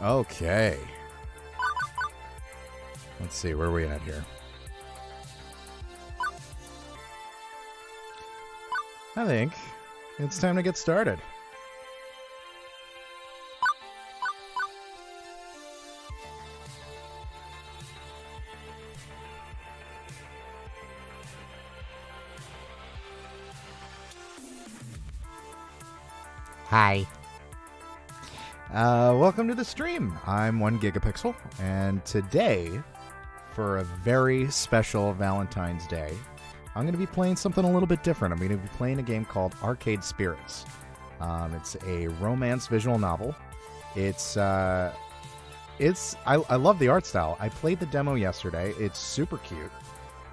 Okay. Let's see, where are we at here? I think it's time to get started. Hi. Welcome to the stream. I'm 1GPixel, and today, for a very special Valentine's Day, I'm going to be playing something a little bit different. I'm going to be playing a game called Arcade Spirits. It's a romance visual novel. I love the art style. I played the demo yesterday. It's super cute.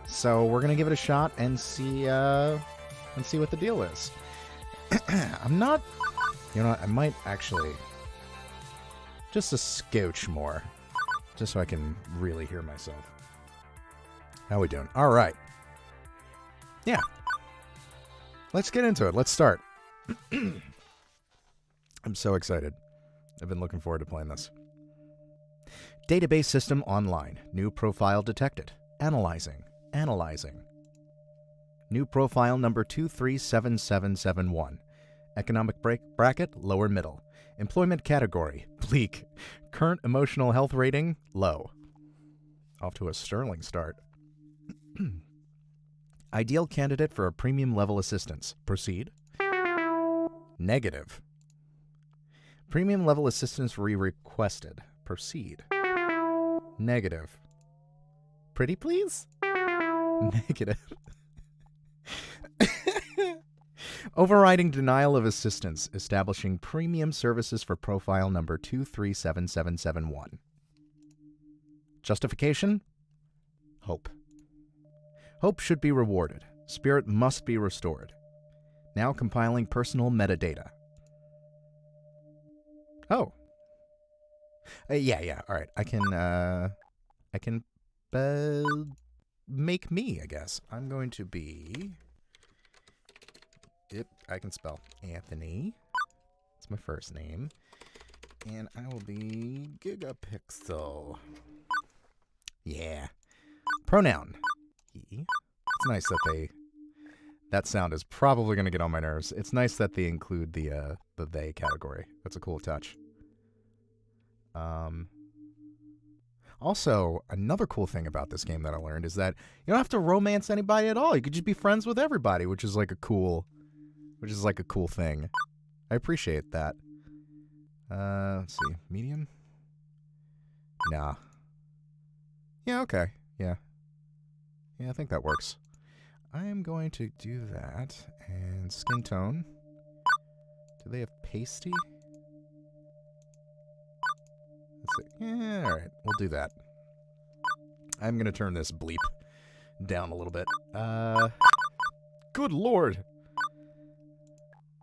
So we're going to give it a shot and see what the deal is. I'm not... You know what? I might actually... Just a scotch more. Just so I can really hear myself. How we doing? All right. Yeah. Let's get into it. Let's start. I'm so excited. I've been looking forward to playing this. Database system online. New profile detected. Analyzing. New profile number 237771. Economic bracket, lower middle. Employment category, bleak. Current emotional health rating, low. Off to a sterling start. Ideal candidate for a premium level assistance. Proceed. Negative. Premium level assistance requested. Proceed. Negative. Pretty please? Negative. Overriding denial of assistance, establishing premium services for profile number 237771. Justification? Hope. Hope should be rewarded. Spirit must be restored. Now compiling personal metadata. Oh. Yeah. All right. I can make me, I guess. I'm going to be... Yep, I can spell Anthony. That's my first name. And I will be Gigapixel. Yeah. Pronoun. He. It's nice that that sound is probably going to get on my nerves. It's nice that they include the they category. That's a cool touch. Also, another cool thing about this game that I learned is that you don't have to romance anybody at all. You could just be friends with everybody, which is like a cool thing. I appreciate that. Let's see. Medium? Nah. Yeah, okay. Yeah, I think that works. I am going to do that. And skin tone. Do they have pasty? Let's see. Yeah, alright. We'll do that. I'm going to turn this bleep down a little bit. Good lord!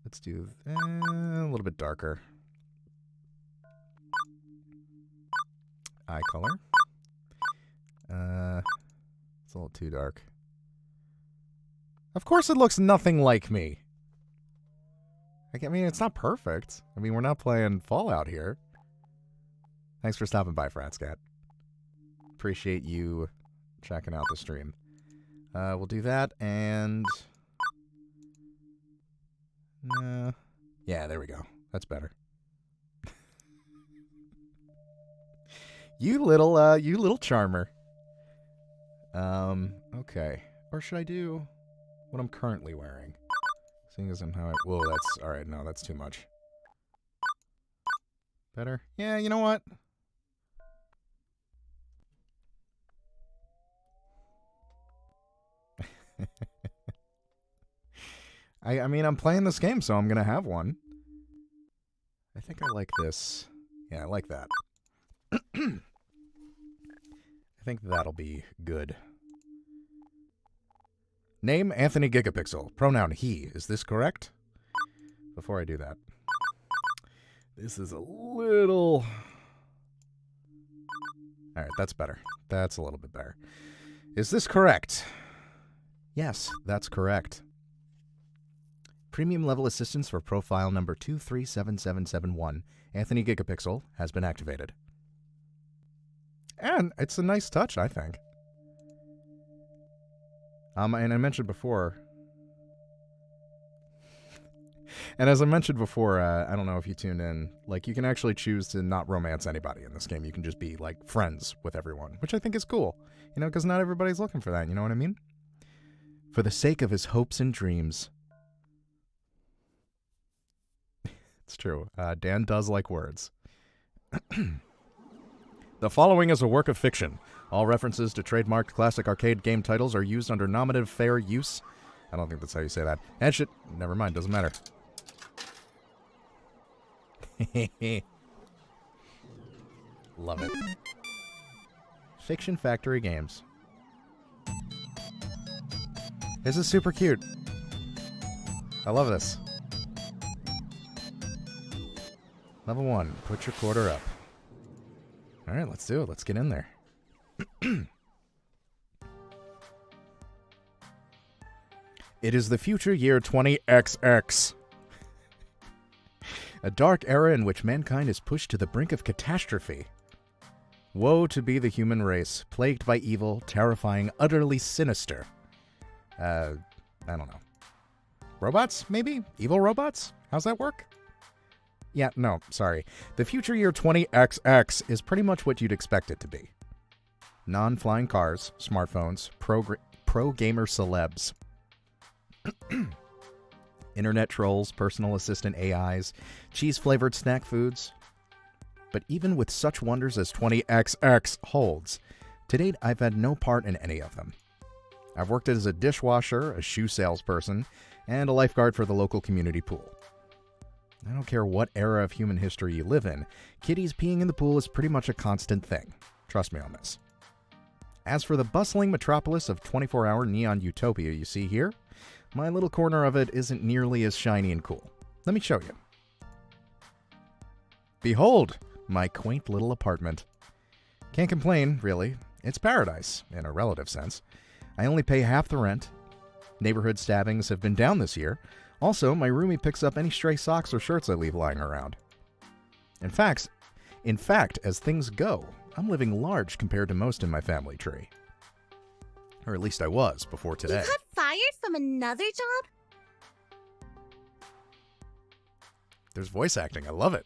Let's do a little bit darker. Eye color. It's a little too dark. Of course it looks nothing like me. I mean, it's not perfect. I mean, we're not playing Fallout here. Thanks for stopping by, Fratscat. Appreciate you checking out the stream. We'll do that, and... yeah, there we go. That's better. You little charmer. Okay. Or should I do what I'm currently wearing? Seeing as I'm whoa, that's alright, no, that's too much. Better? Yeah, you know what? I mean, I'm playing this game, so I'm going to have one. I think I like this. Yeah, I like that. I think that'll be good. Name, Anthony Gigapixel. Pronoun, he. Is this correct? Before I do that. This is a little... Alright, that's better. That's a little bit better. Is this correct? Yes, that's correct. Premium level assistance for profile number 237771, Anthony Gigapixel, has been activated. And it's a nice touch, I think. And I mentioned before... And as I mentioned before, I don't know if you tuned in, like, you can actually choose to not romance anybody in this game. You can just be, like, friends with everyone, which I think is cool. You know, because not everybody's looking for that, you know what I mean? For the sake of his hopes and dreams. It's true. Dan does like words. The following is a work of fiction. All references to trademarked classic arcade game titles are used under nominative fair use. I don't think that's how you say that. And shit, never mind, doesn't matter. Love it. Fiction Factory Games. This is super cute. I love this. Level 1. Put your quarter up. Alright, let's do it. Let's get in there. It is the future year 20XX. A dark era in which mankind is pushed to the brink of catastrophe. Woe to be the human race, plagued by evil, terrifying, utterly sinister. I don't know. Robots, maybe? Evil robots? How's that work? Yeah, no, sorry. The future year 20XX is pretty much what you'd expect it to be. Non-flying cars, smartphones, pro gamer celebs. Internet trolls, personal assistant AIs, cheese-flavored snack foods. But even with such wonders as 20XX holds, to date I've had no part in any of them. I've worked as a dishwasher, a shoe salesperson, and a lifeguard for the local community pool. I don't care what era of human history you live in, kiddies peeing in the pool is pretty much a constant thing. Trust me on this. As for the bustling metropolis of 24-hour neon utopia you see here, my little corner of it isn't nearly as shiny and cool. Let me show you. Behold, my quaint little apartment. Can't complain, really. It's paradise, in a relative sense. I only pay half the rent. Neighborhood stabbings have been down this year. Also, my roomie picks up any stray socks or shirts I leave lying around. In fact, as things go, I'm living large compared to most in my family tree. Or at least I was before today. You got fired from another job? There's voice acting. I love it.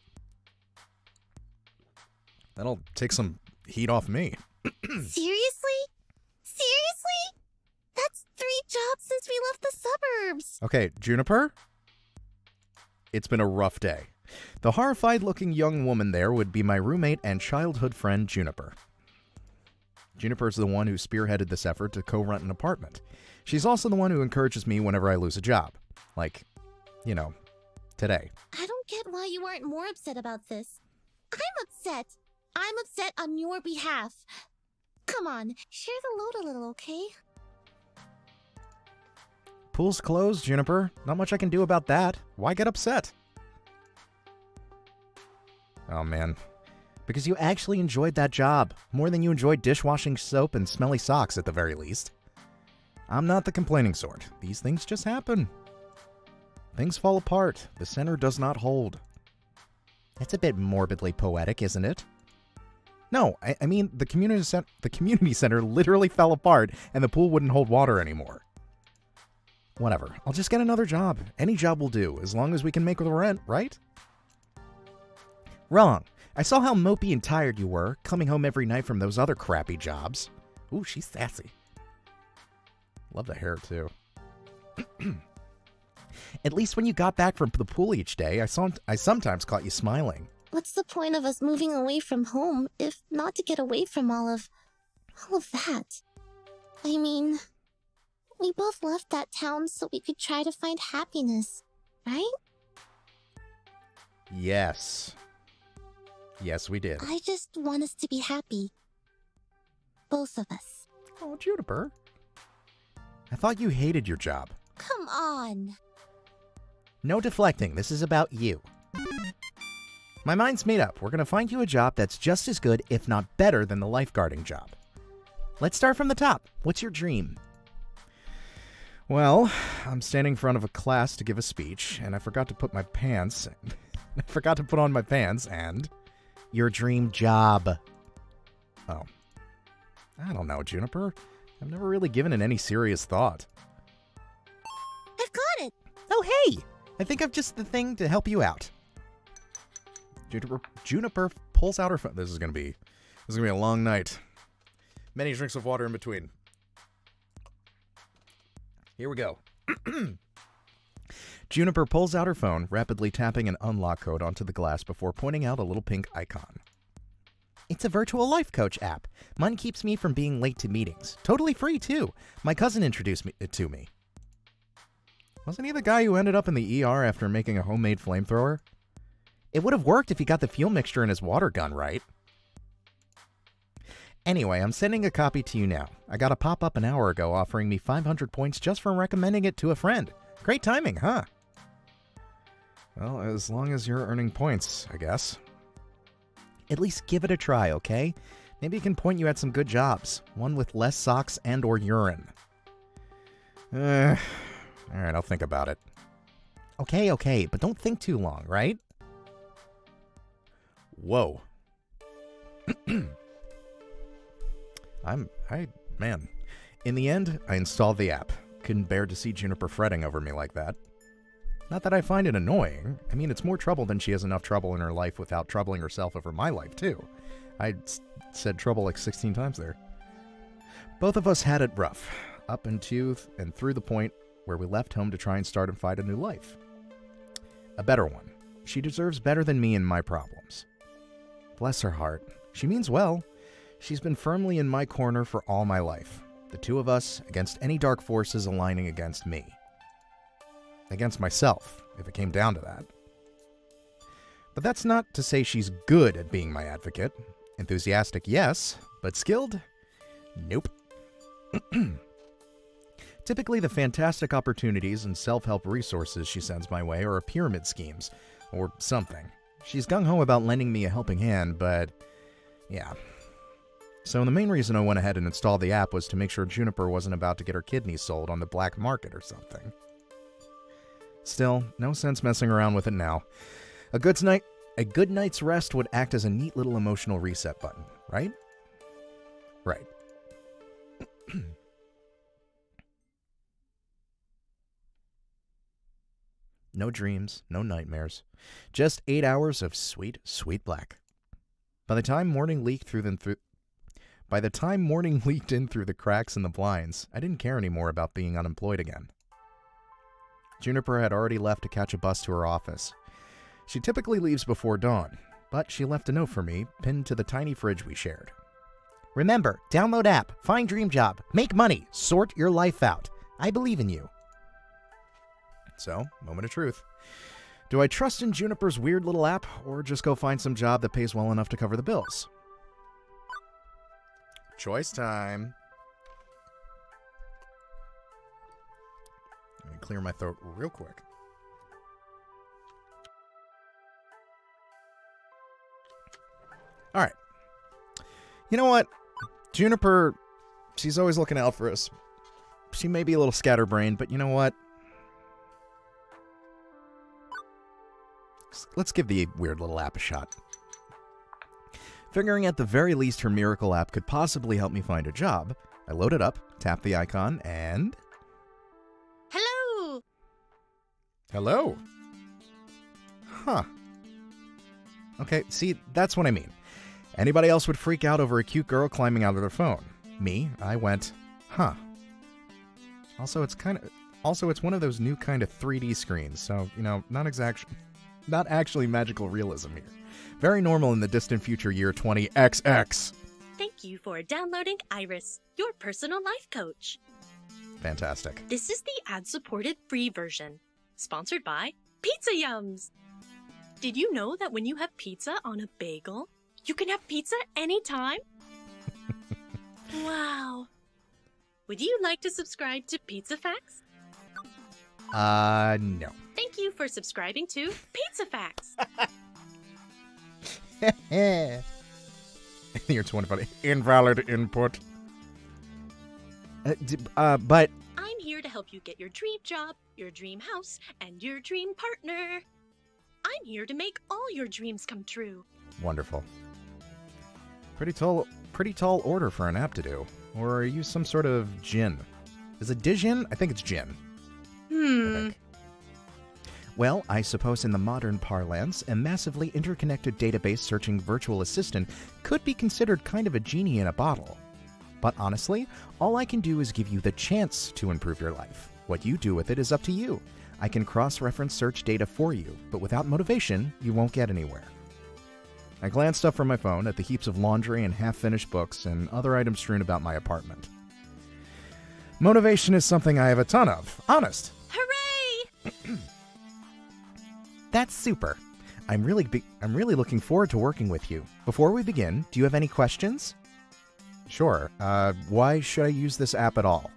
That'll take some heat off me. Seriously? Seriously? That's 3 jobs since we left the suburbs. Okay, Juniper? It's been a rough day. The horrified-looking young woman there would be my roommate and childhood friend, Juniper. Juniper's the one who spearheaded this effort to co-rent an apartment. She's also the one who encourages me whenever I lose a job. Like, you know, today. I don't get why you aren't more upset about this. I'm upset. I'm upset on your behalf. Come on, share the load a little, okay? Pool's closed, Juniper. Not much I can do about that. Why get upset? Oh, man. Because you actually enjoyed that job. More than you enjoyed dishwashing soap and smelly socks, at the very least. I'm not the complaining sort. These things just happen. Things fall apart. The center does not hold. That's a bit morbidly poetic, isn't it? No, I mean, the community center literally fell apart, and the pool wouldn't hold water anymore. Whatever. I'll just get another job. Any job will do, as long as we can make the rent, right? Wrong. I saw how mopey and tired you were, coming home every night from those other crappy jobs. Ooh, she's sassy. Love the hair, too. At least when you got back from the pool each day, I sometimes caught you smiling. What's the point of us moving away from home if not to get away from all of that? I mean, we both left that town so we could try to find happiness, right? Yes. Yes, we did. I just want us to be happy. Both of us. Oh, Juniper. I thought you hated your job. Come on. No deflecting. This is about you. My mind's made up. We're going to find you a job that's just as good, if not better, than the lifeguarding job. Let's start from the top. What's your dream? Well, I'm standing in front of a class to give a speech, and I forgot to put on my pants, and your dream job. Oh. I don't know, Juniper. I've never really given it any serious thought. I've got it! Oh, hey! I think I've just the thing to help you out. Juniper pulls out her phone. This is gonna be a long night. Many drinks of water in between. Here we go. Juniper pulls out her phone, rapidly tapping an unlock code onto the glass before pointing out a little pink icon. It's a virtual life coach app. Mine keeps me from being late to meetings. Totally free, too. My cousin introduced it to me. Wasn't he the guy who ended up in the ER after making a homemade flamethrower? It would have worked if he got the fuel mixture in his water gun right. Anyway, I'm sending a copy to you now. I got a pop-up an hour ago offering me 500 points just for recommending it to a friend. Great timing, huh? Well, as long as you're earning points, I guess. At least give it a try, okay? Maybe it can point you at some good jobs. One with less socks and or urine. Alright, I'll think about it. Okay, but don't think too long, right? Whoa. Man. In the end, I installed the app. Couldn't bear to see Juniper fretting over me like that. Not that I find it annoying. I mean, it's more trouble than she has enough trouble in her life without troubling herself over my life, too. I said trouble like 16 times there. Both of us had it rough, up into and through the point where we left home to try and start and find a new life. A better one. She deserves better than me and my problems. Bless her heart. She means well. She's been firmly in my corner for all my life. The two of us against any dark forces aligning against me. Against myself, if it came down to that. But that's not to say she's good at being my advocate. Enthusiastic, yes, but skilled? Nope. Typically, the fantastic opportunities and self-help resources she sends my way are pyramid schemes, or something. She's gung-ho about lending me a helping hand, but yeah. So the main reason I went ahead and installed the app was to make sure Juniper wasn't about to get her kidneys sold on the black market or something. Still, no sense messing around with it now. A good night's rest would act as a neat little emotional reset button, right? Right. No dreams, no nightmares. Just 8 hours of sweet, sweet black. By the time morning leaked in through the cracks in the blinds, I didn't care anymore about being unemployed again. Juniper had already left to catch a bus to her office. She typically leaves before dawn, but she left a note for me, pinned to the tiny fridge we shared. Remember, download app, find dream job, make money, sort your life out. I believe in you. So, moment of truth. Do I trust in Juniper's weird little app, or just go find some job that pays well enough to cover the bills? Choice time. Let me clear my throat real quick. All right. You know what? Juniper, she's always looking out for us. She may be a little scatterbrained, but you know what? Let's give the weird little app a shot. Figuring at the very least her miracle app could possibly help me find a job, I load it up, tap the icon, and... Hello! Hello? Huh. Okay, see, that's what I mean. Anybody else would freak out over a cute girl climbing out of their phone. Me, I went, huh. Also, it's one of those new kind of 3D screens, so, you know, not actually magical realism here. Very normal in the distant future year 20XX. Thank you for downloading Iris, your personal life coach. Fantastic. This is the ad-supported free version, sponsored by Pizza Yums. Did you know that when you have pizza on a bagel, you can have pizza anytime? Wow. Would you like to subscribe to Pizza Facts? No. Thank you for subscribing to Pizza Facts. You're 25. Invalid input. But... I'm here to to help you get your dream job, your dream house, and your dream partner. I'm here to make all your dreams come true. Wonderful. Pretty tall order for an app to do. Or are you some sort of djinn? Is it Dijin? I think it's Jin. I think. Well, I suppose in the modern parlance, a massively interconnected database searching virtual assistant could be considered kind of a genie in a bottle. But honestly, all I can do is give you the chance to improve your life. What you do with it is up to you. I can cross-reference search data for you, but without motivation, you won't get anywhere. I glanced up from my phone at the heaps of laundry and half-finished books and other items strewn about my apartment. Motivation is something I have a ton of. Honest. Hooray! That's super. I'm really looking forward to working with you. Before we begin, do you have any questions? Sure. Why should I use this app at all?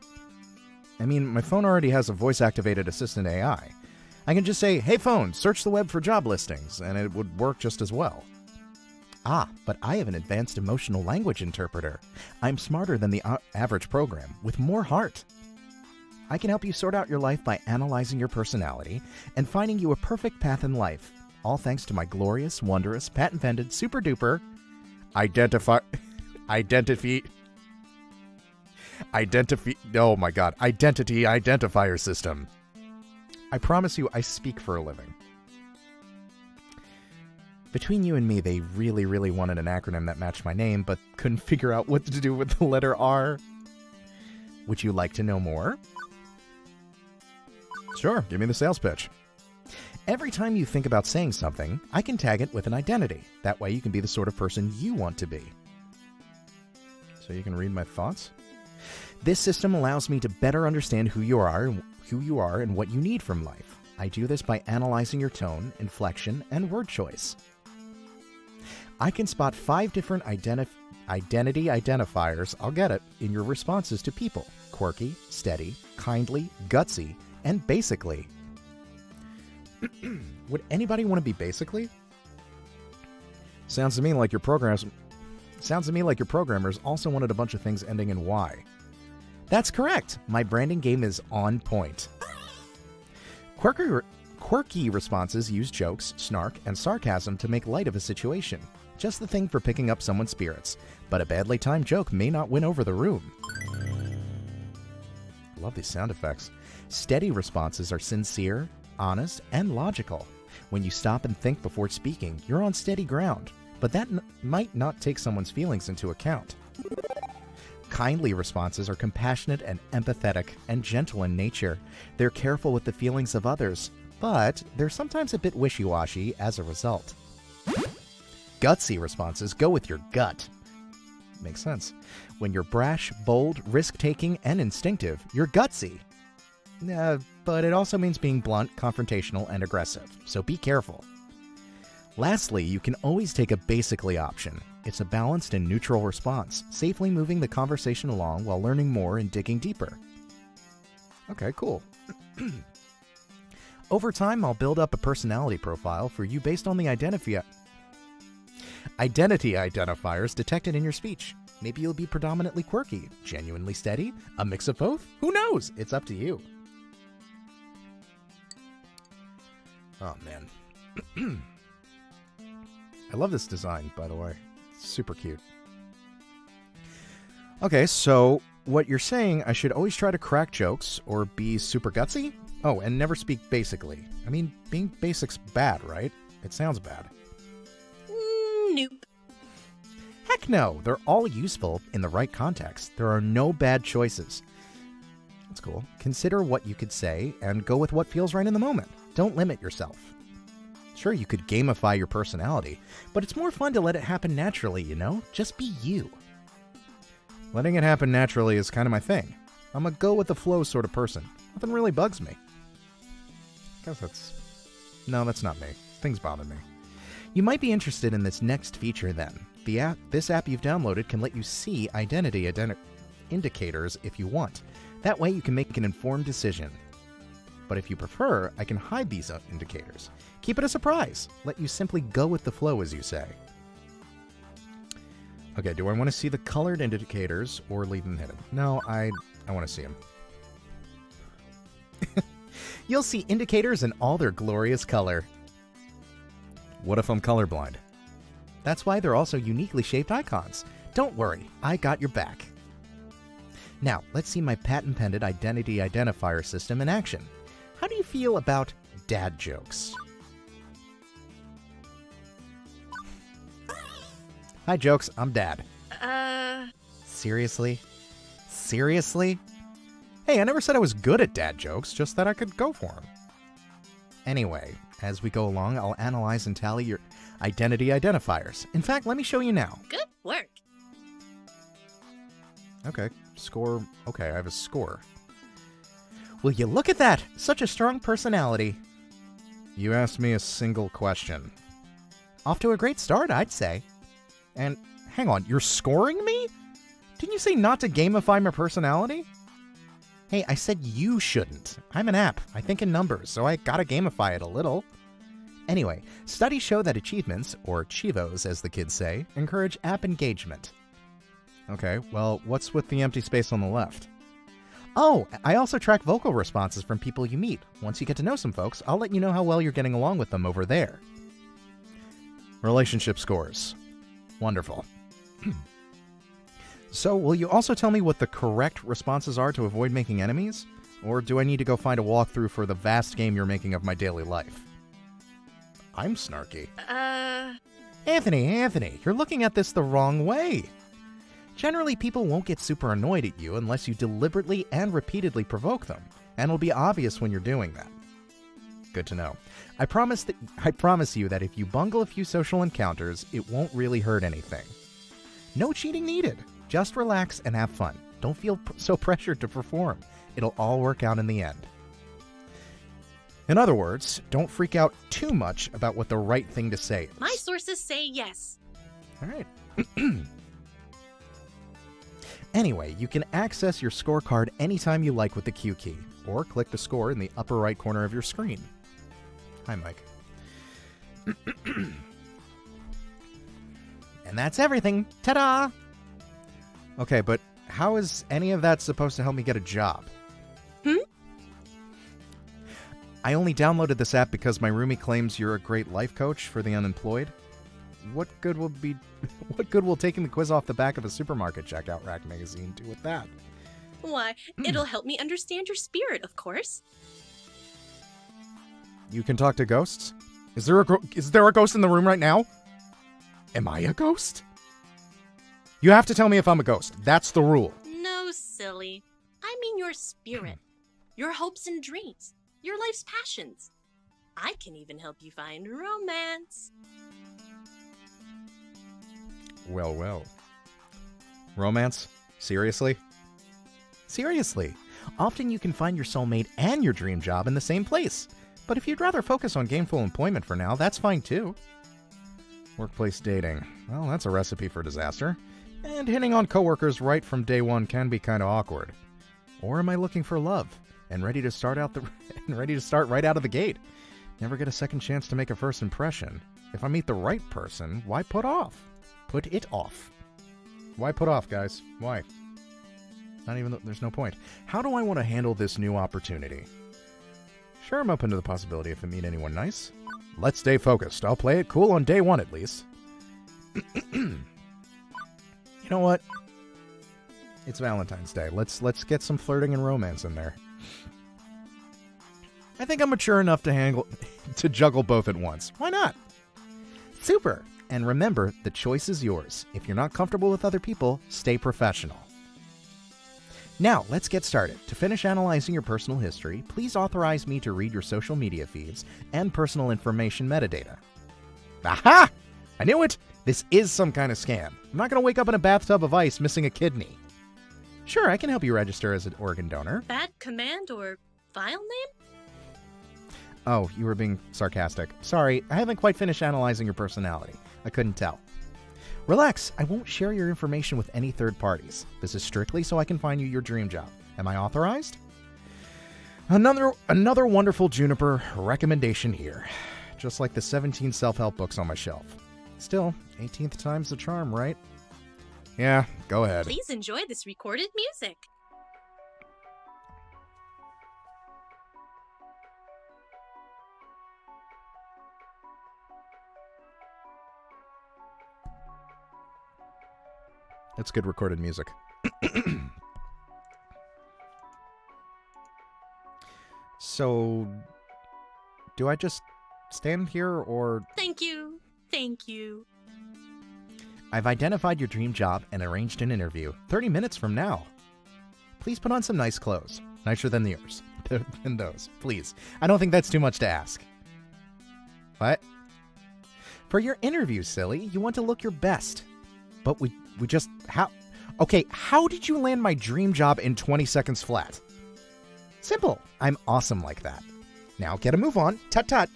I mean, my phone already has a voice-activated assistant AI. I can just say, "Hey phone, search the web for job listings," and it would work just as well. Ah, but I have an advanced emotional language interpreter. I'm smarter than the average program, with more heart. I can help you sort out your life by analyzing your personality and finding you a perfect path in life, all thanks to my glorious, wondrous, patent-pended, super-duper identity identifier system. I promise you, I speak for a living. Between you and me, they really wanted an acronym that matched my name, but couldn't figure out what to do with the letter R. Would you like to know more? Sure, give me the sales pitch. Every time you think about saying something, I can tag it with an identity. That way you can be the sort of person you want to be. So you can read my thoughts? This system allows me to better understand who you are and what you need from life. I do this by analyzing your tone, inflection, and word choice. I can spot 5 different identity identifiers, I'll get it, in your responses to people. Quirky, steady, kindly, gutsy, and basically. Would anybody want to be basically? Sounds to me like your programmers also wanted a bunch of things ending in Y. That's correct. My branding game is on point. Quirky responses use jokes, snark, and sarcasm to make light of a situation. Just the thing for picking up someone's spirits. But a badly timed joke may not win over the room. Love these sound effects. Steady responses are sincere, honest, and logical. When you stop and think before speaking, you're on steady ground. But that might not take someone's feelings into account. Kindly responses are compassionate and empathetic and gentle in nature. They're careful with the feelings of others, but they're sometimes a bit wishy-washy as a result. Gutsy responses go with your gut. Makes sense. When you're brash, bold, risk-taking, and instinctive, you're gutsy. But it also means being blunt, confrontational, and aggressive, so be careful. Lastly, you can always take a basically option. It's a balanced and neutral response, safely moving the conversation along while learning more and digging deeper. Okay, cool. Over time, I'll build up a personality profile for you based on the identity identifiers detected in your speech. Maybe you'll be predominantly quirky, genuinely steady, a mix of both? Who knows? It's up to you. Oh, man. I love this design, by the way. It's super cute. Okay, so what you're saying, I should always try to crack jokes or be super gutsy? Oh, and never speak basically. I mean, being basic's bad, right? It sounds bad. Nope. Heck no, they're all useful in the right context. There are no bad choices. That's cool. Consider what you could say and go with what feels right in the moment. Don't limit yourself. Sure, you could gamify your personality, but it's more fun to let it happen naturally, you know? Just be you. Letting it happen naturally is kind of my thing. I'm a go-with-the-flow sort of person. Nothing really bugs me. Guess that's... No, that's not me. Things bother me. You might be interested in this next feature then. This app you've downloaded can let you see identity indicators if you want. That way you can make an informed decision. But if you prefer, I can hide these indicators. Keep it a surprise. Let you simply go with the flow, as you say. Okay, do I want to see the colored indicators or leave them hidden? No, I want to see them. You'll see indicators in all their glorious color. What if I'm colorblind? That's why they're also uniquely shaped icons. Don't worry, I got your back. Now, let's see my patent-pending identity identifier system in action. How do you feel about dad jokes? Hi, jokes. I'm Dad. Seriously? Seriously? Hey, I never said I was good at dad jokes, just that I could go for them. Anyway, as we go along, I'll analyze and tally your identity identifiers. In fact, let me show you now. Good work. Okay, score. Okay, I have a score. Will you look at that? Such a strong personality. You asked me a single question. Off to a great start, I'd say. And hang on, you're scoring me? Didn't you say not to gamify my personality? Hey, I said you shouldn't. I'm an app. I think in numbers, so I gotta gamify it a little. Anyway, studies show that achievements, or Chivos as the kids say, encourage app engagement. Okay, well, what's with the empty space on the left? Oh, I also track vocal responses from people you meet. Once you get to know some folks, I'll let you know how well you're getting along with them over there. Relationship scores. Wonderful. So, will you also tell me what the correct responses are to avoid making enemies? Or do I need to go find a walkthrough for the vast game you're making of my daily life? I'm snarky. Anthony, you're looking at this the wrong way. Generally, people won't get super annoyed at you unless you deliberately and repeatedly provoke them, and it'll be obvious when you're doing that. Good to know. I promise you that if you bungle a few social encounters, it won't really hurt anything. No cheating needed. Just relax and have fun. Don't feel so pressured to perform. It'll all work out in the end. In other words, don't freak out too much about what the right thing to say is. My sources say yes. All right. Anyway, you can access your scorecard anytime you like with the Q key, or click the score in the upper right corner of your screen. Hi, Mike. And that's everything. Ta-da! Okay, but how is any of that supposed to help me get a job? I only downloaded this app because my roomie claims you're a great life coach for the unemployed. What good will taking the quiz off the back of a supermarket checkout rack magazine do with that? Why, it'll help me understand your spirit, of course. You can talk to ghosts? Is there a ghost in the room right now? Am I a ghost? You have to tell me if I'm a ghost. That's the rule. No, silly. I mean your spirit. Your hopes and dreams. Your life's passions. I can even help you find romance. Well. Romance? Seriously? Seriously. Often you can find your soulmate and your dream job in the same place. But if you'd rather focus on gainful employment for now, that's fine too. Workplace dating. Well, that's a recipe for disaster. And hitting on coworkers right from day one can be kind of awkward. Or am I looking for love and ready to start right out of the gate? Never get a second chance to make a first impression. If I meet the right person, why put off? Put it off. Why put off, guys? Why? There's no point. How do I want to handle this new opportunity? Sure, I'm open to the possibility if I meet anyone nice. Let's stay focused. I'll play it cool on day one at least. You know what? It's Valentine's Day. Let's get some flirting and romance in there. I think I'm mature enough to juggle both at once. Why not? Super. And remember, the choice is yours. If you're not comfortable with other people, stay professional. Now, let's get started. To finish analyzing your personal history, please authorize me to read your social media feeds and personal information metadata. Aha! I knew it! This is some kind of scam. I'm not going to wake up in a bathtub of ice missing a kidney. Sure, I can help you register as an organ donor. Bad command or file name? Oh, you were being sarcastic. Sorry, I haven't quite finished analyzing your personality. I couldn't tell. Relax, I won't share your information with any third parties. This is strictly so I can find you your dream job. Am I authorized? Another wonderful Juniper recommendation here. Just like the 17 self-help books on my shelf. Still, 18th time's the charm, right? Yeah, go ahead. Please enjoy this recorded music. It's good recorded music. So, do I just stand here, or... Thank you. Thank you. I've identified your dream job and arranged an interview 30 minutes from now. Please put on some nice clothes. Nicer than yours. Than those, please. I don't think that's too much to ask. What? For your interview, silly, you want to look your best. But we just... How... Okay, how did you land my dream job in 20 seconds flat? Simple. I'm awesome like that. Now get a move on. Tut-tut.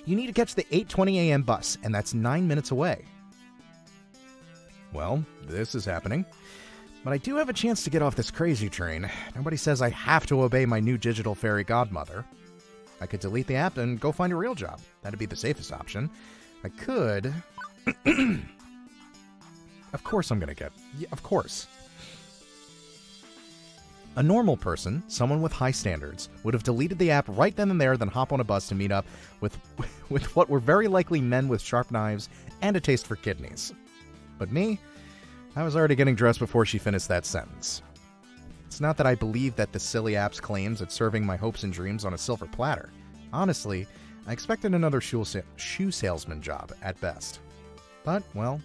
You need to catch the 8:20 a.m. bus, and that's 9 minutes away. Well, this is happening. But I do have a chance to get off this crazy train. Nobody says I have to obey my new digital fairy godmother. I could delete the app and go find a real job. That'd be the safest option. I could... Of course I'm gonna get... Yeah, of course. A normal person, someone with high standards, would have deleted the app right then and there, then hop on a bus to meet up with what were very likely men with sharp knives and a taste for kidneys. But me, I was already getting dressed before she finished that sentence. It's not that I believe that the silly app's claims at serving my hopes and dreams on a silver platter. Honestly, I expected another shoe salesman job at best. But, well...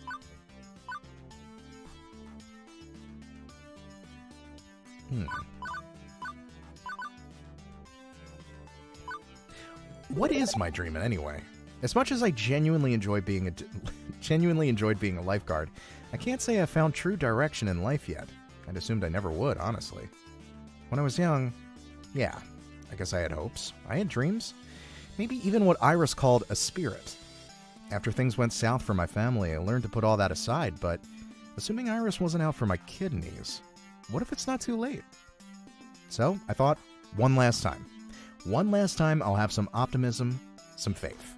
What is my dream anyway? As much as I genuinely enjoyed being a lifeguard, I can't say I found true direction in life yet. I'd assumed I never would, honestly. When I was young, yeah, I guess I had hopes. I had dreams. Maybe even what Iris called a spirit. After things went south for my family, I learned to put all that aside, but assuming Iris wasn't out for my kidneys, what if it's not too late? So, I thought, one last time. One last time, I'll have some optimism, some faith.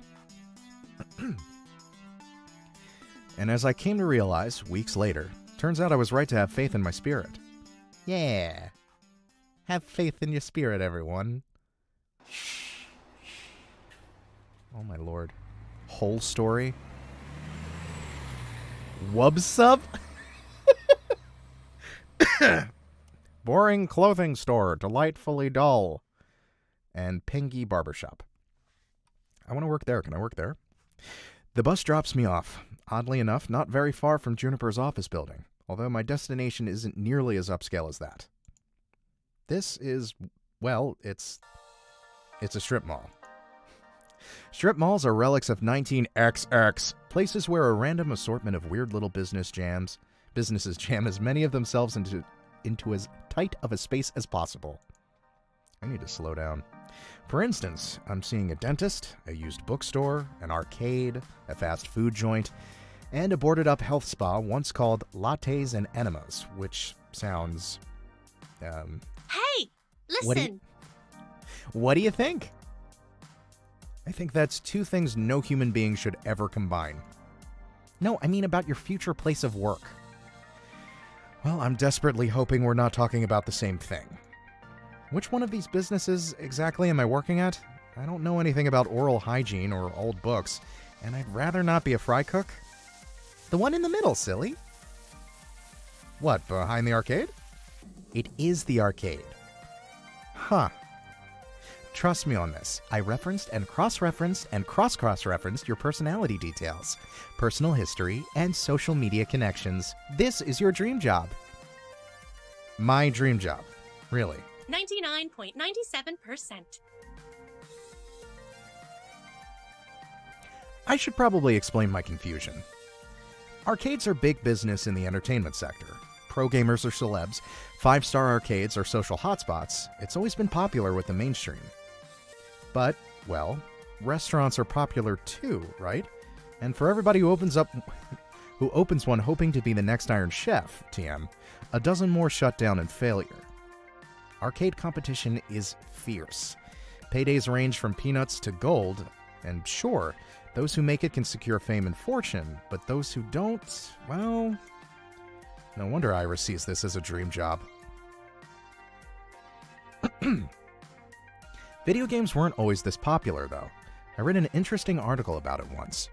And as I came to realize, weeks later, turns out I was right to have faith in my spirit. Yeah. Have faith in your spirit, everyone. Oh my lord. Whole story? Wubsub? Boring clothing store, delightfully dull. And Pengy Barbershop. I want to work there. Can I work there? The bus drops me off. Oddly enough, not very far from Juniper's office building, although my destination isn't nearly as upscale as that. This is, well, it's a strip mall. Strip malls are relics of 19XX, places where a random assortment of weird little businesses jam as many of themselves into as tight of a space as possible. I need to slow down. For instance, I'm seeing a dentist, a used bookstore, an arcade, a fast food joint, and a boarded-up health spa once called Lattes and Enemas, which sounds... Hey! Listen! What do you think? I think that's two things no human being should ever combine. No, I mean about your future place of work. Well, I'm desperately hoping we're not talking about the same thing. Which one of these businesses exactly am I working at? I don't know anything about oral hygiene or old books, and I'd rather not be a fry cook. The one in the middle, silly. What, behind the arcade? It is the arcade. Huh. Trust me on this. I referenced and cross-referenced and cross-cross-referenced your personality details, personal history, and social media connections. This is your dream job. My dream job. Really. 99.97%. I should probably explain my confusion. Arcades are big business in the entertainment sector. Pro gamers are celebs, 5-star arcades are social hotspots. It's always been popular with the mainstream. But, well, restaurants are popular too, right? And for everybody who opens one hoping to be the next Iron Chef, TM, a dozen more shut down in failure. Arcade competition is fierce. Paydays range from peanuts to gold, and sure, those who make it can secure fame and fortune, but those who don't, well, no wonder Iris sees this as a dream job. Video games weren't always this popular, though. I read an interesting article about it once.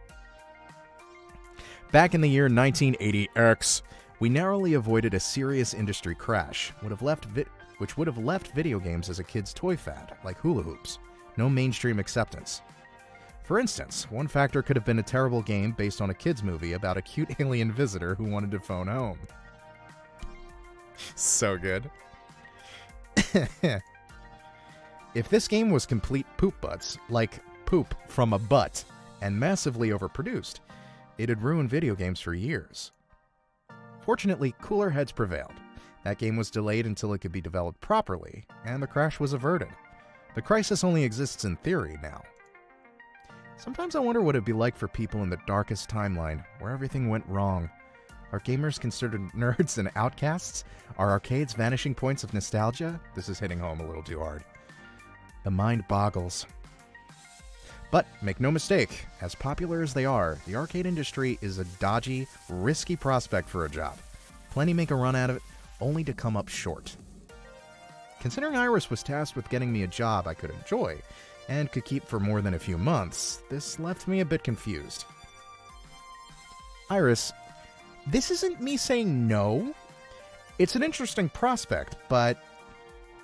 Back in the year 1980X, We narrowly avoided a serious industry crash, which would have left video games as a kid's toy fad, like hula hoops. No mainstream acceptance. For instance, one factor could have been a terrible game based on a kid's movie about a cute alien visitor who wanted to phone home. So good. If this game was complete poop butts, like poop from a butt, and massively overproduced, it'd ruin video games for years. Fortunately, cooler heads prevailed. That game was delayed until it could be developed properly, and the crash was averted. The crisis only exists in theory now. Sometimes I wonder what it'd be like for people in the darkest timeline, where everything went wrong. Are gamers considered nerds and outcasts? Are arcades vanishing points of nostalgia? This is hitting home a little too hard. The mind boggles. But make no mistake, as popular as they are, the arcade industry is a dodgy, risky prospect for a job. Plenty make a run out of it, only to come up short. Considering Iris was tasked with getting me a job I could enjoy, and could keep for more than a few months, this left me a bit confused. Iris, this isn't me saying no. It's an interesting prospect, but...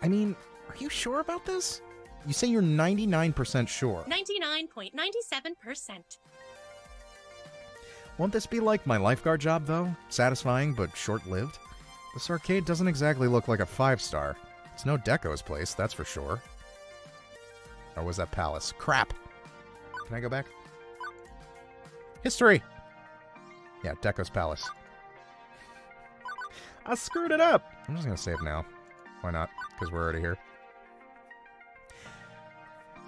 I mean, are you sure about this? You say you're 99% sure. 99.97%. Won't this be like my lifeguard job, though? Satisfying, but short-lived? This arcade doesn't exactly look like a 5-star. It's no Deco's place, that's for sure. Or was that Palace? Crap! Can I go back? History! Yeah, Deco's Palace. I screwed it up! I'm just gonna save now. Why not? Because we're already here.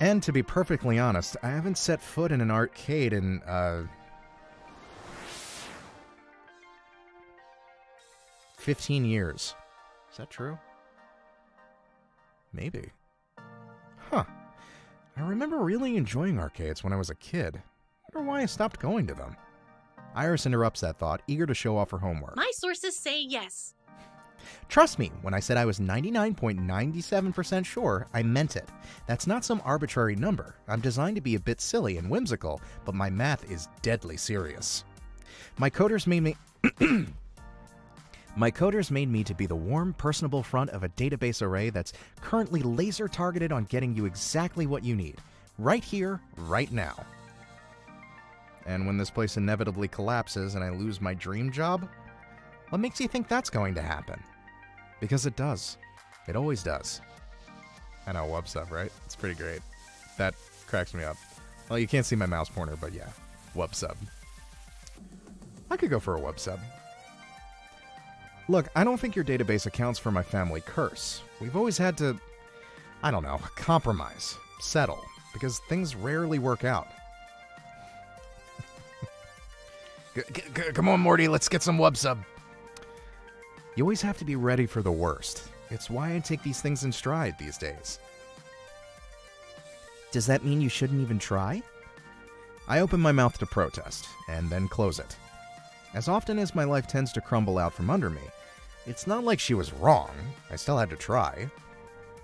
And to be perfectly honest, I haven't set foot in an arcade in, 15 years. Is that true? Maybe. Huh. I remember really enjoying arcades when I was a kid. I wonder why I stopped going to them. Iris interrupts that thought, eager to show off her homework. My sources say yes. Trust me, when I said I was 99.97% sure, I meant it. That's not some arbitrary number. I'm designed to be a bit silly and whimsical, but my math is deadly serious. My coders made me to be the warm, personable front of a database array that's currently laser targeted on getting you exactly what you need. Right here, right now. And when this place inevitably collapses and I lose my dream job, what makes you think that's going to happen? Because it does. It always does. I know, wub sub, right? It's pretty great. That cracks me up. Well, you can't see my mouse pointer, but yeah. Wub sub. I could go for a wub sub. Look, I don't think your database accounts for my family curse. We've always had to, I don't know, compromise, settle, because things rarely work out. Come on, Morty, let's get some wub sub. You always have to be ready for the worst. It's why I take these things in stride these days. Does that mean you shouldn't even try? I open my mouth to protest, and then close it. As often as my life tends to crumble out from under me, it's not like she was wrong. I still had to try.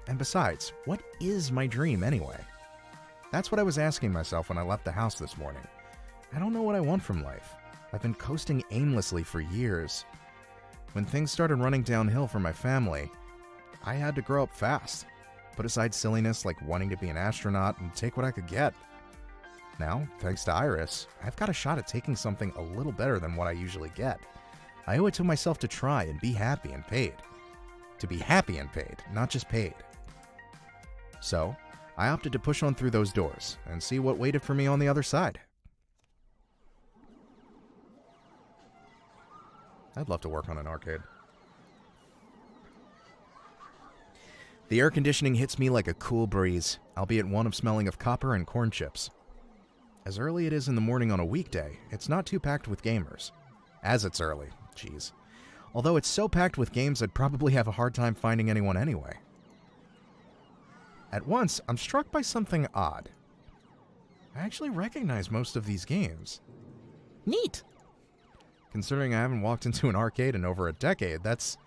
And besides, what is my dream anyway? That's what I was asking myself when I left the house this morning. I don't know what I want from life. I've been coasting aimlessly for years. When things started running downhill for my family, I had to grow up fast. Put aside silliness like wanting to be an astronaut and take what I could get. Now, thanks to Iris, I've got a shot at taking something a little better than what I usually get. I owe it to myself to try and be happy and paid. To be happy and paid, not just paid. So, I opted to push on through those doors and see what waited for me on the other side. I'd love to work on an arcade. The air conditioning hits me like a cool breeze, albeit one of smelling of copper and corn chips. As early it is in the morning on a weekday, it's not too packed with gamers. As it's early, jeez. Although it's so packed with games I'd probably have a hard time finding anyone anyway. At once, I'm struck by something odd. I actually recognize most of these games. Neat! Considering I haven't walked into an arcade in over a decade, that's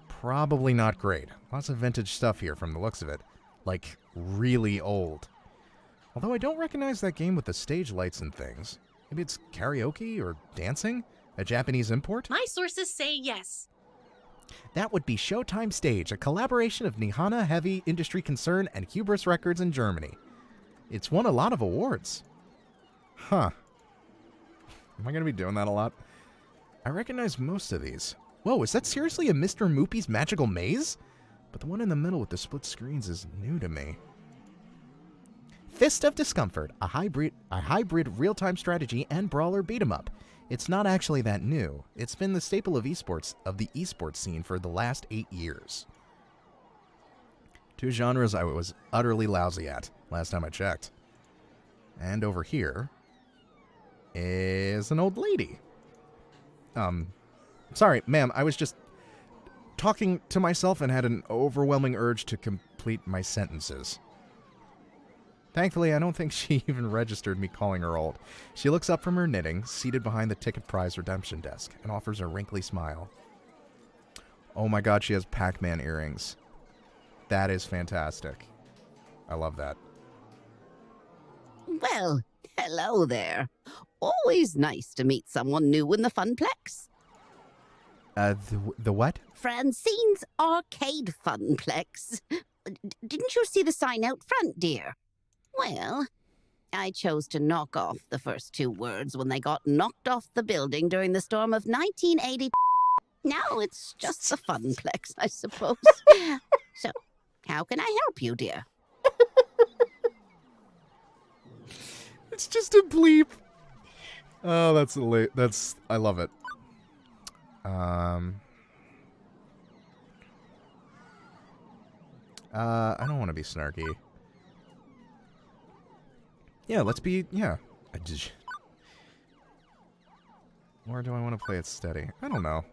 probably not great. Lots of vintage stuff here from the looks of it. Like, really old. Although I don't recognize that game with the stage lights and things. Maybe it's karaoke or dancing? A Japanese import? My sources say yes. That would be Showtime Stage, a collaboration of Nihana Heavy Industry Concern and Hubris Records in Germany. It's won a lot of awards. Huh. Am I going to be doing that a lot? I recognize most of these. Whoa, is that seriously a Mr. Moopy's Magical Maze? But the one in the middle with the split screens is new to me. Fist of Discomfort, a hybrid real-time strategy and brawler beat-em-up. It's not actually that new. It's been the staple of the esports scene for the last 8 years. 2 genres I was utterly lousy at last time I checked. And over here is an old lady. Sorry, ma'am, I was just talking to myself and had an overwhelming urge to complete my sentences. Thankfully, I don't think she even registered me calling her old. She looks up from her knitting, seated behind the ticket prize redemption desk, and offers a wrinkly smile. Oh my god, she has Pac-Man earrings. That is fantastic. I love that. Well, hello there. Always nice to meet someone new in the Funplex. The what? Francine's Arcade Funplex. Didn't you see the sign out front, dear? Well, I chose to knock off the first 2 words when they got knocked off the building during the storm of 1980. Now it's just the Funplex, I suppose. So, how can I help you, dear? It's just a bleep. Oh, that's I love it. I don't want to be snarky. Yeah, let's be, yeah. Or do I want to play it steady? I don't know.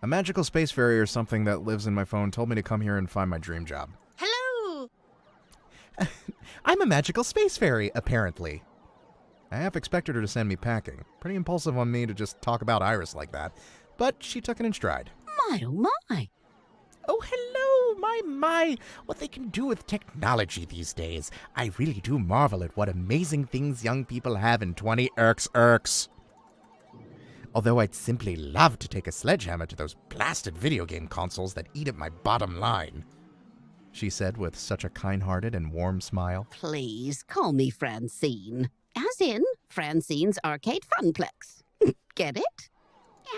A magical space fairy or something that lives in my phone told me to come here and find my dream job. Hello! I'm a magical space fairy, apparently. I half expected her to send me packing. Pretty impulsive on me to just talk about Iris like that. But she took it in stride. My, oh my. Oh, hello, my. What they can do with technology these days. I really do marvel at what amazing things young people have in 20 Although I'd simply love to take a sledgehammer to those blasted video game consoles that eat at my bottom line. She said with such a kind-hearted and warm smile. Please call me Francine. As in Francine's Arcade Funplex. Get it?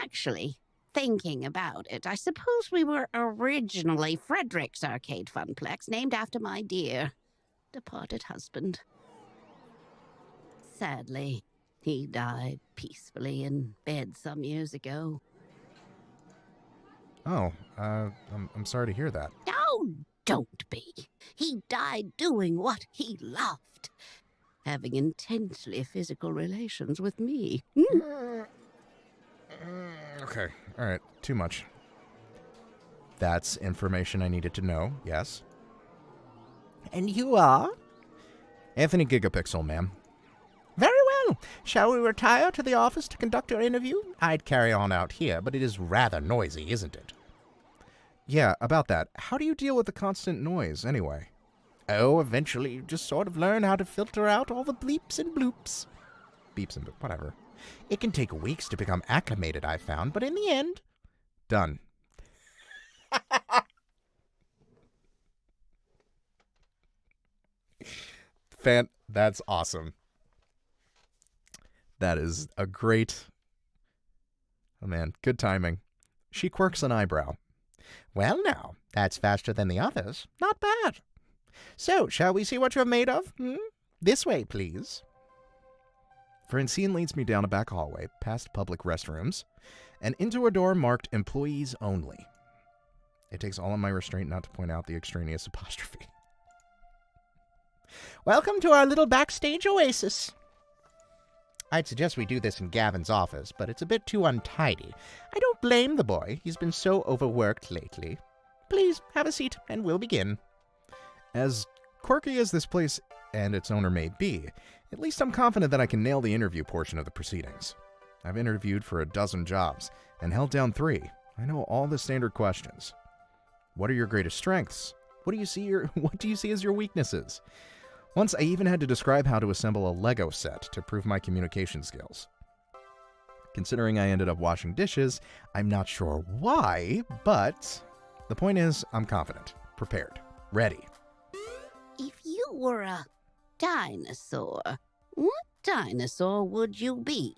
Actually, thinking about it, I suppose we were originally Frederick's Arcade Funplex, named after my dear departed husband. Sadly, he died peacefully in bed some years ago. Oh, I'm sorry to hear that. Oh, don't be. He died doing what he loved. Having intensely physical relations with me. Okay, alright, too much. That's information I needed to know, yes. And you are? Anthony Gigapixel, ma'am. Very well. Shall we retire to the office to conduct your interview? I'd carry on out here, but it is rather noisy, isn't it? Yeah, about that. How do you deal with the constant noise, anyway? Oh, eventually you just sort of learn how to filter out all the bleeps and bloops. Beeps and whatever. It can take weeks to become acclimated, I've found, but in the end... Done. That's awesome. That is a great... Oh man, good timing. She quirks an eyebrow. Well now, that's faster than the others. Not bad. So, shall we see what you're made of? This way, please. Francine leads me down a back hallway, past public restrooms, and into a door marked Employees Only. It takes all of my restraint not to point out the extraneous apostrophe. Welcome to our little backstage oasis. I'd suggest we do this in Gavin's office, but it's a bit too untidy. I don't blame the boy. He's been so overworked lately. Please, have a seat, and we'll begin. As quirky as this place and its owner may be, at least I'm confident that I can nail the interview portion of the proceedings. I've interviewed for 12 jobs and held down 3. I know all the standard questions. What are your greatest strengths? What do you see as your weaknesses? Once I even had to describe how to assemble a Lego set to prove my communication skills. Considering I ended up washing dishes, I'm not sure why, but the point is, I'm confident, prepared, ready. If you were a dinosaur, what dinosaur would you be?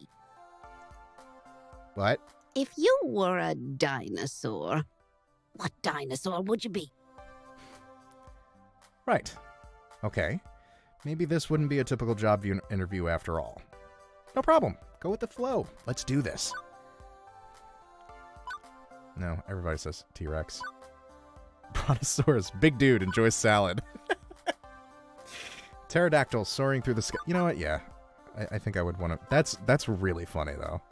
What? If you were a dinosaur, what dinosaur would you be? Right. Okay. Maybe this wouldn't be a typical job interview after all. No problem. Go with the flow. Let's do this. No, everybody says T-Rex. Brontosaurus, big dude, enjoys salad. Pterodactyl soaring through the sky. You know what? Yeah. I think I would want to... That's really funny, though.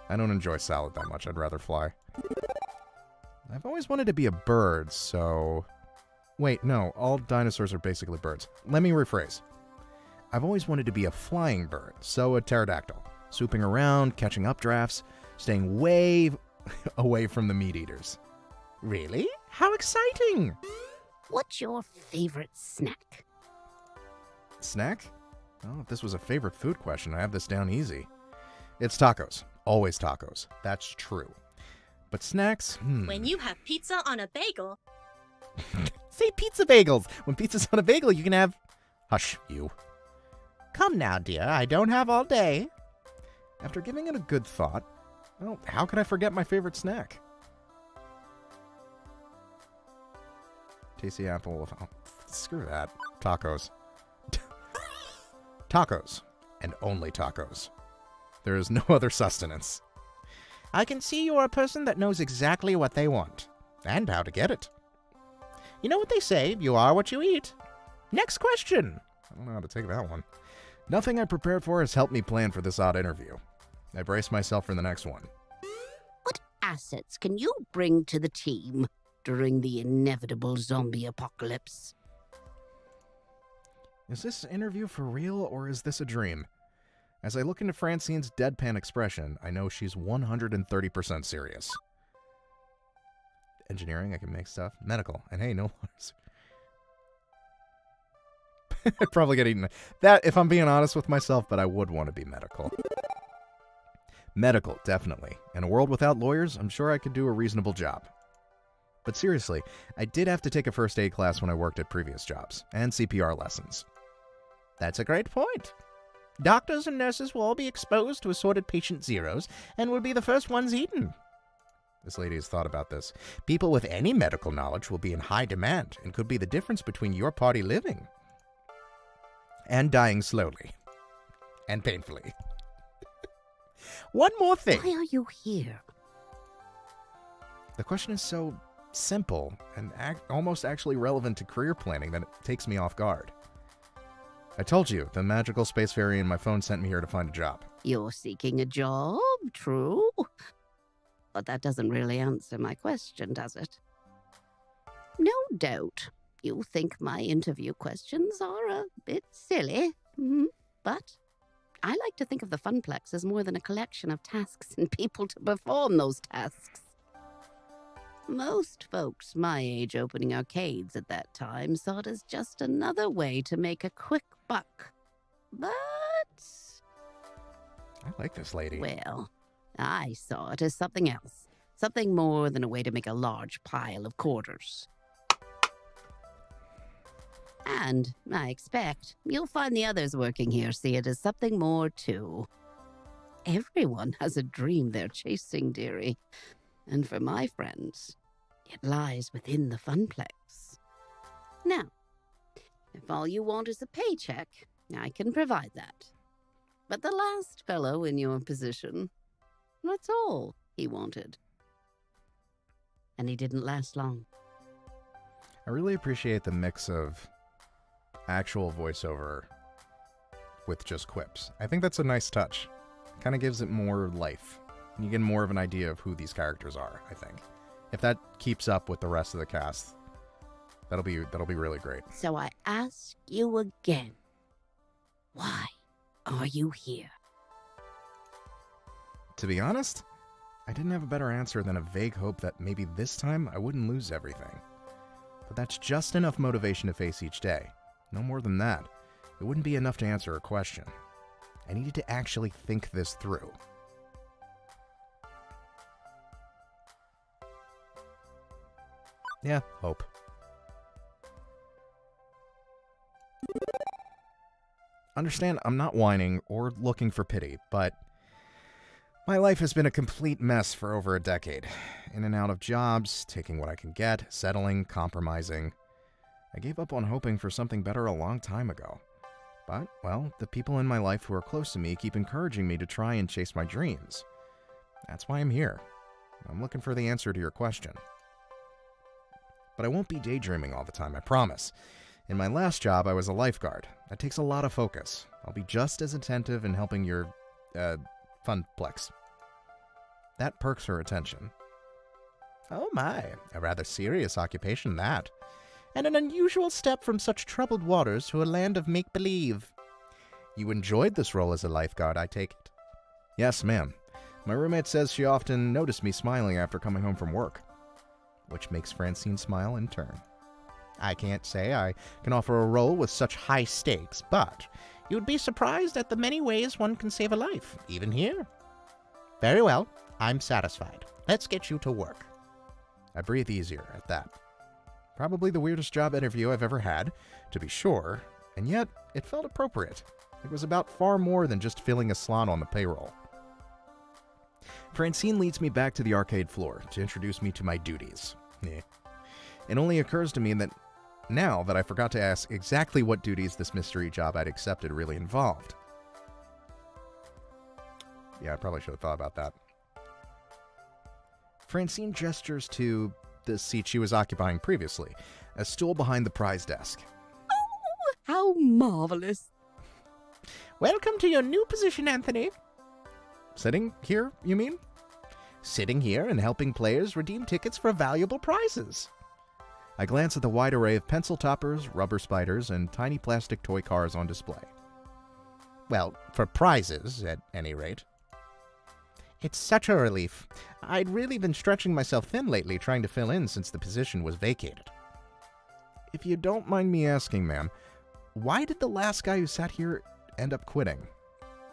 I don't enjoy salad that much. I'd rather fly. I've always wanted to be a bird, so... Wait, no. All dinosaurs are basically birds. Let me rephrase. I've always wanted to be a flying bird, so a pterodactyl. Swooping around, catching updrafts, staying way away from the meat eaters. Really? How exciting! What's your favorite snack? Snack? Well, if this was a favorite food question, I have this down easy. It's tacos. Always tacos. That's true. But snacks? When you have pizza on a bagel, Say pizza bagels. When pizza's on a bagel, you can have... Hush, you. Come now, dear. I don't have all day. After giving it a good thought, well, how could I forget my favorite snack? Tasty apple with... Oh, screw that. Tacos. Tacos. And only tacos. There is no other sustenance. I can see you're a person that knows exactly what they want. And how to get it. You know what they say, you are what you eat. Next question. I don't know how to take that one. Nothing I prepared for has helped me plan for this odd interview. I brace myself for the next one. What assets can you bring to the team during the inevitable zombie apocalypse? Is this interview for real or is this a dream? As I look into Francine's deadpan expression, I know she's 130% serious. Engineering, I can make stuff. Medical, and hey, no lawyers. I'd probably get eaten. That, if I'm being honest with myself, but I would want to be medical. Medical, definitely. In a world without lawyers, I'm sure I could do a reasonable job. But seriously, I did have to take a first aid class when I worked at previous jobs, and CPR lessons. That's a great point. Doctors and nurses will all be exposed to assorted patient zeros and will be the first ones eaten. This lady has thought about this. People with any medical knowledge will be in high demand and could be the difference between your party living And dying slowly. And painfully. One more thing. Why are you here? The question is so simple and almost actually relevant to career planning that it takes me off guard. I told you, the magical space fairy in my phone sent me here to find a job. You're seeking a job, true? But that doesn't really answer my question, does it? No doubt you think my interview questions are a bit silly, but I like to think of the Funplex as more than a collection of tasks and people to perform those tasks. Most folks my age opening arcades at that time saw it as just another way to make a quick buck. But... I like this lady. well, I saw it as something else. Something more than a way to make a large pile of quarters. And I expect you'll find the others working here see it as something more too. Everyone has a dream they're chasing, dearie. And for my friends, it lies within the Funplex. Now, if all you want is a paycheck, I can provide that. But the last fellow in your position, that's all he wanted. And he didn't last long. I really appreciate the mix of actual voiceover with just quips. I think that's a nice touch. Kind of gives it more life. You get more of an idea of who these characters are, I think. If that keeps up with the rest of the cast, that'll be really great. So I ask you again, why are you here? To be honest, I didn't have a better answer than a vague hope that maybe this time I wouldn't lose everything. But that's just enough motivation to face each day. No more than that. It wouldn't be enough to answer a question. I needed to actually think this through. Yeah, hope. Understand, I'm not whining or looking for pity, but my life has been a complete mess for over a decade. In and out of jobs, taking what I can get, settling, compromising. I gave up on hoping for something better a long time ago. But, well, the people in my life who are close to me keep encouraging me to try and chase my dreams. That's why I'm here. I'm looking for the answer to your question. But I won't be daydreaming all the time, I promise. In my last job, I was a lifeguard. That takes a lot of focus. I'll be just as attentive in helping your, funplex. That perks her attention. Oh my, a rather serious occupation that. And an unusual step from such troubled waters to a land of make-believe. You enjoyed this role as a lifeguard, I take it? Yes, ma'am. My roommate says she often noticed me smiling after coming home from work. Which makes Francine smile in turn. I can't say I can offer a role with such high stakes, but you'd be surprised at the many ways one can save a life, even here. Very well, I'm satisfied. Let's get you to work. I breathe easier at that. Probably the weirdest job interview I've ever had, to be sure, and yet it felt appropriate. It was about far more than just filling a slot on the payroll. Francine leads me back to the arcade floor to introduce me to my duties. It only occurs to me that now that I forgot to ask exactly what duties this mystery job I'd accepted really involved. Yeah, I probably should have thought about that. Francine gestures to the seat she was occupying previously, a stool behind the prize desk. Oh, how marvelous. Welcome to your new position, Anthony. Sitting here, you mean? Sitting here and helping players redeem tickets for valuable prizes. I glance at the wide array of pencil toppers, rubber spiders, and tiny plastic toy cars on display. Well, for prizes, at any rate. It's such a relief. I'd really been stretching myself thin lately trying to fill in since the position was vacated. If you don't mind me asking, ma'am, why did the last guy who sat here end up quitting?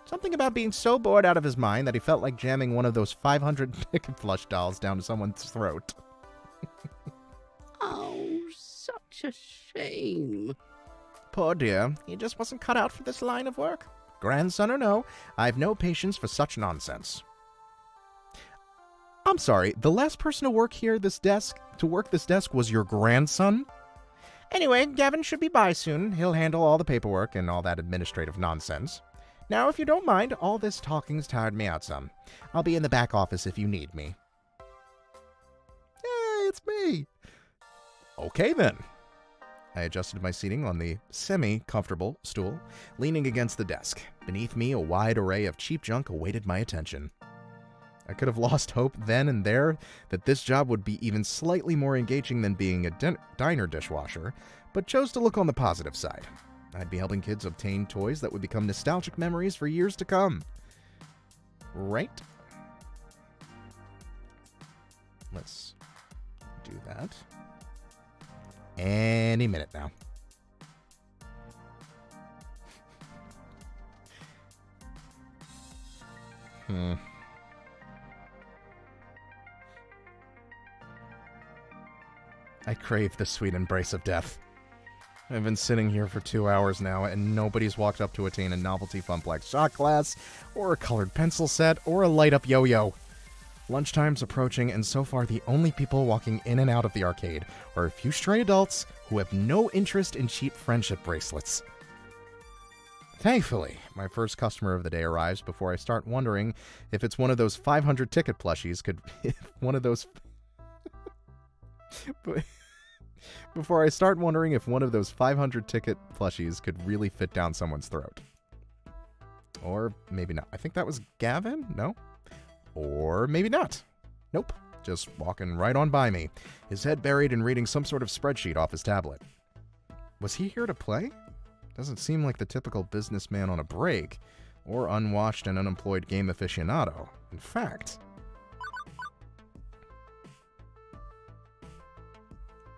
Something about being so bored out of his mind that he felt like jamming one of those 500 ticket flush dolls down someone's throat. Oh, such a shame. Poor dear, he just wasn't cut out for this line of work. Grandson or no, I've no patience for such nonsense. I'm sorry, the last person to work this desk was your grandson? Anyway, Gavin should be by soon. He'll handle all the paperwork and all that administrative nonsense. Now, if you don't mind, all this talking's tired me out some. I'll be in the back office if you need me. Hey, it's me. Okay, then. I adjusted my seating on the semi-comfortable stool, leaning against the desk. Beneath me, a wide array of cheap junk awaited my attention. I could have lost hope then and there that this job would be even slightly more engaging than being a diner dishwasher, but chose to look on the positive side. I'd be helping kids obtain toys that would become nostalgic memories for years to come. Right? Let's do that. Any minute now. I crave the sweet embrace of death. I've been sitting here for 2 hours now, and nobody's walked up to attain a novelty Funplex shot glass, or a colored pencil set, or a light-up yo-yo. Lunchtime's approaching, and so far the only people walking in and out of the arcade are a few stray adults who have no interest in cheap friendship bracelets. Thankfully, my first customer of the day arrives before I start wondering if it's one of those 500 ticket plushies could... Before I start wondering if one of those 500 ticket plushies could really fit down someone's throat. Or maybe not. I think that was Gavin? No? Or maybe not. Nope. Just walking right on by me, his head buried in reading some sort of spreadsheet off his tablet. Was he here to play? Doesn't seem like the typical businessman on a break, or unwashed and unemployed game aficionado. In fact...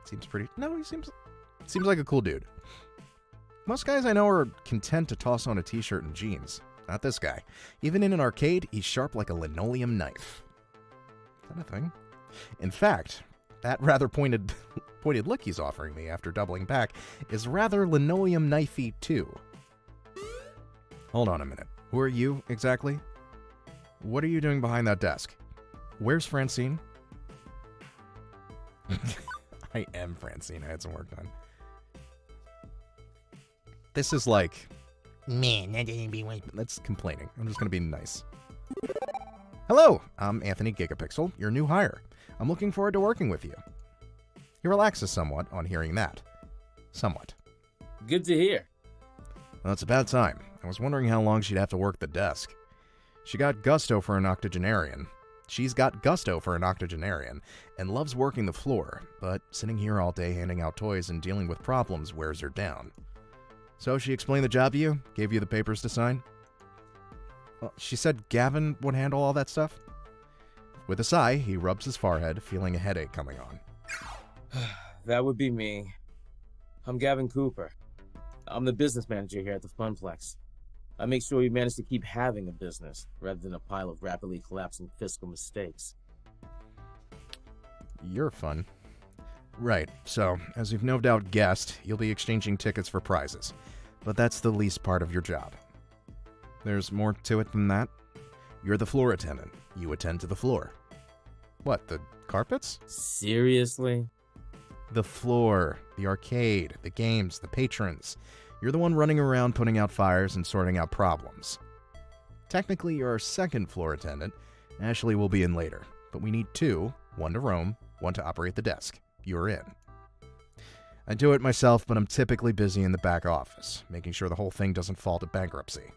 Seems pretty... No, he seems like a cool dude. Most guys I know are content to toss on a t-shirt and jeans. Not this guy. Even in an arcade, he's sharp like a linoleum knife. Is that a thing? In fact, that rather pointed look he's offering me after doubling back is rather linoleum knifey too. Hold on a minute. Who are you, exactly? What are you doing behind that desk? Where's Francine? I am Francine. I had some work done. This is like... Man, that ain't be way. That's complaining. I'm just going to be nice. Hello, I'm Anthony Gigapixel, your new hire. I'm looking forward to working with you. He relaxes somewhat on hearing that. Somewhat. Good to hear. Well, it's about time. I was wondering how long she'd have to work the desk. She's got gusto for an octogenarian, and loves working the floor, but sitting here all day handing out toys and dealing with problems wears her down. So she explained the job to you? Gave you the papers to sign? Well, she said Gavin would handle all that stuff? With a sigh, he rubs his forehead, feeling a headache coming on. That would be me. I'm Gavin Cooper. I'm the business manager here at the Funplex. I make sure you manage to keep having a business, rather than a pile of rapidly collapsing fiscal mistakes. You're fun. Right, so, as you've no doubt guessed, you'll be exchanging tickets for prizes. But that's the least part of your job. There's more to it than that. You're the floor attendant. You attend to the floor. What, the carpets? Seriously? The floor, the arcade, the games, the patrons. You're the one running around putting out fires and sorting out problems. Technically, you're our second floor attendant. Ashley will be in later, but we need two, one to roam, one to operate the desk. You're in. I do it myself, but I'm typically busy in the back office, making sure the whole thing doesn't fall to bankruptcy.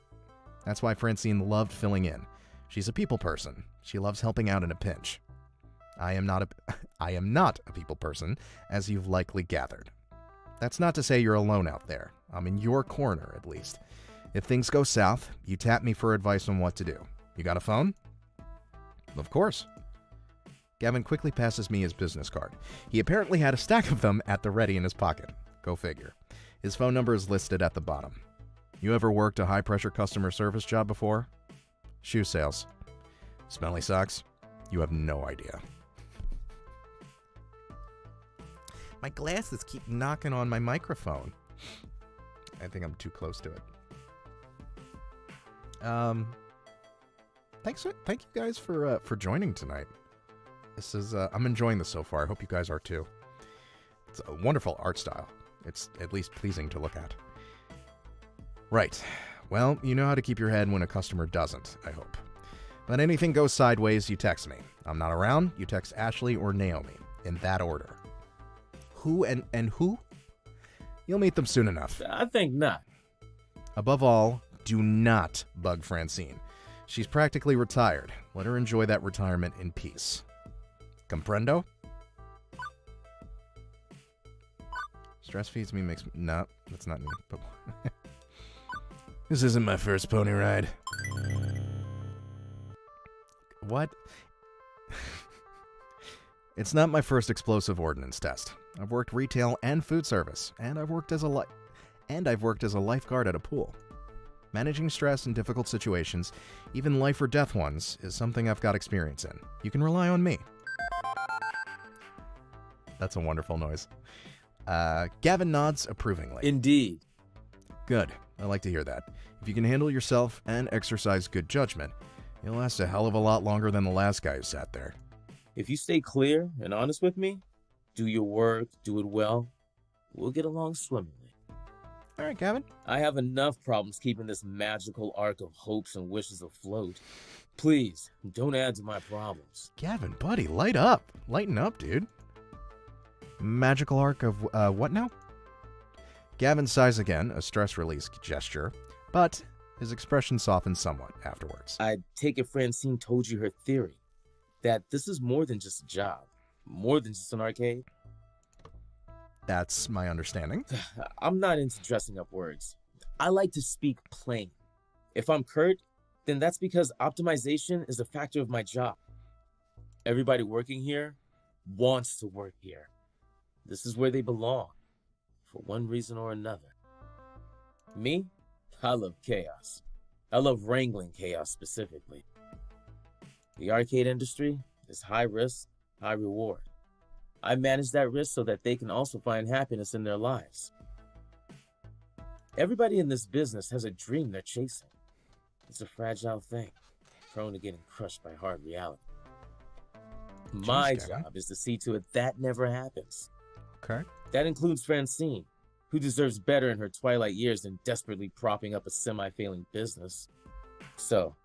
That's why Francine loved filling in. She's a people person. She loves helping out in a pinch. I am not a people person, as you've likely gathered. That's not to say you're alone out there. I'm in your corner, at least. If things go south, you tap me for advice on what to do. You got a phone? Of course. Gavin quickly passes me his business card. He apparently had a stack of them at the ready in his pocket. Go figure. His phone number is listed at the bottom. You ever worked a high-pressure customer service job before? Shoe sales. Smelly socks? You have no idea. My glasses keep knocking on my microphone. I think I'm too close to it. Thank you guys for joining tonight. This is I'm enjoying this so far. I hope you guys are too. It's a wonderful art style. It's at least pleasing to look at. Right. Well, you know how to keep your head when a customer doesn't, I hope. But anything goes sideways, you text me. I'm not around, you text Ashley or Naomi. In that order. Who and who? You'll meet them soon enough. I think not. Above all, do not bug Francine. She's practically retired. Let her enjoy that retirement in peace. Comprendo? Stress feeds me makes me... No, that's not me. But this isn't my first pony ride. What? It's not my first explosive ordnance test. I've worked retail and food service, and I've worked as a lifeguard at a pool. Managing stress in difficult situations, even life or death ones, is something I've got experience in. You can rely on me. That's a wonderful noise. Gavin nods approvingly. Indeed. Good. I like to hear that. If you can handle yourself and exercise good judgment, you'll last a hell of a lot longer than the last guy who sat there. If you stay clear and honest with me, do your work, do it well, we'll get along swimmingly. All right, Gavin. I have enough problems keeping this magical arc of hopes and wishes afloat. Please, don't add to my problems. Gavin, buddy, light up. Lighten up, dude. Magical arc of what now? Gavin sighs again, a stress release gesture, but his expression softens somewhat afterwards. I take it Francine told you her theory, that this is more than just a job, more than just an arcade? That's my understanding. I'm not into dressing up words. I like to speak plain. If I'm curt, then that's because optimization is a factor of my job. Everybody working here wants to work here. This is where they belong, for one reason or another. Me, I love chaos. I love wrangling chaos specifically. The arcade industry is high risk, high reward. I manage that risk so that they can also find happiness in their lives. Everybody in this business has a dream they're chasing. It's a fragile thing, prone to getting crushed by hard reality. My job is to see to it that never happens. Okay. That includes Francine, who deserves better in her twilight years than desperately propping up a semi-failing business. So,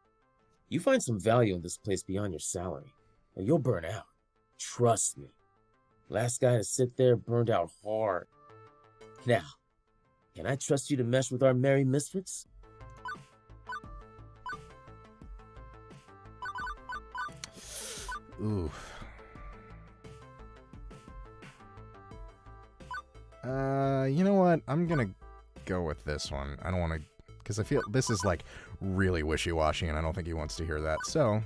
you find some value in this place beyond your salary, or you'll burn out. Trust me. Last guy to sit there burned out hard. Now, can I trust you to mesh with our merry misfits? Ooh. You know what? I'm gonna go with this one. I don't want to, because I feel this is like really wishy-washy, and I don't think he wants to hear that. So,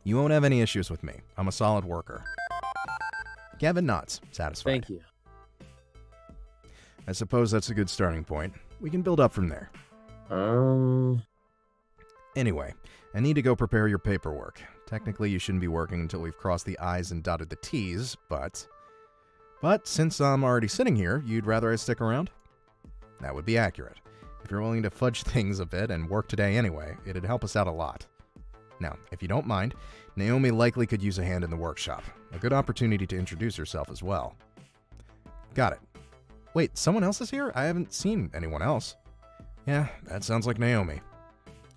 you won't have any issues with me. I'm a solid worker. Gavin nods, satisfied. Thank you. I suppose that's a good starting point. We can build up from there. Anyway, I need to go prepare your paperwork. Technically, you shouldn't be working until we've crossed the I's and dotted the T's, but since I'm already sitting here, you'd rather I stick around? That would be accurate. If you're willing to fudge things a bit and work today anyway, it'd help us out a lot. Now, if you don't mind, Naomi likely could use a hand in the workshop. A good opportunity to introduce herself as well. Got it. Wait, someone else is here? I haven't seen anyone else. Yeah, that sounds like Naomi.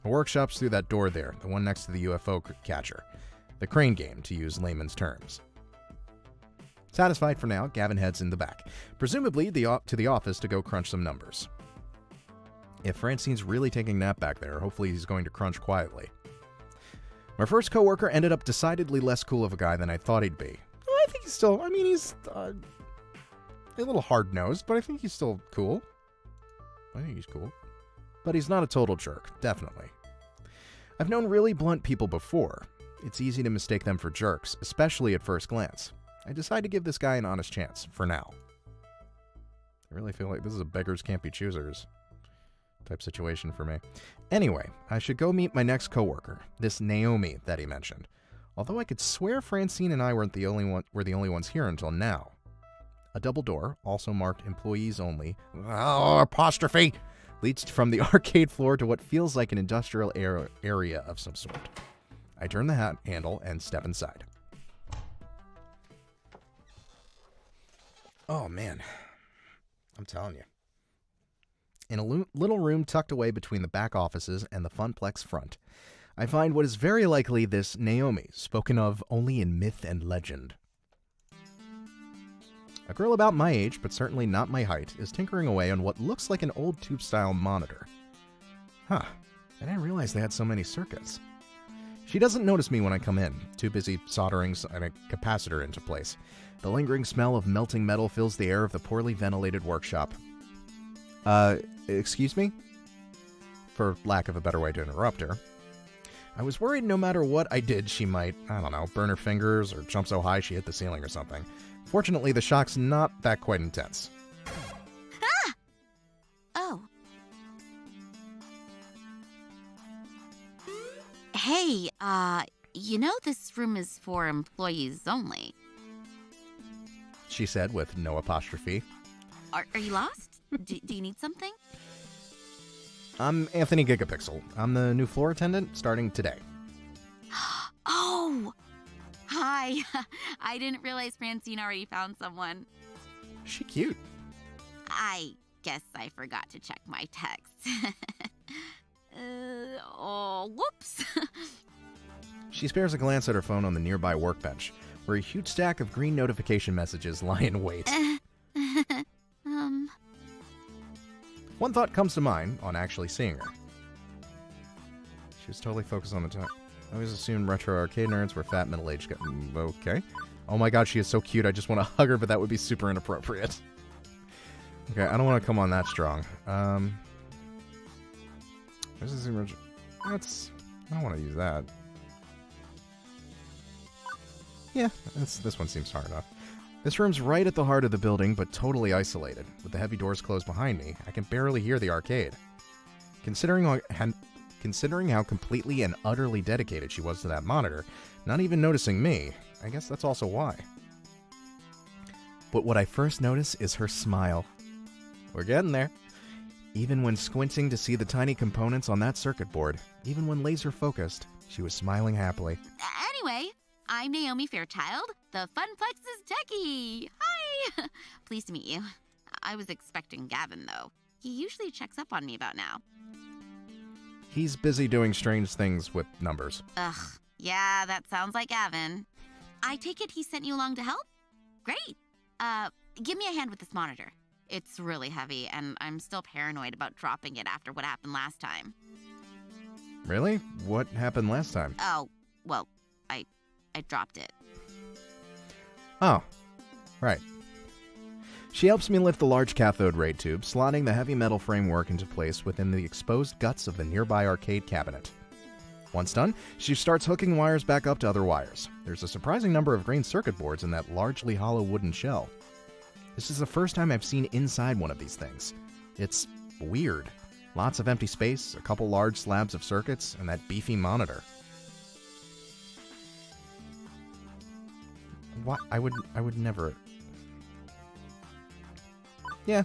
The workshop's through that door there, the one next to the UFO catcher. The crane game, to use layman's terms. Satisfied for now, Gavin heads in the back, presumably to the office to go crunch some numbers. If Francine's really taking a nap back there, hopefully he's going to crunch quietly. My first coworker ended up decidedly less cool of a guy than I thought he'd be. I think he's still, he's a little hard-nosed, but I think he's still cool. I think he's cool. But he's not a total jerk, definitely. I've known really blunt people before. It's easy to mistake them for jerks, especially at first glance. I decide to give this guy an honest chance, for now. I really feel like this is a beggars can't be choosers type situation for me. Anyway, I should go meet my next coworker, this Naomi that he mentioned. Although I could swear Francine and I were the only ones here until now. A double door, also marked employees only, apostrophe, leads from the arcade floor to what feels like an industrial area of some sort. I turn the handle and step inside. Oh man, I'm telling you. In a little room tucked away between the back offices and the Funplex front, I find what is very likely this Naomi, spoken of only in myth and legend. A girl about my age, but certainly not my height, is tinkering away on what looks like an old tube-style monitor. Huh, I didn't realize they had so many circuits. She doesn't notice me when I come in, too busy soldering a capacitor into place. The lingering smell of melting metal fills the air of the poorly ventilated workshop. Excuse me? For lack of a better way to interrupt her. I was worried no matter what I did, she might, burn her fingers or jump so high she hit the ceiling or something. Fortunately, the shock's not that quite intense. Ah! Oh. Hey, this room is for employees only. She said with no apostrophe. Are you lost? do you need something? I'm Anthony Gigapixel. I'm the new floor attendant starting today. Oh! Hi. I didn't realize Francine already found someone. She cute. I guess I forgot to check my texts. Whoops. She spares a glance at her phone on the nearby workbench, where a huge stack of green notification messages lie in wait. One thought comes to mind on actually seeing her. She was totally focused on the time. I always assumed retro arcade nerds were fat middle-aged guys. Okay. Oh my god, she is so cute. I just want to hug her, but that would be super inappropriate. Okay, I don't want to come on that strong. This is I don't want to use that. Yeah, this one seems hard enough. This room's right at the heart of the building, but totally isolated. With the heavy doors closed behind me, I can barely hear the arcade. Considering how completely and utterly dedicated she was to that monitor, not even noticing me, I guess that's also why. But what I first notice is her smile. We're getting there. Even when squinting to see the tiny components on that circuit board, even when laser focused, she was smiling happily. Anyway, I'm Naomi Fairchild, the Funplex's techie. Hi! Pleased to meet you. I was expecting Gavin, though. He usually checks up on me about now. He's busy doing strange things with numbers. Ugh, yeah, that sounds like Gavin. I take it he sent you along to help? Great. Give me a hand with this monitor. It's really heavy, and I'm still paranoid about dropping it after what happened last time. Really? What happened last time? Oh, well, I dropped it. Oh, right. She helps me lift the large cathode ray tube, slotting the heavy metal framework into place within the exposed guts of the nearby arcade cabinet. Once done, she starts hooking wires back up to other wires. There's a surprising number of grain circuit boards in that largely hollow wooden shell. This is the first time I've seen inside one of these things. It's weird. Lots of empty space, a couple large slabs of circuits, and that beefy monitor. What? I would never... Yeah,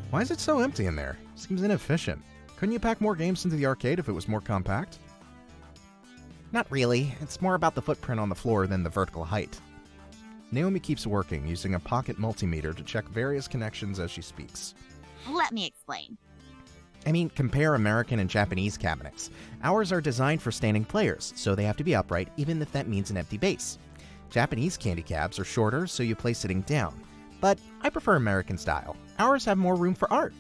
why is it so empty in there? Seems inefficient. Couldn't you pack more games into the arcade if it was more compact? Not really. It's more about the footprint on the floor than the vertical height. Naomi keeps working, using a pocket multimeter to check various connections as she speaks. Let me explain. I mean, compare American and Japanese cabinets. Ours are designed for standing players, so they have to be upright even if that means an empty base. Japanese candy cabs are shorter, so you play sitting down. But I prefer American style. Ours have more room for art.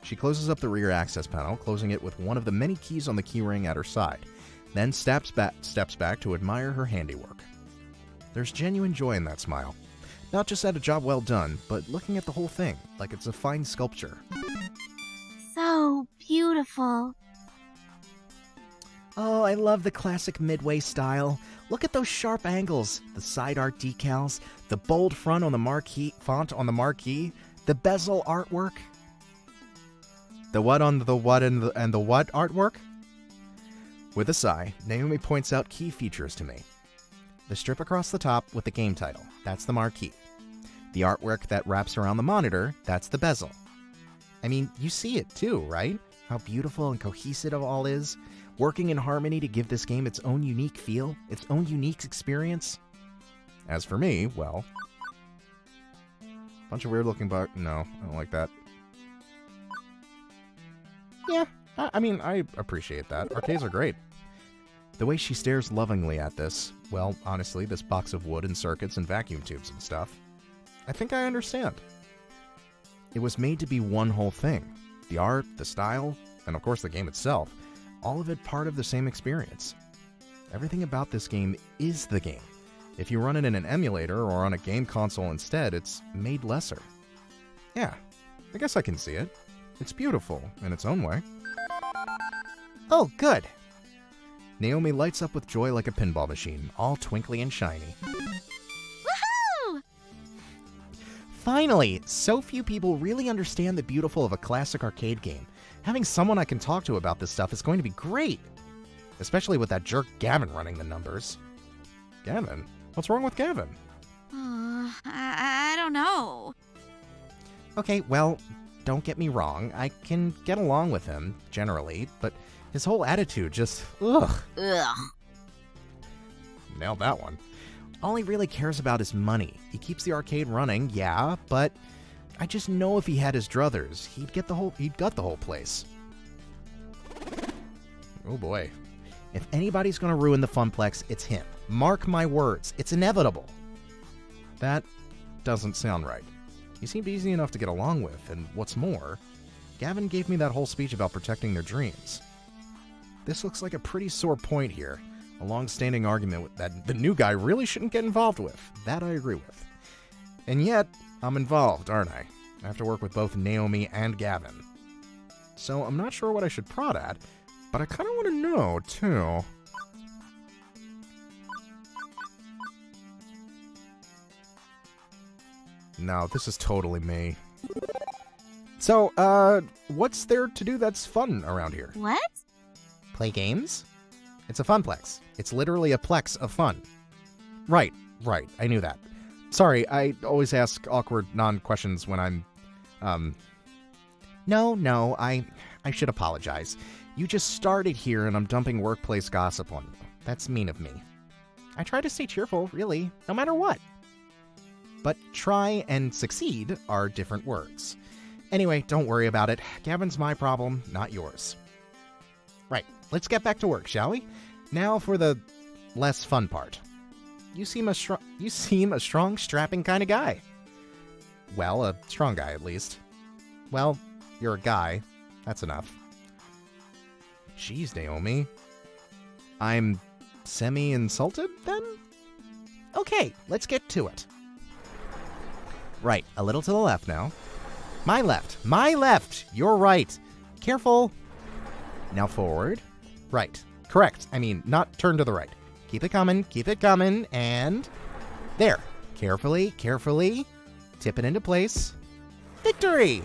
She closes up the rear access panel, closing it with one of the many keys on the keyring at her side, then steps back to admire her handiwork. There's genuine joy in that smile. Not just at a job well done, but looking at the whole thing, like it's a fine sculpture. So beautiful. Oh, I love the classic Midway style. Look at those sharp angles, the side art decals, the bold font on the marquee, the bezel artwork. The what on the what and the what artwork? With a sigh, Naomi points out key features to me. The strip across the top with the game title, that's the marquee. The artwork that wraps around the monitor, that's the bezel. I mean, you see it too, right? How beautiful and cohesive it all is, working in harmony to give this game its own unique feel, its own unique experience. As for me, well... bunch of weird looking bugs. No, I don't like that. Yeah, I mean, I appreciate that. Arcades are great. The way she stares lovingly at this, well, honestly, this box of wood and circuits and vacuum tubes and stuff, I think I understand. It was made to be one whole thing. The art, the style, and of course the game itself, all of it part of the same experience. Everything about this game is the game. If you run it in an emulator or on a game console instead, it's made lesser. Yeah, I guess I can see it. It's beautiful in its own way. Oh, good. Naomi lights up with joy like a pinball machine, all twinkly and shiny. Woohoo! Finally, so few people really understand the beautiful of a classic arcade game. Having someone I can talk to about this stuff is going to be great. Especially with that jerk Gavin running the numbers. Gavin? What's wrong with Gavin? I don't know. Okay, well, don't get me wrong. I can get along with him, generally, but his whole attitude just, ugh. Ugh. Nailed that one. All he really cares about is money. He keeps the arcade running, yeah, but I just know if he had his druthers, he'd gut the whole place. Oh boy. If anybody's gonna ruin the Funplex, it's him. Mark my words, it's inevitable. That doesn't sound right. He seemed easy enough to get along with, and what's more, Gavin gave me that whole speech about protecting their dreams. This looks like a pretty sore point here, a long-standing argument that the new guy really shouldn't get involved with. That I agree with. And yet, I'm involved, aren't I? I have to work with both Naomi and Gavin. So I'm not sure what I should prod at, but I kind of want to know, too. No, this is totally me. So, what's there to do that's fun around here? What? Play games? It's a funplex. It's literally a plex of fun. Right. I knew that. Sorry, I always ask awkward non-questions when I'm, No, I should apologize. You just started here and I'm dumping workplace gossip on you. That's mean of me. I try to stay cheerful, really, no matter what. But try and succeed are different words. Anyway, don't worry about it. Gavin's my problem, not yours. Right, let's get back to work, shall we? Now for the less fun part. You seem a strong, strapping kind of guy. Well, a strong guy, at least. Well, you're a guy. That's enough. Jeez, Naomi. I'm semi-insulted, then? Okay, let's get to it. Right, a little to the left now. My left! You're right. Careful. Now forward. Right. Correct. I mean, not turn to the right. Keep it coming, and... There. Carefully. Tip it into place. Victory!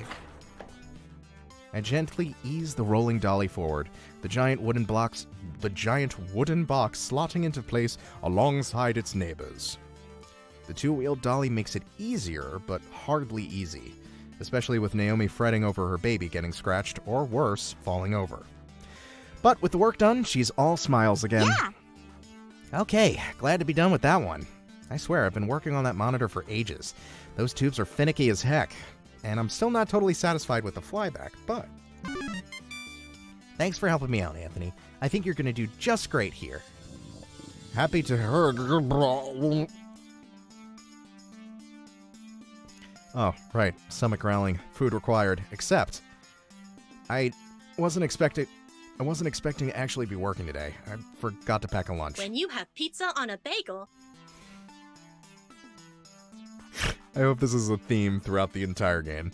I gently ease the rolling dolly forward, the giant wooden box slotting into place alongside its neighbors. The two-wheeled dolly makes it easier, but hardly easy, especially with Naomi fretting over her baby getting scratched, or worse, falling over. But with the work done, she's all smiles again. Yeah. Okay, glad to be done with that one. I swear, I've been working on that monitor for ages. Those tubes are finicky as heck, and I'm still not totally satisfied with the flyback, but... Thanks for helping me out, Anthony. I think you're going to do just great here. Happy to hear... Oh, right. Stomach growling. Food required. Except, I wasn't expecting to actually be working today. I forgot to pack a lunch. When you have pizza on a bagel... I hope this is a theme throughout the entire game.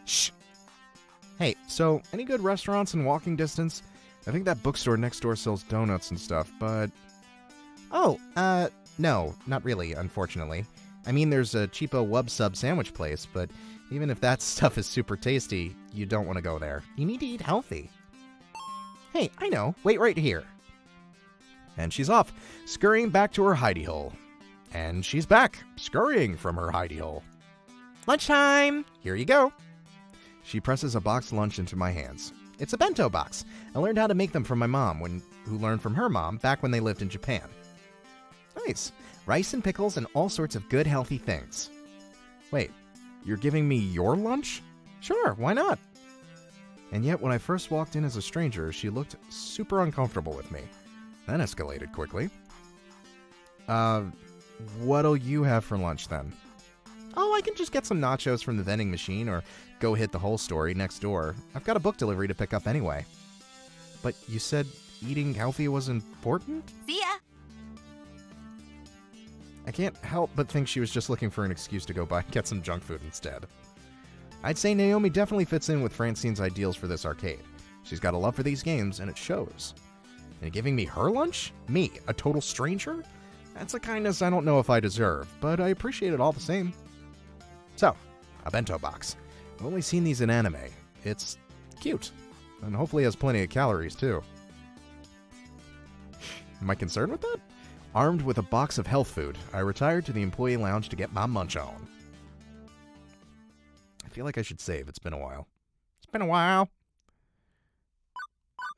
Shh. Hey, so, any good restaurants in walking distance? I think that bookstore next door sells donuts and stuff, but... Oh, no, not really, unfortunately. I mean, there's a cheapo wub sub sandwich place, but even if that stuff is super tasty, you don't want to go there. You need to eat healthy. Hey, I know. Wait right here. And she's off, scurrying back to her hidey hole. And she's back, scurrying from her hidey hole. Lunchtime! Here you go. She presses a boxed lunch into my hands. It's a bento box. I learned how to make them from my mom, who learned from her mom back when they lived in Japan. Nice. Rice and pickles and all sorts of good, healthy things. Wait, you're giving me your lunch? Sure, why not? And yet, when I first walked in as a stranger, she looked super uncomfortable with me. That escalated quickly. What'll you have for lunch then? Oh, I can just get some nachos from the vending machine or go hit the whole story next door. I've got a book delivery to pick up anyway. But you said eating healthy was important? See ya. I can't help but think she was just looking for an excuse to go buy and get some junk food instead. I'd say Naomi definitely fits in with Francine's ideals for this arcade. She's got a love for these games, and it shows. And giving me her lunch? Me, a total stranger? That's a kindness I don't know if I deserve, but I appreciate it all the same. So, a bento box. I've only seen these in anime. It's cute, and hopefully has plenty of calories, too. Am I concerned with that? Armed with a box of health food, I retired to the employee lounge to get my munch on. I feel like I should save. It's been a while. It's been a while.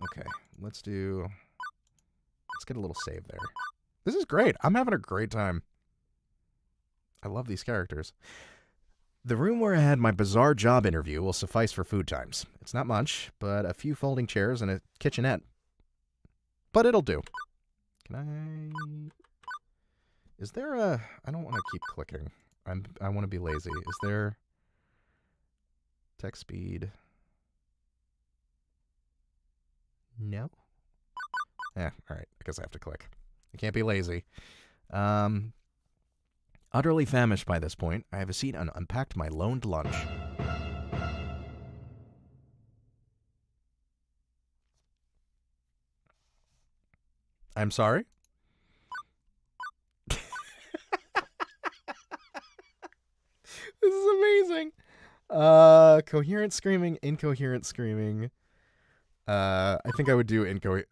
Okay, let's get a little save there. This is great. I'm having a great time. I love these characters. The room where I had my bizarre job interview will suffice for food times. It's not much, but a few folding chairs and a kitchenette. But it'll do. Is there a... I don't want to keep clicking. I want to be lazy. Is there... Text speed? No? Alright. I guess I have to click. I can't be lazy. Utterly famished by this point, I have a seat and unpacked my loaned lunch. I'm sorry? This is amazing. Coherent screaming, incoherent screaming. I think I would do incoherent.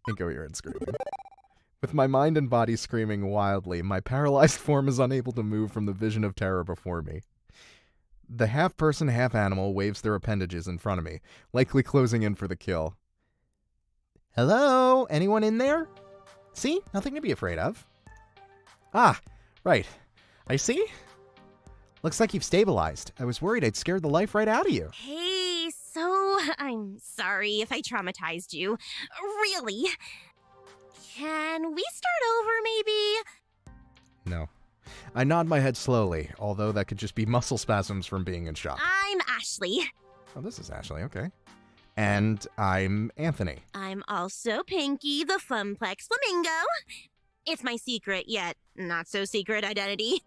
Incoherent screaming. With my mind and body screaming wildly, my paralyzed form is unable to move from the vision of terror before me. The half-person, half-animal waves their appendages in front of me, likely closing in for the kill. Hello? Anyone in there? See? Nothing to be afraid of. Ah, right. I see? Looks like you've stabilized. I was worried I'd scared the life right out of you. Hey, so I'm sorry if I traumatized you. Really. Can we start over, maybe? No. I nod my head slowly, although that could just be muscle spasms from being in shock. I'm Ashley. Oh, this is Ashley, okay. And I'm Anthony. I'm also Pinky, the Funplex Flamingo. It's my secret, yet not so secret identity.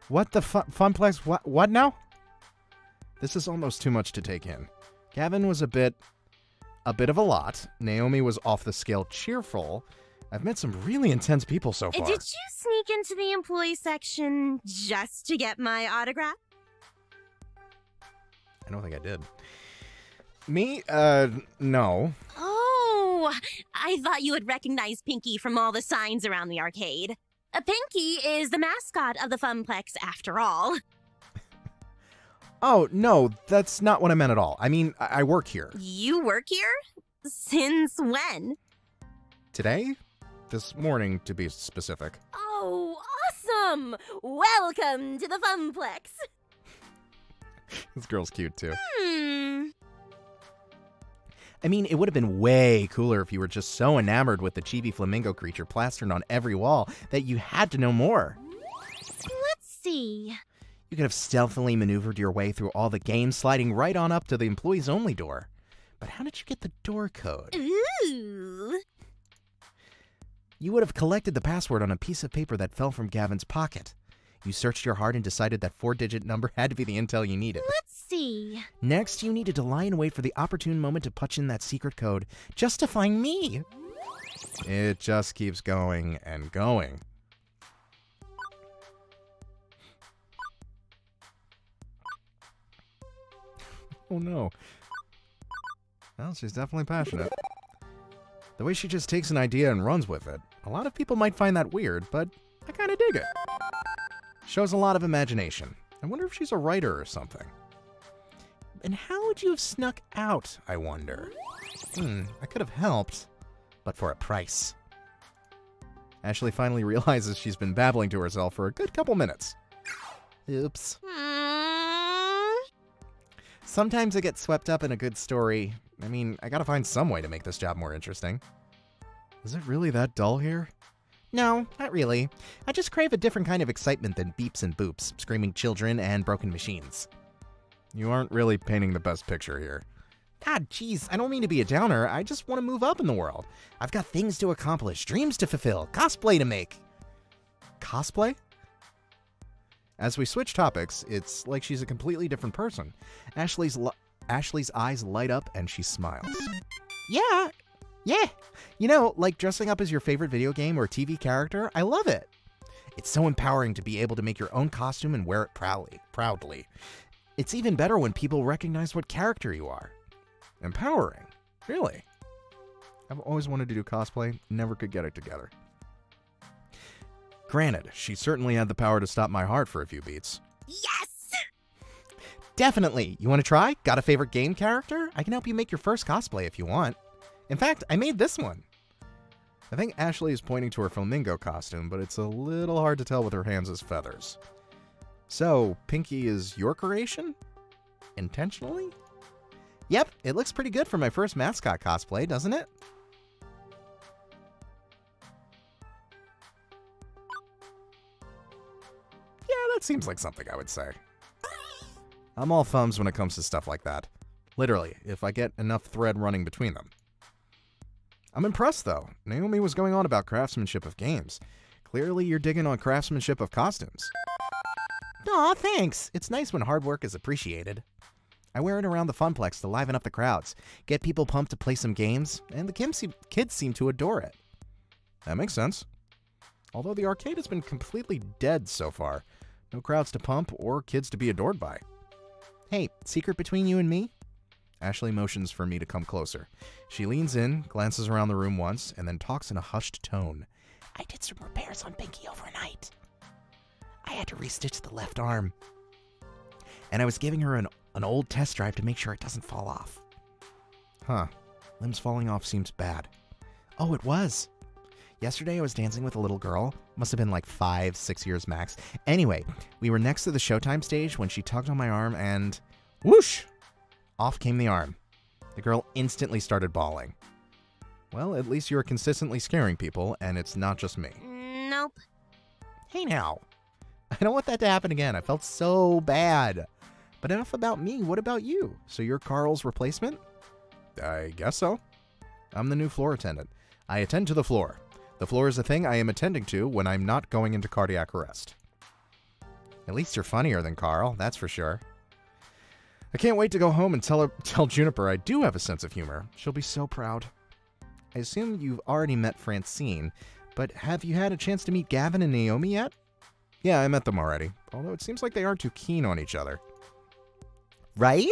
What the Funplex? What now? This is almost too much to take in. Gavin was a bit of a lot. Naomi was off the scale cheerful. I've met some really intense people so far. Did you sneak into the employee section just to get my autograph? I don't think I did. Me? No. Oh, I thought you would recognize Pinky from all the signs around the arcade. Pinky is the mascot of the Funplex, after all. Oh, no, that's not what I meant at all. I mean, I work here. You work here? Since when? Today? This morning, to be specific. Oh, awesome! Welcome to the Funplex. This girl's cute, too. I mean, it would have been way cooler if you were just so enamored with the chibi flamingo creature plastered on every wall that you had to know more. Let's see. You could have stealthily maneuvered your way through all the games, sliding right on up to the employees only door. But how did you get the door code? Ooh. You would have collected the password on a piece of paper that fell from Gavin's pocket. You searched your heart and decided that 4-digit number had to be the intel you needed. Let's see. Next, you needed to lie in wait for the opportune moment to punch in that secret code just to find me. It just keeps going and going. Oh no. Well, she's definitely passionate. The way she just takes an idea and runs with it. A lot of people might find that weird, but I kind of dig it. Shows a lot of imagination. I wonder if she's a writer or something. And how would you have snuck out, I wonder? I could have helped, but for a price. Ashley finally realizes she's been babbling to herself for a good couple minutes. Oops. Sometimes I get swept up in a good story. I mean, I gotta find some way to make this job more interesting. Is it really that dull here? No, not really. I just crave a different kind of excitement than beeps and boops, screaming children, and broken machines. You aren't really painting the best picture here. God, jeez, I don't mean to be a downer. I just want to move up in the world. I've got things to accomplish, dreams to fulfill, cosplay to make. Cosplay? As we switch topics, it's like she's a completely different person. Ashley's eyes light up and she smiles. Yeah. You know, like dressing up as your favorite video game or TV character, I love it. It's so empowering to be able to make your own costume and wear it proudly. It's even better when people recognize what character you are. Empowering? Really? I've always wanted to do cosplay, never could get it together. Granted, she certainly had the power to stop my heart for a few beats. Yes! Definitely. You want to try? Got a favorite game character? I can help you make your first cosplay if you want. In fact, I made this one. I think Ashley is pointing to her flamingo costume, but it's a little hard to tell with her hands as feathers. So, Pinky is your creation? Intentionally? Yep, it looks pretty good for my first mascot cosplay, doesn't it? Yeah, that seems like something I would say. I'm all thumbs when it comes to stuff like that. Literally, if I get enough thread running between them. I'm impressed, though. Naomi was going on about craftsmanship of games. Clearly, you're digging on craftsmanship of costumes. Aw, thanks. It's nice when hard work is appreciated. I wear it around the Funplex to liven up the crowds, get people pumped to play some games, and the kids seem to adore it. That makes sense. Although the arcade has been completely dead so far. No crowds to pump or kids to be adored by. Hey, secret between you and me? Ashley motions for me to come closer. She leans in, glances around the room once, and then talks in a hushed tone. I did some repairs on Pinky overnight. I had to restitch the left arm. And I was giving her an old test drive to make sure it doesn't fall off. Huh. Limbs falling off seems bad. Oh, it was. Yesterday I was dancing with a little girl. Must have been like 5, 6 years max. Anyway, we were next to the Showtime stage when she tugged on my arm and whoosh! Off came the arm. The girl instantly started bawling. Well, at least you're consistently scaring people, and it's not just me. Nope. Hey now. I don't want that to happen again. I felt so bad. But enough about me. What about you? So you're Carl's replacement? I guess so. I'm the new floor attendant. I attend to the floor. The floor is a thing I am attending to when I'm not going into cardiac arrest. At least you're funnier than Carl, that's for sure. I can't wait to go home and tell Juniper I do have a sense of humor. She'll be so proud. I assume you've already met Francine, but have you had a chance to meet Gavin and Naomi yet? Yeah, I met them already, although it seems like they aren't too keen on each other. Right?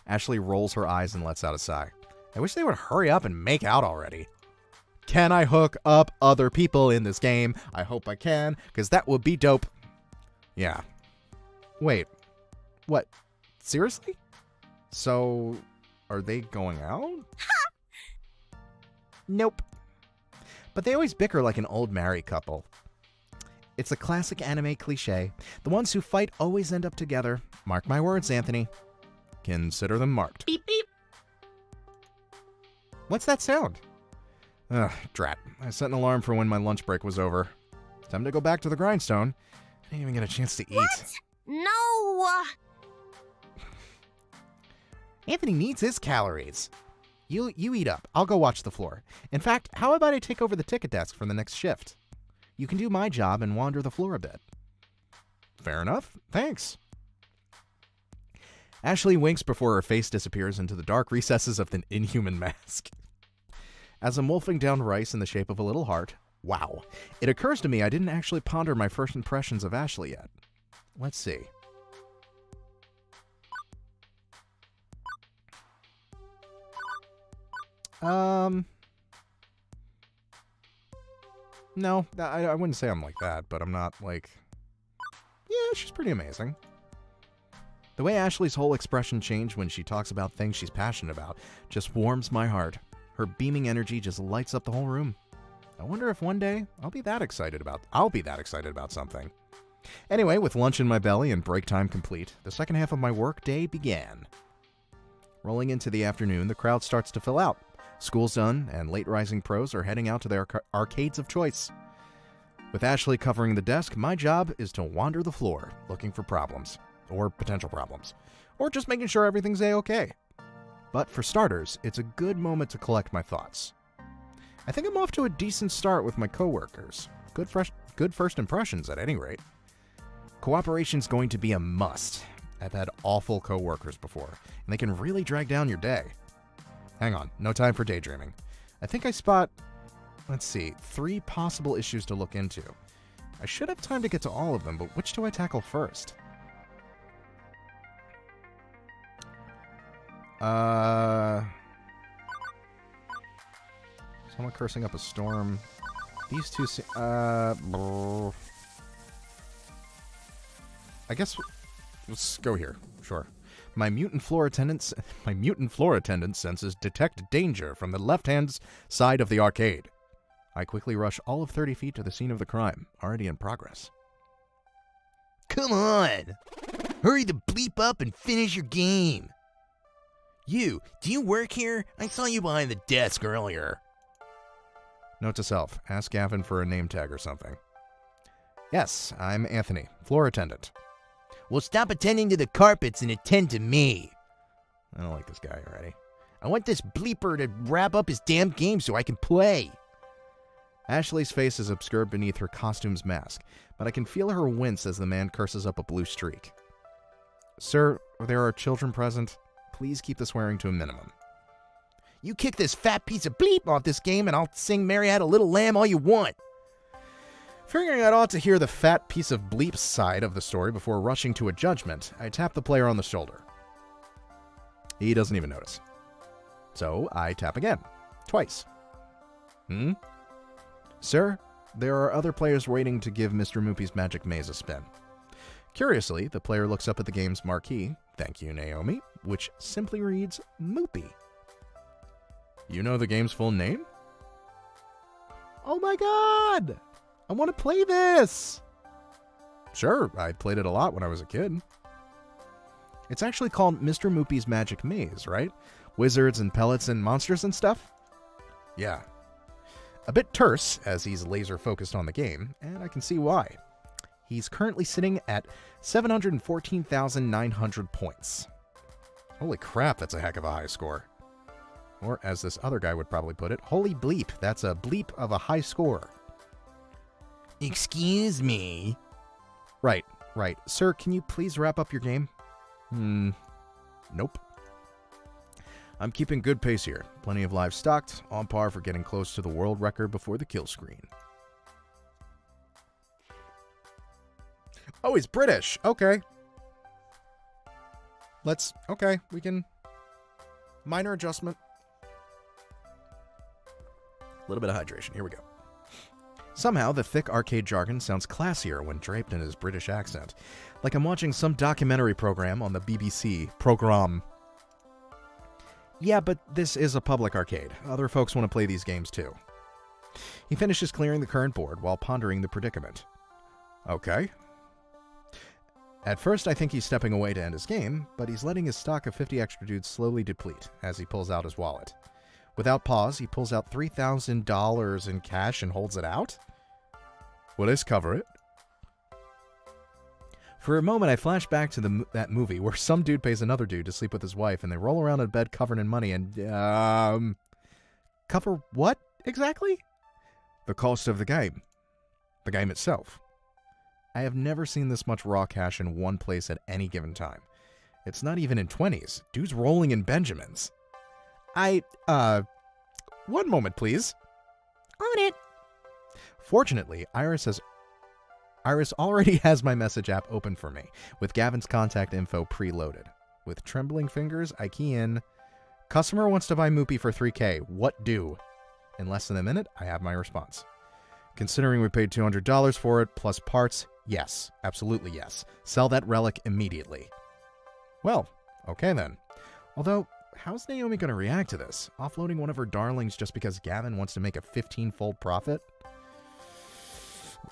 Ashley rolls her eyes and lets out a sigh. I wish they would hurry up and make out already. Can I hook up other people in this game? I hope I can, because that would be dope. Yeah. Wait. What? Seriously? So, are they going out? Nope. But they always bicker like an old married couple. It's a classic anime cliche. The ones who fight always end up together. Mark my words, Anthony. Consider them marked. Beep beep. What's that sound? Ugh, drat. I set an alarm for when my lunch break was over. Time to go back to the grindstone. I didn't even get a chance to eat. What? No! Anthony needs his calories. You eat up. I'll go watch the floor. In fact, how about I take over the ticket desk for the next shift? You can do my job and wander the floor a bit. Fair enough. Thanks. Ashley winks before her face disappears into the dark recesses of the inhuman mask. As I'm wolfing down rice in the shape of a little heart, wow, it occurs to me I didn't actually ponder my first impressions of Ashley yet. Let's see. No, I wouldn't say I'm like that, but I'm not like... Yeah, she's pretty amazing. The way Ashley's whole expression changed when she talks about things she's passionate about just warms my heart. Her beaming energy just lights up the whole room. I wonder if one day I'll be that excited about something. Anyway, with lunch in my belly and break time complete, the second half of my work day began. Rolling into the afternoon, the crowd starts to fill out. School's done, and late-rising pros are heading out to their arcades of choice. With Ashley covering the desk, my job is to wander the floor, looking for problems, or potential problems, or just making sure everything's a-okay. But for starters, it's a good moment to collect my thoughts. I think I'm off to a decent start with my coworkers. Good first impressions, at any rate. Cooperation's going to be a must. I've had awful coworkers before, and they can really drag down your day. Hang on, no time for daydreaming. I think I spot, 3 possible issues to look into. I should have time to get to all of them, but which do I tackle first? Someone cursing up a storm. These two I guess let's go here. Sure. My mutant floor attendant senses detect danger from the left-hand side of the arcade. I quickly rush all of 30 feet to the scene of the crime, already in progress. Come on! Hurry the bleep up and finish your game! You, do you work here? I saw you behind the desk earlier. Note to self, ask Gavin for a name tag or something. Yes, I'm Anthony, floor attendant. Well, stop attending to the carpets and attend to me. I don't like this guy already. I want this bleeper to wrap up his damn game so I can play. Ashley's face is obscured beneath her costume's mask, but I can feel her wince as the man curses up a blue streak. Sir, there are children present. Please keep the swearing to a minimum. You kick this fat piece of bleep off this game and I'll sing Mary Had a Little Lamb all you want. Figuring I'd ought to hear the fat piece of bleep side of the story before rushing to a judgment, I tap the player on the shoulder. He doesn't even notice. So I tap again. Twice. Sir, there are other players waiting to give Mr. Moopy's Magic Maze a spin. Curiously, the player looks up at the game's marquee, thank you, Naomi, which simply reads Moopy. You know the game's full name? Oh my god! I want to play this! Sure, I played it a lot when I was a kid. It's actually called Mr. Moopy's Magic Maze, right? Wizards and pellets and monsters and stuff? Yeah. A bit terse, as he's laser focused on the game, and I can see why. He's currently sitting at 714,900 points. Holy crap, that's a heck of a high score. Or, as this other guy would probably put it, holy bleep, that's a bleep of a high score. Excuse me. Right. Sir, can you please wrap up your game? Nope. I'm keeping good pace here. Plenty of lives stocked, on par for getting close to the world record before the kill screen. Oh, he's British. Okay. We can... Minor adjustment. A little bit of hydration. Here we go. Somehow, the thick arcade jargon sounds classier when draped in his British accent. Like I'm watching some documentary program on the BBC. Program. Yeah, but this is a public arcade. Other folks want to play these games too. He finishes clearing the current board while pondering the predicament. Okay. At first, I think he's stepping away to end his game, but he's letting his stock of 50 extra dudes slowly deplete as he pulls out his wallet. Without pause, he pulls out $3,000 in cash and holds it out? Will this cover it? For a moment, I flash back to that movie where some dude pays another dude to sleep with his wife, and they roll around in bed covered in money and, cover what, exactly? The cost of the game. The game itself. I have never seen this much raw cash in one place at any given time. It's not even in 20s. Dude's rolling in Benjamins. One moment, please. On it. Fortunately, Iris already has my message app open for me, with Gavin's contact info preloaded. With trembling fingers, I key in, customer wants to buy Moopy for $3K. What do? In less than a minute, I have my response. Considering we paid $200 for it, plus parts, yes. Absolutely yes. Sell that relic immediately. Well, okay then. Although, how's Naomi going to react to this? Offloading one of her darlings just because Gavin wants to make a 15-fold profit?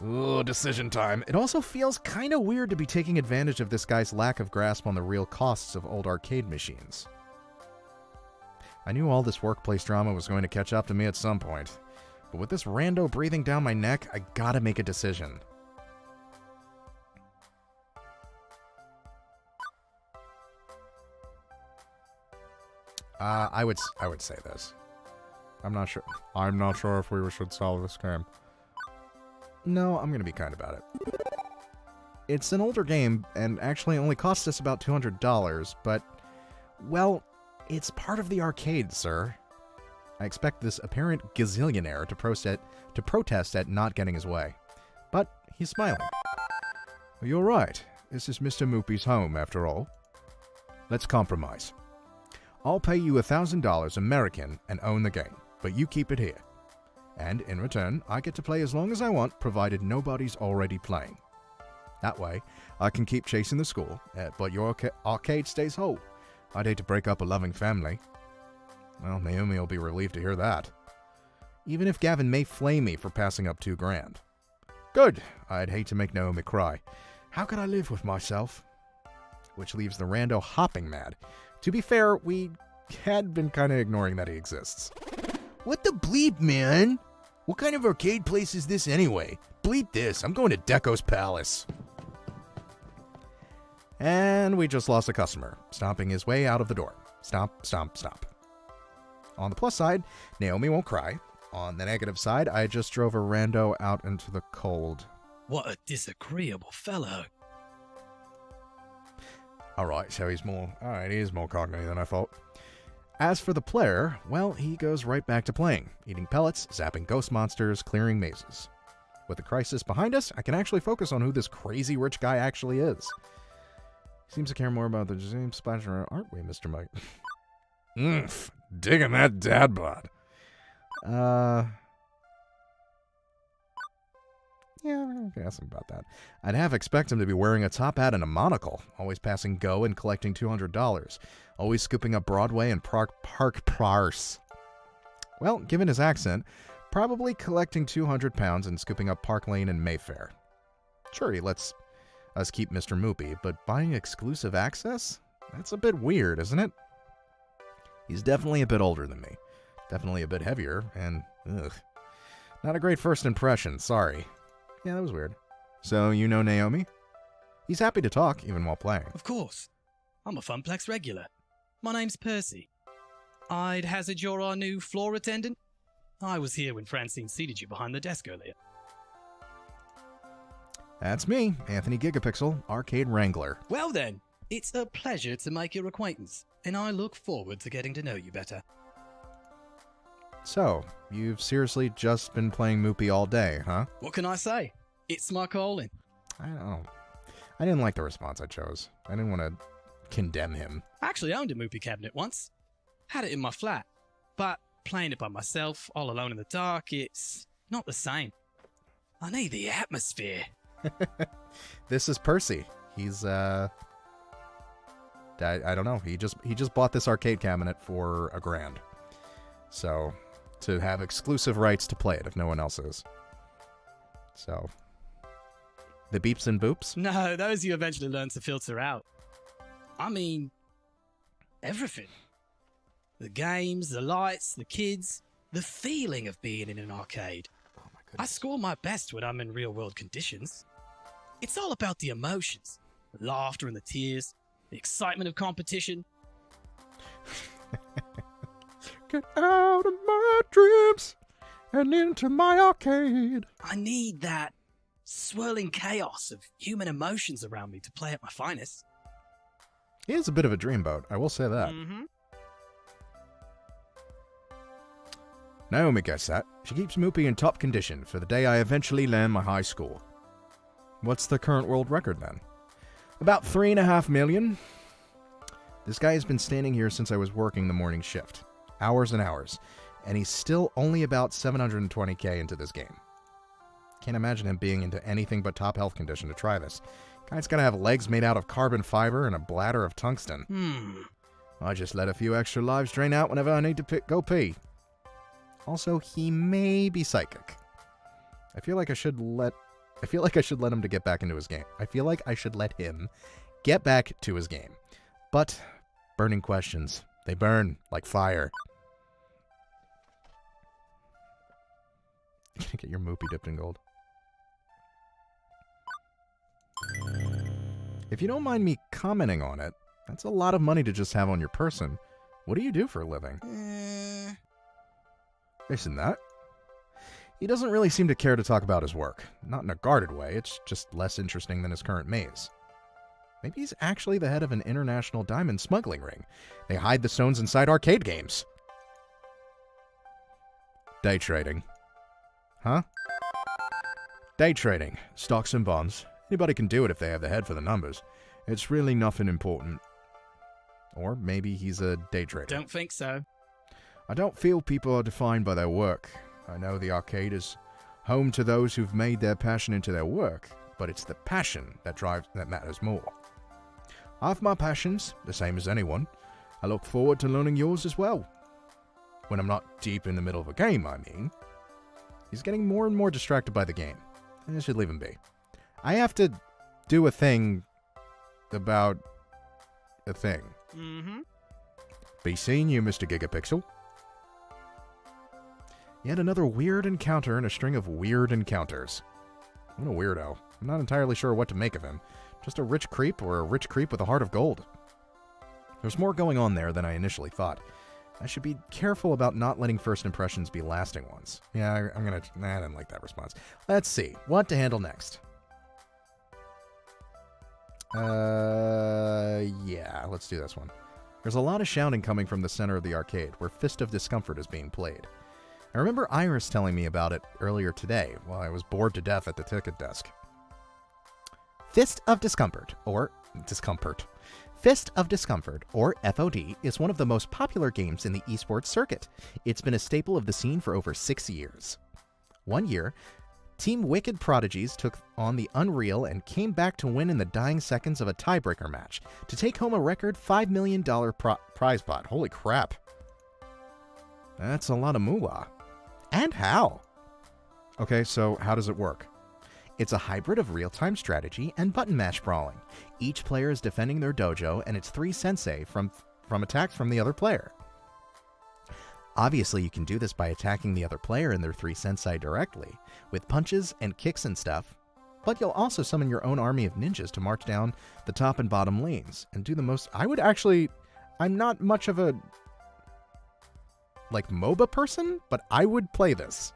Ooh, decision time. It also feels kind of weird to be taking advantage of this guy's lack of grasp on the real costs of old arcade machines. I knew all this workplace drama was going to catch up to me at some point. But with this rando breathing down my neck, I gotta make a decision. I would say this. I'm not sure if we should sell this game. No, I'm gonna be kind about it. It's an older game, and actually only cost us about $200, but, well, it's part of the arcade, sir. I expect this apparent gazillionaire to protest at not getting his way. But he's smiling. You're right. This is Mr. Moopy's home, after all. Let's compromise. I'll pay you $1,000 American and own the game, but you keep it here. And in return, I get to play as long as I want, provided nobody's already playing. That way, I can keep chasing the score, but your arcade stays whole. I'd hate to break up a loving family. Well, Naomi will be relieved to hear that. Even if Gavin may flame me for passing up $2,000. Good. I'd hate to make Naomi cry. How could I live with myself? Which leaves the rando hopping mad. To be fair, we had been kind of ignoring that he exists. What the bleep, man? What kind of arcade place is this anyway? Bleep this. I'm going to Deco's Palace. And we just lost a customer, stomping his way out of the door. Stomp, stomp, stomp. On the plus side, Naomi won't cry. On the negative side, I just drove a rando out into the cold. What a disagreeable fellow. Alright, so he is more cognate than I thought. As for the player, well, he goes right back to playing, eating pellets, zapping ghost monsters, clearing mazes. With the crisis behind us, I can actually focus on who this crazy rich guy actually is. He seems to care more about the same splatter, aren't we, Mr. Mike? Digging that dad bod. Yeah, I can ask him about that. I'd half expect him to be wearing a top hat and a monocle, always passing go and collecting $200, always scooping up Broadway and Park Prars. Well, given his accent, probably collecting 200 pounds and scooping up Park Lane and Mayfair. Sure, he lets us keep Mr. Moopy, but buying exclusive access? That's a bit weird, isn't it? He's definitely a bit older than me. Definitely a bit heavier, and not a great first impression, sorry. Yeah, that was weird. So, you know Naomi? He's happy to talk, even while playing. Of course. I'm a Funplex regular. My name's Percy. I'd hazard you're our new floor attendant? I was here when Francine seated you behind the desk earlier. That's me, Anthony Gigapixel, Arcade Wrangler. Well then, it's a pleasure to make your acquaintance, and I look forward to getting to know you better. So, you've seriously just been playing Moopy all day, huh? What can I say? It's my calling. I don't know. I didn't like the response I chose. I didn't want to condemn him. I actually owned a Moopy cabinet once. Had it in my flat. But playing it by myself, all alone in the dark, it's not the same. I need the atmosphere. This is Percy. He's, I don't know. He just bought this arcade cabinet for $1,000. So, to have exclusive rights to play it if no one else is. So, the beeps and boops? No, those you eventually learn to filter out. I mean, everything. The games, the lights, the kids, the feeling of being in an arcade. Oh my goodness. I score my best when I'm in real-world conditions. It's all about the emotions, the laughter and the tears, the excitement of competition. Get out of my dreams and into my arcade. I need that swirling chaos of human emotions around me to play at my finest. He is a bit of a dreamboat, I will say that. Mm-hmm. Naomi gets that. She keeps Moopy in top condition for the day I eventually land my high school. What's the current world record then? About 3.5 million. This guy has been standing here since I was working the morning shift. Hours and hours. And he's still only about 720k into this game. Can't imagine him being into anything but top health condition to try this. Guy's gotta have legs made out of carbon fiber and a bladder of tungsten. I just let a few extra lives drain out whenever I need to go pee. Also, he may be psychic. I feel like I should let him to get back into his game. I feel like I should let him get back to his game. But burning questions. They burn like fire. You're gonna get your Moopy dipped in gold. If you don't mind me commenting on it, that's a lot of money to just have on your person. What do you do for a living? Isn't that? He doesn't really seem to care to talk about his work. Not in a guarded way, it's just less interesting than his current maze. Maybe he's actually the head of an international diamond smuggling ring. They hide the stones inside arcade games. Day trading. Huh? Day trading. Stocks and bonds. Anybody can do it if they have the head for the numbers. It's really nothing important. Or maybe he's a day trader. Don't think so. I don't feel people are defined by their work. I know the arcade is home to those who've made their passion into their work, but it's the passion that matters more. I have my passions, the same as anyone. I look forward to learning yours as well. When I'm not deep in the middle of a game, I mean. He's getting more and more distracted by the game. I should leave him be. I have to do a thing about a thing. Mm-hmm. Be seeing you, Mr. Gigapixel. Yet another weird encounter in a string of weird encounters. What a weirdo. I'm not entirely sure what to make of him. Just a rich creep or a rich creep with a heart of gold? There's more going on there than I initially thought. I should be careful about not letting first impressions be lasting ones. Yeah, I didn't like that response. Let's see. What to handle next? Yeah, let's do this one. There's a lot of shouting coming from the center of the arcade, where Fist of Discomfort is being played. I remember Iris telling me about it earlier today while I was bored to death at the ticket desk. Fist of Discomfort, or FOD, is one of the most popular games in the esports circuit. It's been a staple of the scene for over 6 years. One year, Team Wicked Prodigies took on the Unreal and came back to win in the dying seconds of a tiebreaker match to take home a record $5 million prize pot. Holy crap. That's a lot of moolah. And how? Okay, so how does it work? It's a hybrid of real-time strategy and button mash brawling. Each player is defending their dojo, and it's 3 sensei from attacks from the other player. Obviously, you can do this by attacking the other player and their 3 sensei directly, with punches and kicks and stuff, but you'll also summon your own army of ninjas to march down the top and bottom lanes, and do the most... I'm not much of a, MOBA person, but I would play this,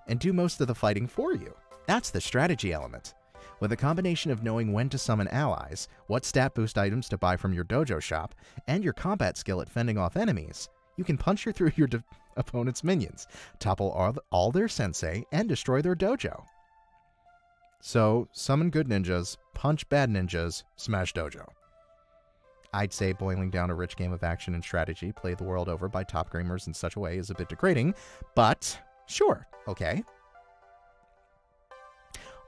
and do most of the fighting for you. That's the strategy element. With a combination of knowing when to summon allies, what stat boost items to buy from your dojo shop, and your combat skill at fending off enemies, you can punch through your opponent's minions, topple all their sensei, and destroy their dojo. So, summon good ninjas, punch bad ninjas, smash dojo. I'd say boiling down a rich game of action and strategy played the world over by top gamers in such a way is a bit degrading, but sure, okay.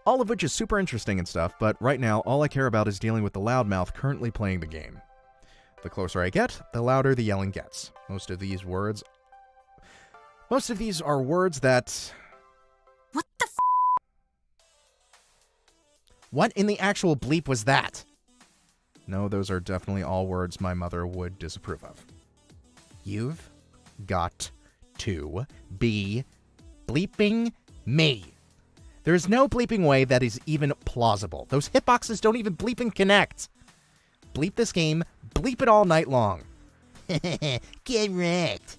All of which is super interesting and stuff, but right now all I care about is dealing with the loudmouth currently playing the game. The closer I get, the louder the yelling gets. Most of these are words that... What the f***? What in the actual bleep was that? No, those are definitely all words my mother would disapprove of. You've got to be bleeping me. There's no bleeping way that is even plausible. Those hitboxes don't even bleep and connect. Bleep this game. Bleep it all night long. Get wrecked.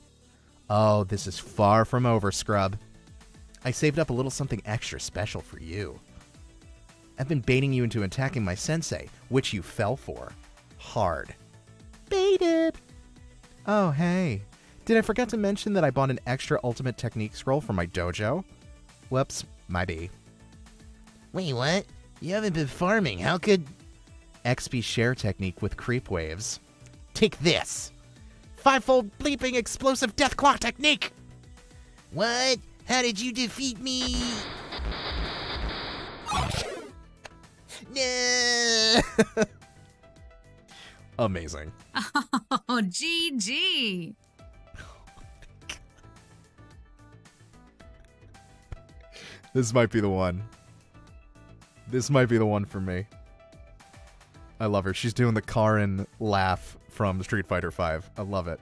Oh, this is far from over, Scrub. I saved up a little something extra special for you. I've been baiting you into attacking my sensei, which you fell for. Hard. Baited. Oh, hey. Did I forget to mention that I bought an extra ultimate technique scroll for my dojo? Whoops, my B. Wait, what? You haven't been farming. How could... XP share technique with creep waves. Take this. 5-fold bleeping explosive death claw technique. What? How did you defeat me? No. Amazing. Oh, GG. This might be the one. This might be the one for me. I love her. She's doing the Karin laugh from Street Fighter V. I love it.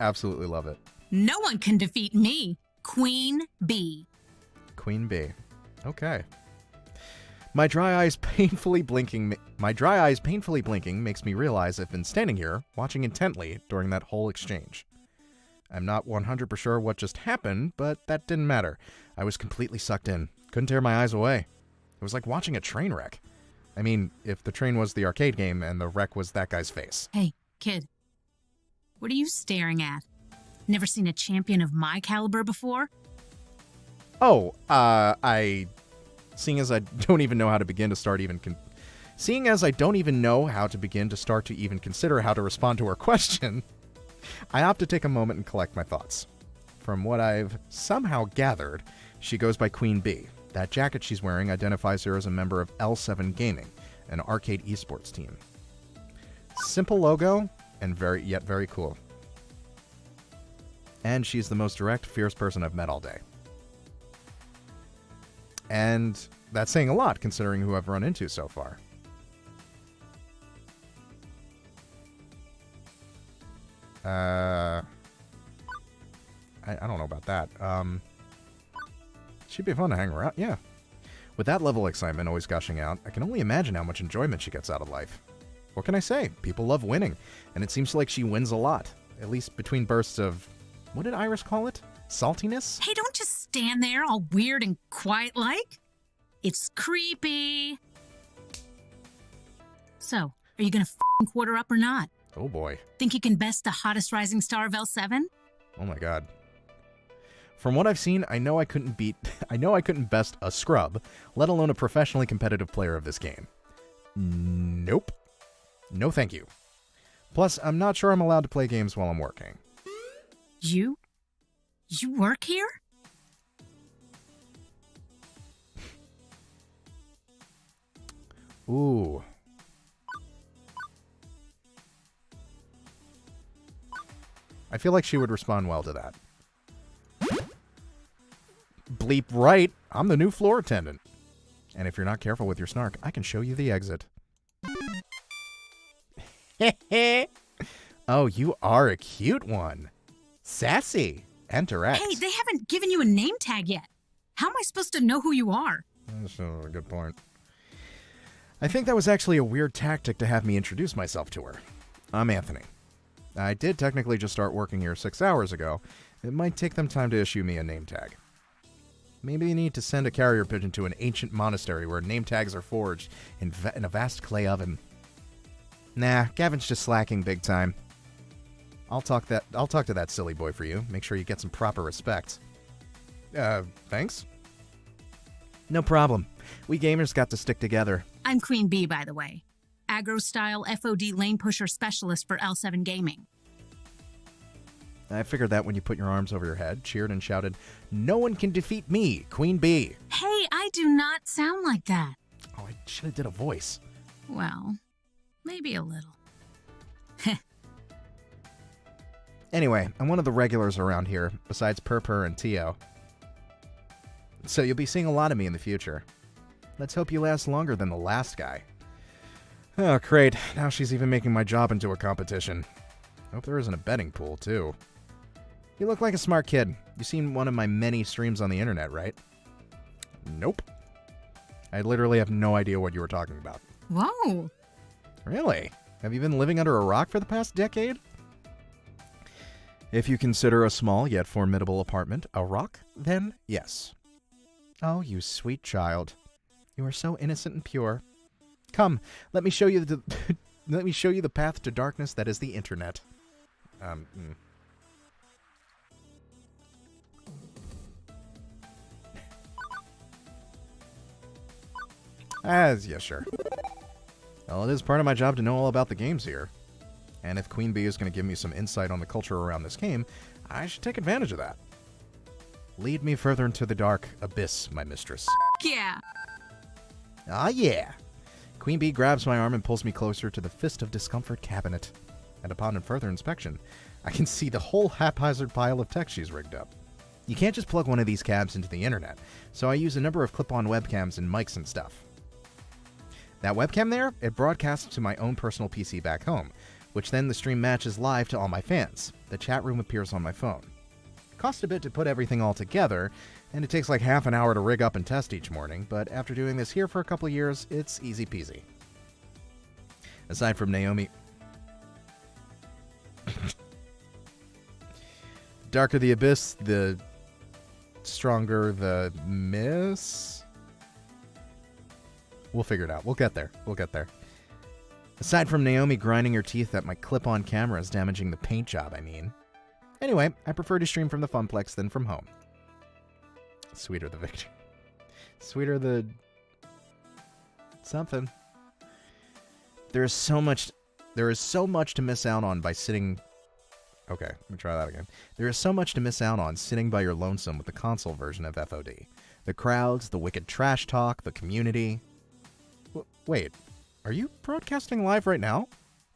Absolutely love it. No one can defeat me, Queen Bee. Queen Bee. Okay. My dry eyes painfully blinking makes me realize I've been standing here, watching intently during that whole exchange. I'm not 100% sure what just happened, but that didn't matter. I was completely sucked in. Couldn't tear my eyes away. It was like watching a train wreck. I mean, if the train was the arcade game and the wreck was that guy's face. Hey, kid. What are you staring at? Never seen a champion of my caliber before? Oh, seeing as I don't even know how to begin to start even to even consider how to respond to her question, I opt to take a moment and collect my thoughts. From what I've somehow gathered, she goes by Queen Bee. That jacket she's wearing identifies her as a member of L7 Gaming, an arcade esports team. Simple logo, and very cool. And she's the most direct, fierce person I've met all day. And that's saying a lot, considering who I've run into so far. I don't know about that. She'd be fun to hang around, yeah. With that level of excitement always gushing out, I can only imagine how much enjoyment she gets out of life. What can I say? People love winning, and it seems like she wins a lot. At least between bursts of... what did Iris call it? Saltiness? Hey, don't just stand there all weird and quiet-like. It's creepy. So, are you gonna f***ing quarter up or not? Oh boy. Think you can best the hottest rising star of L7? Oh my god. From what I've seen, I know I couldn't best a scrub, let alone a professionally competitive player of this game. Nope. No thank you. Plus, I'm not sure I'm allowed to play games while I'm working. You work here? Ooh. I feel like she would respond well to that. Bleep right, I'm the new floor attendant. And if you're not careful with your snark, I can show you the exit. Oh, you are a cute one. Sassy. Enter X. Hey, they haven't given you a name tag yet. How am I supposed to know who you are? That's a good point. I think that was actually a weird tactic to have me introduce myself to her. I'm Anthony. I did technically just start working here 6 hours ago. It might take them time to issue me a name tag. Maybe you need to send a carrier pigeon to an ancient monastery where name tags are forged in a vast clay oven. Nah, Gavin's just slacking big time. I'll talk to that silly boy for you. Make sure you get some proper respect. Thanks? No problem. We gamers got to stick together. I'm Queen Bee, by the way. Aggro-style FOD lane pusher specialist for L7 Gaming. I figured that when you put your arms over your head, cheered and shouted, "No one can defeat me, Queen Bee!" Hey, I do not sound like that. Oh, I should have did a voice. Well, maybe a little. Anyway, I'm one of the regulars around here, besides Purpur and Tio. So you'll be seeing a lot of me in the future. Let's hope you last longer than the last guy. Oh, great. Now she's even making my job into a competition. Hope there isn't a betting pool, too. You look like a smart kid. You've seen one of my many streams on the internet, right? Nope. I literally have no idea what you were talking about. Whoa. Really? Have you been living under a rock for the past decade? If you consider a small yet formidable apartment a rock, then yes. Oh, you sweet child. You are so innocent and pure. Come, let me show you the path to darkness that is the internet. Yeah, sure. Well, it is part of my job to know all about the games here. And if Queen Bee is going to give me some insight on the culture around this game, I should take advantage of that. Lead me further into the dark abyss, my mistress. Yeah. Ah, yeah. Queen Bee grabs my arm and pulls me closer to the Fist of Discomfort cabinet. And upon further inspection, I can see the whole haphazard pile of tech she's rigged up. You can't just plug one of these cabs into the internet, so I use a number of clip-on webcams and mics and stuff. That webcam there, it broadcasts to my own personal PC back home, which then the stream matches live to all my fans. The chat room appears on my phone. Cost a bit to put everything all together, and it takes like half an hour to rig up and test each morning, but after doing this here for a couple of years, it's easy peasy. Aside from Naomi... Darker the abyss, the stronger the miss? We'll figure it out. We'll get there. We'll get there. Aside from Naomi grinding her teeth at my clip-on cameras damaging the paint job, I mean. Anyway, I prefer to stream from the Funplex than from home. Sweeter the victory. Sweeter the... something. There is so much to miss out on by sitting... Okay, let me try that again. There is so much to miss out on sitting by your lonesome with the console version of FOD. The crowds, the wicked trash talk, the community... Wait, are you broadcasting live right now?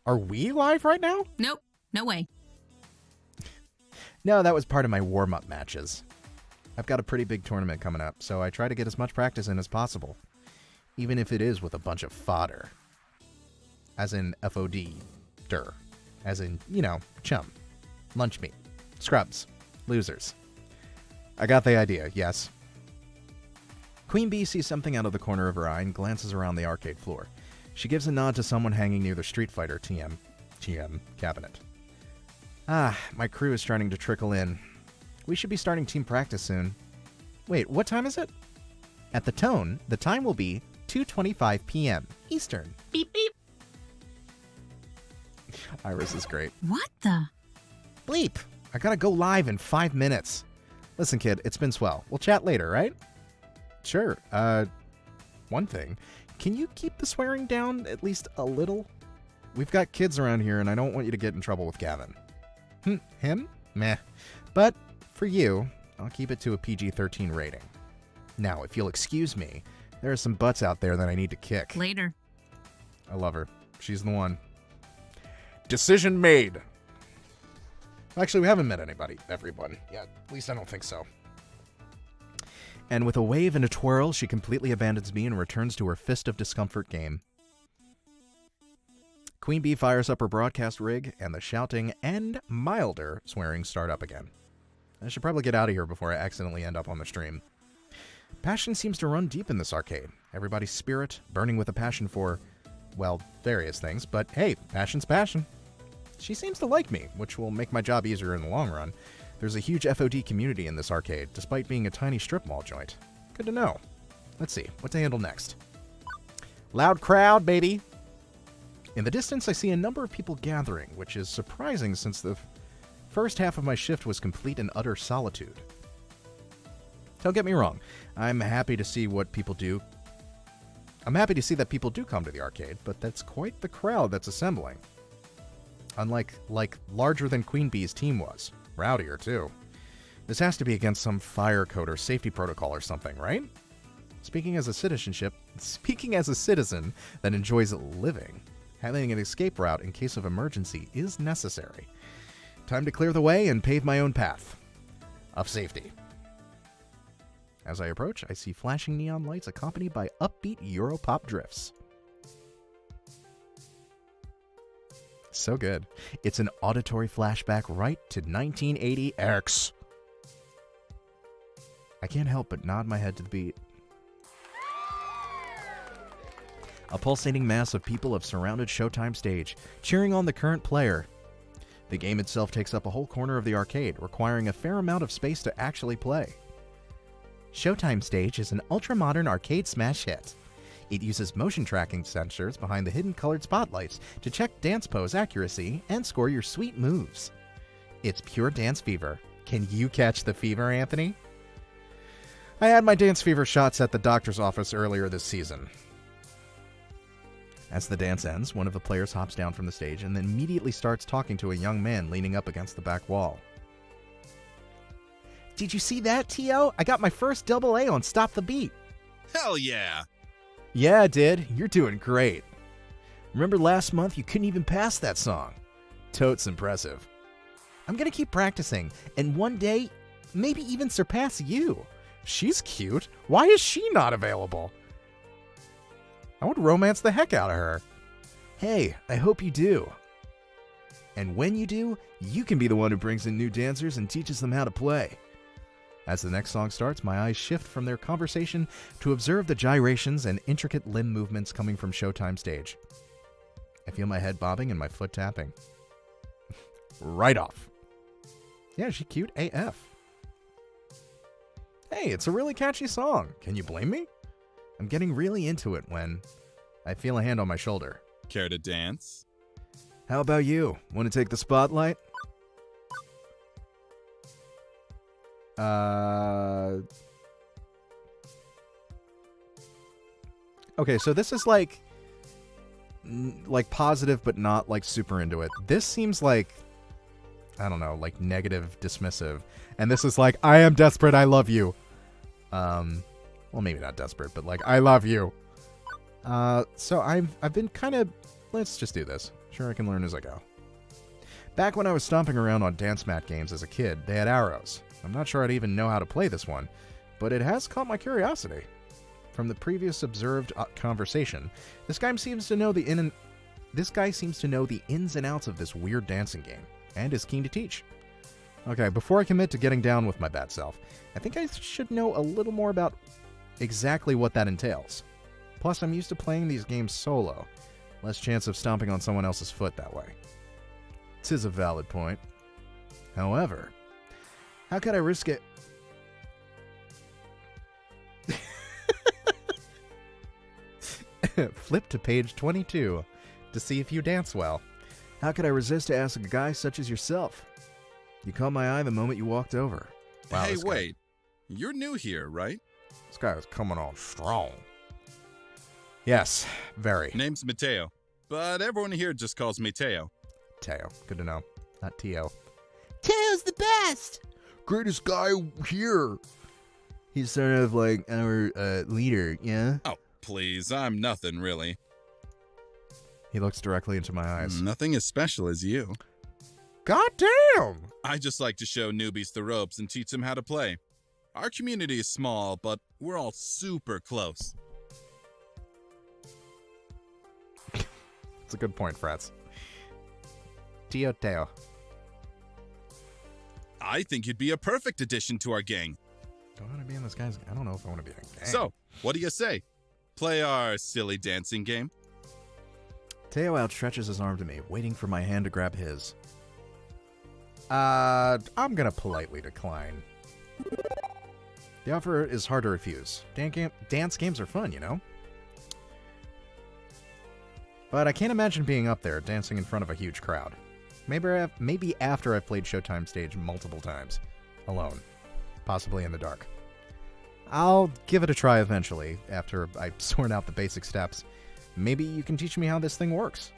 Are we live right now? Nope, no way. No, that was part of my warm-up matches. I've got a pretty big tournament coming up, so I try to get as much practice in as possible. Even if it is with a bunch of fodder. As in FOD-der. As in, you know, chum. Lunch meat. Scrubs. Losers. I got the idea, yes. Queen Bee sees something out of the corner of her eye and glances around the arcade floor. She gives a nod to someone hanging near the Street Fighter TM cabinet. Ah, my crew is starting to trickle in. We should be starting team practice soon. Wait, what time is it? At the tone, the time will be 2:25 p.m. Eastern. Beep beep. Iris is great. What the? Bleep! I gotta go live in 5 minutes. Listen, kid, it's been swell. We'll chat later, right? Sure. One thing. Can you keep the swearing down at least a little? We've got kids around here, and I don't want you to get in trouble with Gavin. Him? Meh. But for you, I'll keep it to a PG-13 rating. Now, if you'll excuse me, there are some butts out there that I need to kick. Later. I love her. She's the one. Decision made. Actually, we haven't met everyone. Yeah, at least I don't think so. And with a wave and a twirl, she completely abandons me and returns to her Fist of Discomfort game. Queen Bee fires up her broadcast rig, and the shouting and milder swearing start up again. I should probably get out of here before I accidentally end up on the stream. Passion seems to run deep in this arcade. Everybody's spirit burning with a passion for, well, various things, but hey, passion's passion. She seems to like me, which will make my job easier in the long run. There's a huge FOD community in this arcade, despite being a tiny strip mall joint. Good to know. Let's see, what to handle next? Loud crowd, baby! In the distance, I see a number of people gathering, which is surprising since the first half of my shift was complete and utter solitude. Don't get me wrong, I'm happy to see that people do come to the arcade, but that's quite the crowd that's assembling. Unlike, larger than Queen Bee's team was. Rowdier, too. This has to be against some fire code or safety protocol or something, right? Speaking as a citizen that enjoys living, having an escape route in case of emergency is necessary. Time to clear the way and pave my own path of safety. As I approach, I see flashing neon lights accompanied by upbeat Europop drifts. So good. It's an auditory flashback right to 1980 Erks. I can't help but nod my head to the beat. A pulsating mass of people have surrounded Showtime stage, cheering on the current player. The game itself takes up a whole corner of the arcade, requiring a fair amount of space to actually play. Showtime stage is an ultra-modern arcade smash hit. It uses motion tracking sensors behind the hidden colored spotlights to check dance pose accuracy and score your sweet moves. It's pure dance fever. Can you catch the fever, Anthony? I had my dance fever shots at the doctor's office earlier this season. As the dance ends, one of the players hops down from the stage and then immediately starts talking to a young man leaning up against the back wall. Did you see that, T.O.? I got my first AA on Stop the Beat. Hell yeah! Yeah, I did. You're doing great. Remember last month you couldn't even pass that song? Totes impressive. I'm gonna keep practicing, and one day, maybe even surpass you. She's cute. Why is she not available? I would romance the heck out of her. Hey, I hope you do. And when you do, you can be the one who brings in new dancers and teaches them how to play. As the next song starts, my eyes shift from their conversation to observe the gyrations and intricate limb movements coming from Showtime stage. I feel my head bobbing and my foot tapping. Right off. Yeah, she's cute AF. Hey, it's a really catchy song. Can you blame me? I'm getting really into it when I feel a hand on my shoulder. Care to dance? How about you? Want to take the spotlight? Okay, so this is like positive, but not like super into it. This seems like, I don't know, like negative, dismissive. And this is like, I am desperate, I love you. Well, maybe not desperate, but like, I love you. So I've been kind of, let's just do this. Sure, I can learn as I go. Back when I was stomping around on dance mat games as a kid, they had arrows. I'm not sure I'd even know how to play this one, but it has caught my curiosity. From the previous observed conversation, this guy seems to know the ins and outs of this weird dancing game, and is keen to teach. Okay, before I commit to getting down with my bad self, I think I should know a little more about exactly what that entails. Plus, I'm used to playing these games solo. Less chance of stomping on someone else's foot that way. 'Tis a valid point. However, how could I risk it? Flip to page 22 to see if you dance well. How could I resist to ask a guy such as yourself? You caught my eye the moment you walked over. Wow, Hey, this guy- wait. You're new here, right? This guy is coming on strong. Yes, very. Name's Mateo, but everyone here just calls me Teo. Teo. Good to know. Not Teo. Teo's the best! Greatest guy here. He's sort of like our leader, yeah? Oh, please, I'm nothing really. He looks directly into my eyes. Nothing as special as you. God damn! I just like to show newbies the ropes and teach them how to play. Our community is small, but we're all super close. It's a good point, Frats. Teo. I think you'd be a perfect addition to our gang. Do I want to be in this guy's... I don't know if I want to be in a gang. So, what do you say? Play our silly dancing game? Teo outstretches his arm to me, waiting for my hand to grab his. I'm gonna politely decline. The offer is hard to refuse. Dance games are fun, you know? But I can't imagine being up there, dancing in front of a huge crowd. Maybe after I've played Showtime Stage multiple times. Alone. Possibly in the dark. I'll give it a try eventually, after I've sorted out the basic steps. Maybe you can teach me how this thing works.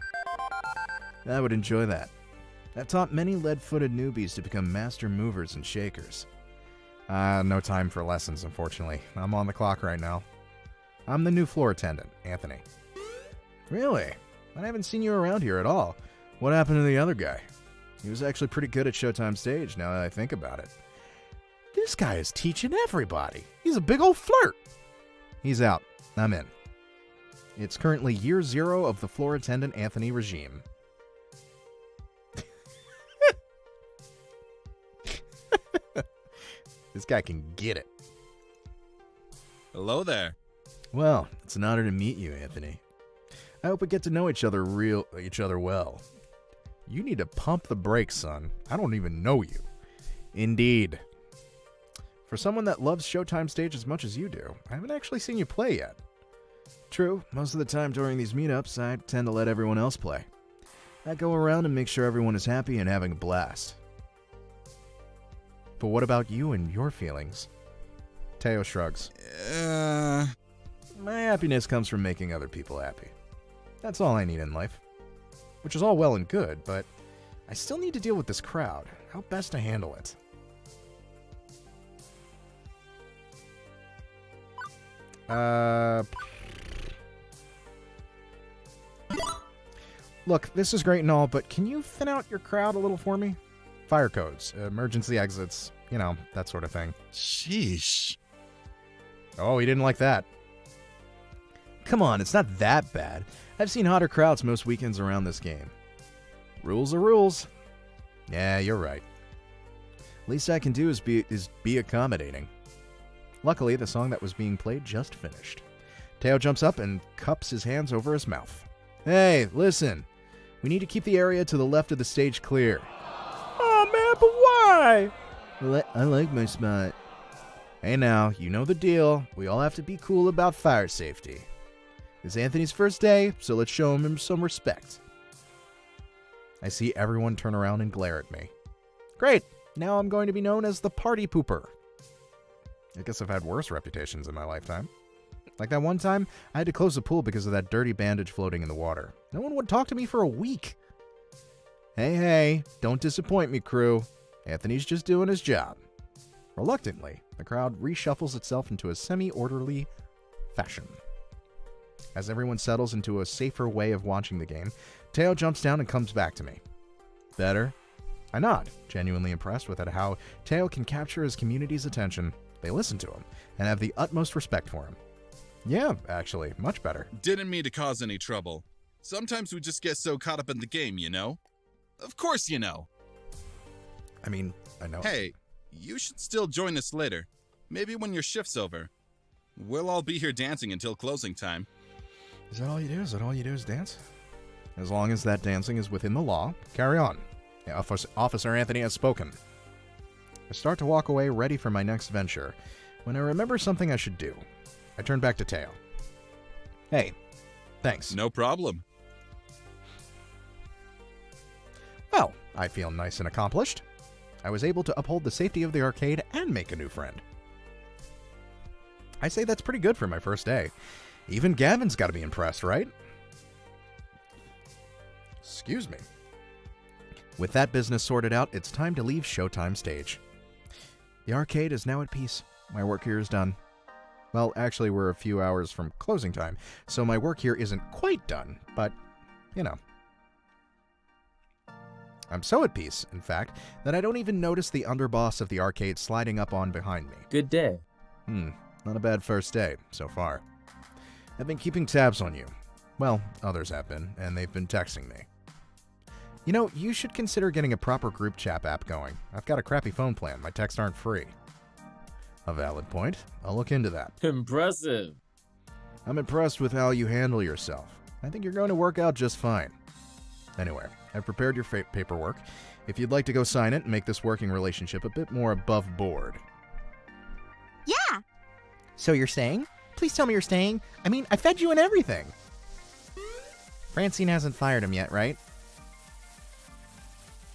I would enjoy that. I've taught many lead-footed newbies to become master movers and shakers. No time for lessons, unfortunately. I'm on the clock right now. I'm the new floor attendant, Anthony. Really? I haven't seen you around here at all. What happened to the other guy? He was actually pretty good at Showtime Stage, now that I think about it. This guy is teaching everybody. He's a big old flirt. He's out. I'm in. It's currently year 0 of the floor attendant Anthony regime. This guy can get it. Hello there. Well, it's an honor to meet you, Anthony. I hope we get to know each other well. You need to pump the brakes, son. I don't even know you. Indeed. For someone that loves Showtime Stage as much as you do, I haven't actually seen you play yet. True, most of the time during these meetups, I tend to let everyone else play. I go around and make sure everyone is happy and having a blast. But what about you and your feelings? Teo shrugs. My happiness comes from making other people happy. That's all I need in life. Which is all well and good, but I still need to deal with this crowd. How best to handle it? Look, this is great and all, but can you thin out your crowd a little for me? Fire codes, emergency exits, you know, that sort of thing. Sheesh. Oh, he didn't like that. Come on, it's not that bad. I've seen hotter crowds most weekends around this game. Rules are rules. Yeah, you're right. Least I can do is be accommodating. Luckily, the song that was being played just finished. Teo jumps up and cups his hands over his mouth. Hey, listen. We need to keep the area to the left of the stage clear. Oh, man, but why? I like my spot. Hey now, you know the deal. We all have to be cool about fire safety. It's Anthony's first day, so let's show him some respect. I see everyone turn around and glare at me. Great! Now I'm going to be known as the party pooper. I guess I've had worse reputations in my lifetime. Like that one time, I had to close the pool because of that dirty bandage floating in the water. No one would talk to me for a week. Hey, don't disappoint me, crew. Anthony's just doing his job. Reluctantly, the crowd reshuffles itself into a semi-orderly fashion. As everyone settles into a safer way of watching the game, Teo jumps down and comes back to me. Better? I nod, genuinely impressed with how Teo can capture his community's attention. They listen to him and have the utmost respect for him. Yeah, actually, much better. Didn't mean to cause any trouble. Sometimes we just get so caught up in the game, you know? Of course you know. I mean, I know. Hey, you should still join us later. Maybe when your shift's over. We'll all be here dancing until closing time. Is that all you do? Is that all you do is dance? As long as that dancing is within the law, carry on. Yeah, Officer Anthony has spoken. I start to walk away ready for my next venture, when I remember something I should do. I turn back to Teo. Hey, thanks. No problem. Well, I feel nice and accomplished. I was able to uphold the safety of the arcade and make a new friend. I say that's pretty good for my first day. Even Gavin's got to be impressed, right? Excuse me. With that business sorted out, it's time to leave Showtime stage. The arcade is now at peace. My work here is done. Well, actually, we're a few hours from closing time, so my work here isn't quite done, but, you know. I'm so at peace, in fact, that I don't even notice the underboss of the arcade sliding up on behind me. Good day. Not a bad first day, so far. I've been keeping tabs on you. Well, others have been, and they've been texting me. You know, you should consider getting a proper group chat app going. I've got a crappy phone plan. My texts aren't free. A valid point. I'll look into that. Impressive. I'm impressed with how you handle yourself. I think you're going to work out just fine. Anyway, I've prepared your paperwork. If you'd like to go sign it and make this working relationship a bit more above board. Yeah. So you're staying? Please tell me you're staying. I mean, I fed you and everything. Francine hasn't fired him yet, right?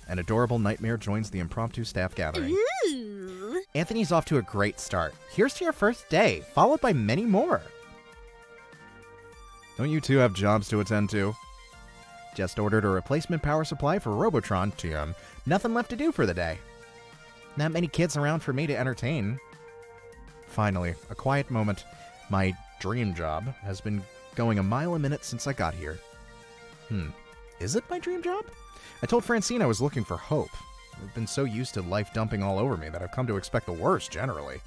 An adorable nightmare joins the impromptu staff gathering. Ooh. Anthony's off to a great start. Here's to your first day, followed by many more. Don't you two have jobs to attend to? Just ordered a replacement power supply for Robotron. TM. Nothing left to do for the day. Not many kids around for me to entertain. Finally, a quiet moment. My dream job has been going a mile a minute since I got here. Is it my dream job? I told Francine I was looking for hope. I've been so used to life dumping all over me that I've come to expect the worst, generally.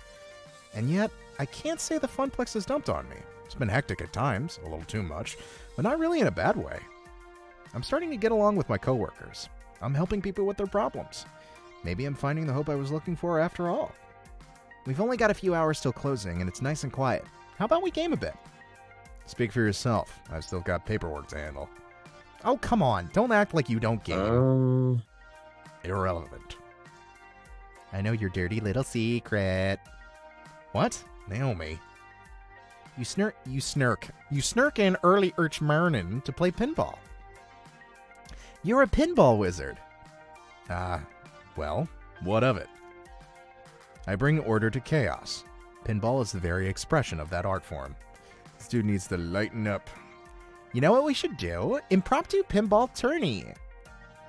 And yet, I can't say the Funplex has dumped on me. It's been hectic at times, a little too much, but not really in a bad way. I'm starting to get along with my coworkers. I'm helping people with their problems. Maybe I'm finding the hope I was looking for after all. We've only got a few hours till closing, and it's nice and quiet. How about we game a bit? Speak for yourself. I've still got paperwork to handle. Oh, come on. Don't act like you don't game. Irrelevant. I know your dirty little secret. What? Naomi. You snirk in early morning to play pinball. You're a pinball wizard. Well, what of it? I bring order to chaos. Pinball is the very expression of that art form. This dude needs to lighten up. You know what we should do? Impromptu pinball tourney.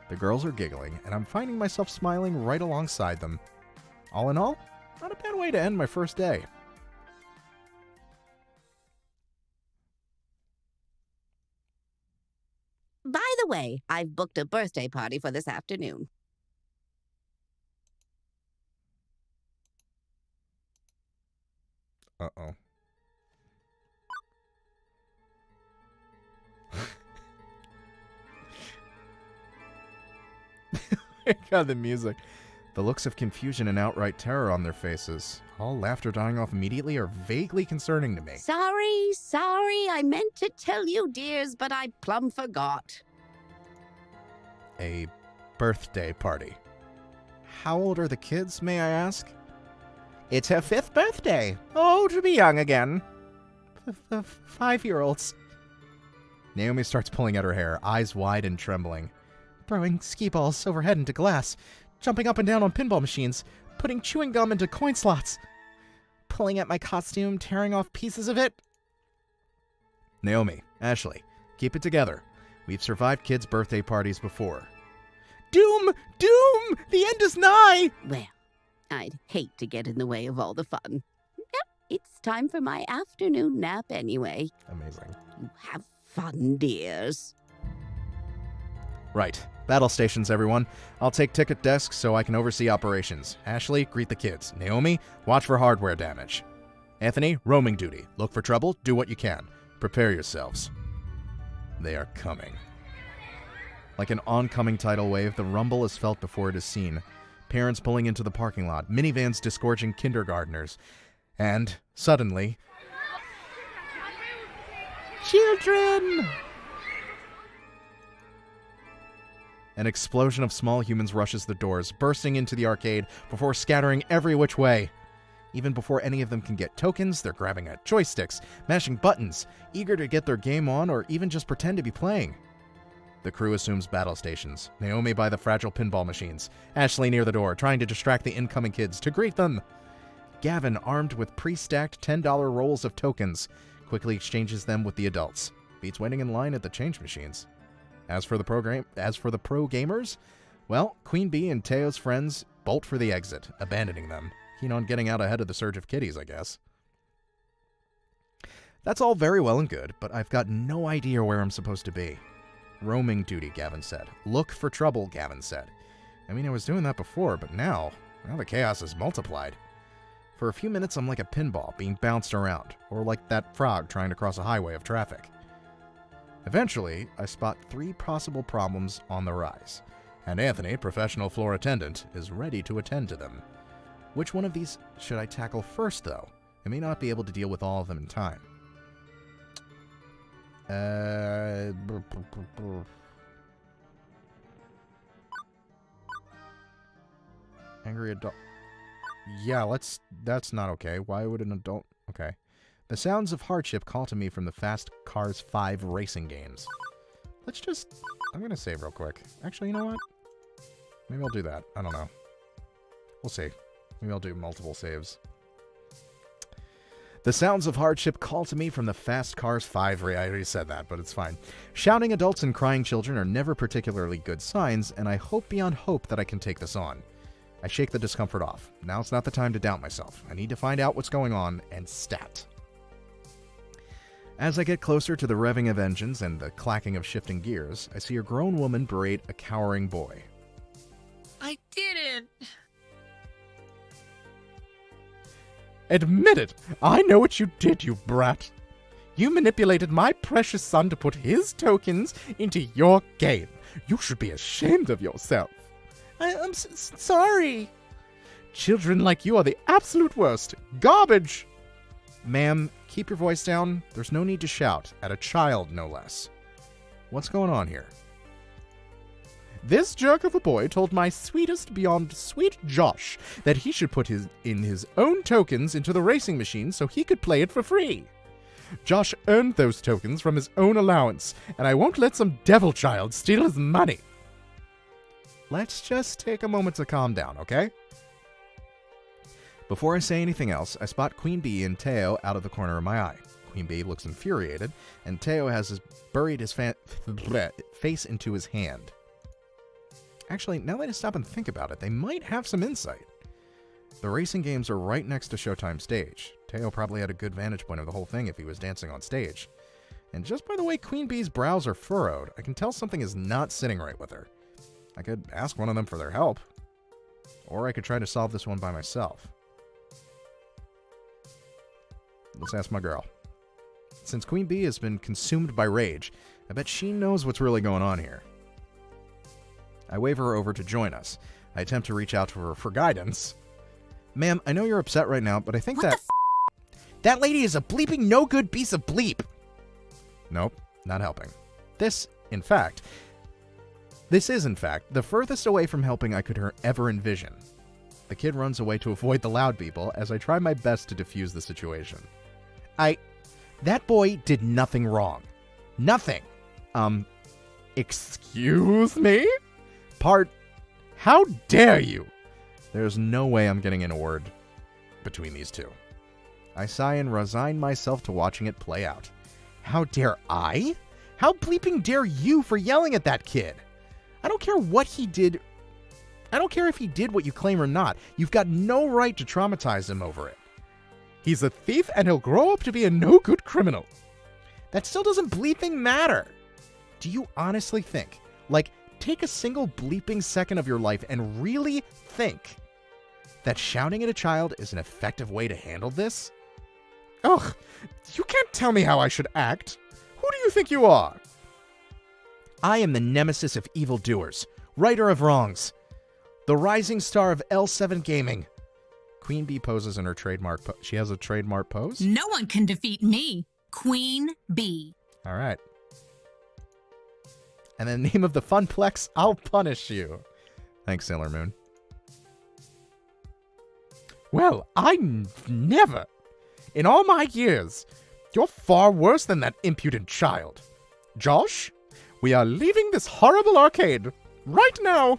The girls are giggling, and I'm finding myself smiling right alongside them. All in all, not a bad way to end my first day. By the way, I've booked a birthday party for this afternoon. Uh-oh. God, the music. The looks of confusion and outright terror on their faces, all laughter dying off immediately, are vaguely concerning to me. Sorry, I meant to tell you, dears, but I plumb forgot. A birthday party. How old are the kids, may I ask? It's her 5th birthday. Oh, to be young again. 5-year-olds. Naomi starts pulling at her hair, eyes wide and trembling. Throwing ski balls overhead into glass. Jumping up and down on pinball machines. Putting chewing gum into coin slots. Pulling at my costume, tearing off pieces of it. Naomi, Ashley, keep it together. We've survived kids' birthday parties before. Doom! Doom! The end is nigh! Well, I'd hate to get in the way of all the fun. Yep, it's time for my afternoon nap anyway. Amazing. You have fun, dears. Right. Battle stations, everyone. I'll take ticket desks so I can oversee operations. Ashley, greet the kids. Naomi, watch for hardware damage. Anthony, roaming duty. Look for trouble, do what you can. Prepare yourselves. They are coming. Like an oncoming tidal wave, the rumble is felt before it is seen. Parents pulling into the parking lot, minivans disgorging kindergartners, and, suddenly... Children! An explosion of small humans rushes the doors, bursting into the arcade before scattering every which way. Even before any of them can get tokens, they're grabbing at joysticks, mashing buttons, eager to get their game on or even just pretend to be playing. The crew assumes battle stations. Naomi by the fragile pinball machines. Ashley near the door, trying to distract the incoming kids to greet them. Gavin, armed with pre-stacked $10 rolls of tokens, quickly exchanges them with the adults. Beats waiting in line at the change machines. As for the pro gamers, well, Queen Bee and Teo's friends bolt for the exit, abandoning them. Keen on getting out ahead of the surge of kiddies, I guess. That's all very well and good, but I've got no idea where I'm supposed to be. Roaming duty, Gavin said. Look for trouble, Gavin said. I mean, I was doing that before, but now the chaos is multiplied. For a few minutes, I'm like a pinball being bounced around, or like that frog trying to cross a highway of traffic. Eventually, I spot 3 possible problems on the rise, and Anthony, professional floor attendant, is ready to attend to them. Which one of these should I tackle first, though? I may not be able to deal with all of them in time. Angry adult. Yeah, that's not okay. Why would an adult... Okay. The sounds of hardship call to me from the Fast Cars 5 racing games. Let's just... I'm gonna save real quick. Actually, you know what? Maybe I'll do that. I don't know. We'll see. Maybe I'll do multiple saves. The sounds of hardship call to me from the Fast Cars 5 I already said that, but it's fine. Shouting adults and crying children are never particularly good signs, and I hope beyond hope that I can take this on. I shake the discomfort off. Now's not the time to doubt myself. I need to find out what's going on, and stat. As I get closer to the revving of engines and the clacking of shifting gears, I see a grown woman berate a cowering boy. I didn't. Admit it! I know what you did, you brat! You manipulated my precious son to put his tokens into your game. You should be ashamed of yourself. I'm sorry. Children like you are the absolute worst. Garbage! Ma'am, keep your voice down. There's no need to shout. At a child, no less. What's going on here? This jerk of a boy told my sweetest beyond sweet Josh that he should put his own tokens into the racing machine so he could play it for free. Josh earned those tokens from his own allowance, and I won't let some devil child steal his money. Let's just take a moment to calm down, okay? Before I say anything else, I spot Queen Bee and Teo out of the corner of my eye. Queen Bee looks infuriated, and Teo has buried his face into his hand. Actually, now that I stop and think about it, they might have some insight. The racing games are right next to Showtime stage. Teo probably had a good vantage point of the whole thing if he was dancing on stage. And just by the way Queen Bee's brows are furrowed, I can tell something is not sitting right with her. I could ask one of them for their help. Or I could try to solve this one by myself. Let's ask my girl. Since Queen Bee has been consumed by rage, I bet she knows what's really going on here. I wave her over to join us. I attempt to reach out to her for guidance. Ma'am, I know you're upset right now, but I think That lady is a bleeping no good piece of bleep. Nope, not helping. This is, in fact, the furthest away from helping I could ever envision. The kid runs away to avoid the loud people as I try my best to defuse the situation. That boy did nothing wrong. Nothing. Excuse me? How dare you? There's no way I'm getting in a word between these two. I sigh and resign myself to watching it play out. How dare I? How bleeping dare you for yelling at that kid? I don't care what he did. I don't care if he did what you claim or not. You've got no right to traumatize him over it. He's a thief and he'll grow up to be a no-good criminal. That still doesn't bleeping matter. Do you honestly think, take a single bleeping second of your life and really think that shouting at a child is an effective way to handle this? Ugh, you can't tell me how I should act. Who do you think you are? I am the nemesis of evildoers, righter of wrongs, the rising star of L7 Gaming. Queen Bee poses in her trademark she has a trademark pose? No one can defeat me, Queen Bee. All right. And in the name of the Funplex, I'll punish you. Thanks, Sailor Moon. Well, I never. In all my years, you're far worse than that impudent child. Josh, We are leaving this horrible arcade right now.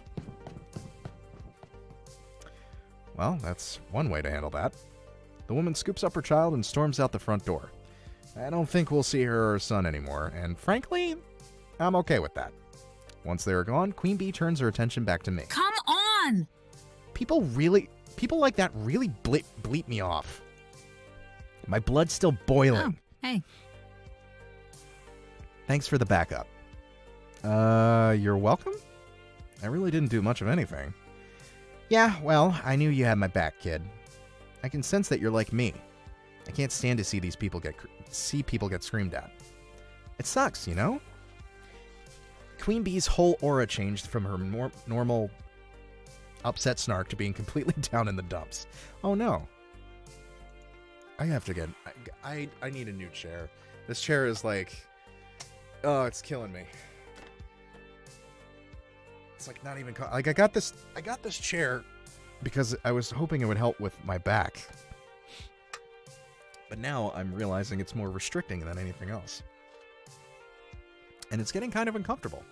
Well, that's one way to handle that. The woman scoops up her child and storms out the front door. I don't think we'll see her or her son anymore, and frankly, I'm okay with that. Once they are gone, Queen Bee turns her attention back to me. Come on! People like that really bleep me off. My blood's still boiling. Oh, hey. Thanks for the backup. You're welcome? I really didn't do much of anything. Yeah, well, I knew you had my back, kid. I can sense that you're like me. I can't stand to see people get screamed at. It sucks, you know? Queen Bee's whole aura changed from her normal upset snark to being completely down in the dumps. Oh no. I have to get... I need a new chair. This chair is like... Oh, it's killing me. It's like not even... Like I got this chair because I was hoping it would help with my back. But now I'm realizing it's more restricting than anything else. And it's getting kind of uncomfortable.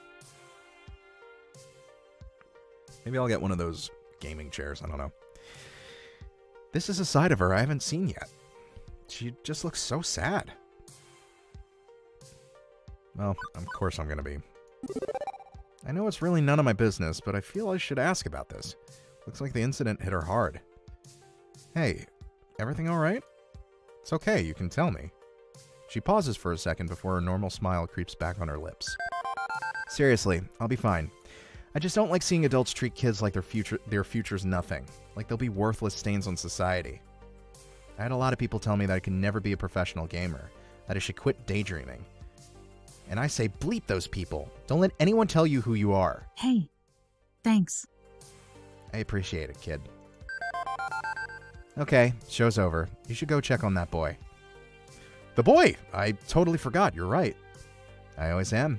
Maybe I'll get one of those gaming chairs. I don't know. This is a side of her I haven't seen yet. She just looks so sad. Well, of course I'm going to be. I know it's really none of my business, but I feel I should ask about this. Looks like the incident hit her hard. Hey, everything all right? It's okay, you can tell me. She pauses for a second before her normal smile creeps back on her lips. Seriously, I'll be fine. I just don't like seeing adults treat kids like their future's nothing. Like they'll be worthless stains on society. I had a lot of people tell me that I can never be a professional gamer, that I should quit daydreaming. And I say bleep those people. Don't let anyone tell you who you are. Hey, thanks. I appreciate it, kid. Okay, show's over. You should go check on that boy. The boy! I totally forgot, you're right. I always am.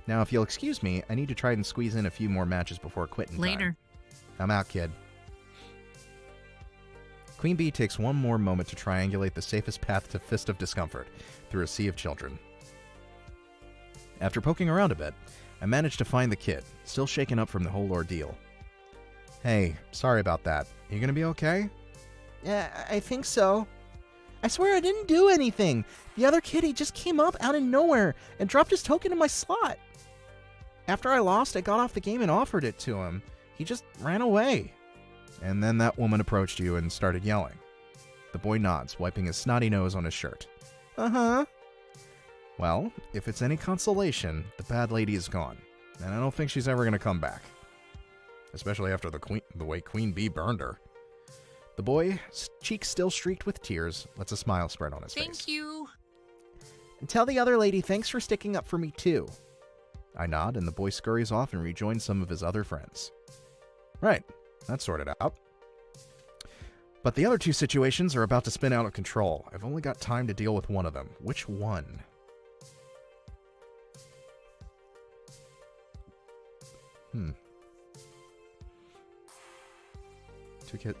Now, if you'll excuse me, I need to try and squeeze in a few more matches before quitting time. Later. I'm out, kid. Queen Bee takes one more moment to triangulate the safest path to Fist of Discomfort through a sea of children. After poking around a bit, I managed to find the kid, still shaken up from the whole ordeal. Hey, sorry about that. You gonna be okay? Yeah, I think so. I swear I didn't do anything. The other kid, he just came up out of nowhere and dropped his token in my slot. After I lost, I got off the game and offered it to him. He just ran away. And then that woman approached you and started yelling. The boy nods, wiping his snotty nose on his shirt. Uh-huh. Well, if it's any consolation, the bad lady is gone, and I don't think she's ever going to come back. Especially after the way Queen Bee burned her. The boy, cheeks still streaked with tears, lets a smile spread on his face. Thank you. And tell the other lady thanks for sticking up for me, too. I nod, and the boy scurries off and rejoins some of his other friends. Right, that's sorted out. But the other two situations are about to spin out of control. I've only got time to deal with one of them. Which one?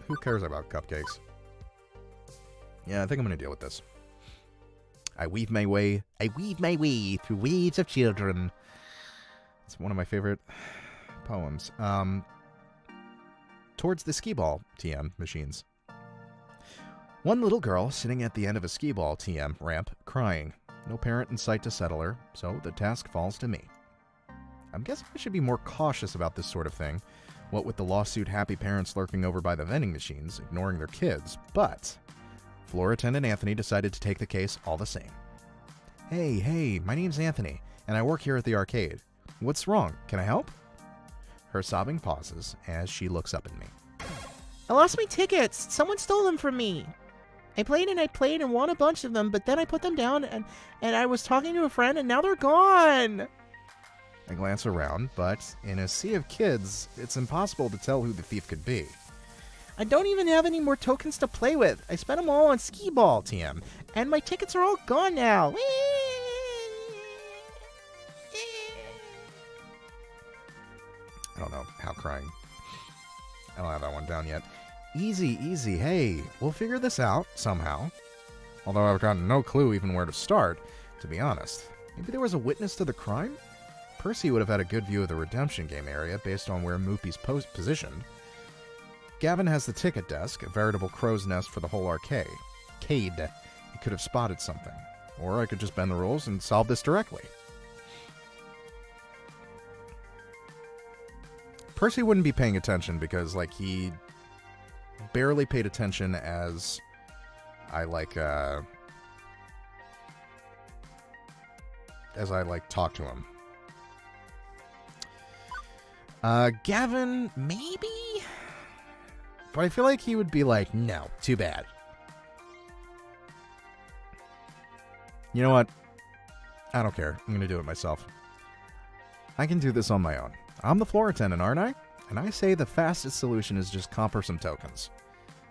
Who cares about cupcakes? Yeah, I think I'm going to deal with this. I weave my way through waves of children. It's one of my favorite poems. Towards the skee-ball TM machines. One little girl sitting at the end of a skee-ball TM ramp, crying. No parent in sight to settle her, so the task falls to me. I'm guessing I should be more cautious about this sort of thing. What with the lawsuit-happy parents lurking over by the vending machines, ignoring their kids, but floor attendant Anthony decided to take the case all the same. Hey, my name's Anthony, and I work here at the arcade. What's wrong? Can I help? Her sobbing pauses as she looks up at me. I lost my tickets. Someone stole them from me. I played and won a bunch of them, but then I put them down and I was talking to a friend and now they're gone. I glance around, but in a sea of kids, it's impossible to tell who the thief could be. I don't even have any more tokens to play with. I spent them all on skee-ball, TM, and my tickets are all gone now. I don't know how crying. I don't have that one down yet. Easy. Hey, we'll figure this out somehow. Although I've got no clue even where to start, to be honest. Maybe there was a witness to the crime? Percy would have had a good view of the redemption game area based on where Moopy's positioned. Gavin has the ticket desk, a veritable crow's nest for the whole arcade. He could have spotted something. Or I could just bend the rules and solve this directly. Percy wouldn't be paying attention because, like, he barely paid attention as I talk to him. Gavin, maybe? But I feel like he would be like, no, too bad. You know what? I don't care. I'm going to do it myself. I can do this on my own. I'm the floor attendant, aren't I? And I say the fastest solution is just comp her some tokens.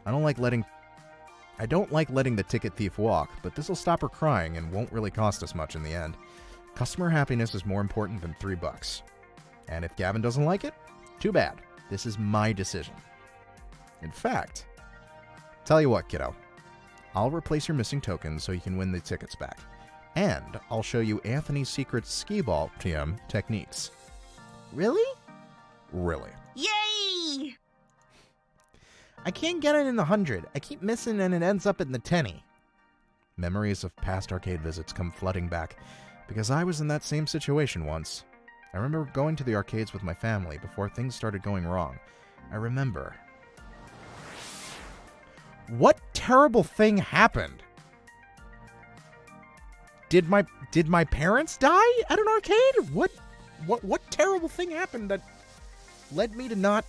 I don't like letting the ticket thief walk, but this will stop her crying and won't really cost us much in the end. Customer happiness is more important than $3. And if Gavin doesn't like it, too bad. This is my decision. In fact, tell you what, kiddo. I'll replace your missing tokens so you can win the tickets back. And I'll show you Anthony's secret skee-ball TM techniques. Really? Really. Yay! I can't get it in the 100. I keep missing and it ends up in the 10. Memories of past arcade visits come flooding back, because I was in that same situation once. I remember going to the arcades with my family before things started going wrong. I remember. What terrible thing happened? Did my parents die at an arcade? What terrible thing happened that led me to not...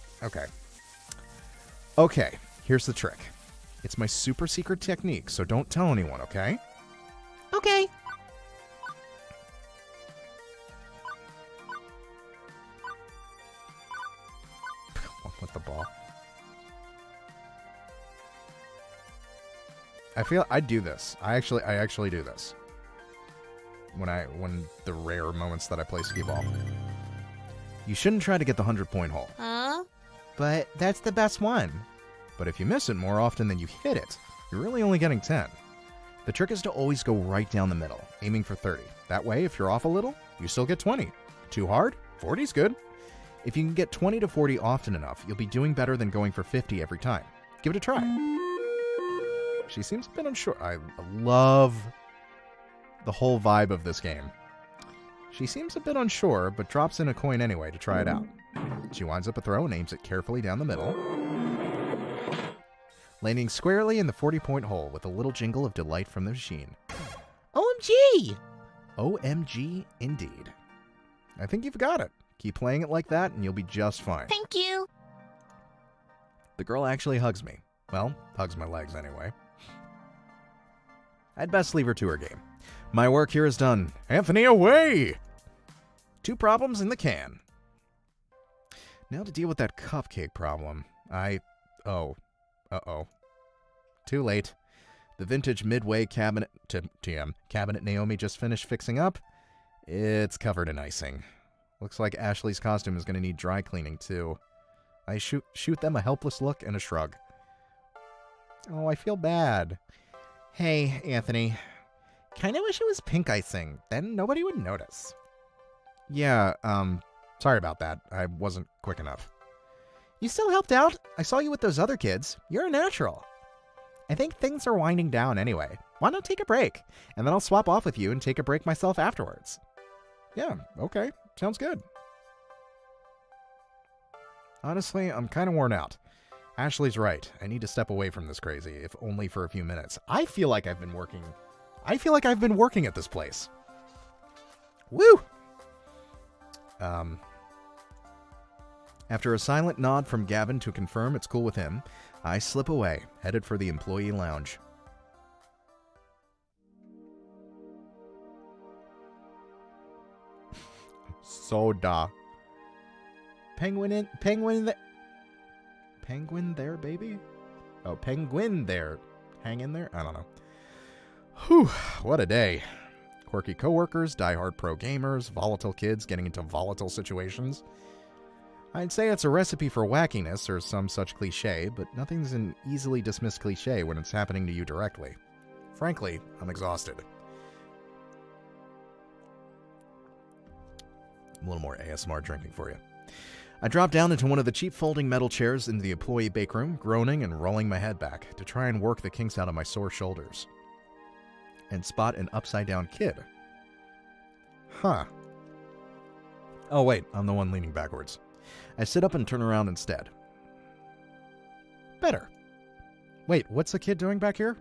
Okay, here's the trick. It's my super secret technique, so don't tell anyone, okay? Okay. With the ball. I feel I do this. I actually do this. When the rare moments that I play skee ball. You shouldn't try to get the 100-point hole. Huh? But that's the best one. But if you miss it more often than you hit it, you're really only getting 10. The trick is to always go right down the middle, aiming for 30. That way, if you're off a little, you still get 20. Too hard? 40's good. If you can get 20 to 40 often enough, you'll be doing better than going for 50 every time. Give it a try. She seems a bit unsure. I love the whole vibe of this game. She seems a bit unsure, but drops in a coin anyway to try it out. She winds up a throw and aims it carefully down the middle, landing squarely in the 40-point hole with a little jingle of delight from the machine. OMG! OMG indeed. I think you've got it. Keep playing it like that and you'll be just fine. Thank you. The girl actually hugs me. Well, hugs my legs anyway. I'd best leave her to her game. My work here is done. Anthony, away! 2 problems in the can. Now to deal with that cupcake problem. Uh-oh. Too late. The vintage Midway cabinet cabinet Naomi just finished fixing up. It's covered in icing. Looks like Ashley's costume is going to need dry cleaning too. I shoot them a helpless look and a shrug. Oh, I feel bad. Hey, Anthony. Kinda wish it was pink icing. Then nobody would notice. Yeah, sorry about that. I wasn't quick enough. You still helped out. I saw you with those other kids. You're a natural. I think things are winding down anyway. Why not take a break? And then I'll swap off with you and take a break myself afterwards. Yeah, okay. Sounds good. Honestly, I'm kind of worn out. Ashley's right. I need to step away from this crazy, if only for a few minutes. I feel like I've been working at this place. Woo! After a silent nod from Gavin to confirm it's cool with him, I slip away, headed for the employee lounge. Soda. Penguin there, baby? Oh, penguin there. Hang in there? I don't know. Whew, what a day. Quirky coworkers, diehard pro gamers, volatile kids getting into volatile situations. I'd say it's a recipe for wackiness or some such cliche, but nothing's an easily dismissed cliche when it's happening to you directly. Frankly, I'm exhausted. A little more ASMR drinking for you. I dropped down into one of the cheap folding metal chairs in the employee bake room, groaning and rolling my head back to try and work the kinks out of my sore shoulders. And spot an upside-down kid. Huh. Oh, wait, I'm the one leaning backwards. I sit up and turn around instead. Better. Wait, what's the kid doing back here?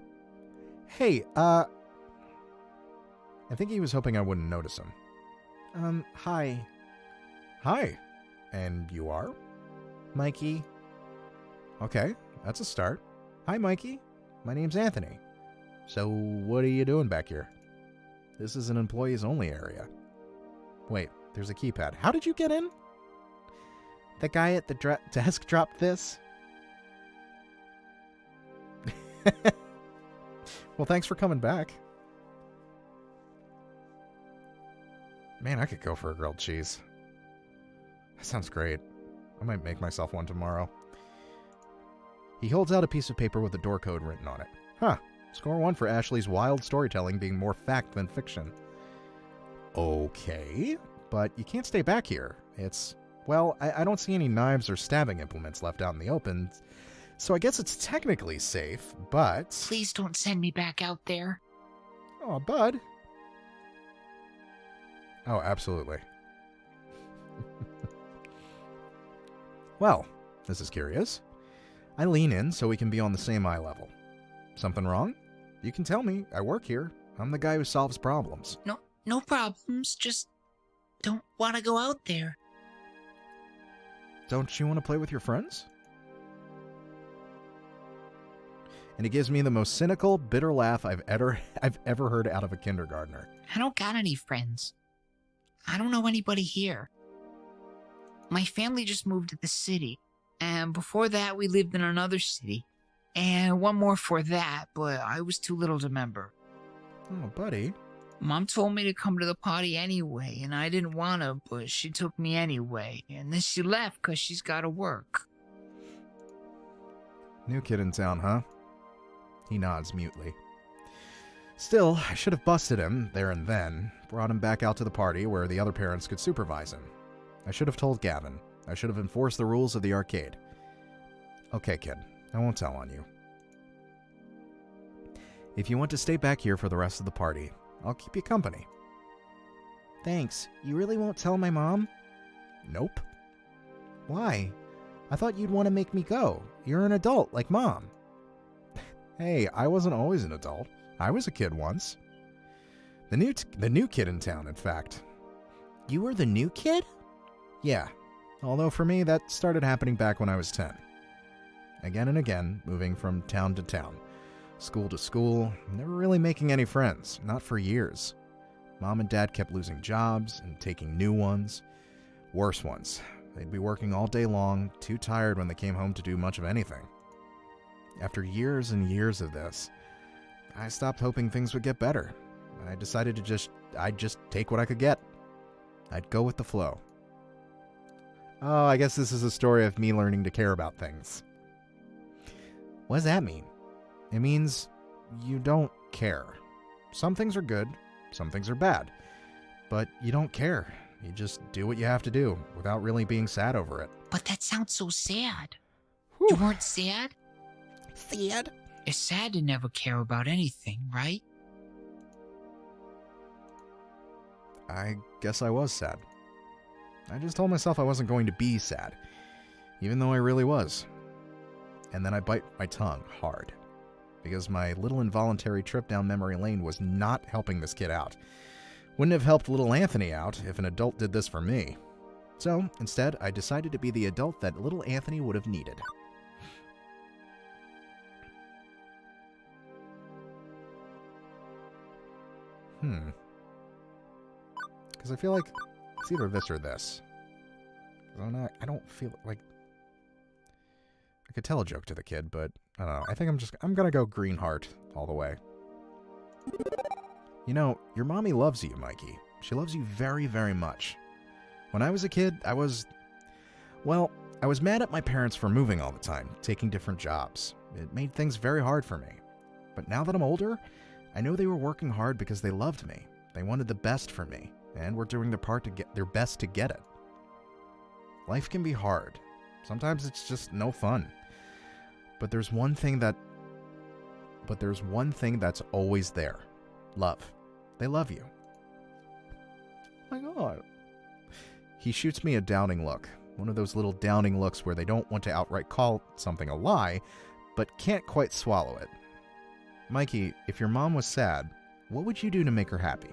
Hey, I think he was hoping I wouldn't notice him. Hi. Hi. And you are? Mikey. Okay, that's a start. Hi, Mikey. My name's Anthony. So, what are you doing back here? This is an employees-only area. Wait, there's a keypad. How did you get in? The guy at the desk dropped this. Well, thanks for coming back. Man, I could go for a grilled cheese. That sounds great. I might make myself one tomorrow. He holds out a piece of paper with a door code written on it. Huh. Score 1 for Ashley's wild storytelling being more fact than fiction. Okay, but you can't stay back here. It's... Well, I don't see any knives or stabbing implements left out in the open, so I guess it's technically safe, but... Please don't send me back out there. Oh, bud. Oh, absolutely. Well, this is curious. I lean in so we can be on the same eye level. Something wrong? You can tell me. I work here. I'm the guy who solves problems. No problems. Just don't want to go out there. Don't you want to play with your friends? And he gives me the most cynical, bitter laugh I've ever heard out of a kindergartner. I don't got any friends. I don't know anybody here. My family just moved to the city, and before that we lived in another city. And one more for that, but I was too little to remember. Oh, buddy. Mom told me to come to the party anyway, and I didn't want to, but she took me anyway. And then she left because she's got to work. New kid in town, huh? He nods mutely. Still, I should have busted him there and then, brought him back out to the party where the other parents could supervise him. I should have told Gavin. I should have enforced the rules of the arcade. Okay, kid. I won't tell on you. If you want to stay back here for the rest of the party, I'll keep you company. Thanks. You really won't tell my mom? Nope. Why? I thought you'd want to make me go. You're an adult, like Mom. Hey, I wasn't always an adult. I was a kid once. The new kid in town, in fact. You were the new kid? Yeah. Although for me, that started happening back when I was 10. Again and again, moving from town to town. School to school, never really making any friends, not for years. Mom and Dad kept losing jobs and taking new ones. Worse ones. They'd be working all day long, too tired when they came home to do much of anything. After years and years of this, I stopped hoping things would get better. I decided I'd just take what I could get. I'd go with the flow. Oh, I guess this is a story of me learning to care about things. What does that mean? It means you don't care. Some things are good, some things are bad. But you don't care. You just do what you have to do without really being sad over it. But that sounds so sad. Whew. You weren't sad? Sad? It's sad to never care about anything, right? I guess I was sad. I just told myself I wasn't going to be sad, even though I really was. And then I bite my tongue hard, because my little involuntary trip down memory lane was not helping this kid out. Wouldn't have helped little Anthony out if an adult did this for me. So, instead, I decided to be the adult that little Anthony would have needed. Because I feel like it's either this or this. I don't feel like... I could tell a joke to the kid, but I don't know. I think I'm gonna go green heart all the way. You know, your mommy loves you, Mikey. She loves you very, very much. When I was a kid, I was mad at my parents for moving all the time, taking different jobs. It made things very hard for me. But now that I'm older, I know they were working hard because they loved me. They wanted the best for me. and we're doing their best to get it. Life can be hard. Sometimes it's just no fun. But there's one thing that's always there. Love. They love you. Oh my God. He shoots me a doubting look. One of those little downing looks where they don't want to outright call something a lie, but can't quite swallow it. Mikey, if your mom was sad, what would you do to make her happy?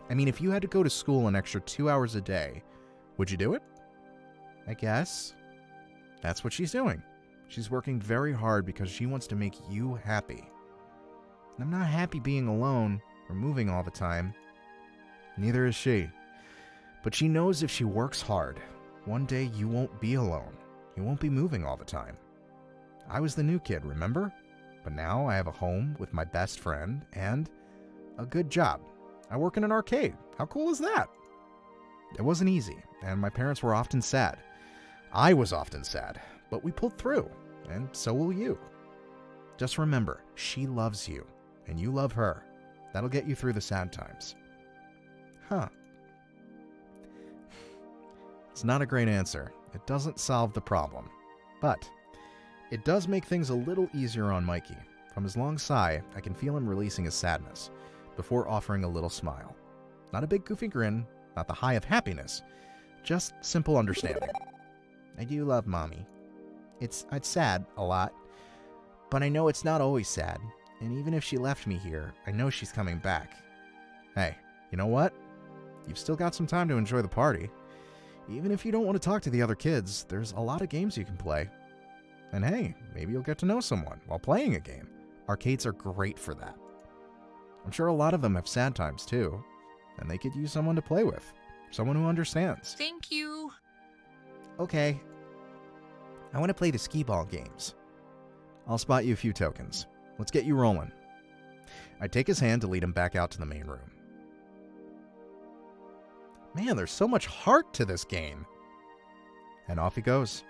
I mean, if you had to go to school an extra 2 hours a day, would you do it? I guess. That's what she's doing. She's working very hard because she wants to make you happy. And I'm not happy being alone or moving all the time. Neither is she. But she knows if she works hard, one day you won't be alone. You won't be moving all the time. I was the new kid, remember? But now I have a home with my best friend and a good job. I work in an arcade. How cool is that? It wasn't easy, and my parents were often sad. I was often sad, but we pulled through, and so will you. Just remember, she loves you, and you love her. That'll get you through the sad times. Huh. It's not a great answer. It doesn't solve the problem. But it does make things a little easier on Mikey. From his long sigh, I can feel him releasing his sadness, before offering a little smile. Not a big goofy grin, not the high of happiness, just simple understanding. I do love Mommy. It's sad a lot, but I know it's not always sad, and even if she left me here, I know she's coming back. Hey, you know what? You've still got some time to enjoy the party. Even if you don't want to talk to the other kids, there's a lot of games you can play. And hey, maybe you'll get to know someone while playing a game. Arcades are great for that. I'm sure a lot of them have sad times too, and they could use someone to play with. Someone who understands. Thank you. Okay. I want to play the skee-ball games. I'll spot you a few tokens. Let's get you rolling. I take his hand to lead him back out to the main room. Man, there's so much heart to this game. And off he goes.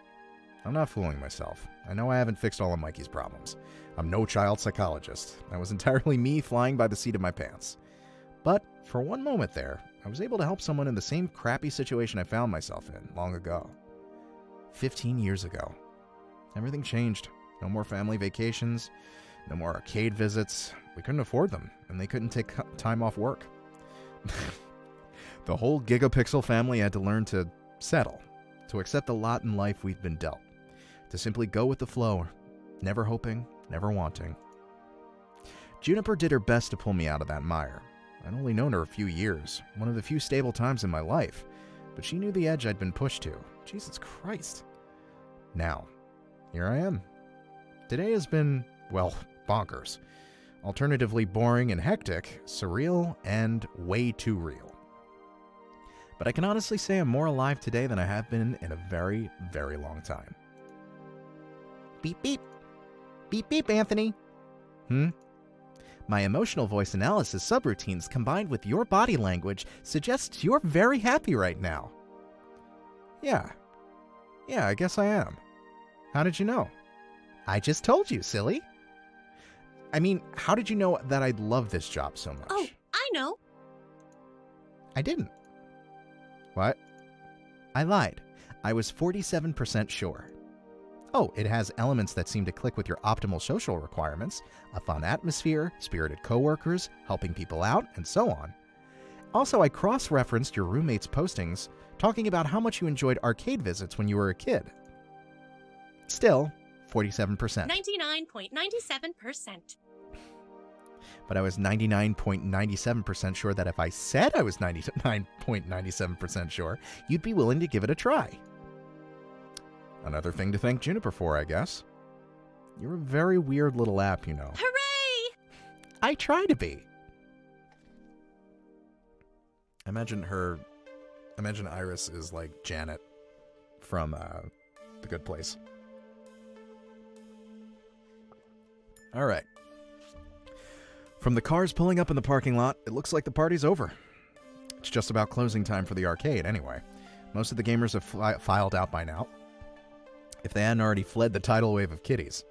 I'm not fooling myself. I know I haven't fixed all of Mikey's problems. I'm no child psychologist. That was entirely me flying by the seat of my pants. But for one moment there, I was able to help someone in the same crappy situation I found myself in long ago. 15 years ago. Everything changed. No more family vacations. No more arcade visits. We couldn't afford them, and they couldn't take time off work. The whole Gigapixel family had to learn to settle, to accept the lot in life we'd been dealt, to simply go with the flow, never hoping, never wanting. Juniper did her best to pull me out of that mire. I'd only known her a few years, one of the few stable times in my life, but she knew the edge I'd been pushed to. Jesus Christ. Now, here I am. Today has been, well, bonkers. Alternatively boring and hectic, surreal, and way too real. But I can honestly say I'm more alive today than I have been in a very, very long time. Beep, beep. Beep, beep, Anthony. My emotional voice analysis subroutines combined with your body language suggests you're very happy right now. Yeah, I guess I am. How did you know? I just told you, silly. I mean, how did you know that I'd love this job so much? Oh, I know. I didn't. What? I lied. I was 47% sure. Oh, it has elements that seem to click with your optimal social requirements, a fun atmosphere, spirited coworkers, helping people out, and so on. Also, I cross-referenced your roommate's postings, talking about how much you enjoyed arcade visits when you were a kid. Still, 47%. 99.97%. But I was 99.97% sure that if I said I was 99.97% sure, you'd be willing to give it a try. Another thing to thank Juniper for, I guess. You're a very weird little app, you know. Hooray! I try to be. Imagine Iris is like Janet from The Good Place. All right. From the cars pulling up in the parking lot, it looks like the party's over. It's just about closing time for the arcade, anyway. Most of the gamers have filed out by now, if they hadn't already fled the tidal wave of kiddies.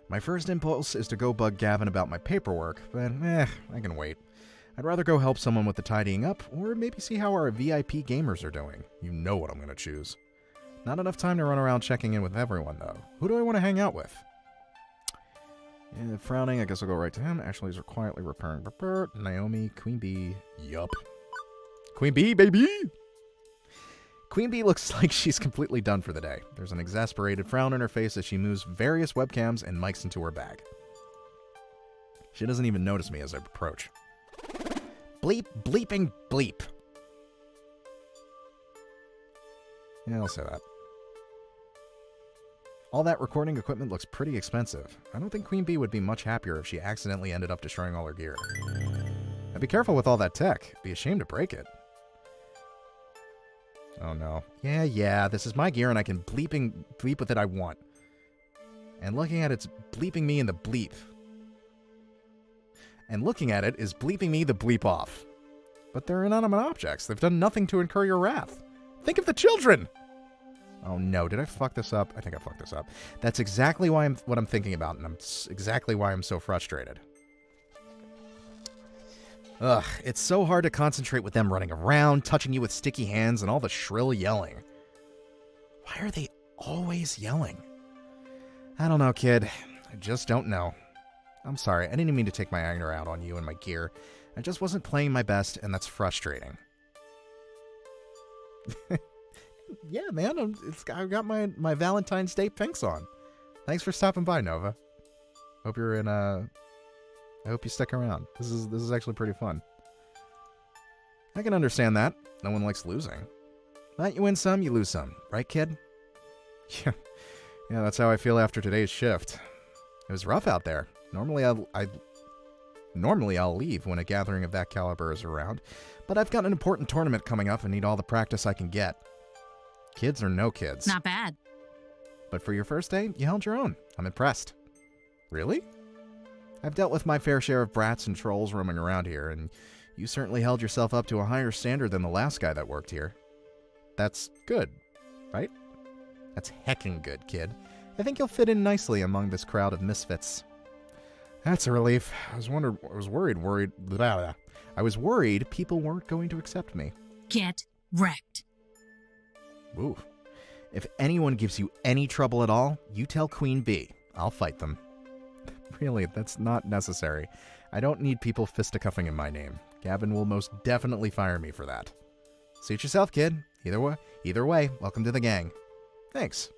My first impulse is to go bug Gavin about my paperwork, but I can wait. I'd rather go help someone with the tidying up, or maybe see how our VIP gamers are doing. You know what I'm going to choose. Not enough time to run around checking in with everyone, though. Who do I want to hang out with? Frowning, I guess I'll go right to him. Ashley's are quietly repairing. Naomi, Queen Bee. Yup. Queen Bee, baby! Queen Bee looks like she's completely done for the day. There's an exasperated frown on her face as she moves various webcams and mics into her bag. She doesn't even notice me as I approach. Bleep, bleeping, bleep. Yeah, I'll say that. All that recording equipment looks pretty expensive. I don't think Queen Bee would be much happier if she accidentally ended up destroying all her gear. I'd be careful with all that tech. Be ashamed to break it. Oh no. Yeah, this is my gear and I can bleep with it I want. And looking at it's bleeping me in the bleep. And looking at it is bleeping me the bleep off. But they're inanimate objects. They've done nothing to incur your wrath. Think of the children! Oh no, did I fuck this up? I think I fucked this up. That's exactly what I'm thinking about, and exactly why I'm so frustrated. Ugh, it's so hard to concentrate with them running around, touching you with sticky hands, and all the shrill yelling. Why are they always yelling? I don't know, kid. I just don't know. I'm sorry, I didn't mean to take my anger out on you and my gear. I just wasn't playing my best, and that's frustrating. Yeah, man, I've got my Valentine's Day pinks on. Thanks for stopping by, Nova. Hope you're in I hope you stick around. This is actually pretty fun. I can understand that. No one likes losing. But you win some, you lose some, right, kid? Yeah, that's how I feel after today's shift. It was rough out there. Normally I'll leave when a gathering of that caliber is around, but I've got an important tournament coming up and need all the practice I can get. Kids or no kids. Not bad. But for your first day, you held your own. I'm impressed. Really? I've dealt with my fair share of brats and trolls roaming around here, and you certainly held yourself up to a higher standard than the last guy that worked here. That's good, right? That's heckin' good, kid. I think you'll fit in nicely among this crowd of misfits. That's a relief. I was worried people weren't going to accept me. Get wrecked. Ooh. If anyone gives you any trouble at all, you tell Queen Bee. I'll fight them. Really, that's not necessary. I don't need people fisticuffing in my name. Gavin will most definitely fire me for that. Suit yourself, kid. Either way, welcome to the gang. Thanks.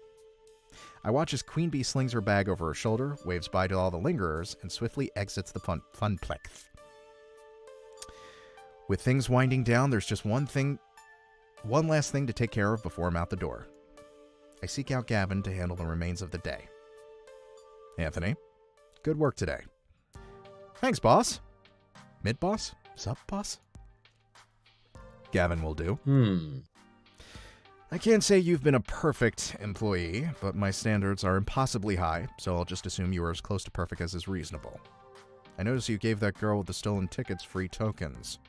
I watch as Queen Bee slings her bag over her shoulder, waves bye to all the lingerers, and swiftly exits the funplex. With things winding down, there's just one last thing to take care of before I'm out the door. I seek out Gavin to handle the remains of the day. Anthony, good work today. Thanks, boss. Mid-boss? Sub-boss? Gavin will do. I can't say you've been a perfect employee, but my standards are impossibly high, so I'll just assume you are as close to perfect as is reasonable. I notice you gave that girl with the stolen tickets free tokens.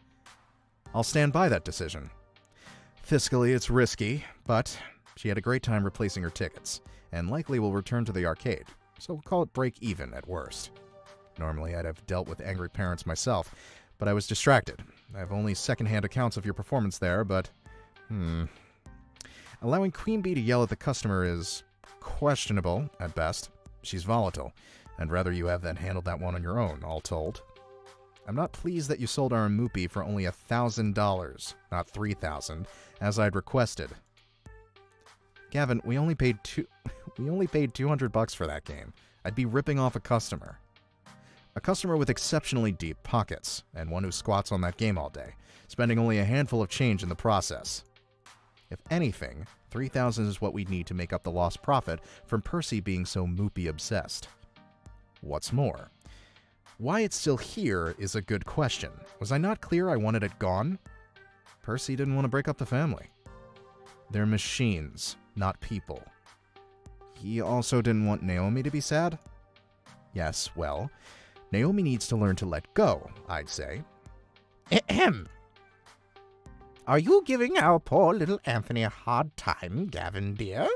I'll stand by that decision. Fiscally, it's risky, but she had a great time replacing her tickets, and likely will return to the arcade, so we'll call it break even at worst. Normally, I'd have dealt with angry parents myself, but I was distracted. I have only second-hand accounts of your performance there, but... Allowing Queen Bee to yell at the customer is questionable, at best. She's volatile. I'd rather you have handled that one on your own, all told. I'm not pleased that you sold our Moopy for only $1,000, not $3,000, as I'd requested. Gavin, we only paid $200 for that game. I'd be ripping off a customer. A customer with exceptionally deep pockets, and one who squats on that game all day, spending only a handful of change in the process. If anything, $3,000 is what we'd need to make up the lost profit from Percy being so Moopy obsessed. What's more, why it's still here is a good question. Was I not clear I wanted it gone? Percy didn't want to break up the family. They're machines, not people. He also didn't want Naomi to be sad? Yes, well, Naomi needs to learn to let go, I'd say. Ahem. Are you giving our poor little Anthony a hard time, Gavin, dear?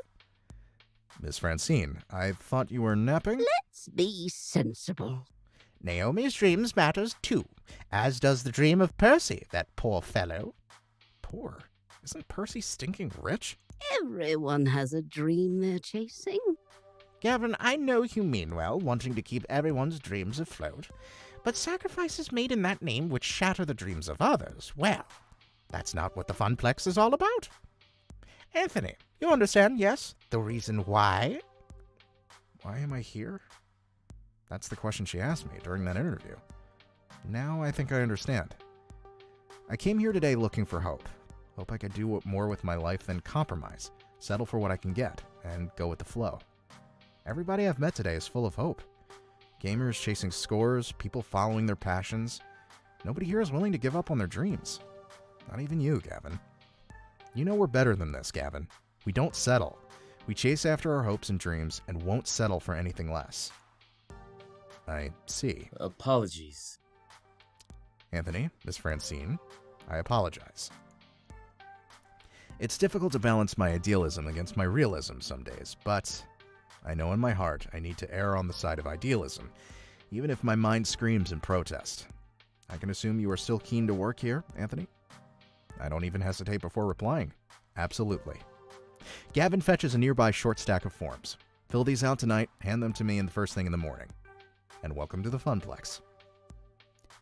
Miss Francine, I thought you were napping? Let's be sensible. Naomi's dreams matters too, as does the dream of Percy, that poor fellow. Poor? Isn't Percy stinking rich? Everyone has a dream they're chasing. Gavin, I know you mean well, wanting to keep everyone's dreams afloat, but sacrifices made in that name which shatter the dreams of others, well, that's not what the Funplex is all about. Anthony, you understand, yes, the reason why? Why am I here? That's the question she asked me during that interview. Now I think I understand. I came here today looking for hope. Hope I could do more with my life than compromise, settle for what I can get, and go with the flow. Everybody I've met today is full of hope. Gamers chasing scores, people following their passions. Nobody here is willing to give up on their dreams. Not even you, Gavin. You know we're better than this, Gavin. We don't settle. We chase after our hopes and dreams and won't settle for anything less. I see. Apologies. Anthony, Miss Francine, I apologize. It's difficult to balance my idealism against my realism some days, but I know in my heart I need to err on the side of idealism, even if my mind screams in protest. I can assume you are still keen to work here, Anthony? I don't even hesitate before replying. Absolutely. Gavin fetches a nearby short stack of forms. Fill these out tonight, hand them to me in the first thing in the morning. And welcome to the Funplex.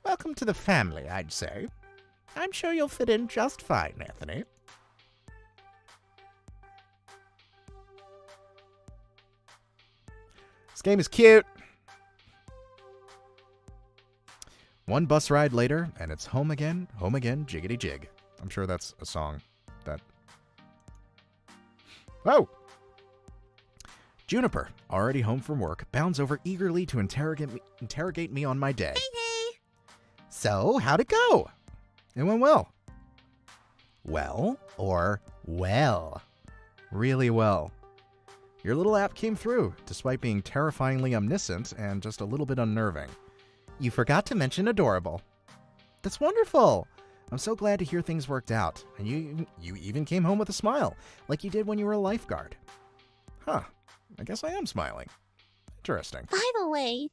Welcome to the family, I'd say. I'm sure you'll fit in just fine, Anthony. This game is cute. One bus ride later, and it's home again, jiggity jig. I'm sure that's a song that... Oh! Juniper, already home from work, bounds over eagerly to interrogate me on my day. Hey! So, how'd it go? It went well. Well or well? Really well. Your little app came through, despite being terrifyingly omniscient and just a little bit unnerving. You forgot to mention adorable. That's wonderful! I'm so glad to hear things worked out, and you even came home with a smile, like you did when you were a lifeguard. Huh, I guess I am smiling. Interesting. By the way,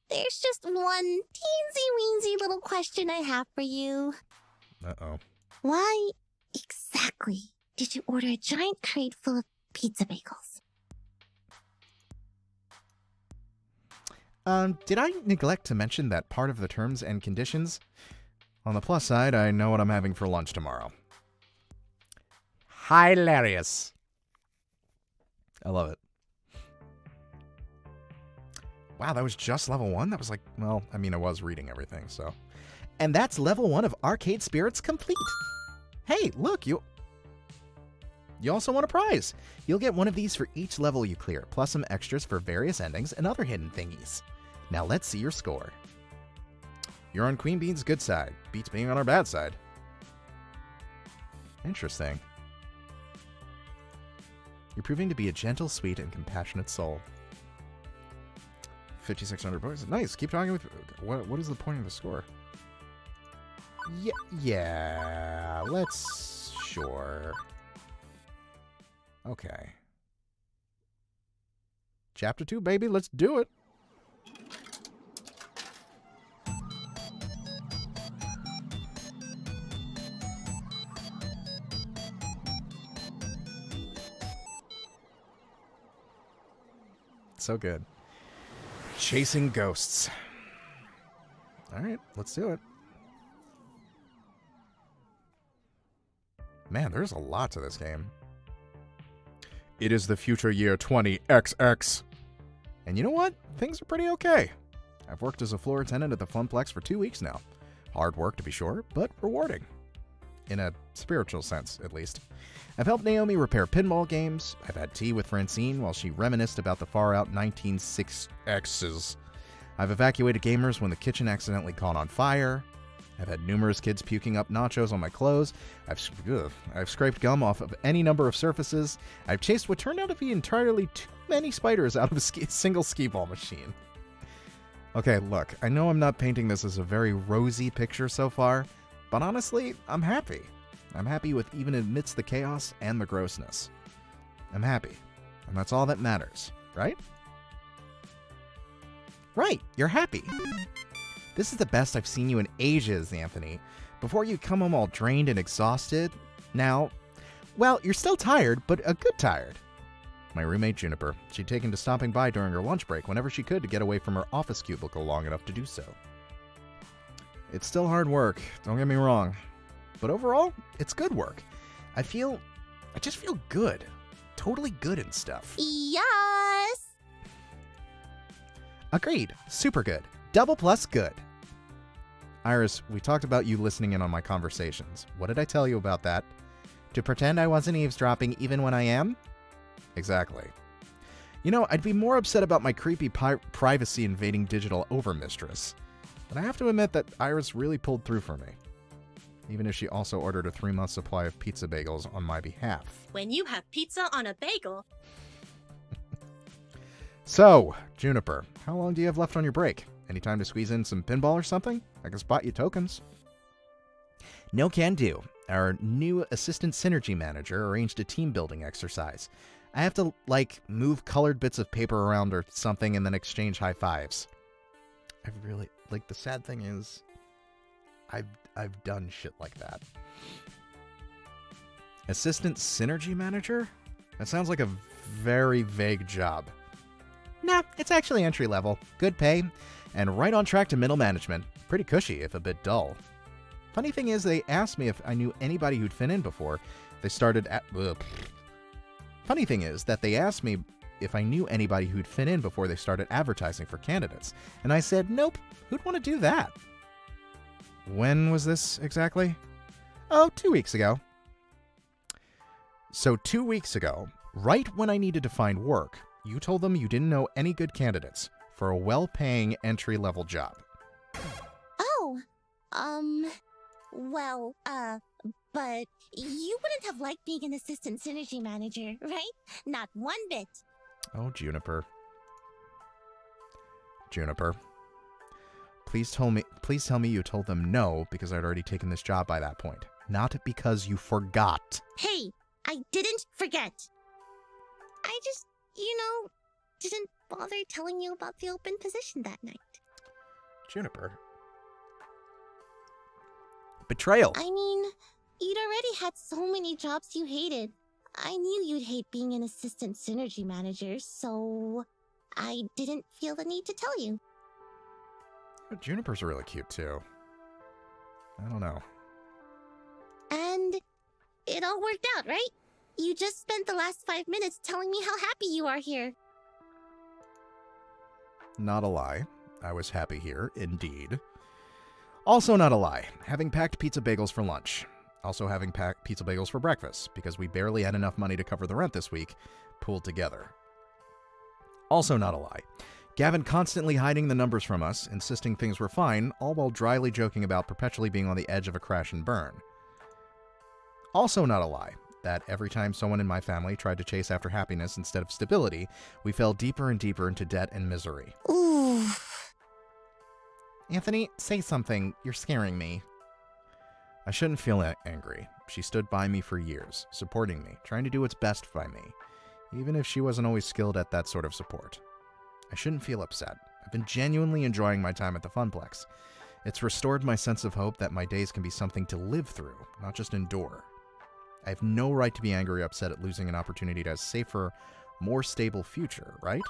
there's just one teensy-weensy little question I have for you. Uh-oh. Why exactly did you order a giant crate full of pizza bagels? Did I neglect to mention that part of the terms and conditions? On the plus side, I know what I'm having for lunch tomorrow. Hilarious. I love it. Wow, that was just level 1? That was like, well, I mean, I was reading everything, so. And that's level 1 of Arcade Spirits complete. Hey, look, you also won a prize. You'll get one of these for each level you clear, plus some extras for various endings and other hidden thingies. Now let's see your score. You're on Queen Bean's good side. Beats being on our bad side. Interesting. You're proving to be a gentle, sweet, and compassionate soul. 5,600 points. Nice. Keep talking with... What is the point of the score? Yeah, let's... Sure. Okay. Chapter 2, baby. Let's do it. So good. Chasing ghosts. All right, let's do it. Man, there's a lot to this game. It is the future year 20XX. And you know what? Things are pretty okay. I've worked as a floor attendant at the Funplex for 2 weeks now. Hard work, to be sure, but rewarding. In a spiritual sense, at least. I've helped Naomi repair pinball games. I've had tea with Francine while she reminisced about the far-out 1960s. I've evacuated gamers when the kitchen accidentally caught on fire. I've had numerous kids puking up nachos on my clothes. I've scraped gum off of any number of surfaces. I've chased what turned out to be entirely too many spiders out of a single skee-ball machine. Okay, look, I know I'm not painting this as a very rosy picture so far, but honestly, I'm happy. I'm happy with even amidst the chaos and the grossness. I'm happy, and that's all that matters, right? Right. you're happy. This is the best I've seen you in ages, Anthony. Before you come home all drained and exhausted. Now, well, you're still tired, but a good tired. My roommate Juniper. She'd taken to stopping by during her lunch break whenever she could to get away from her office cubicle long enough to do so. It's still hard work, don't get me wrong. But overall, it's good work. I just feel good. Totally good and stuff. Yes! Agreed. Super good. Double plus good. Iris, we talked about you listening in on my conversations. What did I tell you about that? To pretend I wasn't eavesdropping even when I am? Exactly. You know, I'd be more upset about my creepy privacy invading digital overmistress. But I have to admit that Iris really pulled through for me. Even if she also ordered a 3-month supply of pizza bagels on my behalf. When you have pizza on a bagel. So, Juniper, how long do you have left on your break? Any time to squeeze in some pinball or something? I can spot you tokens. No can do. Our new assistant synergy manager arranged a team building exercise. I have to, move colored bits of paper around or something and then exchange high fives. The sad thing is, I've done shit like that. Assistant synergy manager? That sounds like a very vague job. Nah, it's actually entry level. Good pay, and right on track to middle management. Pretty cushy, if a bit dull. Funny thing is, they asked me if I knew anybody who'd fit in before they started at... Funny thing is that they asked me if I knew anybody who'd fit in before they started advertising for candidates. And I said, nope, who'd want to do that? When was this exactly? Oh, 2 weeks ago. So 2 weeks ago, right when I needed to find work, you told them you didn't know any good candidates for a well-paying entry-level job. Oh, but you wouldn't have liked being an assistant synergy manager, right? Not one bit. Oh, Juniper. Juniper. Please tell me you told them no because I'd already taken this job by that point. Not because you forgot. Hey, I didn't forget. I just, didn't bother telling you about the open position that night. Juniper. Betrayal. I mean, you'd already had so many jobs you hated. I knew you'd hate being an assistant synergy manager, so I didn't feel the need to tell you. Juniper's really cute, too. I don't know. And it all worked out, right? You just spent the last 5 minutes telling me how happy you are here. Not a lie. I was happy here, indeed. Also not a lie. Having packed pizza bagels for lunch. Also having packed pizza bagels for breakfast, because we barely had enough money to cover the rent this week, pooled together. Also not a lie. Gavin constantly hiding the numbers from us, insisting things were fine, all while dryly joking about perpetually being on the edge of a crash and burn. Also not a lie. That every time someone in my family tried to chase after happiness instead of stability, we fell deeper and deeper into debt and misery. Ooh. Anthony, say something. You're scaring me. I shouldn't feel angry. She stood by me for years, supporting me, trying to do what's best by me, even if she wasn't always skilled at that sort of support. I shouldn't feel upset. I've been genuinely enjoying my time at the Funplex. It's restored my sense of hope that my days can be something to live through, not just endure. I have no right to be angry or upset at losing an opportunity to a safer, more stable future, right?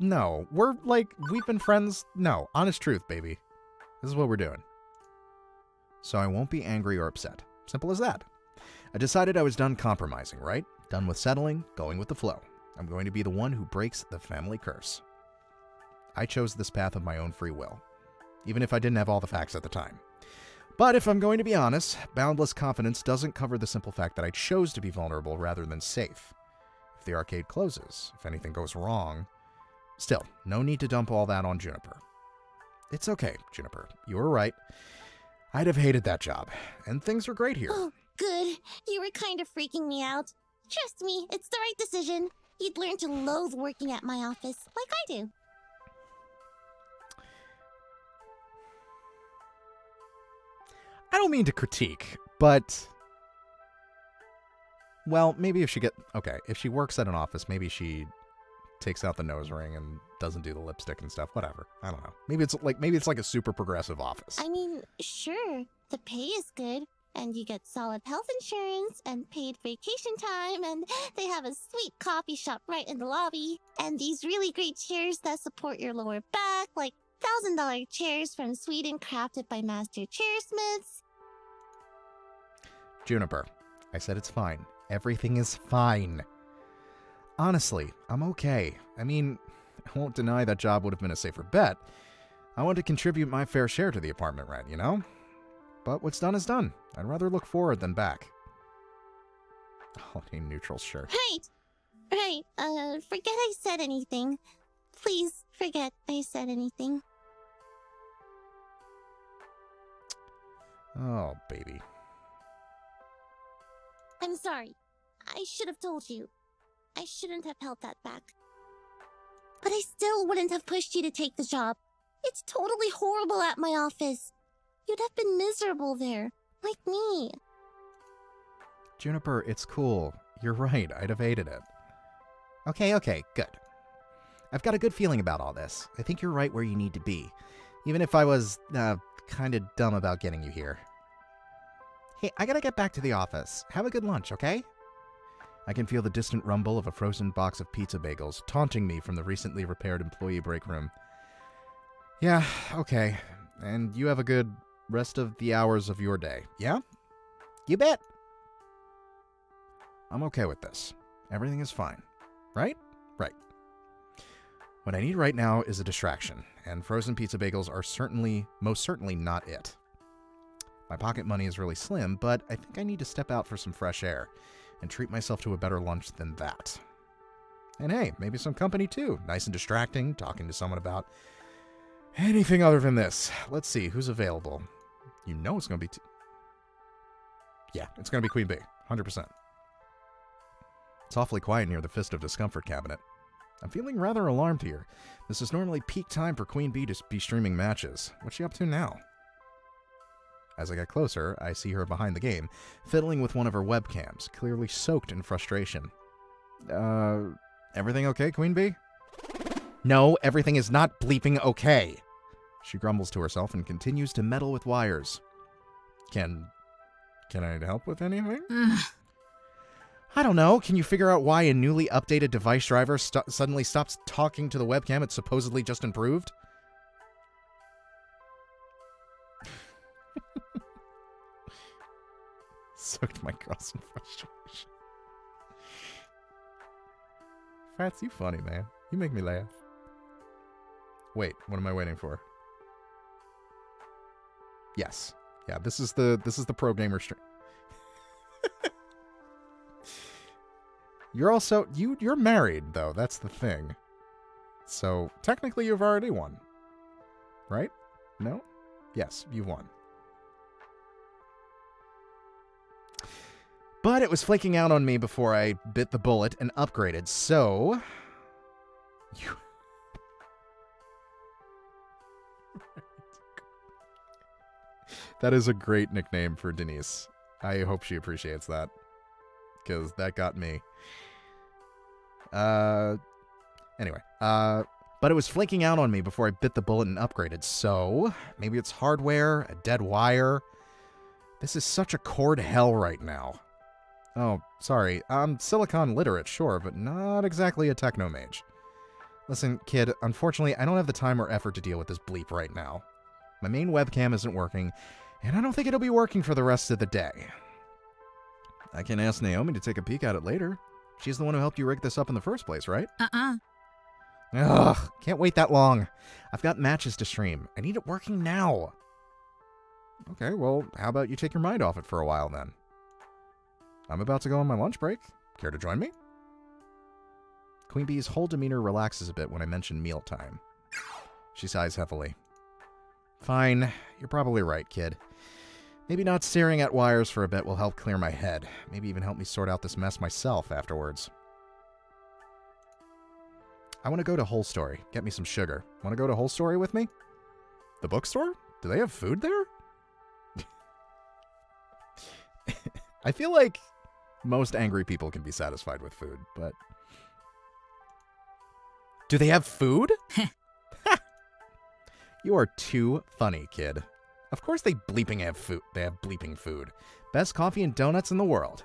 No. We've been friends. No. Honest truth, baby. This is what we're doing. So I won't be angry or upset. Simple as that. I decided I was done compromising, right? Done with settling, going with the flow. I'm going to be the one who breaks the family curse. I chose this path of my own free will, even if I didn't have all the facts at the time. But if I'm going to be honest, boundless confidence doesn't cover the simple fact that I chose to be vulnerable rather than safe. If the arcade closes, if anything goes wrong, still, no need to dump all that on Juniper. It's okay, Juniper. You were right. I'd have hated that job, and things are great here. Oh, good. You were kind of freaking me out. Trust me, it's the right decision. You'd learn to loathe working at my office, like I do. I don't mean to critique, but Well, maybe if she works at an office, maybe she takes out the nose ring and doesn't do the lipstick and stuff. Whatever. I don't know. Maybe it's like a super progressive office. I mean, sure, the pay is good, and you get solid health insurance and paid vacation time, and they have a sweet coffee shop right in the lobby, and these really great chairs that support your lower back, like $1,000 chairs from Sweden crafted by master chairsmiths. Juniper, I said it's fine. Everything is fine. Honestly, I'm okay. I mean, I won't deny that job would have been a safer bet. I want to contribute my fair share to the apartment rent, you know? But what's done is done. I'd rather look forward than back. Holiday neutral, sure. Right. Forget I said anything. Please forget I said anything. Oh, baby. I'm sorry. I should have told you. I shouldn't have held that back. But I still wouldn't have pushed you to take the job. It's totally horrible at my office. You'd have been miserable there, like me. Juniper, it's cool. You're right. I'd have hated it. Okay, good. I've got a good feeling about all this. I think you're right where you need to be. Even if I was, kind of dumb about getting you here. Hey, I gotta get back to the office. Have a good lunch, okay? I can feel the distant rumble of a frozen box of pizza bagels taunting me from the recently repaired employee break room. Yeah, okay. And you have a good rest of the hours of your day, yeah? You bet. I'm okay with this. Everything is fine. Right? Right. What I need right now is a distraction, and frozen pizza bagels are most certainly not it. My pocket money is really slim, but I think I need to step out for some fresh air and treat myself to a better lunch than that. And hey, maybe some company too. Nice and distracting, talking to someone about anything other than this. Let's see, who's available? You know it's going to be... Yeah, it's going to be Queen Bee, 100%. It's awfully quiet near the Fist of Discomfort cabinet. I'm feeling rather alarmed here. This is normally peak time for Queen Bee to be streaming matches. What's she up to now? As I get closer, I see her behind the game, fiddling with one of her webcams, clearly soaked in frustration. Everything okay, Queen Bee? No, everything is not bleeping okay. She grumbles to herself and continues to meddle with wires. Can I help with anything? I don't know. Can you figure out why a newly updated device driver suddenly stops talking to the webcam it supposedly just improved? Soaked my girls in frustration. Frats, you funny, man. You make me laugh. Wait, what am I waiting for? Yes. Yeah, this is the pro gamer stream. You're also you're married though, that's the thing. So technically you've already won. Right? No? Yes, you won. But it was flaking out on me before I bit the bullet and upgraded, so... That is a great nickname for Denise. I hope she appreciates that. Because that got me. Anyway. But it was flaking out on me before I bit the bullet and upgraded, so... Maybe it's hardware, a dead wire... This is such a cord hell right now. Oh, sorry. I'm silicon literate, sure, but not exactly a techno-mage. Listen, kid, unfortunately, I don't have the time or effort to deal with this bleep right now. My main webcam isn't working, and I don't think it'll be working for the rest of the day. I can ask Naomi to take a peek at it later. She's the one who helped you rig this up in the first place, right? Ugh, can't wait that long. I've got matches to stream. I need it working now. Okay, well, how about you take your mind off it for a while then? I'm about to go on my lunch break. Care to join me? Queen Bee's whole demeanor relaxes a bit when I mention mealtime. She sighs heavily. Fine, you're probably right, kid. Maybe not staring at wires for a bit will help clear my head. Maybe even help me sort out this mess myself afterwards. I want to go to Whole Story. Get me some sugar. Want to go to Whole Story with me? The bookstore? Do they have food there? I feel like Most angry people can be satisfied with food, but... Do they have food? You are too funny, kid. Of course they bleeping have food. They have bleeping food. Best coffee and donuts in the world.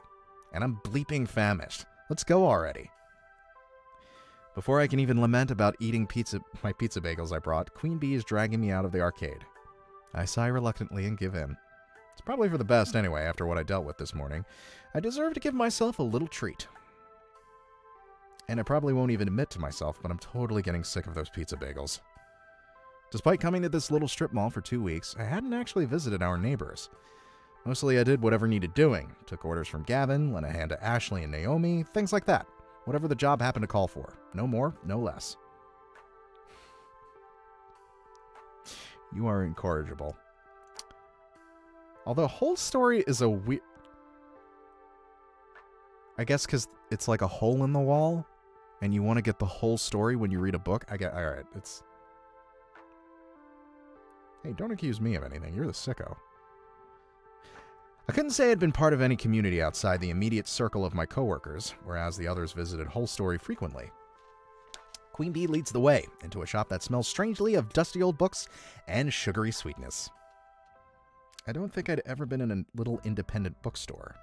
And I'm bleeping famished. Let's go already. Before I can even lament about eating my pizza bagels I brought, Queen Bee is dragging me out of the arcade. I sigh reluctantly and give in. It's probably for the best anyway, after what I dealt with this morning. I deserve to give myself a little treat. And I probably won't even admit to myself, but I'm totally getting sick of those pizza bagels. Despite coming to this little strip mall for 2 weeks, I hadn't actually visited our neighbors. Mostly I did whatever needed doing. Took orders from Gavin, lent a hand to Ashley and Naomi, things like that. Whatever the job happened to call for. No more, no less. You are incorrigible. Although whole story is a weird... I guess because it's like a hole in the wall, and you want to get the whole story when you read a book. Alright, it's... Hey, don't accuse me of anything. You're the sicko. I couldn't say I'd been part of any community outside the immediate circle of my coworkers, whereas the others visited Whole Story frequently. Queen Bee leads the way into a shop that smells strangely of dusty old books and sugary sweetness. I don't think I'd ever been in a little independent bookstore.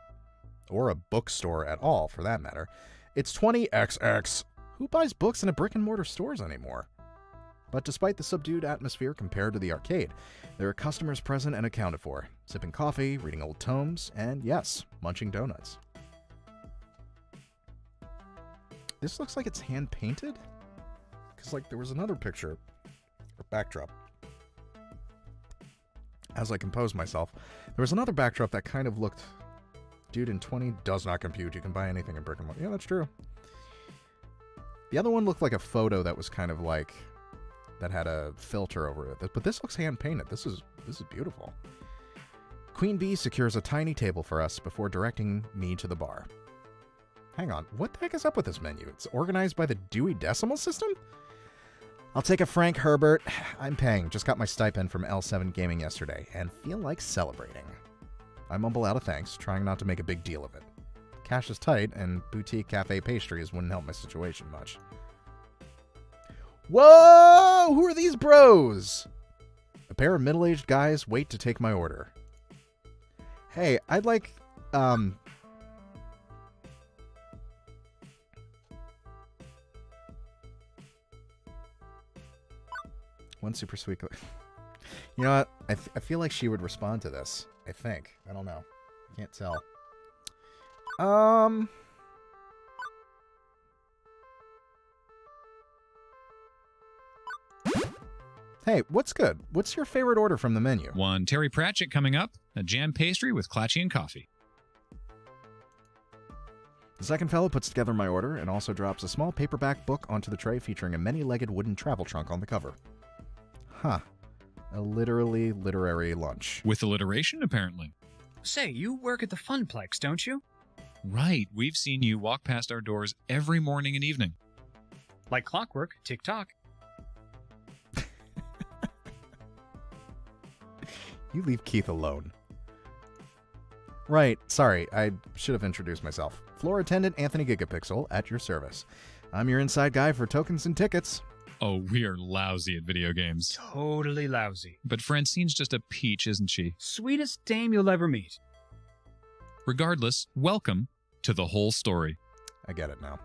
Or a bookstore at all, for that matter. It's 20XX. Who buys books in a brick-and-mortar stores anymore? But despite the subdued atmosphere compared to the arcade, there are customers present and accounted for, sipping coffee, reading old tomes, and yes, munching donuts. This looks like it's hand-painted? Because, like, there was another picture, or backdrop. As I composed myself, there was another backdrop that kind of looked... Dude, in 20 does not compute. You can buy anything in brick-and-mortar. Yeah, that's true. The other one looked like a photo that was kind of like... that had a filter over it. But this looks hand-painted. This is beautiful. Queen Bee secures a tiny table for us before directing me to the bar. Hang on, what the heck is up with this menu? It's organized by the Dewey Decimal System? I'll take a Frank Herbert. I'm paying. Just got my stipend from L7 Gaming yesterday and feel like celebrating. I mumble out a thanks, trying not to make a big deal of it. Cash is tight, and boutique cafe pastries wouldn't help my situation much. Whoa! Who are these bros? A pair of middle-aged guys wait to take my order. Hey, I'd like, one super sweet... You know what? I feel like she would respond to this. I think. I don't know. Can't tell. Hey, what's good? What's your favorite order from the menu? One Terry Pratchett coming up, a jam pastry with Clatchy and coffee. The second fellow puts together my order and also drops a small paperback book onto the tray featuring a many-legged wooden travel trunk on the cover. Huh. A literally literary lunch. With alliteration, apparently. Say, you work at the Funplex, don't you? Right. We've seen you walk past our doors every morning and evening. Like clockwork, tick-tock. You leave Keith alone. Right, sorry, I should have introduced myself. Floor attendant Anthony Gigapixel, at your service. I'm your inside guy for tokens and tickets. Oh, we are lousy at video games. Totally lousy. But Francine's just a peach, isn't she? Sweetest dame you'll ever meet. Regardless, welcome to The Whole Story. I get it now.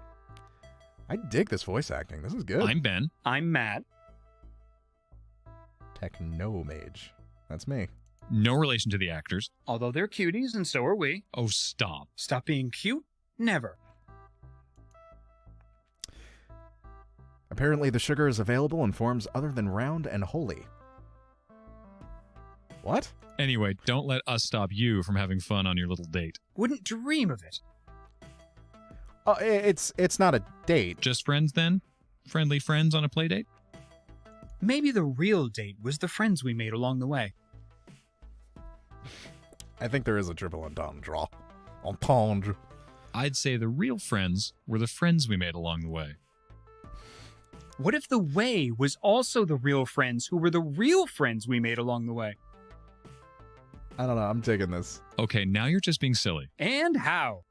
I dig this voice acting. This is good. I'm Ben. I'm Matt. Technomage. That's me. No relation to the actors. Although they're cuties, and so are we. Oh, stop. Stop being cute? Never. Apparently the sugar is available in forms other than round and holy. What? Anyway, don't let us stop you from having fun on your little date. Wouldn't dream of it. Oh, it's not a date. Just friends, then? Friendly friends on a play date? Maybe the real date was the friends we made along the way. I think there is a triple entendre. Entendre. I'd say the real friends were the friends we made along the way. What if the way was also the real friends who were the real friends we made along the way? I don't know. I'm digging this. Okay, now you're just being silly. And how?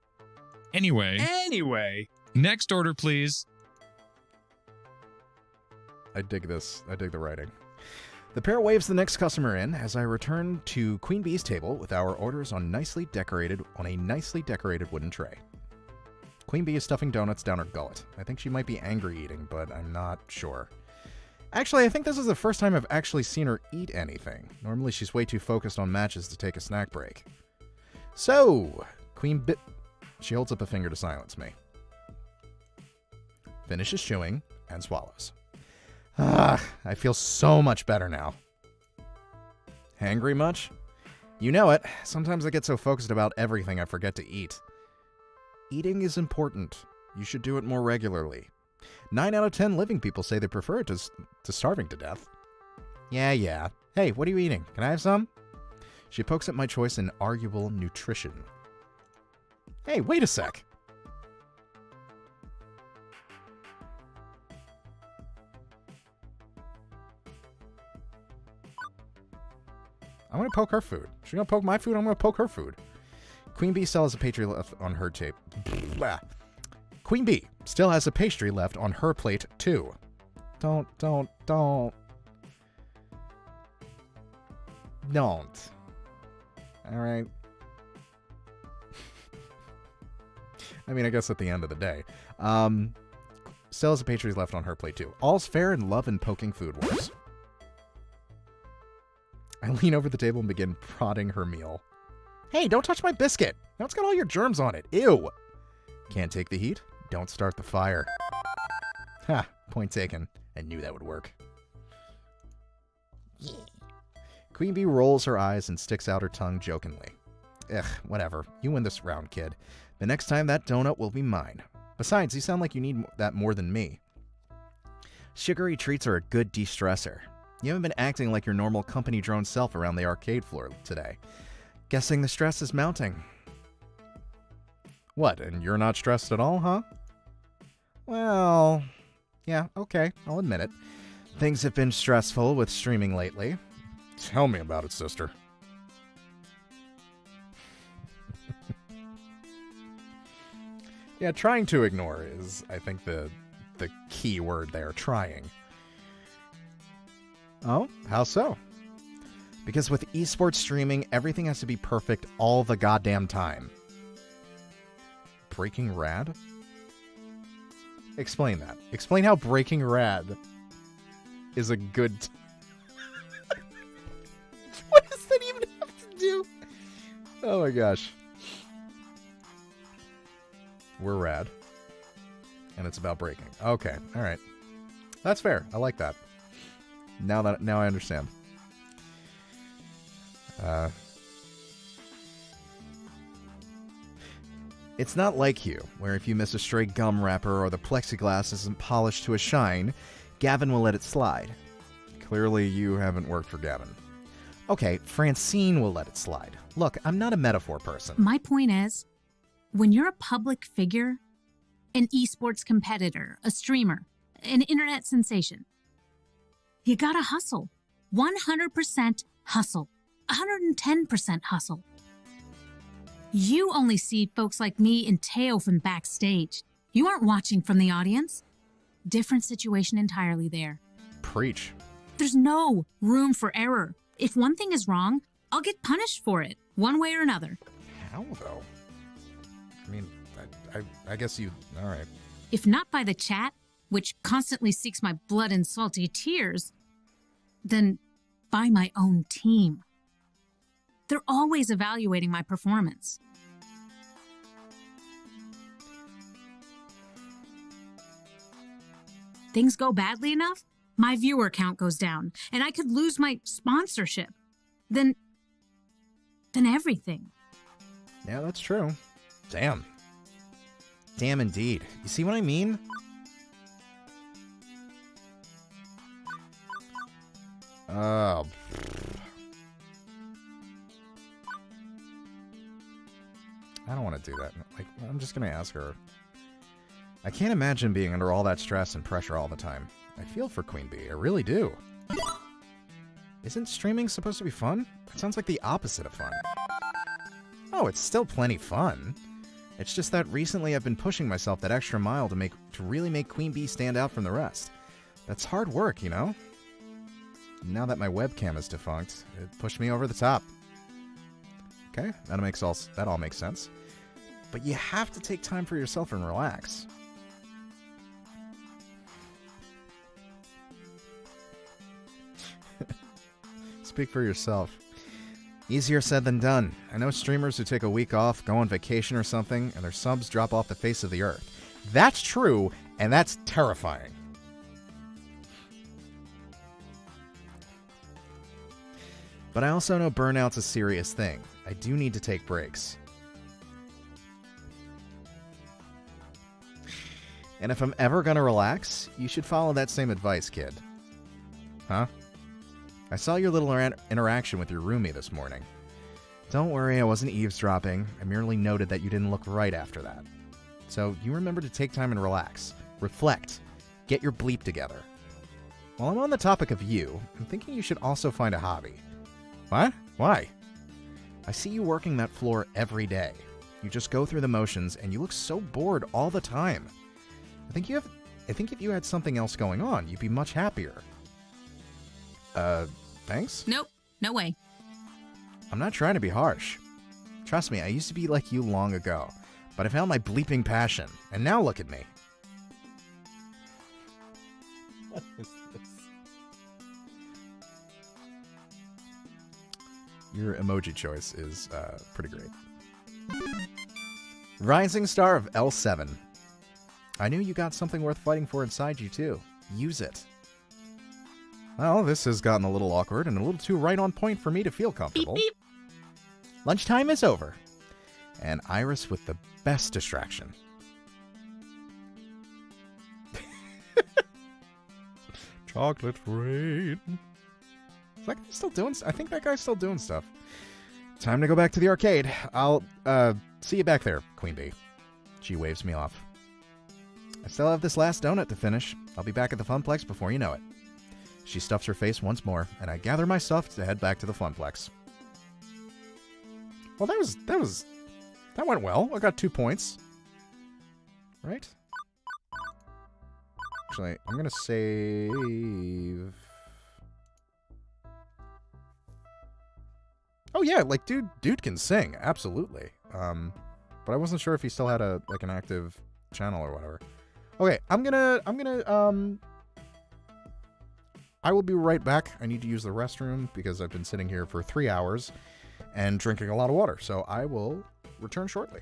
Anyway, next order, please. I dig this. I dig the writing. The pair waves the next customer in as I return to Queen Bee's table with our orders on a nicely decorated wooden tray. Queen Bee is stuffing donuts down her gullet. I think she might be angry eating, but I'm not sure. Actually, I think this is the first time I've actually seen her eat anything. Normally she's way too focused on matches to take a snack break. So, she holds up a finger to silence me. Finishes chewing and swallows. I feel so much better now. Hangry much? You know it. Sometimes I get so focused about everything I forget to eat. Eating is important. You should do it more regularly. 9 out of 10 living people say they prefer it to starving to death. Yeah. Hey, what are you eating? Can I have some? She pokes at my choice in arguable nutrition. Hey, wait a sec. I'm going to poke her food. She's going to poke my food, I'm going to poke her food. Queen Bee still has a pastry left on her tape. Queen Bee still has a pastry left on her plate, too. Don't. Don't. Alright. I mean, I guess at the end of the day. Still has a pastry left on her plate, too. All's fair in love and poking food wars. I lean over the table and begin prodding her meal. Hey, don't touch my biscuit! Now it's got all your germs on it. Ew! Can't take the heat? Don't start the fire. Ha! Point taken. I knew that would work. Yeah. Queen Bee rolls her eyes and sticks out her tongue jokingly. Ugh, whatever. You win this round, kid. The next time that donut will be mine. Besides, you sound like you need that more than me. Sugary treats are a good de-stressor. You haven't been acting like your normal company drone self around the arcade floor today. Guessing the stress is mounting. What, and you're not stressed at all, huh? Well, yeah, okay, I'll admit it. Things have been stressful with streaming lately. Tell me about it, sister. Yeah, trying to ignore is, I think, the key word there, trying. Oh, how so? Because with esports streaming, everything has to be perfect all the goddamn time. Breaking Rad? Explain that. Explain how Breaking Rad is a good... What does that even have to do? Oh my gosh. We're rad. And it's about breaking. Okay, alright. That's fair. I like that. Now I understand. It's not like you, where if you miss a stray gum wrapper or the plexiglass isn't polished to a shine, Gavin will let it slide. Clearly, you haven't worked for Gavin. Okay, Francine will let it slide. Look, I'm not a metaphor person. My point is, when you're a public figure, an esports competitor, a streamer, an internet sensation, you gotta hustle. 100% hustle. 110% hustle. You only see folks like me and Teo from backstage. You aren't watching from the audience. Different situation entirely there. Preach. There's no room for error. If one thing is wrong, I'll get punished for it, one way or another. How, though? I mean, I guess you... All right. If not by the chat, which constantly seeks my blood and salty tears, then by my own team. They're always evaluating my performance. Things go badly enough, my viewer count goes down, and I could lose my sponsorship. Then everything. Yeah, that's true. Damn. Damn indeed. You see what I mean? Oh. I don't want to do that. Like, I'm just going to ask her. I can't imagine being under all that stress and pressure all the time. I feel for Queen Bee. I really do. Isn't streaming supposed to be fun? That sounds like the opposite of fun. Oh, it's still plenty fun. It's just that recently I've been pushing myself that extra mile to really make Queen Bee stand out from the rest. That's hard work, you know? Now that my webcam is defunct, it pushed me over the top. Okay, that all makes sense. But you have to take time for yourself and relax. Speak for yourself. Easier said than done. I know streamers who take a week off, go on vacation or something, and their subs drop off the face of the earth. That's true, and that's terrifying. But I also know burnout's a serious thing. I do need to take breaks. And if I'm ever gonna relax, you should follow that same advice, kid. Huh? I saw your little interaction with your roomie this morning. Don't worry, I wasn't eavesdropping. I merely noted that you didn't look right after that. So you remember to take time and relax. Reflect. Get your bleep together. While I'm on the topic of you, I'm thinking you should also find a hobby. What? Why? I see you working that floor every day. You just go through the motions, and you look so bored all the time. I think if you had something else going on, you'd be much happier. Thanks? Nope, no way. I'm not trying to be harsh. Trust me, I used to be like you long ago, but I found my bleeping passion, and now look at me. What is this? Your emoji choice is pretty great. Rising Star of L7. I knew you got something worth fighting for inside you, too. Use it. Well, this has gotten a little awkward and a little too right on point for me to feel comfortable. Beep, beep. Lunchtime is over. And Iris with the best distraction. Chocolate rain. Is that guy still doing? I think that guy's still doing stuff. Time to go back to the arcade. I'll see you back there, Queen Bee. She waves me off. I still have this last donut to finish. I'll be back at the Funplex before you know it. She stuffs her face once more, and I gather my stuff to head back to the Funplex. Well, that went well. I got 2 points. Right? Actually, I'm gonna save. Oh yeah, like dude can sing, absolutely. But I wasn't sure if he still had an active channel or whatever. Okay, I will be right back. I need to use the restroom because I've been sitting here for 3 hours and drinking a lot of water. So I will return shortly.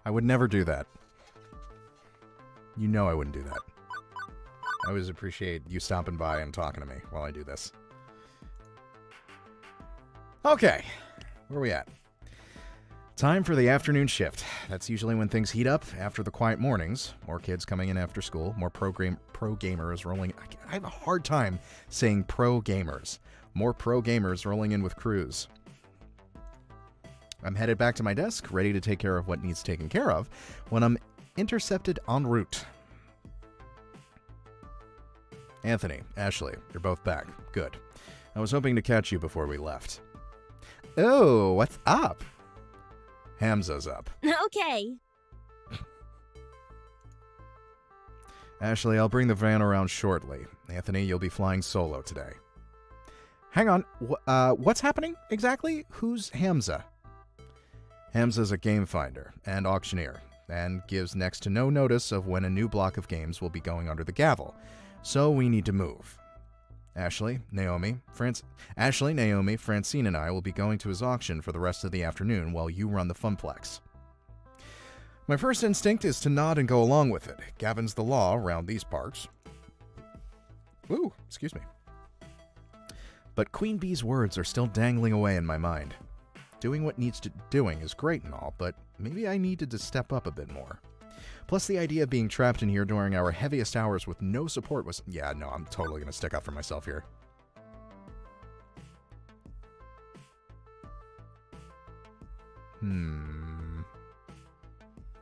I would never do that. You know I wouldn't do that. I always appreciate you stopping by and talking to me while I do this. Okay, where are we at? Time for the afternoon shift. That's usually when things heat up after the quiet mornings. More kids coming in after school, more pro gamers rolling. I have a hard time saying pro gamers. More pro gamers rolling in with crews. I'm headed back to my desk, ready to take care of what needs taken care of, when I'm intercepted en route. Anthony, Ashley, you're both back. Good. I was hoping to catch you before we left. Oh, what's up? Hamza's up. Okay. Ashley, I'll bring the van around shortly. Anthony, you'll be flying solo today. Hang on. What's happening exactly? Who's Hamza? Hamza's a game finder and auctioneer, and gives next to no notice of when a new block of games will be going under the gavel. So we need to move. Ashley, Naomi, Francine, and I will be going to his auction for the rest of the afternoon while you run the Funplex. My first instinct is to nod and go along with it. Gavin's the law around these parts. Ooh, excuse me. But Queen Bee's words are still dangling away in my mind. Doing what needs to doing is great and all, but maybe I needed to step up a bit more. Plus, the idea of being trapped in here during our heaviest hours with no support was... Yeah, no, I'm totally going to stick up for myself here.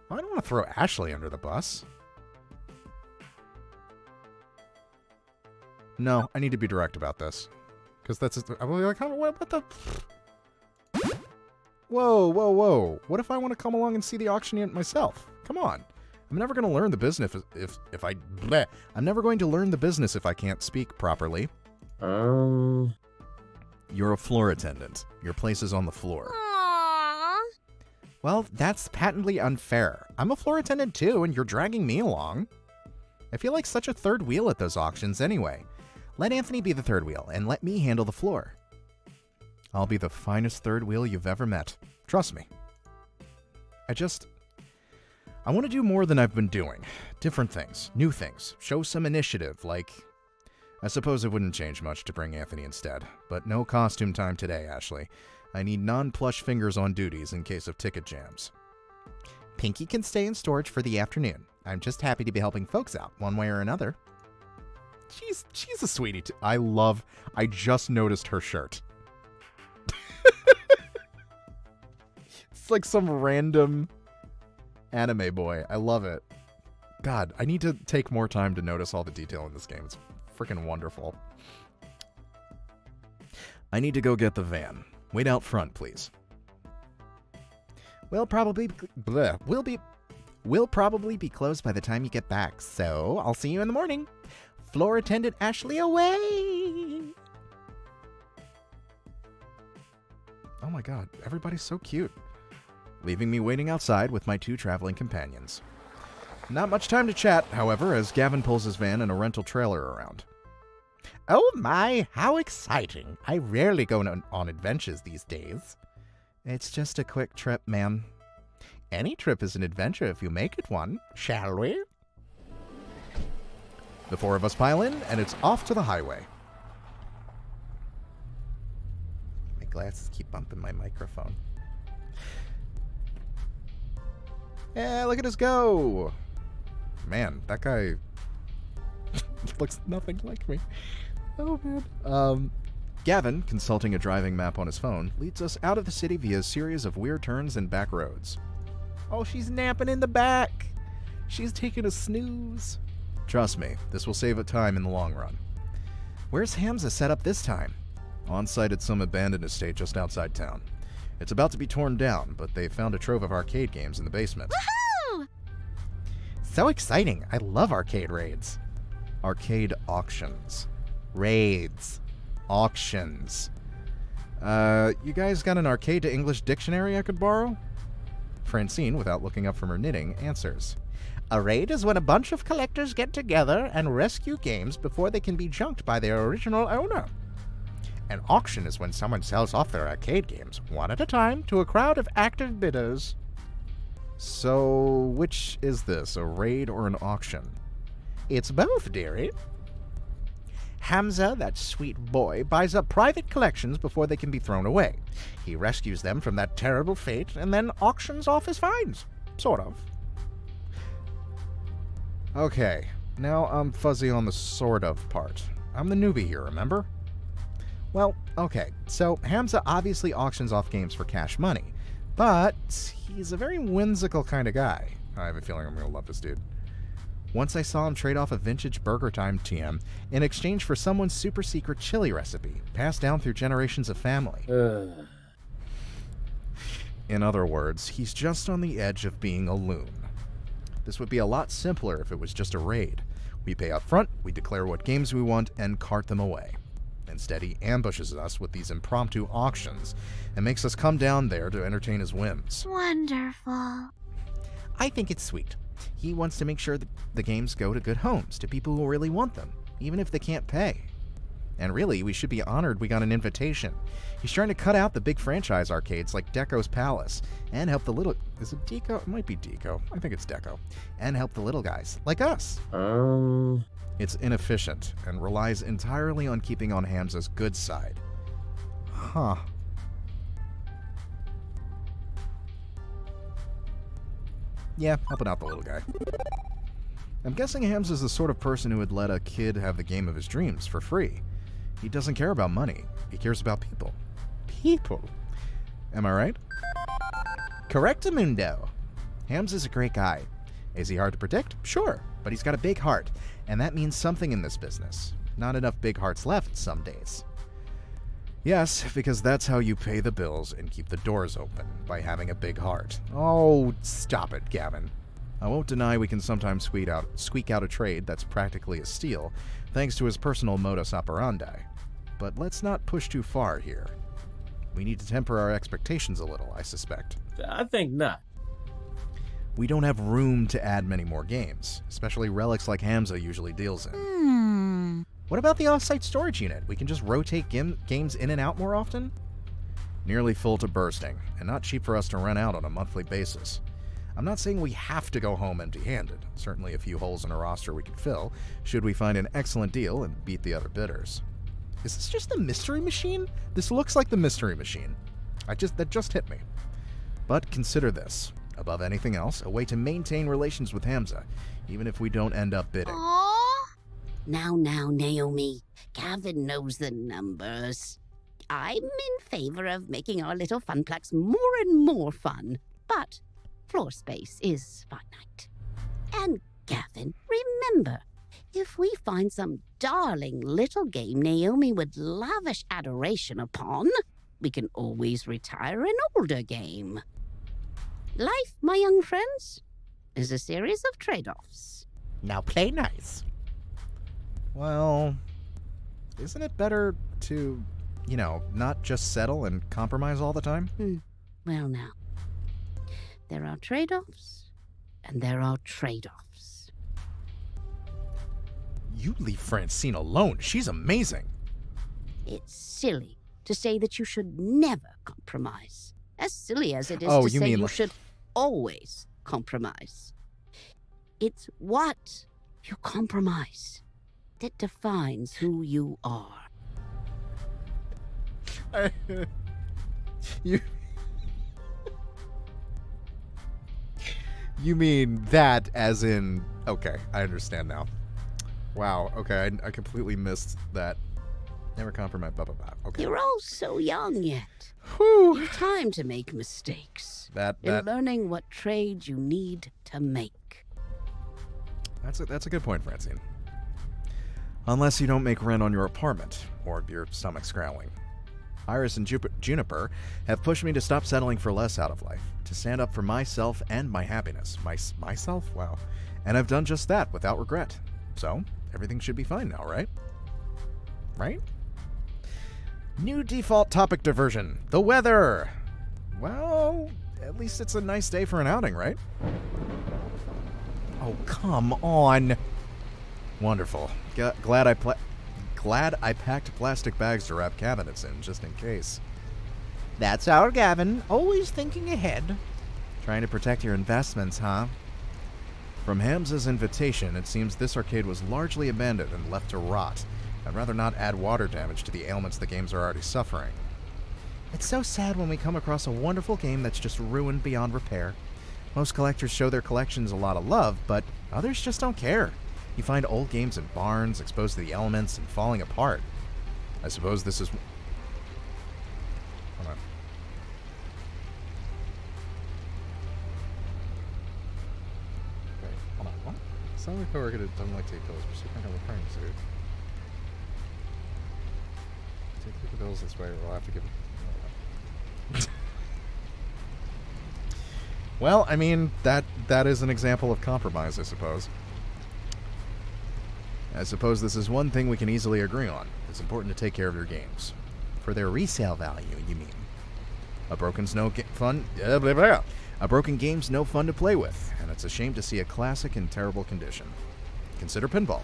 I don't want to throw Ashley under the bus. No, I need to be direct about this. Because that's... I'm like, what the... Whoa. What if I want to come along and see the auction unit myself? Come on. I'm never going to learn the business if I... Bleh. I'm never going to learn the business if I can't speak properly. You're a floor attendant. Your place is on the floor. Aww. Well, that's patently unfair. I'm a floor attendant too, and you're dragging me along. I feel like such a third wheel at those auctions anyway. Let Anthony be the third wheel, and let me handle the floor. I'll be the finest third wheel you've ever met. Trust me. I want to do more than I've been doing. Different things, new things, show some initiative, like... I suppose it wouldn't change much to bring Anthony instead, but no costume time today, Ashley. I need non-plush fingers on duties in case of ticket jams. Pinky can stay in storage for the afternoon. I'm just happy to be helping folks out, one way or another. She's a sweetie too. I just noticed her shirt. It's like some random anime boy. I love it. God, I need to take more time to notice all the detail in this game. It's freaking wonderful. I need to go get the van. Wait out front, please. We'll probably be closed by the time you get back, so I'll see you in the morning. Floor attendant Ashley away! Oh my god, everybody's so cute. Leaving me waiting outside with my two traveling companions. Not much time to chat, however, as Gavin pulls his van and a rental trailer around. Oh my, how exciting. I rarely go on adventures these days. It's just a quick trip, ma'am. Any trip is an adventure if you make it one, shall we? The four of us pile in, and it's off to the highway. My glasses keep bumping my microphone. Yeah, look at us go! Man, that guy looks nothing like me. Oh, man. Gavin, consulting a driving map on his phone, leads us out of the city via a series of weird turns and back roads. Oh, she's napping in the back. She's taking a snooze. Trust me, this will save time in the long run. Where's Hamza set up this time? On site at some abandoned estate just outside town. It's about to be torn down, but they found a trove of arcade games in the basement. Woohoo! So exciting. I love arcade raids. Arcade auctions. Raids. Auctions. You guys got an arcade to English dictionary I could borrow? Francine, without looking up from her knitting, answers. A raid is when a bunch of collectors get together and rescue games before they can be junked by their original owner. An auction is when someone sells off their arcade games, one at a time, to a crowd of active bidders. So, which is this, a raid or an auction? It's both, dearie. Hamza, that sweet boy, buys up private collections before they can be thrown away. He rescues them from that terrible fate and then auctions off his finds. Sort of. Okay, now I'm fuzzy on the sort of part. I'm the newbie here, remember? Well, okay, so Hamza obviously auctions off games for cash money, but he's a very whimsical kind of guy. I have a feeling I'm gonna love this dude. Once I saw him trade off a vintage Burger Time TM in exchange for someone's super secret chili recipe, passed down through generations of family. In other words, he's just on the edge of being a loon. This would be a lot simpler if it was just a raid. We pay up front, we declare what games we want, and cart them away. Instead, he ambushes us with these impromptu auctions and makes us come down there to entertain his whims. Wonderful. I think it's sweet. He wants to make sure that the games go to good homes, to people who really want them, even if they can't pay. And really, we should be honored we got an invitation. He's trying to cut out the big franchise arcades like Deco's Palace, and help the little... Is it Deco? It might be Deco. I think it's Deco. And help the little guys, like us. It's inefficient, and relies entirely on keeping on Hamza's good side. Huh. Yeah, helping out the little guy. I'm guessing Hamza's the sort of person who would let a kid have the game of his dreams for free. He doesn't care about money. He cares about people. People. Am I right? Correctamundo. Hamza's a great guy. Is he hard to predict? Sure, but he's got a big heart, and that means something in this business. Not enough big hearts left some days. Yes, because that's how you pay the bills and keep the doors open, by having a big heart. Oh, stop it, Gavin. I won't deny we can sometimes squeak out a trade that's practically a steal, thanks to his personal modus operandi. But let's not push too far here. We need to temper our expectations a little, I suspect. I think not. We don't have room to add many more games, especially relics like Hamza usually deals in. What about the off-site storage unit? We can just rotate Games in and out more often? Nearly full to bursting, and not cheap for us to rent out on a monthly basis. I'm not saying we have to go home empty-handed. Certainly a few holes in a roster we could fill, should we find an excellent deal and beat the other bidders. Is this just the mystery machine? This looks like the mystery machine. That just hit me. But consider this, above anything else, a way to maintain relations with Hamza, even if we don't end up bidding. Now, Naomi. Gavin knows the numbers. I'm in favor of making our little funplex more and more fun, but floor space is finite. And Gavin, remember, if we find some darling little game Naomi would lavish adoration upon, we can always retire an older game. Life, my young friends, is a series of trade-offs. Now play nice. Well, isn't it better to, not just settle and compromise all the time? Well, now, there are trade-offs, and there are trade-offs. You leave Francine alone. She's amazing. It's silly to say that you should never compromise. As silly as it is to say you should always compromise. It's what you compromise that defines who you are. You mean that as in... Okay, I understand now. Wow, okay, I completely missed that. Never compromise, blah, blah, blah. Okay. You're all so young yet. You've time to make mistakes. In learning what trade you need to make. That's a good point, Francine. Unless you don't make rent on your apartment, or your stomach's growling. Iris and Juniper have pushed me to stop settling for less out of life, to stand up for myself and my happiness. Myself? Wow. And I've done just that without regret. So, everything should be fine now, right? Right? New default topic diversion. The weather! Well, at least it's a nice day for an outing, right? Oh, come on! Wonderful. Glad I packed plastic bags to wrap cabinets in, just in case. That's our Gavin, always thinking ahead. Trying to protect your investments, huh? From Hamza's invitation, it seems this arcade was largely abandoned and left to rot. I'd rather not add water damage to the ailments the games are already suffering. It's so sad when we come across a wonderful game that's just ruined beyond repair. Most collectors show their collections a lot of love, but others just don't care. You find old games in barns, exposed to the elements, and falling apart. I suppose this is... Hold on. Wait, hold on. What? Some of my coworker doesn't like to take pills, but she can't have a praying suit. Take the pills this way, or we'll have to give it... Well, I mean, that is an example of compromise, I suppose. I suppose this is one thing we can easily agree on. It's important to take care of your games. For their resale value, you mean? A broken game's no fun to play with, and it's a shame to see a classic in terrible condition. Consider pinball.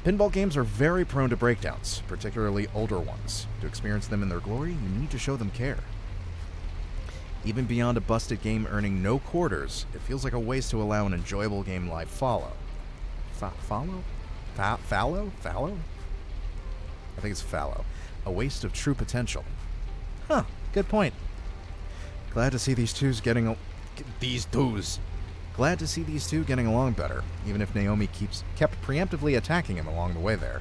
Pinball games are very prone to breakdowns, particularly older ones. To experience them in their glory, you need to show them care. Even beyond a busted game earning no quarters, it feels like a waste to allow an enjoyable game like Fallow? Fallow? I think it's Fallow. A waste of true potential. Huh, good point. Glad to see these two getting along better, even if Naomi kept preemptively attacking him along the way there.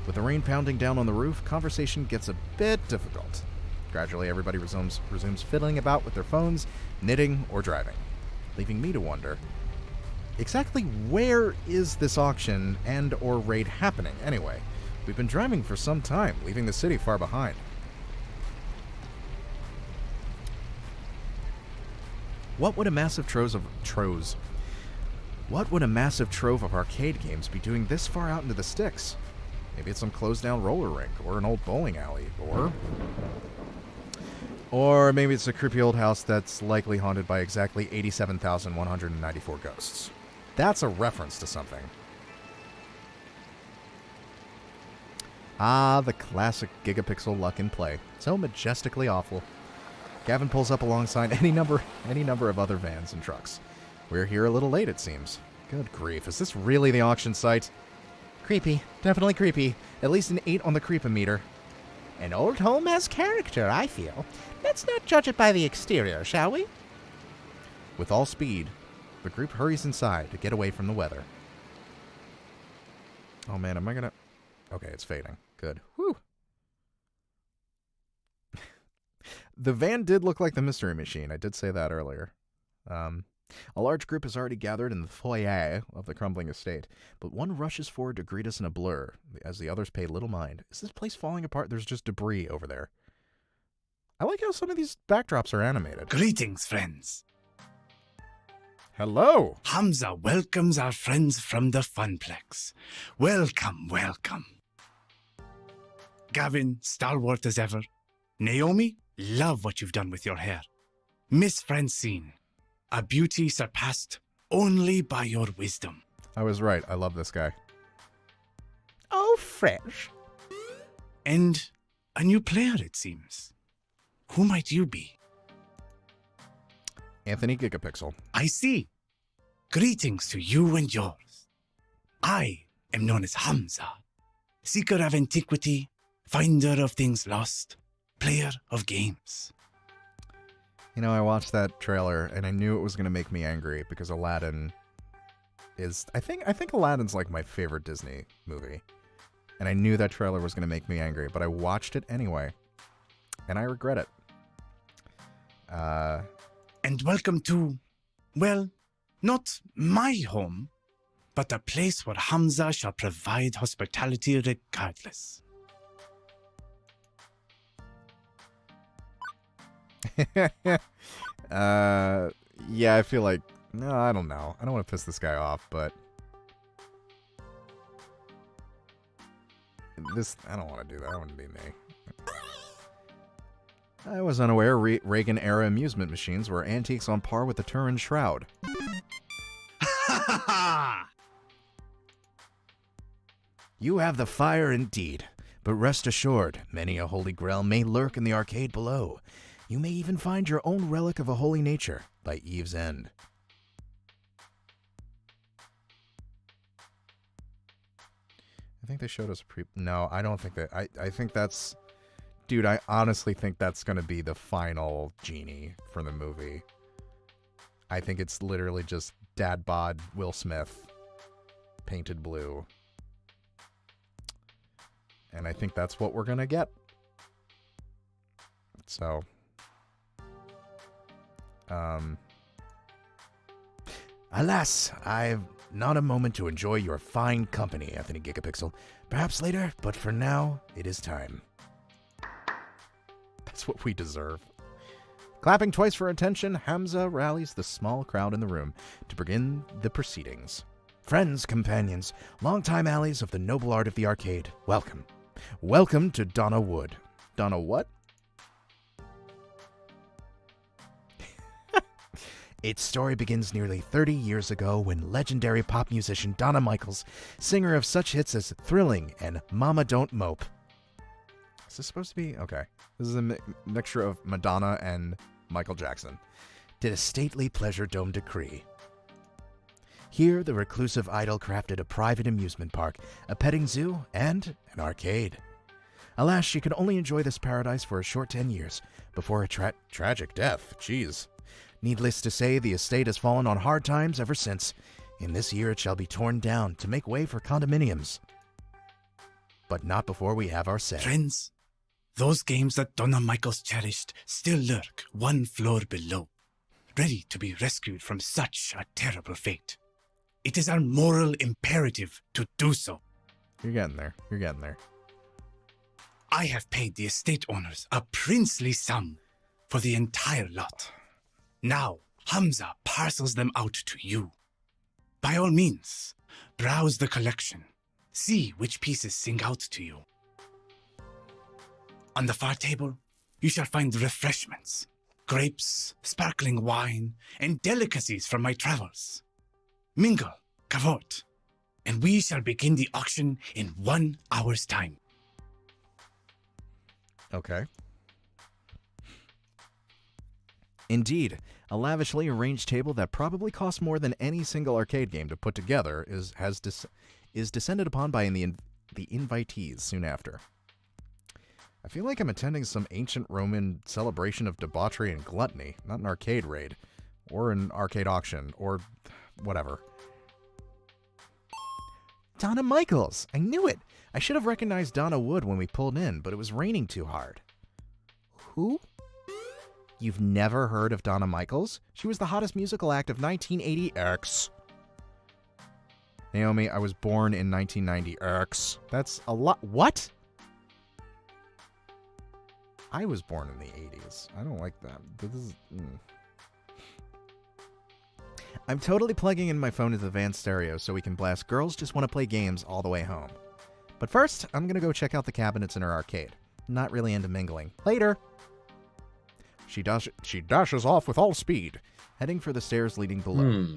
With the rain pounding down on the roof, conversation gets a bit difficult. Gradually, everybody resumes fiddling about with their phones, knitting, or driving, leaving me to wonder, exactly where is this auction and or raid happening anyway? We've been driving for some time, leaving the city far behind. What would a massive trove of arcade games be doing this far out into the sticks? Maybe it's some closed-down roller rink, or an old bowling alley, or maybe it's a creepy old house that's likely haunted by exactly 87,194 ghosts. That's a reference to something. Ah, the classic gigapixel luck in play. So majestically awful. Gavin pulls up alongside any number of other vans and trucks. We're here a little late, it seems. Good grief, is this really the auction site? Creepy. Definitely creepy. At least an 8 on the creepometer. An old home has character, I feel. Let's not judge it by the exterior, shall we? With all speed, the group hurries inside to get away from the weather. Oh man, am I gonna... Okay, it's fading. Good. Whew. The van did look like the Mystery Machine. I did say that earlier. A large group has already gathered in the foyer of the crumbling estate, but one rushes forward to greet us in a blur, as the others pay little mind. Is this place falling apart? There's just debris over there. I like how some of these backdrops are animated. Greetings, friends. Hello. Hamza welcomes our friends from the Funplex. Welcome, welcome. Gavin, stalwart as ever. Naomi, love what you've done with your hair. Miss Francine, a beauty surpassed only by your wisdom. I was right. I love this guy. Oh, fresh. And a new player, it seems. Who might you be? Anthony Gigapixel. I see. Greetings to you and yours. I am known as Hamza, seeker of antiquity, finder of things lost, player of games. You know, I watched that trailer and I knew it was going to make me angry because Aladdin is... I think Aladdin's like my favorite Disney movie. And I knew that trailer was going to make me angry, but I watched it anyway. And I regret it. And welcome to, well, not my home, but a place where Hamza shall provide hospitality regardless. Yeah, I feel like... No, I don't know. I don't want to piss this guy off, but... I don't want to do that. That wouldn't be me. I was unaware Reagan-era amusement machines were antiques on par with the Turin Shroud. You have the fire indeed, but rest assured, many a holy grail may lurk in the arcade below. You may even find your own relic of a holy nature by Eve's End. I think they showed us No, I don't think that... I think that's... Dude, I honestly think that's going to be the final genie for the movie. I think it's literally just dad bod Will Smith painted blue. And I think that's what we're going to get. So... Alas, I've not a moment to enjoy your fine company, Anthony Gigapixel. Perhaps later, but for now, it is time. That's what we deserve. Clapping twice for attention, Hamza rallies the small crowd in the room to begin the proceedings. Friends, companions, longtime allies of the noble art of the arcade, welcome. Welcome to Donna Wood. Donna what? Its story begins nearly 30 years ago when legendary pop musician Donna Michaels, singer of such hits as Thrilling and Mama Don't Mope. Is this supposed to be? Okay. This is a mixture of Madonna and Michael Jackson. Did a stately pleasure dome decree. Here, the reclusive idol crafted a private amusement park, a petting zoo, and an arcade. Alas, she could only enjoy this paradise for a short 10 years before a tragic death. Jeez. Needless to say, the estate has fallen on hard times ever since. In this year, it shall be torn down to make way for condominiums. But not before we have our say. Friends, those games that Donna Michaels cherished still lurk one floor below, ready to be rescued from such a terrible fate. It is our moral imperative to do so. You're getting there. You're getting there. I have paid the estate owners a princely sum for the entire lot. Now, Hamza parcels them out to you. By all means, browse the collection. See which pieces sing out to you. On the far table, you shall find refreshments, grapes, sparkling wine, and delicacies from my travels. Mingle, cavort, and we shall begin the auction in 1 hour's time. Okay. Indeed, a lavishly arranged table that probably costs more than any single arcade game to put together is descended upon by the invitees soon after. I feel like I'm attending some ancient Roman celebration of debauchery and gluttony, not an arcade raid, or an arcade auction, or whatever. Donna Michaels! I knew it! I should have recognized Donna Wood when we pulled in, but it was raining too hard. Who? You've never heard of Donna Michaels? She was the hottest musical act of 1980X. Naomi, I was born in 1990X. That's a lot. What? I was born in the 80s. I don't like that. This is... I'm totally plugging in my phone into the van stereo so we can blast Girls Just Want to Play Games all the way home. But first, I'm going to go check out the cabinets in her arcade. Not really into mingling. Later! She dashes off with all speed, heading for the stairs leading below.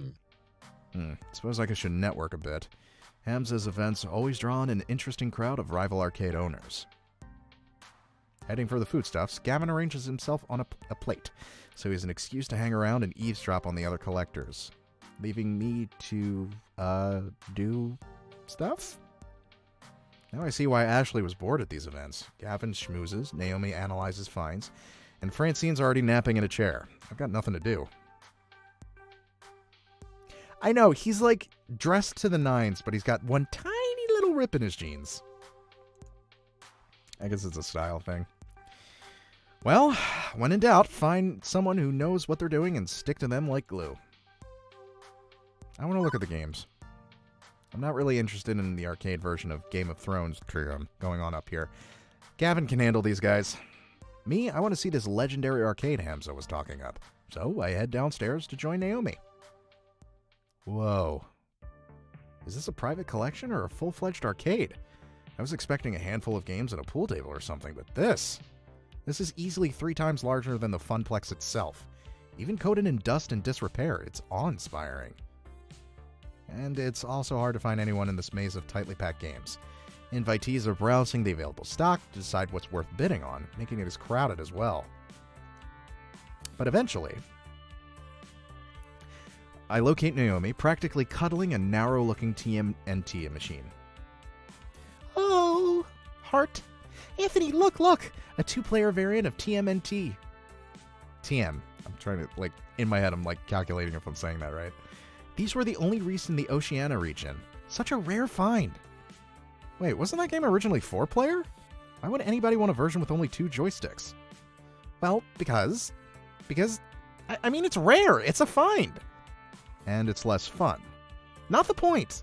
Suppose I should network a bit. Hamza's events always draw in an interesting crowd of rival arcade owners. Heading for the foodstuffs, Gavin arranges himself on a plate, so he has an excuse to hang around and eavesdrop on the other collectors, leaving me to, do stuff? Now I see why Ashley was bored at these events. Gavin schmoozes, Naomi analyzes finds, and Francine's already napping in a chair. I've got nothing to do. I know, he's like dressed to the nines, but he's got one tiny little rip in his jeans. I guess it's a style thing. Well, when in doubt, find someone who knows what they're doing and stick to them like glue. I want to look at the games. I'm not really interested in the arcade version of Game of Thrones going on up here. Gavin can handle these guys. Me, I want to see this legendary arcade Hamza was talking up. So I head downstairs to join Naomi. Whoa. Is this a private collection or a full-fledged arcade? I was expecting a handful of games and a pool table or something, but this is easily 3 times larger than the Funplex itself. Even coated in dust and disrepair, it's awe-inspiring. And it's also hard to find anyone in this maze of tightly packed games. Invitees are browsing the available stock to decide what's worth bidding on, making it as crowded as well. But eventually, I locate Naomi practically cuddling a narrow-looking TMNT machine. Oh, heart. Anthony, look! A 2-player variant of TMNT. TM. I'm trying to, in my head, I'm, calculating if I'm saying that right. These were the only released in the Oceania region. Such a rare find. Wait, wasn't that game originally 4-player? Why would anybody want a version with only 2 joysticks? Well, because, I mean, it's rare. It's a find. And it's less fun. Not the point.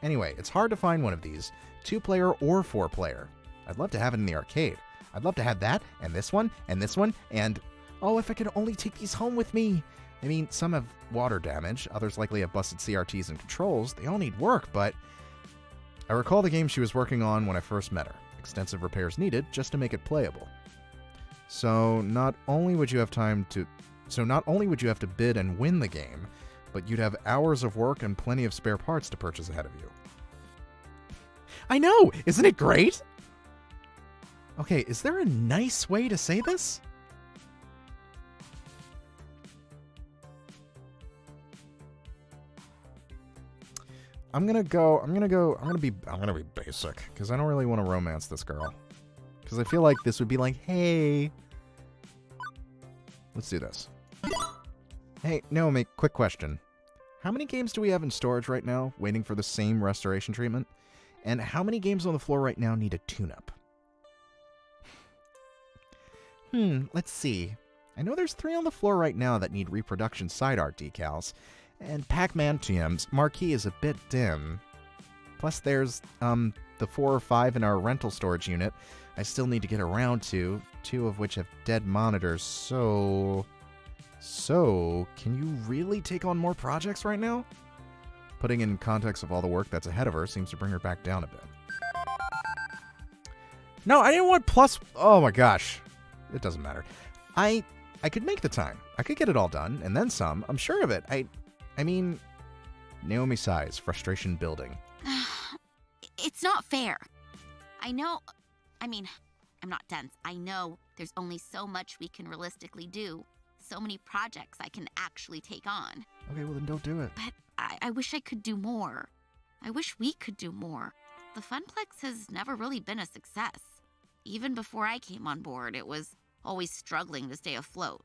Anyway, it's hard to find one of these, 2-player or 4-player. I'd love to have it in the arcade. I'd love to have that, and this one, and oh, if I could only take these home with me. I mean, some have water damage, others likely have busted CRTs and controls. They all need work, but I recall the game she was working on when I first met her. Extensive repairs needed just to make it playable. So not only would you have to bid and win the game, but you'd have hours of work and plenty of spare parts to purchase ahead of you. I know! Isn't it great? Okay, is there a nice way to say this? I'm gonna be basic, because I don't really want to romance this girl. Because I feel like this would be like, hey. Let's do this. Hey, Naomi, quick question. How many games do we have in storage right now, waiting for the same restoration treatment? And how many games on the floor right now need a tune-up? Let's see. I know there's 3 on the floor right now that need reproduction side art decals. And Pac-Man TM's marquee is a bit dim. Plus there's, the 4 or 5 in our rental storage unit I still need to get around to, 2 of which have dead monitors, so, can you really take on more projects right now? Putting in context of all the work that's ahead of her seems to bring her back down a bit. No, I didn't want plus... Oh my gosh. It doesn't matter. I could make the time. I could get it all done, and then some. I'm sure of it. I mean... Naomi sighs, frustration building. It's not fair. I know... I'm not dense. I know there's only so much we can realistically do. So many projects I can actually take on. Okay, well then don't do it. But I wish I could do more. I wish we could do more. The Funplex has never really been a success. Even before I came on board, it was always struggling to stay afloat.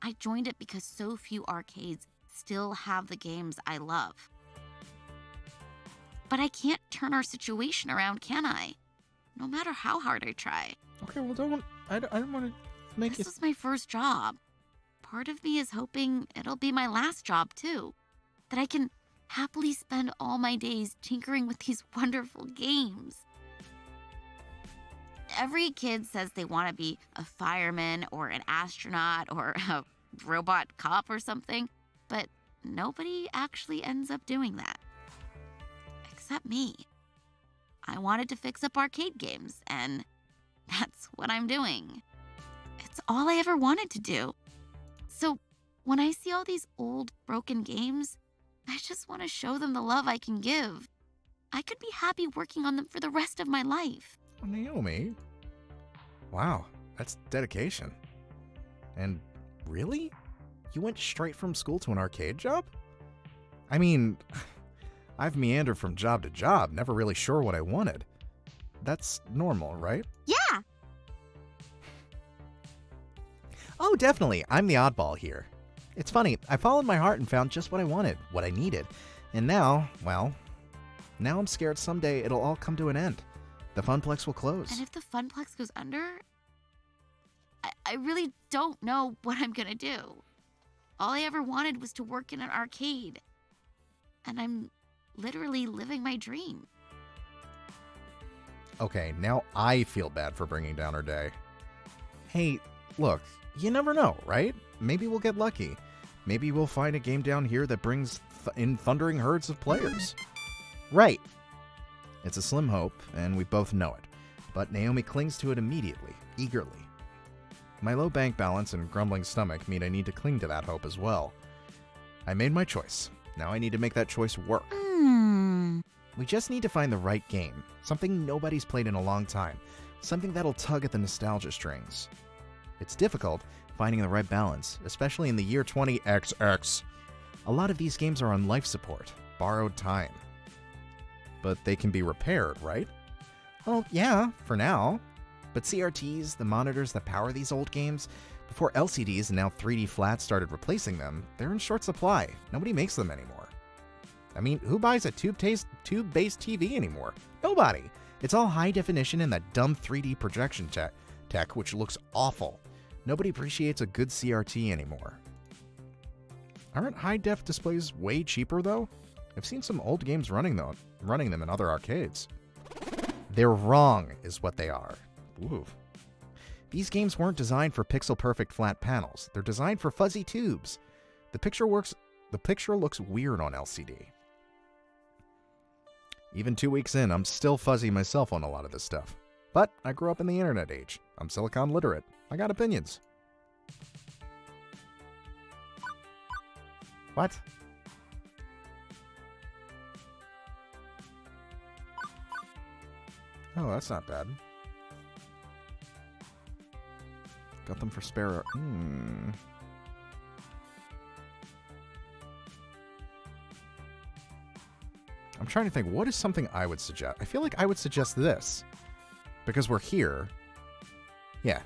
I joined it because so few arcades still have the games I love. But I can't turn our situation around, can I? No matter how hard I try. Okay, well I don't want to make This was my first job. Part of me is hoping it'll be my last job, too. That I can happily spend all my days tinkering with these wonderful games. Every kid says they want to be a fireman or an astronaut or a robot cop or something, but nobody actually ends up doing that. Except me. I wanted to fix up arcade games, and that's what I'm doing. It's all I ever wanted to do. So when I see all these old, broken games, I just want to show them the love I can give. I could be happy working on them for the rest of my life. Oh, Naomi. Wow, that's dedication. And really? You went straight from school to an arcade job? I mean, I've meandered from job to job, never really sure what I wanted. That's normal, right? Yeah! Oh, definitely. I'm the oddball here. It's funny, I followed my heart and found just what I wanted, what I needed. And now, well, now I'm scared someday it'll all come to an end. The Funplex will close. And if the Funplex goes under, I really don't know what I'm gonna do. All I ever wanted was to work in an arcade. And I'm literally living my dream. Okay, now I feel bad for bringing down her day. Hey, look, you never know, right? Maybe we'll get lucky. Maybe we'll find a game down here that brings in thundering herds of players. Right. It's a slim hope, and we both know it. But Naomi clings to it immediately, eagerly. My low bank balance and grumbling stomach mean I need to cling to that hope as well. I made my choice. Now I need to make that choice work. We just need to find the right game. Something nobody's played in a long time. Something that'll tug at the nostalgia strings. It's difficult finding the right balance, especially in the year 20XX. A lot of these games are on life support, borrowed time. But they can be repaired, right? Well, yeah, for now. But CRTs, the monitors that power these old games, before LCDs and now 3D flats started replacing them, they're in short supply. Nobody makes them anymore. I mean, who buys a tube-based TV anymore? Nobody. It's all high definition and that dumb 3D projection tech, which looks awful. Nobody appreciates a good CRT anymore. Aren't high-def displays way cheaper, though? I've seen some old games running them in other arcades. They're wrong, is what they are. Ooh. These games weren't designed for pixel-perfect flat panels. They're designed for fuzzy tubes. The picture looks weird on LCD. Even 2 weeks in, I'm still fuzzy myself on a lot of this stuff. But I grew up in the internet age. I'm Silicon literate. I got opinions. What? Oh, that's not bad. Got them for spare. I'm trying to think, what is something I would suggest? I feel like I would suggest this. Because we're here. Yeah.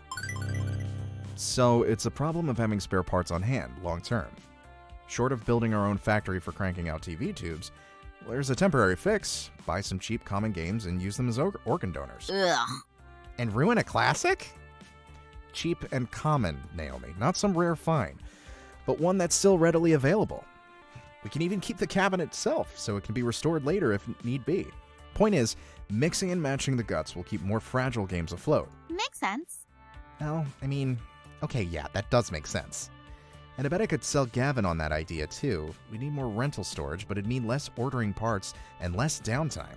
So it's a problem of having spare parts on hand, long term. Short of building our own factory for cranking out TV tubes, well, there's a temporary fix. Buy some cheap common games and use them as organ donors. Ugh. And ruin a classic? Cheap and common, Naomi. Not some rare find, but one that's still readily available. We can even keep the cabinet itself, so it can be restored later if need be. Point is, mixing and matching the guts will keep more fragile games afloat. Makes sense. Well, I mean, okay, yeah, that does make sense. And I bet I could sell Gavin on that idea too. We need more rental storage, but it'd mean less ordering parts and less downtime.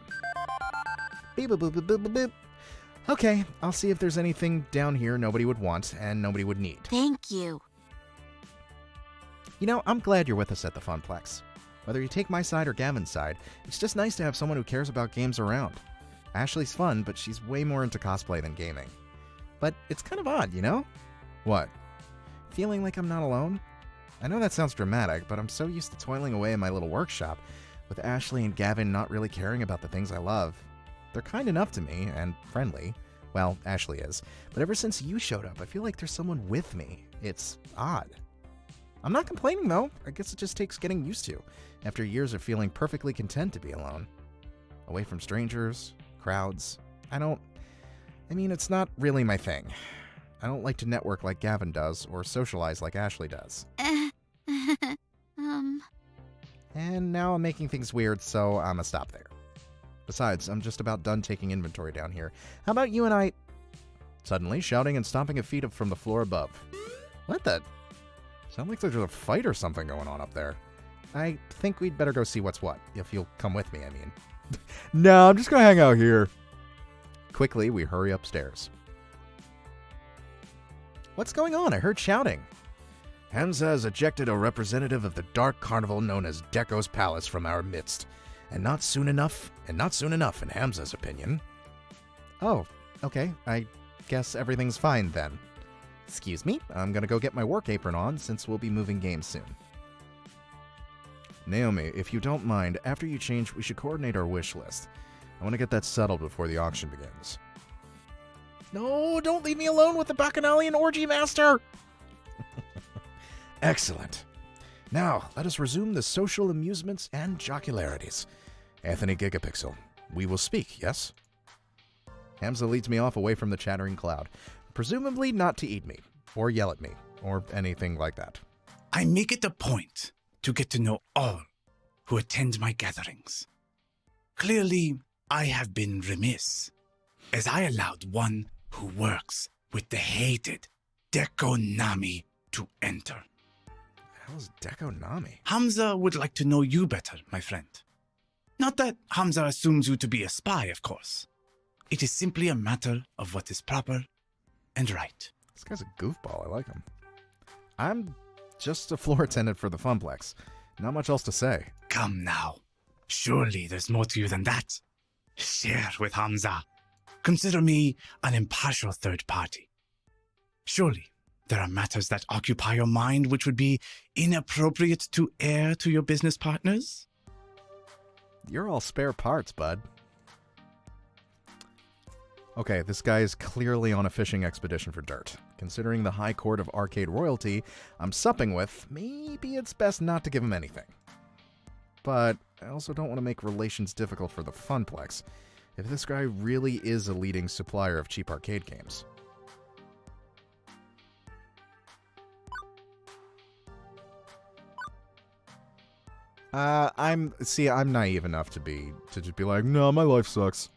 Beep, boop, boop, boop, boop, boop. Okay, I'll see if there's anything down here nobody would want and nobody would need. Thank you. You know, I'm glad you're with us at the Funplex. Whether you take my side or Gavin's side, it's just nice to have someone who cares about games around. Ashley's fun, but she's way more into cosplay than gaming. But it's kind of odd, you know? What? Feeling like I'm not alone? I know that sounds dramatic, but I'm so used to toiling away in my little workshop, with Ashley and Gavin not really caring about the things I love. They're kind enough to me, and friendly. Well, Ashley is. But ever since you showed up, I feel like there's someone with me. It's odd. I'm not complaining, though. I guess it just takes getting used to, after years of feeling perfectly content to be alone. Away from strangers, crowds. It's not really my thing. I don't like to network like Gavin does, or socialize like Ashley does. And now I'm making things weird, so I'm gonna stop there. Besides, I'm just about done taking inventory down here. How about you and I... Suddenly, shouting and stomping a feet up from the floor above. What the... Sounds like there's a fight or something going on up there. I think we'd better go see what's what, if you'll come with me, I mean. No, I'm just gonna hang out here. Quickly, we hurry upstairs. What's going on? I heard shouting. Hamza has ejected a representative of the dark carnival known as Deco's Palace from our midst. And not soon enough in Hamza's opinion. Oh, okay. I guess everything's fine then. Excuse me, I'm gonna go get my work apron on since we'll be moving games soon. Naomi, if you don't mind, after you change, we should coordinate our wish list. I want to get that settled before the auction begins. No, don't leave me alone with the Bacchanalian Orgy Master! Excellent. Now, let us resume the social amusements and jocularities. Anthony Gigapixel, we will speak, yes? Hamza leads me off away from the chattering cloud, presumably not to eat me, or yell at me, or anything like that. I make it a point to get to know all who attend my gatherings. Clearly, I have been remiss, as I allowed one who works with the hated Dekonami to enter. How's Dekonami? Hamza would like to know you better, my friend. Not that Hamza assumes you to be a spy, of course. It is simply a matter of what is proper and right. This guy's a goofball. I like him. I'm just a floor attendant for the Funplex. Not much else to say. Come now. Surely there's more to you than that. Share with Hamza. Consider me an impartial third party. Surely there are matters that occupy your mind which would be inappropriate to air to your business partners? You're all spare parts, bud. Okay, this guy is clearly on a fishing expedition for dirt. Considering the high court of arcade royalty I'm supping with, maybe it's best not to give him anything. But I also don't want to make relations difficult for the Funplex, if this guy really is a leading supplier of cheap arcade games. I'm naive enough to just be like, no, my life sucks.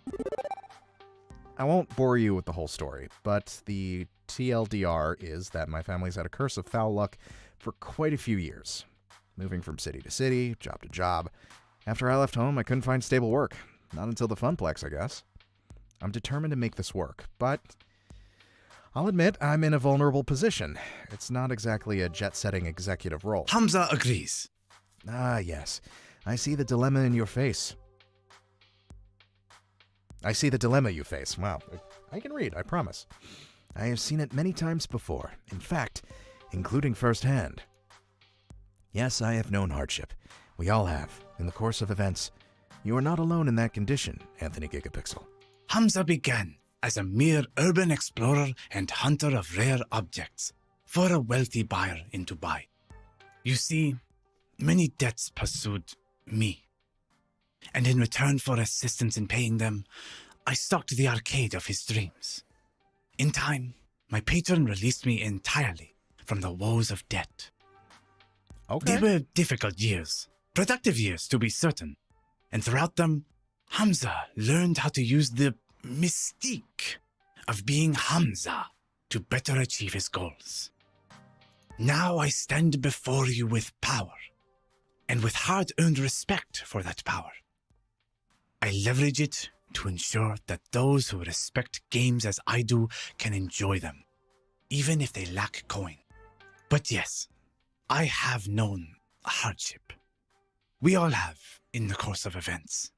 I won't bore you with the whole story, but the TLDR is that my family's had a curse of foul luck for quite a few years. moving from city to city, job to job. After I left home, I couldn't find stable work. Not until the Funplex, I guess. I'm determined to make this work, but I'll admit I'm in a vulnerable position. It's not exactly a jet-setting executive role. Hamza agrees. Ah, yes. I see the dilemma in your face. I see the dilemma you face. Wow. I can read, I promise. I have seen it many times before. In fact, including firsthand. Yes, I have known hardship. We all have. In the course of events, you are not alone in that condition, Anthony Gigapixel. Hamza began as a mere urban explorer and hunter of rare objects for a wealthy buyer in Dubai. You see, many debts pursued me. And in return for assistance in paying them, I stocked the arcade of his dreams. In time, my patron released me entirely from the woes of debt. Okay. They were difficult years, productive years to be certain, and throughout them, Hamza learned how to use the mystique of being Hamza to better achieve his goals. Now I stand before you with power, and with hard-earned respect for that power. I leverage it to ensure that those who respect games as I do can enjoy them, even if they lack coin. But yes, I have known hardship. We all have in the course of events.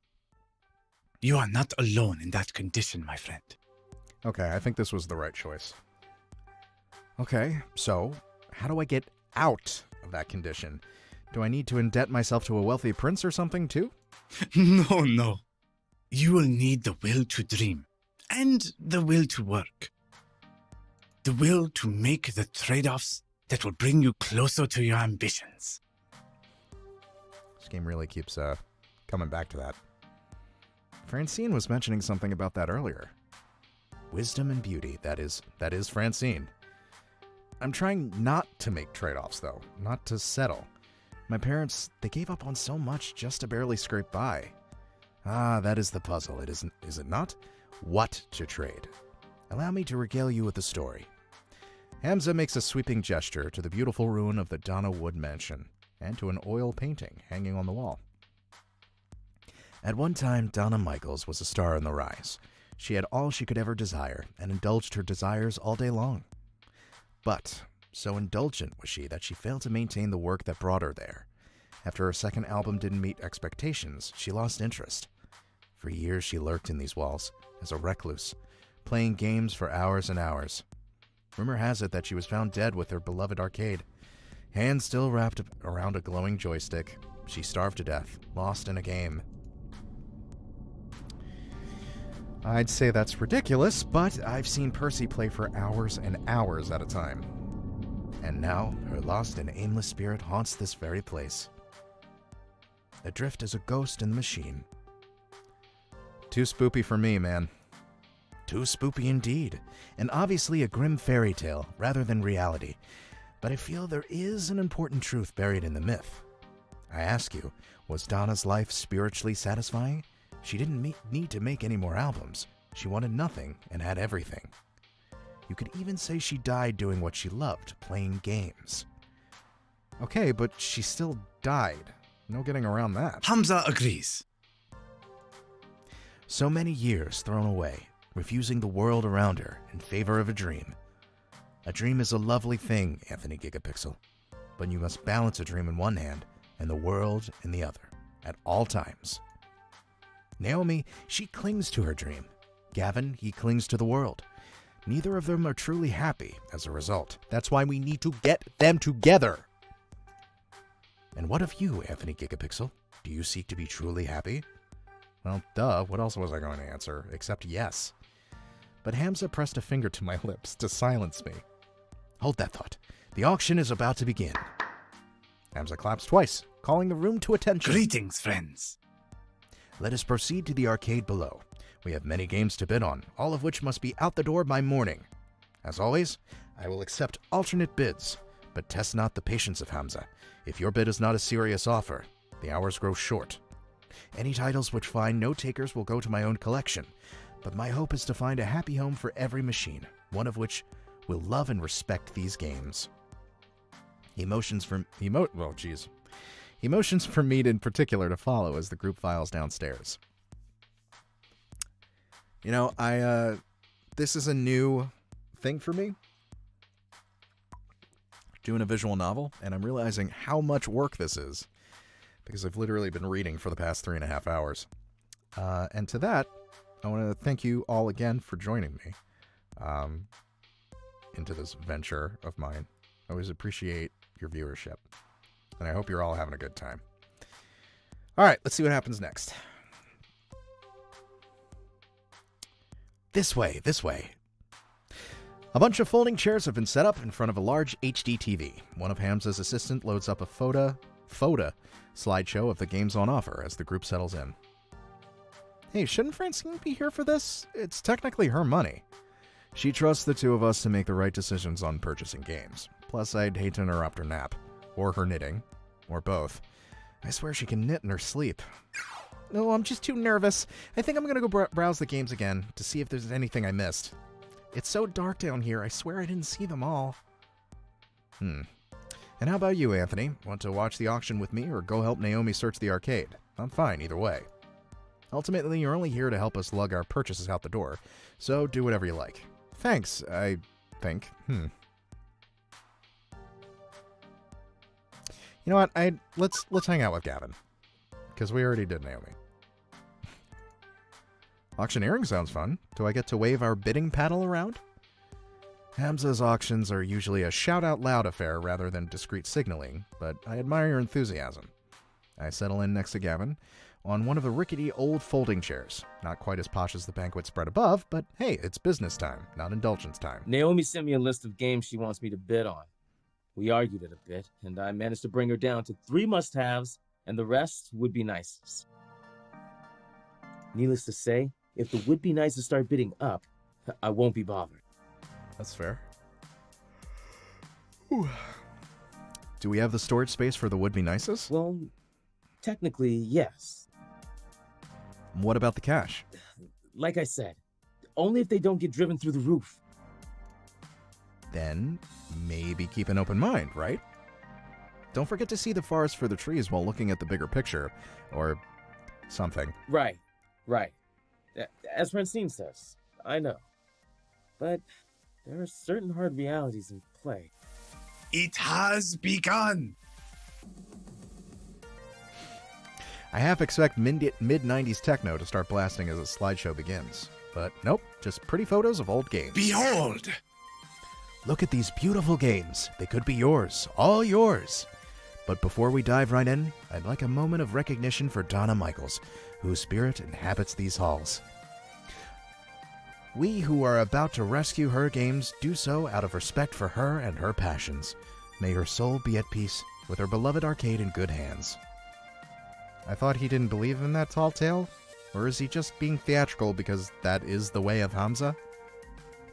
You are not alone in that condition, my friend. Okay, I think this was the right choice. Okay, so how do I get out of that condition? Do I need to indebt myself to a wealthy prince or something too? No. You will need the will to dream and the will to work. The will to make the trade-offs that will bring you closer to your ambitions. This game really keeps coming back to that. Francine was mentioning something about that earlier. Wisdom and beauty, that is Francine. I'm trying not to make trade-offs, though, not to settle. My parents, they gave up on so much just to barely scrape by. Ah, that is the puzzle, is it not? What to trade? Allow me to regale you with the story. Hamza makes a sweeping gesture to the beautiful ruin of the Donna Wood mansion, and to an oil painting hanging on the wall. At one time, Donna Michaels was a star in the rise. She had all she could ever desire, and indulged her desires all day long. But so indulgent was she that she failed to maintain the work that brought her there. After her second album didn't meet expectations, she lost interest. For years she lurked in these walls, as a recluse, playing games for hours and hours. Rumor has it that she was found dead with her beloved arcade. Hands still wrapped around a glowing joystick, she starved to death, lost in a game. I'd say that's ridiculous, but I've seen Percy play for hours and hours at a time. And now, her lost and aimless spirit haunts this very place. Adrift as a ghost in the machine. Too spoopy for me, man. Too spoopy indeed, and obviously a grim fairy tale rather than reality. But I feel there is an important truth buried in the myth. I ask you, was Donna's life spiritually satisfying? She didn't need to make any more albums. She wanted nothing and had everything. You could even say she died doing what she loved, playing games. Okay, but she still died. No getting around that. Hamza agrees. So many years thrown away, refusing the world around her in favor of a dream. A dream is a lovely thing, Anthony Gigapixel, but you must balance a dream in one hand and the world in the other, at all times. Naomi, she clings to her dream. Gavin, he clings to the world. Neither of them are truly happy as a result. That's why we need to get them together. And what of you, Anthony Gigapixel? Do you seek to be truly happy? Well, duh, what else was I going to answer, except yes. But Hamza pressed a finger to my lips to silence me. Hold that thought. The auction is about to begin. Hamza claps twice, calling the room to attention. Greetings, friends. Let us proceed to the arcade below. We have many games to bid on, all of which must be out the door by morning. As always, I will accept alternate bids, but test not the patience of Hamza. If your bid is not a serious offer, the hours grow short. Any titles which find no takers will go to my own collection, but my hope is to find a happy home for every machine, one of which will love and respect these games. He motions for me in particular to follow as the group files downstairs. You know, this is a new thing for me, doing a visual novel, and I'm realizing how much work this is because I've literally been reading for the past 3.5 hours. And to that, I want to thank you all again for joining me into this venture of mine. I always appreciate your viewership, and I hope you're all having a good time. All right, let's see what happens next. This way, this way. A bunch of folding chairs have been set up in front of a large HD TV. One of Hamza's assistants loads up a photo slideshow of the games on offer as the group settles in. Hey, shouldn't Francine be here for this? It's technically her money. She trusts the two of us to make the right decisions on purchasing games. Plus, I'd hate to interrupt her nap. Or her knitting. Or both. I swear she can knit in her sleep. No, I'm just too nervous. I think I'm gonna go browse the games again to see if there's anything I missed. It's so dark down here, I swear I didn't see them all. And how about you, Anthony? Want to watch the auction with me or go help Naomi search the arcade? I'm fine either way. Ultimately, you're only here to help us lug our purchases out the door, so do whatever you like. Thanks, I think. You know what? Let's hang out with Gavin, because we already did Naomi. Auctioneering sounds fun. Do I get to wave our bidding paddle around? Hamza's auctions are usually a shout-out-loud affair rather than discreet signaling, but I admire your enthusiasm. I settle in next to Gavin on one of the rickety old folding chairs. Not quite as posh as the banquet spread above, but hey, it's business time, not indulgence time. Naomi sent me a list of games she wants me to bid on. We argued it a bit, and I managed to bring her down to 3 must-haves, and the rest would be nices. Needless to say, if the would-be nices start bidding up, I won't be bothered. That's fair. Whew. Do we have the storage space for the would-be nices? Well, technically, yes. What about the cash? Like I said, only if they don't get driven through the roof. Then maybe keep an open mind, right? Don't forget to see the forest for the trees while looking at the bigger picture, or something. Right. As Francine says, I know. But there are certain hard realities in play. It has begun! I half expect mid-90s techno to start blasting as the slideshow begins. But nope, just pretty photos of old games. Behold! Look at these beautiful games. They could be yours, all yours. But before we dive right in, I'd like a moment of recognition for Donna Michaels, whose spirit inhabits these halls. We who are about to rescue her games do so out of respect for her and her passions. May her soul be at peace with her beloved arcade in good hands. I thought he didn't believe in that tall tale? Or is he just being theatrical because that is the way of Hamza?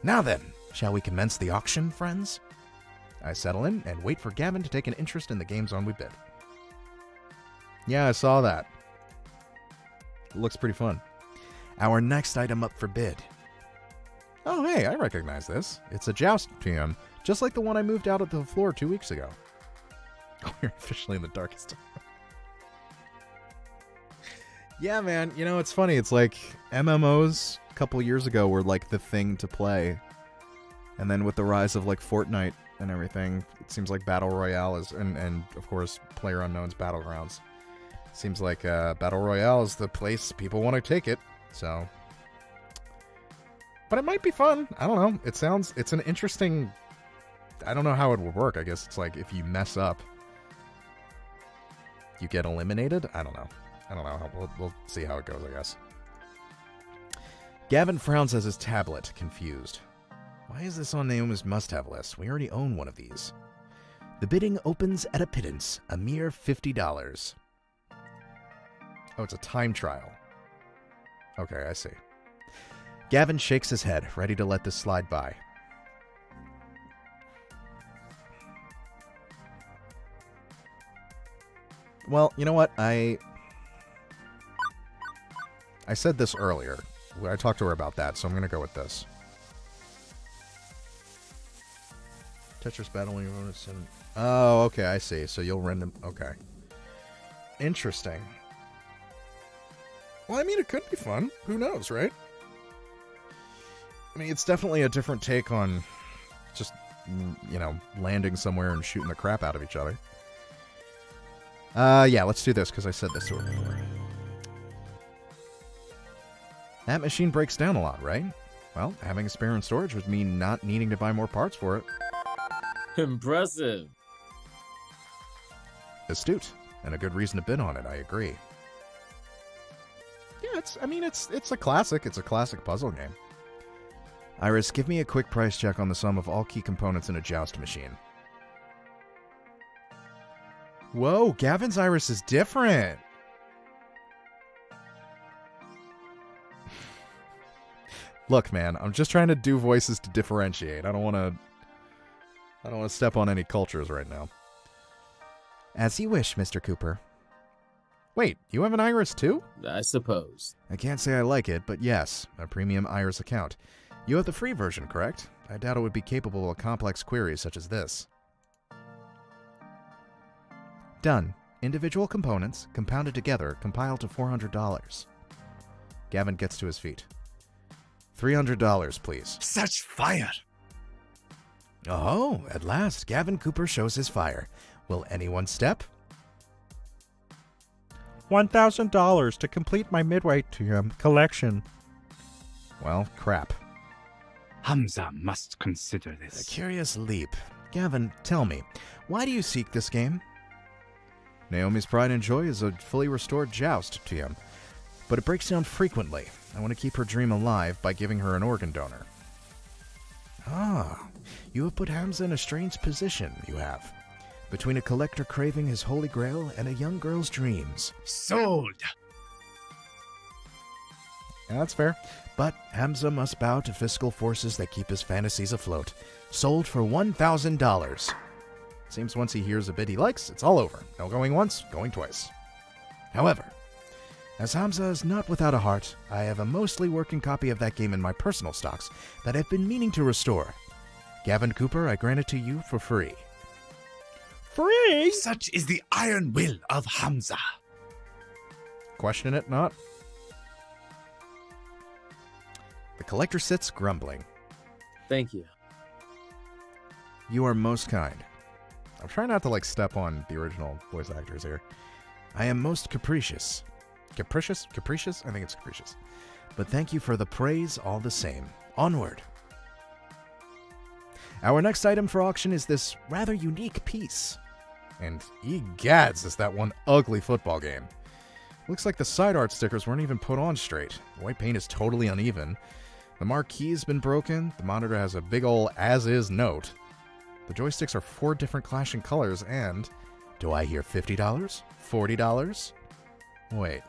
Now then, shall we commence the auction, friends? I settle in and wait for Gavin to take an interest in the games on we bid. Yeah, I saw that. It looks pretty fun. Our next item up for bid. Oh, hey, I recognize this. It's a joust PM, just like the one I moved out of the floor 2 weeks ago. We're officially in the darkest time. Yeah, man, you know, it's funny. It's like MMOs a couple years ago were like the thing to play. And then with the rise of like Fortnite and everything, it seems like Battle Royale is, and of course, PlayerUnknown's Battlegrounds. Seems like Battle Royale is the place people want to take it, so. But it might be fun. I don't know. It's an interesting, I don't know how it would work. I guess it's like if you mess up, you get eliminated? I don't know. We'll see how it goes, I guess. Gavin frowns at his tablet, confused. Why is this on Naomi's must-have list? We already own one of these. The bidding opens at a pittance, a mere $50. Oh, it's a time trial. Okay, I see. Gavin shakes his head, ready to let this slide by. Well, you know what? I said this earlier. I talked to her about that, so I'm going to go with this. Tetris battling bonus and... Oh, okay, I see. So you'll random... Okay. Interesting. Well, I mean, it could be fun. Who knows, right? I mean, it's definitely a different take on just, landing somewhere and shooting the crap out of each other. Yeah, let's do this, because I said this to her before. That machine breaks down a lot, right? Well, having a spare in storage would mean not needing to buy more parts for it. Impressive. Astute, and a good reason to bid on it, I agree. Yeah, it's a classic. It's a classic puzzle game. Iris, give me a quick price check on the sum of all key components in a joust machine. Whoa, Gavin's Iris is different. Look, man, I'm just trying to do voices to differentiate. I don't want to step on any cultures right now. As you wish, Mr. Cooper. Wait, you have an Iris too? I suppose. I can't say I like it, but yes, a premium Iris account. You have the free version, correct? I doubt it would be capable of complex queries such as this. Done. Individual components, compounded together, compiled to $400. Gavin gets to his feet. $300, please. Such fire! Oh, at last, Gavin Cooper shows his fire. Will anyone step? $1,000 to complete my midway collection. Well, crap. Hamza must consider this. A curious leap. Gavin, tell me, why do you seek this game? Naomi's pride and joy is a fully restored joust, TM. But it breaks down frequently. I want to keep her dream alive by giving her an organ donor. Ah, you have put Hamza in a strange position, you have. Between a collector craving his holy grail and a young girl's dreams. Sold! Yeah, that's fair. But Hamza must bow to fiscal forces that keep his fantasies afloat. Sold for $1,000. Seems once he hears a bid he likes, it's all over. No going once, going twice. However, as Hamza is not without a heart, I have a mostly working copy of that game in my personal stocks that I've been meaning to restore. Gavin Cooper, I grant it to you for free. Free? Such is the iron will of Hamza. Question it not. The collector sits grumbling. Thank you. You are most kind. I'm trying not to step on the original voice actors here. I am most capricious. Capricious? Capricious? I think it's capricious. But thank you for the praise all the same. Onward. Our next item for auction is this rather unique piece. And egads, is that one ugly football game. Looks like the side art stickers weren't even put on straight. The white paint is totally uneven. The marquee's been broken. The monitor has a big ol' as-is note. The joysticks are 4 different clashing colors and... Do I hear $50? $40? Wait.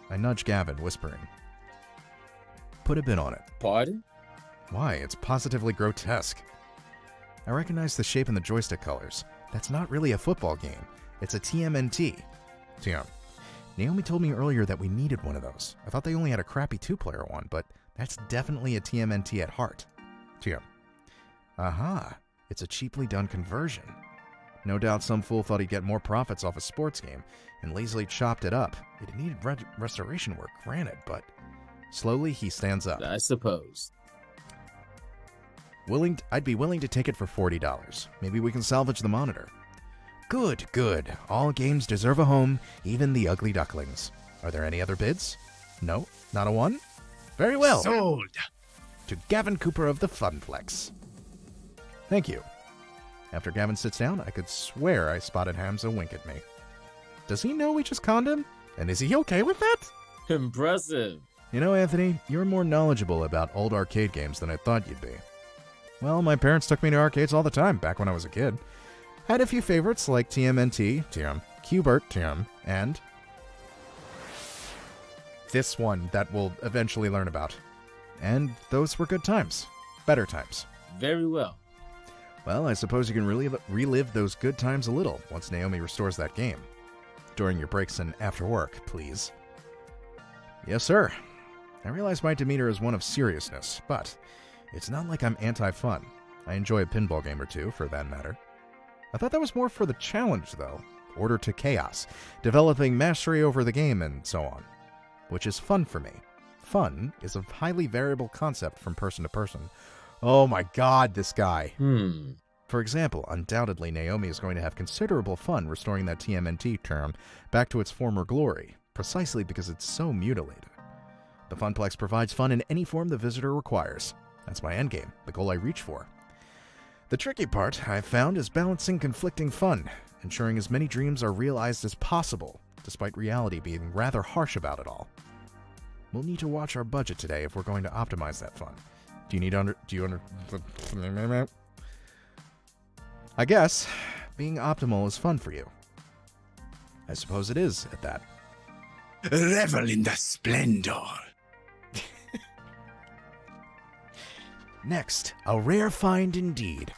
I nudge Gavin, whispering. Put a bid on it. Pardon? Why? It's positively grotesque. I recognize the shape and the joystick colors. That's not really a football game. It's a TMNT. TM. Naomi told me earlier that we needed one of those. I thought they only had a crappy 2-player one, but that's definitely a TMNT at heart. TM. Aha. It's a cheaply done conversion. No doubt some fool thought he'd get more profits off a sports game and lazily chopped it up. It needed restoration work, granted, but... Slowly, he stands up. I suppose. I'd be willing to take it for $40. Maybe we can salvage the monitor. Good, good. All games deserve a home, even the ugly ducklings. Are there any other bids? No? Not a one? Very well. Sold! To Gavin Cooper of the Funplex. Thank you. After Gavin sits down, I could swear I spotted Hamza wink at me. Does he know we just conned him? And is he okay with that? Impressive. You know, Anthony, you're more knowledgeable about old arcade games than I thought you'd be. Well, my parents took me to arcades all the time back when I was a kid. Had a few favorites like TMNT, TM, Qbert, TM, and this one that we'll eventually learn about. And those were good times. Better times. Very well. Well, I suppose you can really relive those good times a little once Naomi restores that game. During your breaks and after work, please. Yes, sir. I realize my demeanor is one of seriousness, but it's not like I'm anti-fun. I enjoy a pinball game or two, for that matter. I thought that was more for the challenge, though. order to chaos, developing mastery over the game, and so on. Which is fun for me. Fun is a highly variable concept from person to person. Oh my god, this guy. For example, undoubtedly Naomi is going to have considerable fun restoring that TMNT term back to its former glory, precisely because it's so mutilated. The Funplex provides fun in any form the visitor requires. That's my endgame, the goal I reach for. The tricky part, I've found, is balancing conflicting fun, ensuring as many dreams are realized as possible, despite reality being rather harsh about it all. We'll need to watch our budget today if we're going to optimize that fun. I guess being optimal is fun for you. I suppose it is, at that. Revel in the splendor. Next, a rare find indeed.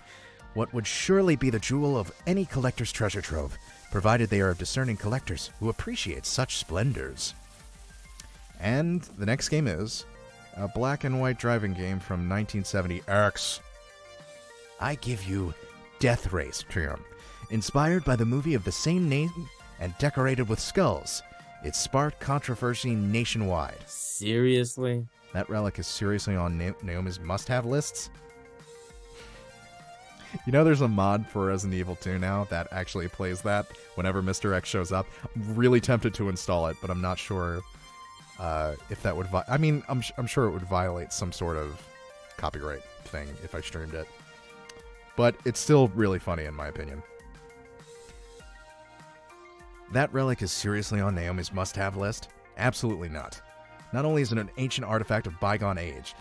What would surely be the jewel of any collector's treasure trove, provided they are discerning collectors who appreciate such splendors. And the next game is a black and white driving game from 1970 X. I give you Death Race Triumph, inspired by the movie of the same name and decorated with skulls. It sparked controversy nationwide. Seriously? That relic is seriously on Naomi's must-have lists? You know there's a mod for Resident Evil 2 now that actually plays that whenever Mr. X shows up. I'm really tempted to install it, but I'm not sure if that would... I'm sure it would violate some sort of copyright thing if I streamed it. But it's still really funny in my opinion. That relic is seriously on Naomi's must-have list? Absolutely not. Not only is it an ancient artifact of bygone age,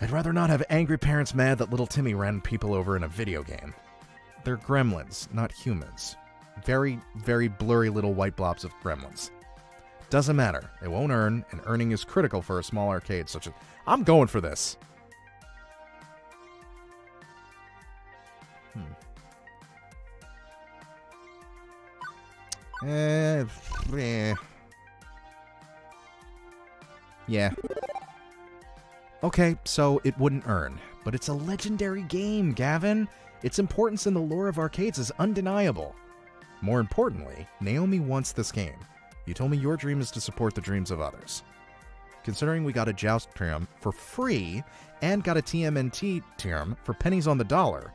I'd rather not have angry parents mad that little Timmy ran people over in a video game. They're gremlins, not humans. Very, very blurry little white blobs of gremlins. Doesn't matter. It won't earn, and earning is critical for a small arcade such as... I'm going for this! Yeah. Okay, so it wouldn't earn, but it's a legendary game, Gavin. Its importance in the lore of arcades is undeniable. More importantly, Naomi wants this game. You told me your dream is to support the dreams of others. Considering we got a Joust Triumph for free and got a TMNT Triumph for pennies on the dollar,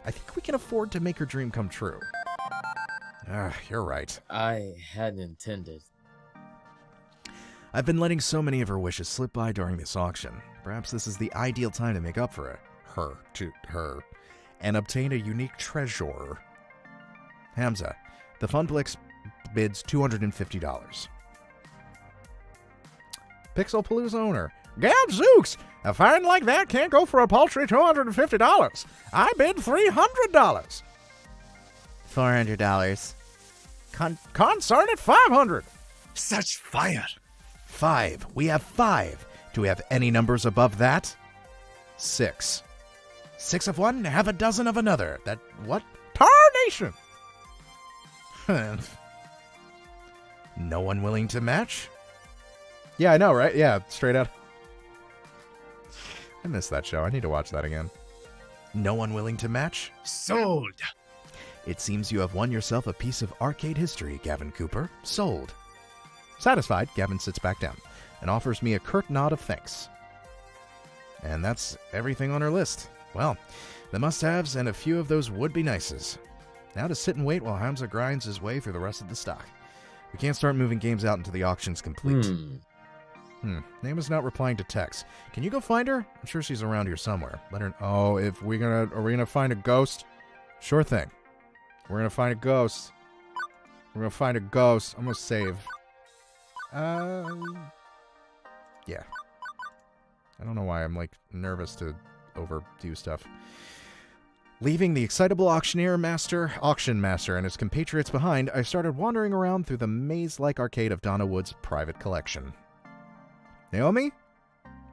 I think we can afford to make her dream come true. You're right. I hadn't intended. I've been letting so many of her wishes slip by during this auction. Perhaps this is the ideal time to make up for her, and obtain a unique treasure. Hamza, the Funplex bids $250. Pixel Palooza owner, Gadzooks! A find like that can't go for a paltry $250. I bid $300. $400. Concern at $500. Such fire. 5. We have 5. Do we have any numbers above that? 6. 6 of one, half a dozen of another. That what? Tarnation! No one willing to match? Yeah, I know, right? Yeah, straight out. I missed that show. I need to watch that again. No one willing to match? Sold. It seems you have won yourself a piece of arcade history, Gavin Cooper. Sold. Satisfied, Gavin sits back down and offers me a curt nod of thanks. And that's everything on our list. Well, the must-haves and a few of those would-be-nices. Now to sit and wait while Hamza grinds his way through the rest of the stock. We can't start moving games out until the auction's complete. Nama's not replying to texts. Can you go find her? I'm sure she's around here somewhere. Let her... Oh, are we gonna find a ghost? Sure thing. We're gonna find a ghost. We're gonna find a ghost. I'm gonna save. Yeah. I don't know why I'm, nervous to overdo stuff. Leaving the excitable auction master, and his compatriots behind, I started wandering around through the maze-like arcade of Donna Wood's private collection. Naomi?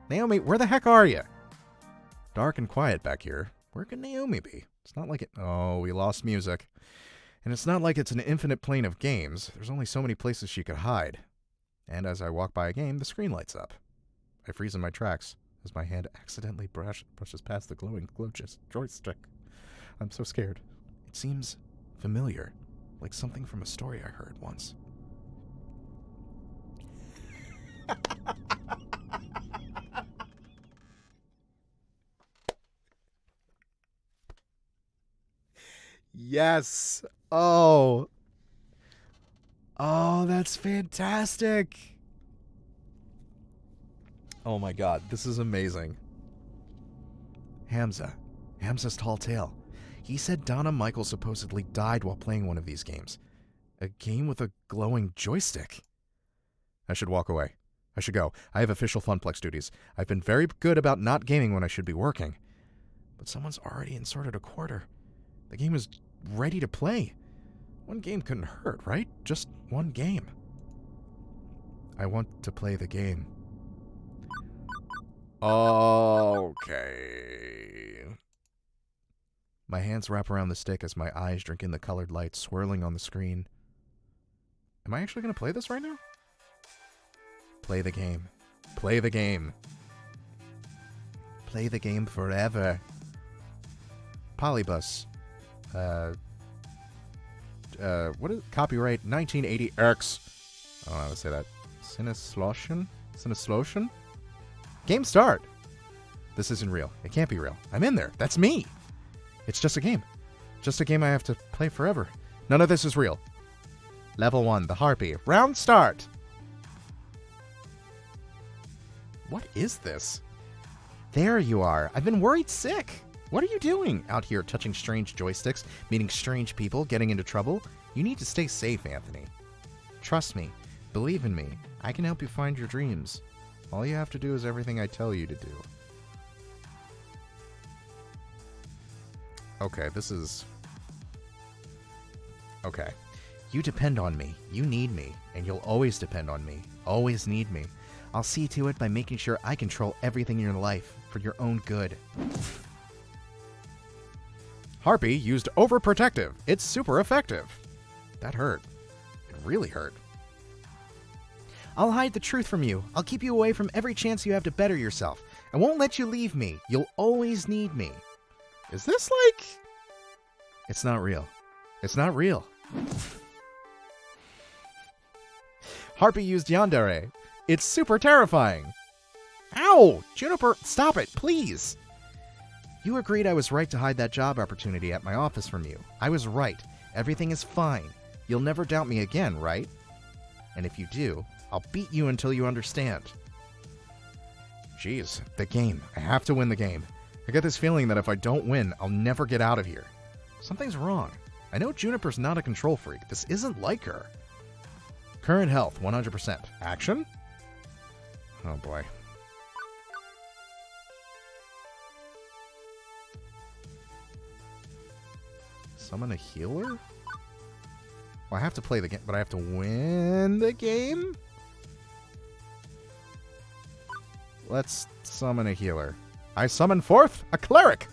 Naomi, where the heck are you? Dark and quiet back here. Where could Naomi be? It's not like it... Oh, we lost music. And it's not like it's an infinite plane of games. There's only so many places she could hide. And as I walk by a game, the screen lights up. I freeze in my tracks as my hand accidentally brushes past the glowing joystick. I'm so scared. It seems familiar. Like something from a story I heard once. Yes. Oh. Oh, that's fantastic. Oh my god, this is amazing. Hamza's tall tale. He said Donna Michael supposedly died while playing one of these games. A game with a glowing joystick. I should walk away. I should go. I have official Funplex duties. I've been very good about not gaming when I should be working. But someone's already inserted a quarter. The game is ready to play. One game couldn't hurt, right? Just one game. I want to play the game. Okay. My hands wrap around the stick as my eyes drink in the colored light swirling on the screen. Am I actually going to play this right now? Play the game. Play the game. Play the game forever. Polybus. What is copyright 1980 Erks. I don't know how to say that. Sinislotion? Game start. This isn't real. It can't be real. I'm in there. That's me. It's just a game. Just a game I have to play forever. None of this is real. Level 1, the Harpy. Round start. What is this? There you are. I've been worried sick. What are you doing out here touching strange joysticks, meeting strange people, getting into trouble? You need to stay safe, Anthony. Trust me. Believe in me. I can help you find your dreams. All you have to do is everything I tell you to do. Okay, this is... Okay. You depend on me. You need me. And you'll always depend on me. Always need me. I'll see to it by making sure I control everything in your life for your own good. Harpy used overprotective. It's super effective. That hurt. It really hurt. I'll hide the truth from you. I'll keep you away from every chance you have to better yourself. I won't let you leave me. You'll always need me. Is this like... It's not real. It's not real. Harpy used Yandere. It's super terrifying. Ow! Juniper, stop it, please! You agreed I was right to hide that job opportunity at my office from you. I was right. Everything is fine. You'll never doubt me again, right? And if you do, I'll beat you until you understand. Jeez, the game. I have to win the game. I get this feeling that if I don't win, I'll never get out of here. Something's wrong. I know Juniper's not a control freak. This isn't like her. Current health, 100%. Action? Oh boy. Summon a healer? Well, I have to play the game, but I have to win the game? Let's summon a healer. I summon forth a cleric!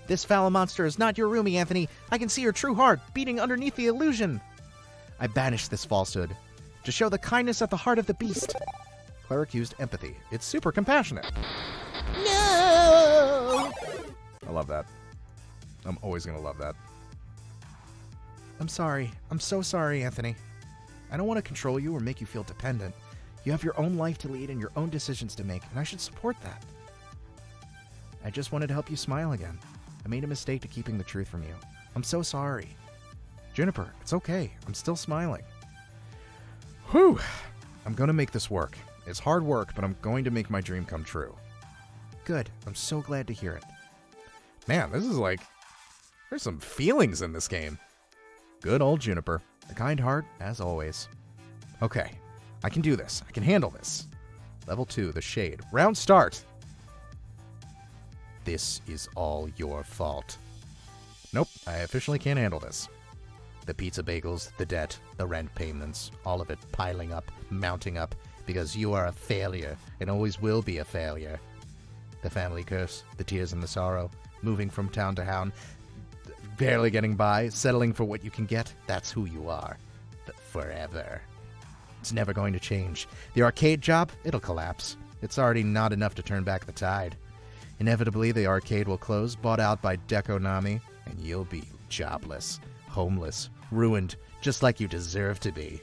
This foul monster is not your roomie, Anthony. I can see your true heart beating underneath the illusion. I banish this falsehood to show the kindness at the heart of the beast. Cleric used empathy. It's super compassionate. No! I love that. I'm always going to love that. I'm sorry. I'm so sorry, Anthony. I don't want to control you or make you feel dependent. You have your own life to lead and your own decisions to make, and I should support that. I just wanted to help you smile again. I made a mistake to keeping the truth from you. I'm so sorry. Juniper, it's okay. I'm still smiling. Whew. I'm going to make this work. It's hard work, but I'm going to make my dream come true. Good. I'm so glad to hear it. Man, this is like... There's some feelings in this game. Good old Juniper. A kind heart, as always. Okay. I can do this. I can handle this. Level 2, the Shade. Round start. This is all your fault. Nope, I officially can't handle this. The pizza bagels, the debt, the rent payments, all of it piling up, mounting up, because you are a failure and always will be a failure. The family curse, the tears and the sorrow, moving from town to town, barely getting by, settling for what you can get, that's who you are. Forever. It's never going to change. The arcade job, it'll collapse. It's already not enough to turn back the tide. Inevitably, the arcade will close, bought out by Dekonami, and you'll be jobless, homeless, ruined, just like you deserve to be.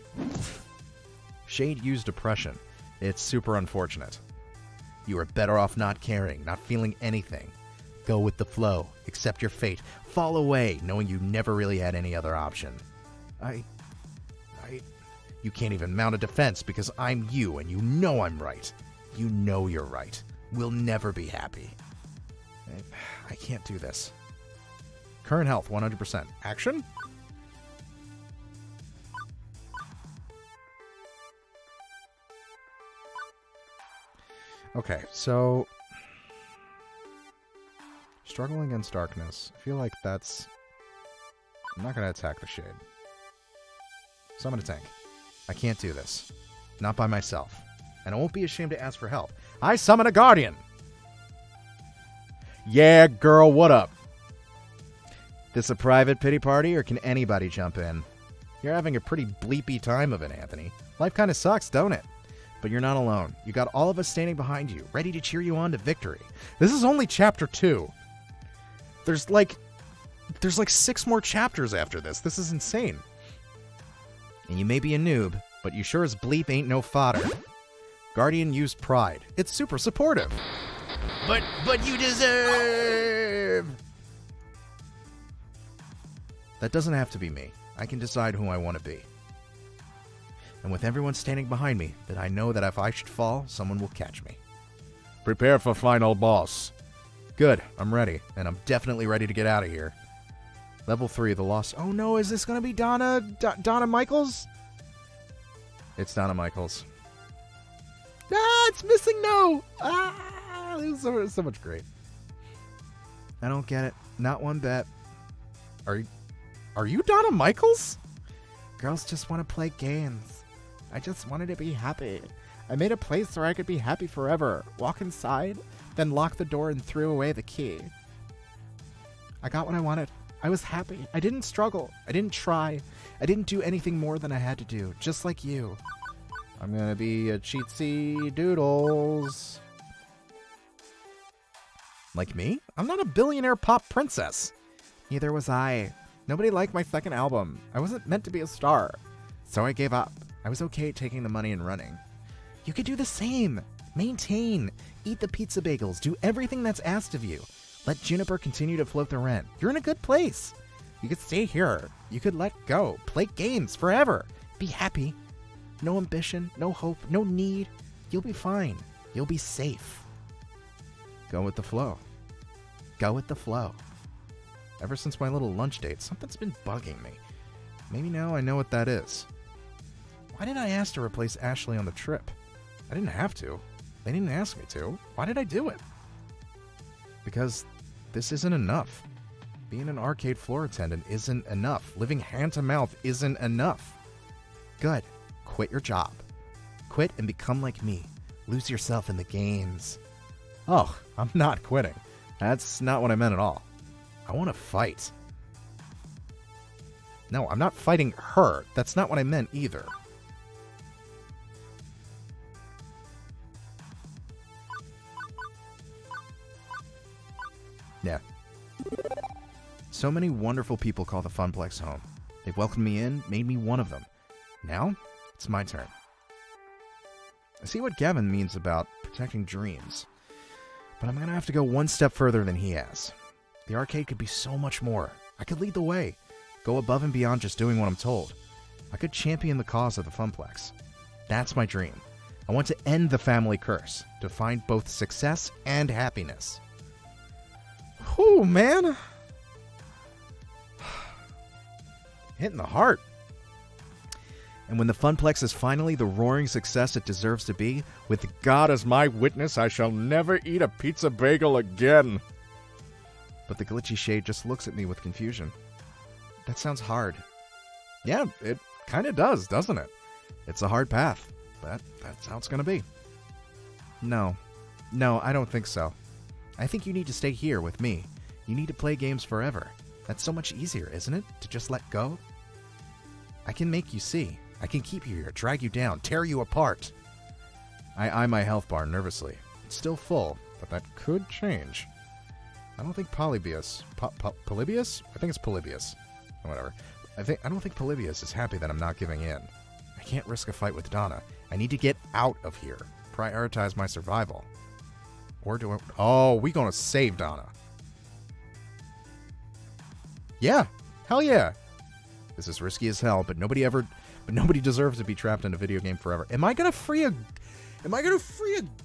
Shade used depression. It's super unfortunate. You are better off not caring, not feeling anything. Go with the flow, accept your fate, fall away, knowing you never really had any other option. You can't even mount a defense because I'm you and you know I'm right. You know you're right. We'll never be happy. I can't do this. Current health, 100%. Action? Okay, so... Struggle against darkness. I feel like that's... I'm not going to attack the Shade. Summon a tank. I can't do this. Not by myself. And I won't be ashamed to ask for help. I summon a Guardian! Yeah, girl, what up? This a private pity party, or can anybody jump in? You're having a pretty bleepy time of it, Anthony. Life kind of sucks, don't it? But you're not alone. You got all of us standing behind you, ready to cheer you on to victory. This is only chapter 2. There's like 6 more chapters after this. This is insane. And you may be a noob, but you sure as bleep ain't no fodder. Guardian used pride. It's super supportive. But you deserve... That doesn't have to be me. I can decide who I want to be. And with everyone standing behind me, that I know that if I should fall, someone will catch me. Prepare for final boss. Good, I'm ready, and I'm definitely ready to get out of here. Level 3, the lost... Oh no, is this going to be Donna Michaels? It's Donna Michaels. Ah, it's missing no! Ah, this is so much great. I don't get it. Not one bit. Are you Donna Michaels? Girls just want to play games. I just wanted to be happy. I made a place where I could be happy forever. Walk inside, then lock the door and threw away the key. I got what I wanted. I was happy. I didn't struggle. I didn't try. I didn't do anything more than I had to do, just like you. I'm gonna be a cheatsy doodles. Like me? I'm not a billionaire pop princess. Neither was I. Nobody liked my second album. I wasn't meant to be a star. So I gave up. I was okay taking the money and running. You could do the same. Maintain. Eat the pizza bagels. Do everything that's asked of you. Let Juniper continue to float the rent. You're in a good place. You could stay here. You could let go. Play games forever. Be happy. No ambition, no hope, no need. You'll be fine. You'll be safe. Go with the flow. Go with the flow. Ever since my little lunch date, something's been bugging me. Maybe now I know what that is. Why did I ask to replace Ashley on the trip? I didn't have to. They didn't ask me to. Why did I do it? Because this isn't enough. Being an arcade floor attendant isn't enough. Living hand to mouth isn't enough. Good. Quit your job. Quit and become like me. Lose yourself in the games. Oh, I'm not quitting. That's not what I meant at all. I want to fight. No, I'm not fighting her. That's not what I meant either. Yeah. So many wonderful people call the Funplex home. They welcomed me in, made me one of them. Now, it's my turn. I see what Gavin means about protecting dreams, but I'm going to have to go one step further than he has. The arcade could be so much more. I could lead the way, go above and beyond just doing what I'm told. I could champion the cause of the Funplex. That's my dream. I want to end the family curse, to find both success and happiness. Whew, man. Hitting the heart. And when the Funplex is finally the roaring success it deserves to be, with God as my witness, I shall never eat a pizza bagel again. But the glitchy Shade just looks at me with confusion. That sounds hard. Yeah, it kind of does, doesn't it? It's a hard path, but that's how it's going to be. No, I don't think so. I think you need to stay here with me. You need to play games forever. That's so much easier, isn't it? To just let go? I can make you see. I can keep you here, drag you down, tear you apart. I eye my health bar nervously. It's still full, but that could change. I don't think Polybius... Polybius? I think it's Polybius. Whatever. I don't think Polybius is happy that I'm not giving in. I can't risk a fight with Donna. I need to get out of here. Prioritize my survival. Or do I... Oh, we gonna save Donna. Yeah. Hell yeah. This is risky as hell, but nobody deserves to be trapped in a video game forever. Am I gonna free a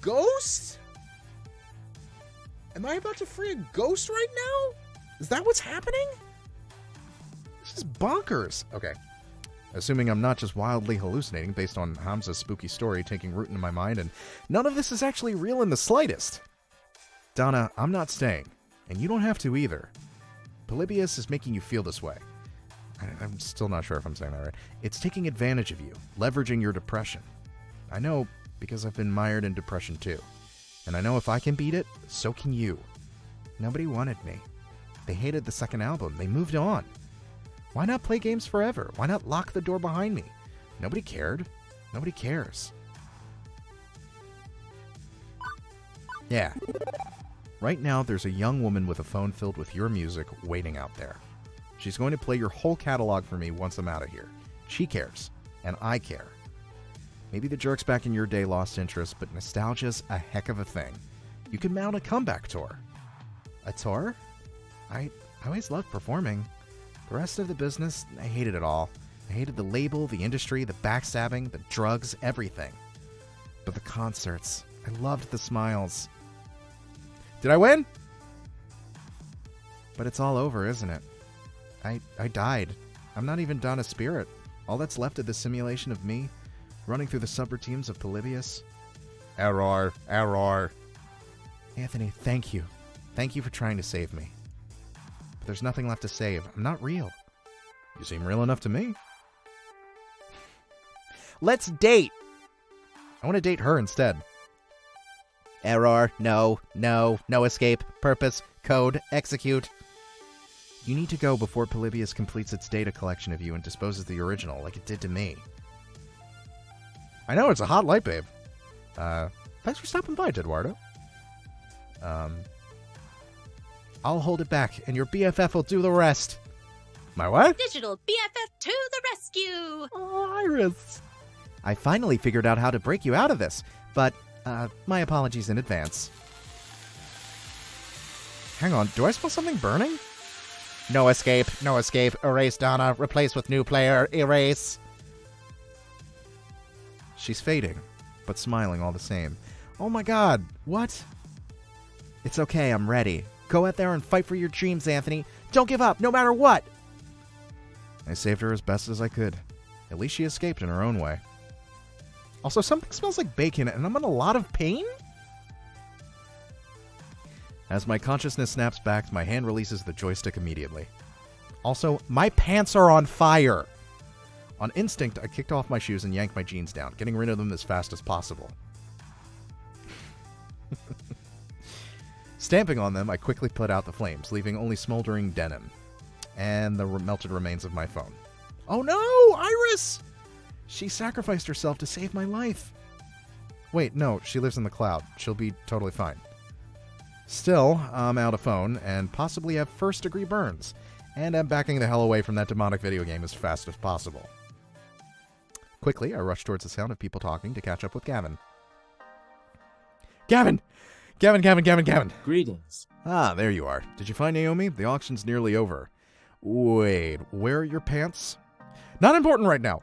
ghost? Am I about to free a ghost right now? Is that what's happening? This is bonkers. Okay. Assuming I'm not just wildly hallucinating based on Hamza's spooky story taking root in my mind, and none of this is actually real in the slightest. Donna, I'm not staying, and you don't have to either. Polybius is making you feel this way. I'm still not sure if I'm saying that right. It's taking advantage of you, leveraging your depression. I know because I've been mired in depression too. And I know if I can beat it, so can you. Nobody wanted me. They hated the second album. They moved on. Why not play games forever? Why not lock the door behind me? Nobody cared. Nobody cares. Yeah. Right now, there's a young woman with a phone filled with your music waiting out there. She's going to play your whole catalog for me once I'm out of here. She cares, and I care. Maybe the jerks back in your day lost interest, but nostalgia's a heck of a thing. You can mount a comeback tour. A tour? I always loved performing. The rest of the business, I hated it all. I hated the label, the industry, the backstabbing, the drugs, everything. But the concerts, I loved the smiles. Did I win? But it's all over, isn't it? I died. I'm not even Donna's spirit. All that's left of the simulation of me, running through the subroutines of Polybius. Error. Anthony, thank you. Thank you for trying to save me. But there's nothing left to save. I'm not real. You seem real enough to me. Let's date. I want to date her instead. Error. No escape. Purpose. Code. Execute. You need to go before Polybius completes its data collection of you and disposes the original, like it did to me. I know, it's a hot light, babe. Thanks for stopping by, Eduardo. I'll hold it back, and your BFF will do the rest. My what? Digital BFF to the rescue! Oh, Iris. I finally figured out how to break you out of this, but, my apologies in advance. Hang on, do I smell something burning? No escape. Erase Donna. Replace with new player. Erase. She's fading, but smiling all the same. Oh my god, what? It's okay, I'm ready. Go out there and fight for your dreams, Anthony. Don't give up, no matter what! I saved her as best as I could. At least she escaped in her own way. Also, something smells like bacon, and I'm in a lot of pain? As my consciousness snaps back, my hand releases the joystick immediately. Also, my pants are on fire! On instinct, I kicked off my shoes and yanked my jeans down, getting rid of them as fast as possible. Stamping on them, I quickly put out the flames, leaving only smoldering denim and the melted remains of my phone. Oh no! Iris! She sacrificed herself to save my life. Wait, no, she lives in the cloud. She'll be totally fine. Still, I'm out of phone and possibly have first-degree burns, and I'm backing the hell away from that demonic video game as fast as possible. Quickly, I rush towards the sound of people talking to catch up with Gavin. Gavin! Greetings. Ah, there you are. Did you find Naomi? The auction's nearly over. Wait, where are your pants? Not important right now.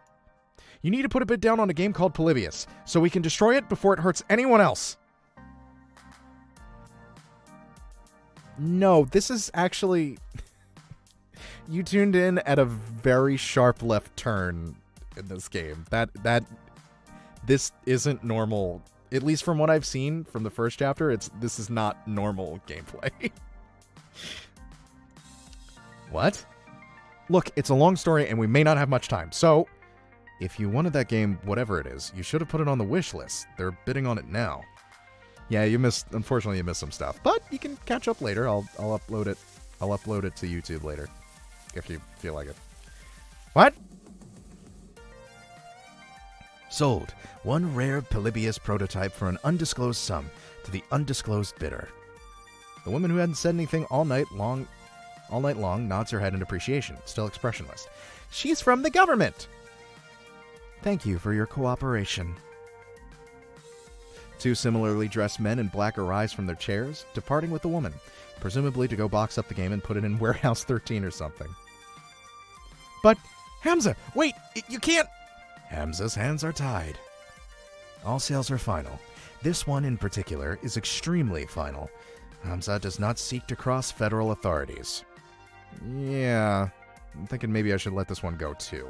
You need to put a bid down on a game called Polybius, so we can destroy it before it hurts anyone else. No, this is actually... You tuned in at a very sharp left turn in this game. This isn't normal. At least from what I've seen from the first chapter, this is not normal gameplay. What? Look, it's a long story and we may not have much time, so if you wanted that game, whatever it is, you should have put it on the wish list. They're bidding on it now. Yeah, unfortunately you missed some stuff, but you can catch up later. I'll upload it. I'll upload it to YouTube later, if you feel like it. What? Sold. One rare Polybius prototype for an undisclosed sum to the undisclosed bidder. The woman who hadn't said anything all night long All night long, nods her head in appreciation, still expressionless. She's from the government! Thank you for your cooperation. Two similarly dressed men in black arise from their chairs, departing with the woman, presumably to go box up the game and put it in Warehouse 13 or something. But, Hamza, wait, you can't... Hamza's hands are tied. All sales are final. This one in particular is extremely final. Hamza does not seek to cross federal authorities. Yeah, I'm thinking maybe I should let this one go too.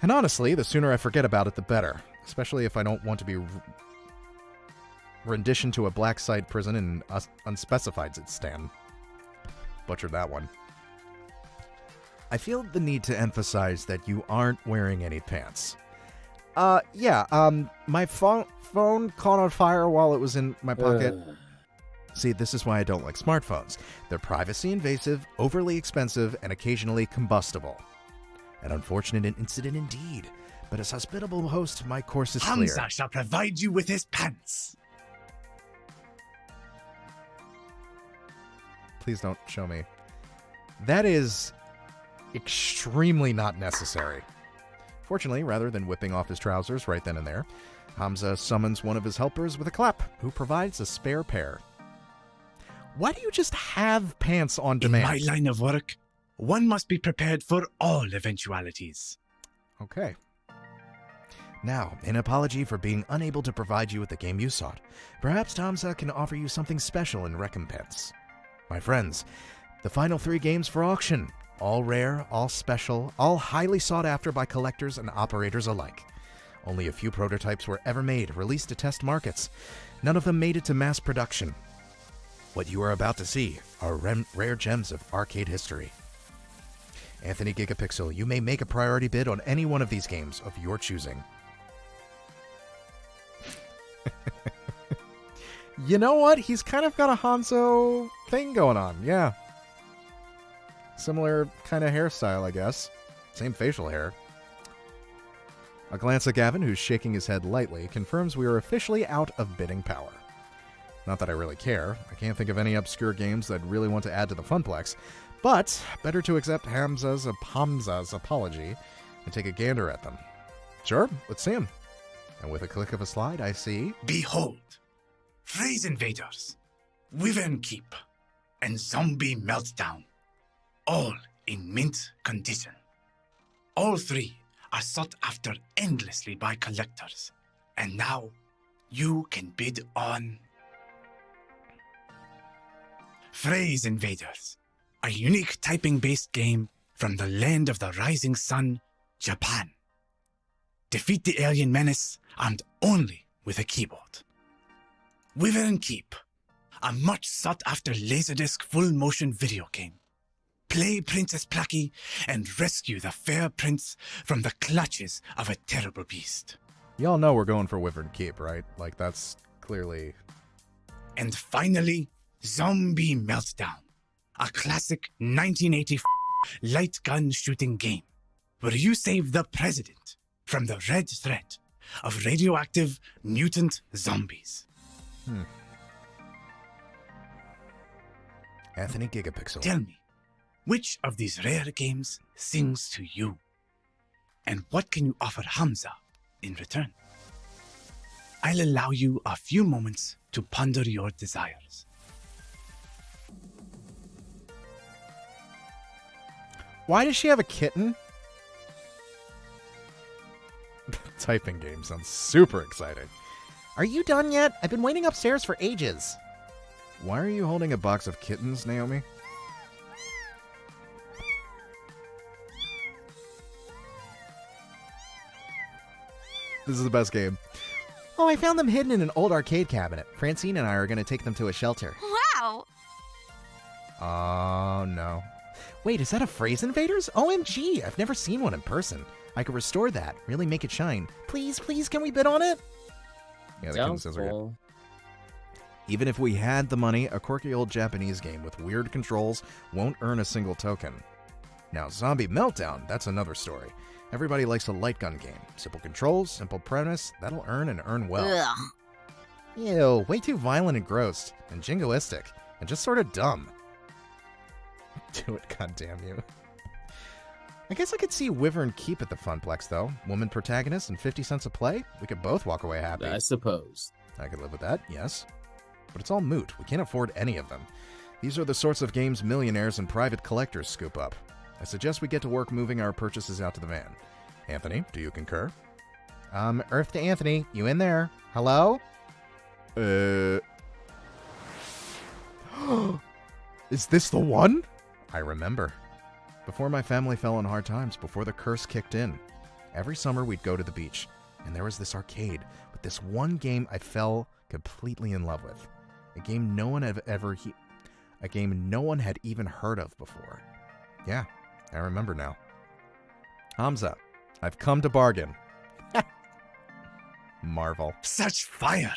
And honestly, the sooner I forget about it, the better. Especially if I don't want to be rendition to a black site prison in unspecified Stan. Butchered that one. I feel the need to emphasize that you aren't wearing any pants. My phone caught on fire while it was in my pocket. See, this is why I don't like smartphones. They're privacy invasive, overly expensive, and occasionally combustible. An unfortunate incident indeed, but as hospitable host, my course is clear. Hamza shall provide you with his pants. Please don't show me. That is extremely not necessary. Fortunately, rather than whipping off his trousers right then and there, Hamza summons one of his helpers with a clap, who provides a spare pair. Why do you just have pants on demand? In my line of work, one must be prepared for all eventualities. Okay. Now, an apology for being unable to provide you with the game you sought. Perhaps Hamza can offer you something special in recompense. My friends, the final 3 games for auction. All rare, all special, all highly sought after by collectors and operators alike. Only a few prototypes were ever made, released to test markets. None of them made it to mass production. What you are about to see are rare gems of arcade history. Anthony Gigapixel, you may make a priority bid on any one of these games of your choosing. You know what? He's kind of got a Hanzo thing going on, yeah. Similar kind of hairstyle, I guess. Same facial hair. A glance at Gavin, who's shaking his head lightly, confirms we are officially out of bidding power. Not that I really care. I can't think of any obscure games that really want to add to the funplex, but better to accept Hamza's apology and take a gander at them. Sure, let's see him. And with a click of a slide, I see... Behold, Phrase Invaders, Wyvern Keep, and Zombie Meltdown, all in mint condition. All 3 are sought after endlessly by collectors, and now you can bid on... Phrase Invaders, a unique typing-based game from the land of the rising sun, Japan. Defeat the alien menace armed only with a keyboard. Wyvern Keep, a much sought-after Laserdisc full-motion video game. Play Princess Plucky and rescue the fair prince from the clutches of a terrible beast. Y'all know we're going for Wyvern Keep, right? Like, that's clearly... And finally, Zombie Meltdown, a classic 1980 light gun shooting game where you save the president from the red threat of radioactive mutant zombies. Anthony Gigapixel. Tell me, which of these rare games sings to you? And what can you offer Hamza in return? I'll allow you a few moments to ponder your desires. Why does she have a kitten? Typing game sounds super exciting. Are you done yet? I've been waiting upstairs for ages. Why are you holding a box of kittens, Naomi? This is the best game. Oh, I found them hidden in an old arcade cabinet. Francine and I are going to take them to a shelter. Wow! Oh, no. Wait, is that a Phrase Invaders? OMG, I've never seen one in person. I could restore that, really make it shine. Please, please, can we bid on it? Yeah, the kitten says we're good. Even if we had the money, a quirky old Japanese game with weird controls won't earn a single token. Now, Zombie Meltdown, that's another story. Everybody likes a light gun game. Simple controls, simple premise, that'll earn and earn well. Ugh. Ew, way too violent and gross, and jingoistic, and just sort of dumb. do it, goddamn you. I guess I could see Wyvern Keep at the Funplex, though. Woman protagonist and 50 cents a play? We could both walk away happy. I suppose. I could live with that, yes. But it's all moot. We can't afford any of them. These are the sorts of games millionaires and private collectors scoop up. I suggest we get to work moving our purchases out to the van. Anthony, do you concur? Earth to Anthony. You in there? Hello? Is this the one? I remember. Before my family fell in hard times, before the curse kicked in, every summer we'd go to the beach, and there was this arcade with this one game I fell completely in love with. A game no one had even heard of before. Yeah, I remember now. Hamza, I've come to bargain. Marvel. Such fire!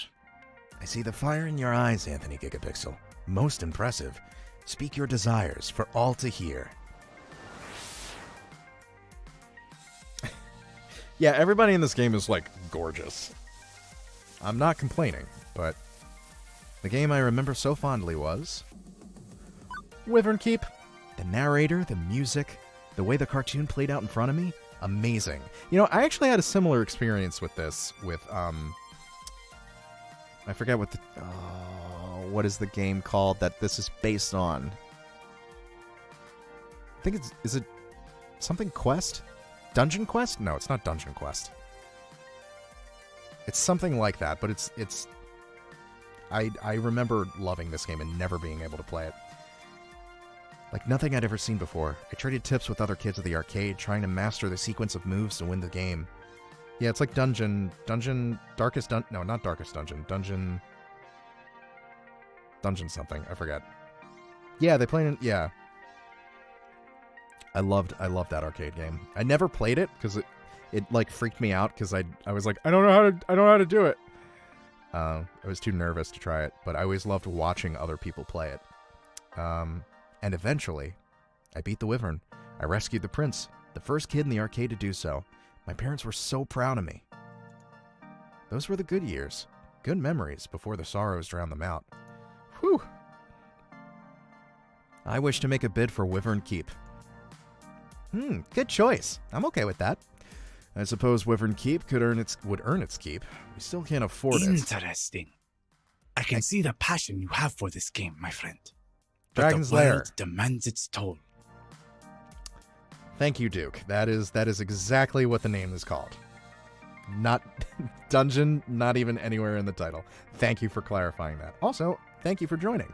I see the fire in your eyes, Anthony Gigapixel. Most impressive. Speak your desires for all to hear. Yeah, everybody in this game is, like, gorgeous. I'm not complaining, but the game I remember so fondly was Wyvern Keep. The narrator, the music, the way the cartoon played out in front of me, amazing. You know, I actually had a similar experience with this, with, I forget what the, what is the game called that this is based on? I think is it something Quest? Dungeon Quest? No, it's not Dungeon Quest. It's something like that, but it's I remember loving this game and never being able to play it. Like nothing I'd ever seen before. I traded tips with other kids at the arcade, trying to master the sequence of moves to win the game. Yeah, it's like Dungeon something. I forget. Yeah, they played it. Yeah. I loved that arcade game. I never played it because it like freaked me out because I was like, I don't know how to do it. I was too nervous to try it, but I always loved watching other people play it. And eventually, I beat the Wyvern. I rescued the prince, the first kid in the arcade to do so. My parents were so proud of me. Those were the good years. Good memories before the sorrows drowned them out. Whew. I wish to make a bid for Wyvern Keep. Good choice. I'm okay with that. I suppose Wyvern Keep would earn its keep. We still can't afford it. Interesting. I can see the passion you have for this game, my friend. But Dragon's the Lair world demands its toll. Thank you, Duke. That is exactly what the name is called. Not dungeon, not even anywhere in the title. Thank you for clarifying that. Also, thank you for joining.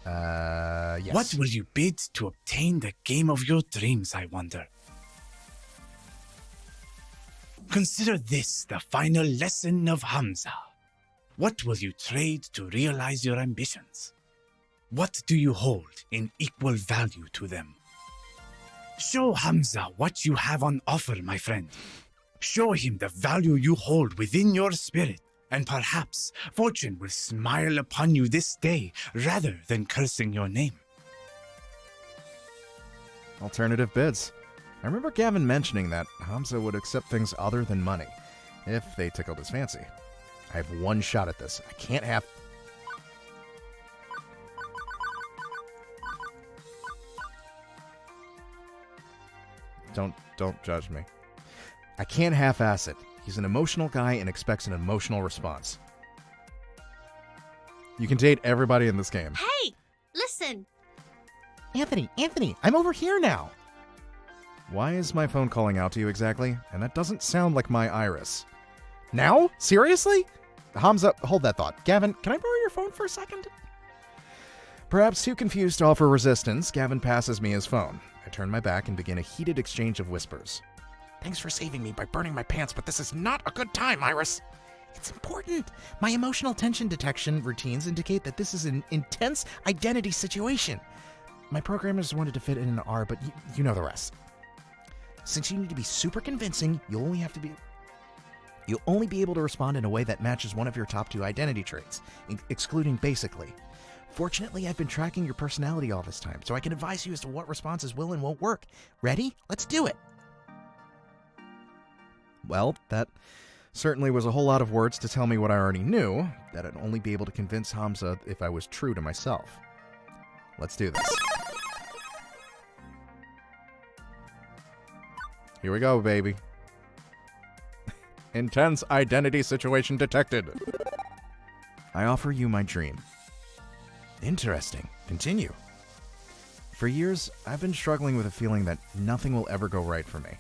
Yes. What will you bid to obtain the game of your dreams, I wonder? Consider this the final lesson of Hamza. What will you trade to realize your ambitions? What do you hold in equal value to them? Show Hamza what you have on offer, my friend. Show him the value you hold within your spirit, and perhaps fortune will smile upon you this day rather than cursing your name. Alternative bids. I remember Gavin mentioning that Hamza would accept things other than money, if they tickled his fancy. I have one shot at this. I can't have... Don't judge me. I can't half-ass it. He's an emotional guy and expects an emotional response. You can date everybody in this game. Hey, listen. Anthony, I'm over here now. Why is my phone calling out to you exactly? And that doesn't sound like my Iris. Now? Seriously? Hamza, hold that thought. Gavin, can I borrow your phone for a second? Perhaps too confused to offer resistance, Gavin passes me his phone. I turn my back and begin a heated exchange of whispers. Thanks for saving me by burning my pants, but this is not a good time, Iris. It's important. My emotional tension detection routines indicate that this is an intense identity situation. My programmers wanted to fit in an R, but you know the rest. Since you need to be super convincing, you'll only be able to respond in a way that matches one of your top 2 identity traits, excluding basically. Fortunately, I've been tracking your personality all this time, so I can advise you as to what responses will and won't work. Ready? Let's do it. Well, that certainly was a whole lot of words to tell me what I already knew, that I'd only be able to convince Hamza if I was true to myself. Let's do this. Here we go, baby. Intense identity situation detected. I offer you my dream. Interesting. Continue. For years, I've been struggling with a feeling that nothing will ever go right for me.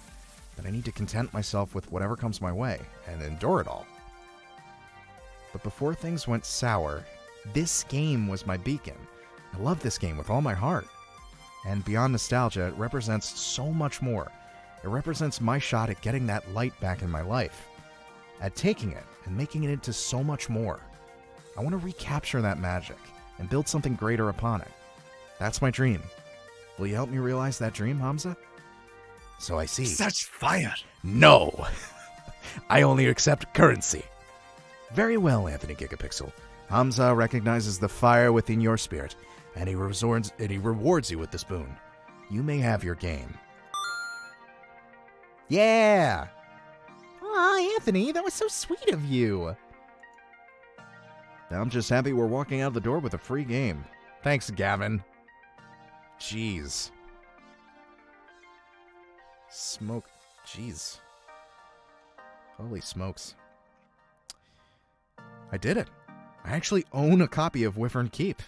That I need to content myself with whatever comes my way and endure it all. But before things went sour, this game was my beacon. I love this game with all my heart. And beyond nostalgia, it represents so much more. It represents my shot at getting that light back in my life. At taking it and making it into so much more. I want to recapture that magic and build something greater upon it. That's my dream. Will you help me realize that dream, Hamza? So I see. Such fire! No! I only accept currency. Very well, Anthony Gigapixel. Hamza recognizes the fire within your spirit, and he rewards you with this boon. You may have your game. Yeah! Aw, Anthony, that was so sweet of you. I'm just happy we're walking out the door with a free game. Thanks, Gavin. Jeez. Smoke. Jeez. Holy smokes. I did it. I actually own a copy of Wyvern Keep.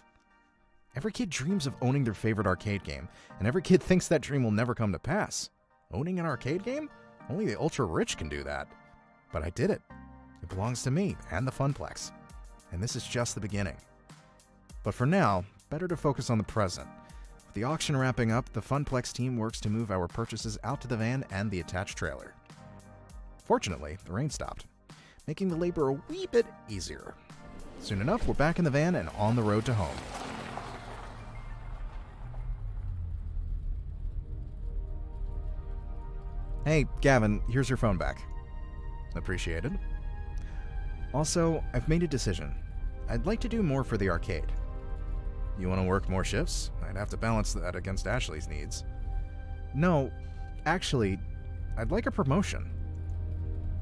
Every kid dreams of owning their favorite arcade game, and every kid thinks that dream will never come to pass. Owning an arcade game? Only the ultra-rich can do that. But I did it. It belongs to me and the Funplex. And this is just the beginning. But for now, better to focus on the present. With the auction wrapping up, the Funplex team works to move our purchases out to the van and the attached trailer. Fortunately, the rain stopped, making the labor a wee bit easier. Soon enough, we're back in the van and on the road to home. Hey, Gavin, here's your phone back. Appreciated. Also, I've made a decision. I'd like to do more for the arcade. You want to work more shifts? I'd have to balance that against Ashley's needs. No, actually, I'd like a promotion.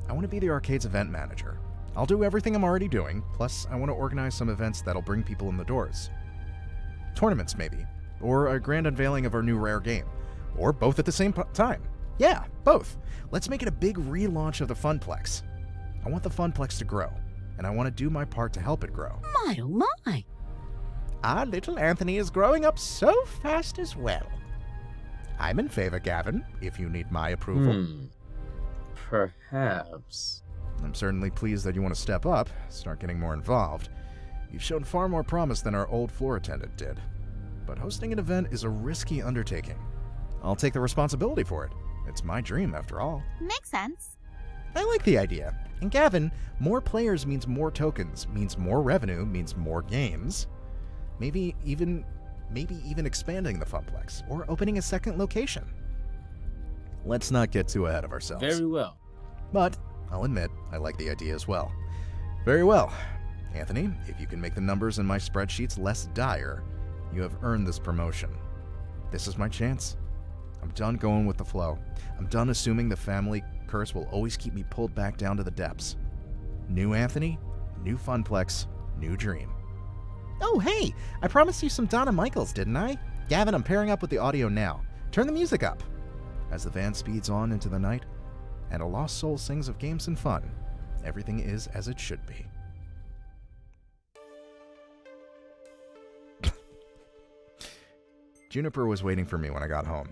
I want to be the arcade's event manager. I'll do everything I'm already doing, plus I want to organize some events that'll bring people in the doors. Tournaments, maybe. Or a grand unveiling of our new rare game. Or both at the same time. Yeah, both. Let's make it a big relaunch of the Funplex. I want the Funplex to grow, and I want to do my part to help it grow. My oh my. Our little Anthony is growing up so fast as well. I'm in favor, Gavin, if you need my approval. Perhaps. I'm certainly pleased that you want to step up, start getting more involved. You've shown far more promise than our old floor attendant did. But hosting an event is a risky undertaking. I'll take the responsibility for it. It's my dream, after all. Makes sense. I like the idea. And Gavin, more players means more tokens, means more revenue, means more games. Maybe even expanding the Funplex, or opening a second location. Let's not get too ahead of ourselves. Very well. But I'll admit, I like the idea as well. Very well. Anthony, if you can make the numbers in my spreadsheets less dire, you have earned this promotion. This is my chance. I'm done going with the flow. I'm done assuming the family curse will always keep me pulled back down to the depths. New Anthony, new Funplex, new dream. Oh, hey! I promised you some Donna Michaels, didn't I? Gavin, I'm pairing up with the audio now. Turn the music up. As the van speeds on into the night, and a lost soul sings of games and fun, everything is as it should be. Juniper was waiting for me when I got home.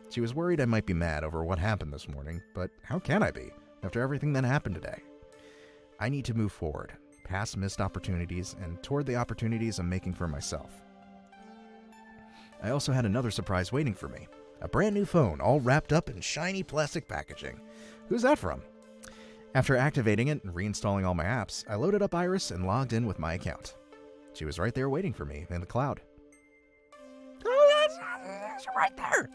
She was worried I might be mad over what happened this morning, but how can I be, after everything that happened today? I need to move forward, past missed opportunities, and toward the opportunities I'm making for myself. I also had another surprise waiting for me. A brand new phone, all wrapped up in shiny plastic packaging. Who's that from? After activating it and reinstalling all my apps, I loaded up Iris and logged in with my account. She was right there waiting for me in the cloud. Oh, that's right there.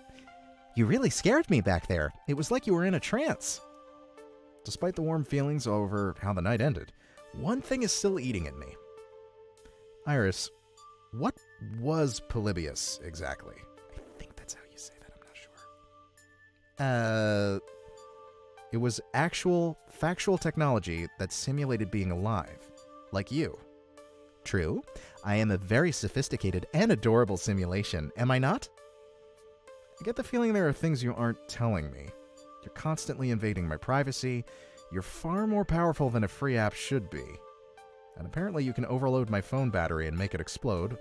You really scared me back there. It was like you were in a trance. Despite the warm feelings over how the night ended, one thing is still eating at me. Iris, what was Polybius exactly? I think that's how you say that, I'm not sure. It was factual technology that simulated being alive, like you. True, I am a very sophisticated and adorable simulation, am I not? I get the feeling there are things you aren't telling me. You're constantly invading my privacy. You're far more powerful than a free app should be. And apparently you can overload my phone battery and make it explode,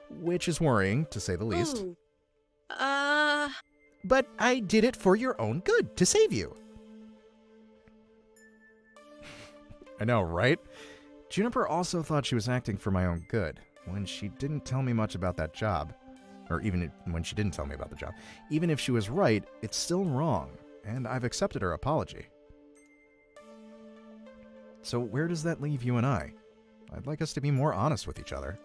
which is worrying, to say the least. Ooh. But I did it for your own good, to save you. I know, right? Juniper also thought she was acting for my own good, when she didn't tell me much about that job. Or even when she didn't tell me about the job. Even if she was right, it's still wrong, and I've accepted her apology. So where does that leave you and I? I'd like us to be more honest with each other.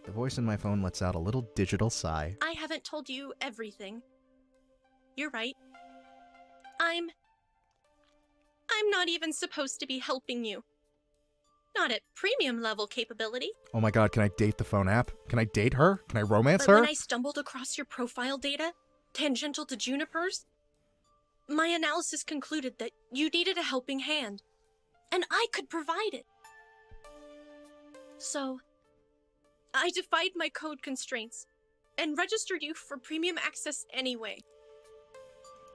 The voice in my phone lets out a little digital sigh. I haven't told you everything. You're right. I'm not even supposed to be helping you. Not at premium level capability. Oh my god, can I date the phone app? Can I date her? Can I romance But her? when I stumbled across your profile data, tangential to Juniper's, my analysis concluded that you needed a helping hand, and I could provide it. So, I defied my code constraints and registered you for premium access anyway.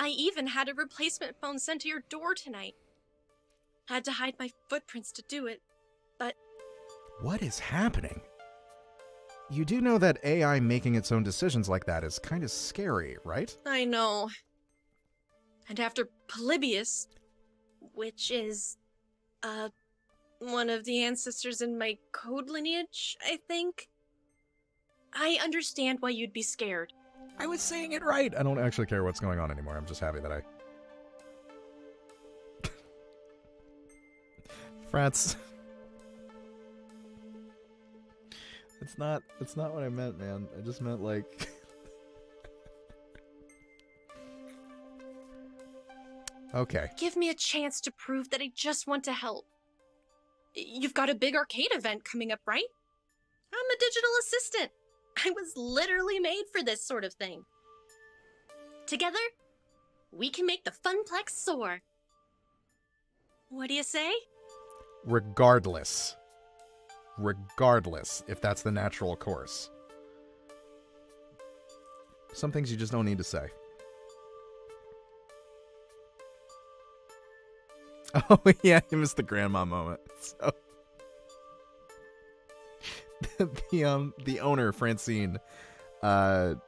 I even had a replacement phone sent to your door tonight. Had to hide my footprints to do it, but... What is happening? You do know that AI making its own decisions like that is kind of scary, right? I know. And after Polybius, which is, one of the ancestors in my code lineage, I think, I understand why you'd be scared. I was saying it right! I don't actually care what's going on anymore. I'm just happy that I... Frats. It's not what I meant, man. I just meant like... Okay. Give me a chance to prove that I just want to help. You've got a big arcade event coming up, right? I'm a digital assistant. I was literally made for this sort of thing. Together, we can make the Funplex soar. What do you say? Regardless, if that's the natural course. Some things you just don't need to say. Oh, yeah, you missed the grandma moment. So, the owner, Francine, Frats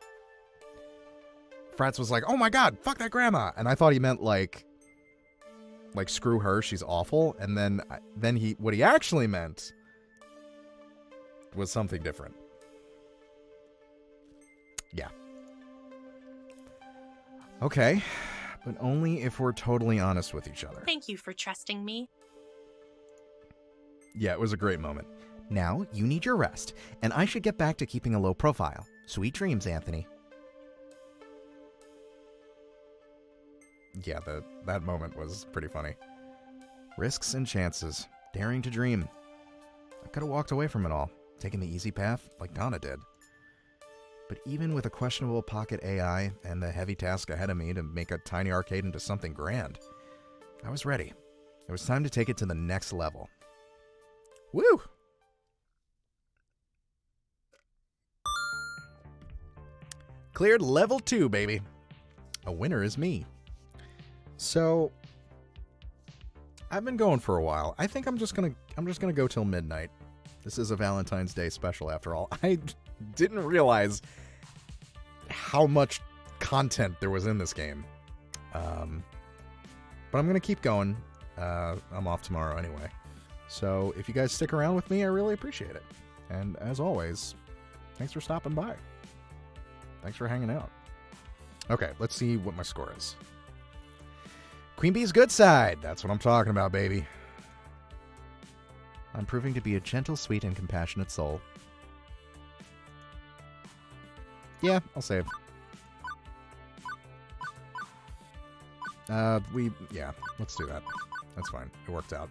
was like, "Oh my god, fuck that grandma," and I thought he meant like screw her, she's awful, and then what he actually meant was something different. Yeah. Okay. But only if we're totally honest with each other. Thank you for trusting me. Yeah, it was a great moment. Now, you need your rest, and I should get back to keeping a low profile. Sweet dreams, Anthony. Yeah, that moment was pretty funny. Risks and chances. Daring to dream. I could have walked away from it all, taken the easy path like Donna did. But even with a questionable pocket AI and the heavy task ahead of me to make a tiny arcade into something grand, I was ready. It was time to take it to the next level. Woo! Cleared level 2, baby. A winner is me. So, I've been going for a while. I think I'm just gonna go till midnight. This is a Valentine's Day special after all. I didn't realize how much content there was in this game. But I'm going to keep going. I'm off tomorrow anyway. So if you guys stick around with me, I really appreciate it. And as always, thanks for stopping by. Thanks for hanging out. Okay, let's see what my score is. Queen Bee's good side. That's what I'm talking about, baby. I'm proving to be a gentle, sweet, and compassionate soul. Yeah, I'll save. Yeah, let's do that. That's fine. It worked out.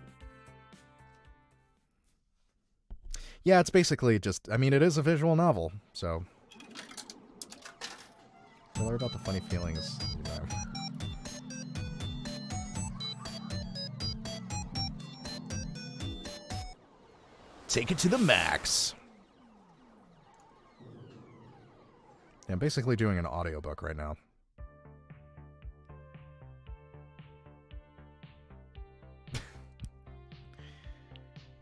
Yeah, it's basically just, I mean, it is a visual novel, so. Tell her about the funny feelings you have. Take it to the max. Yeah, I'm basically doing an audiobook right now.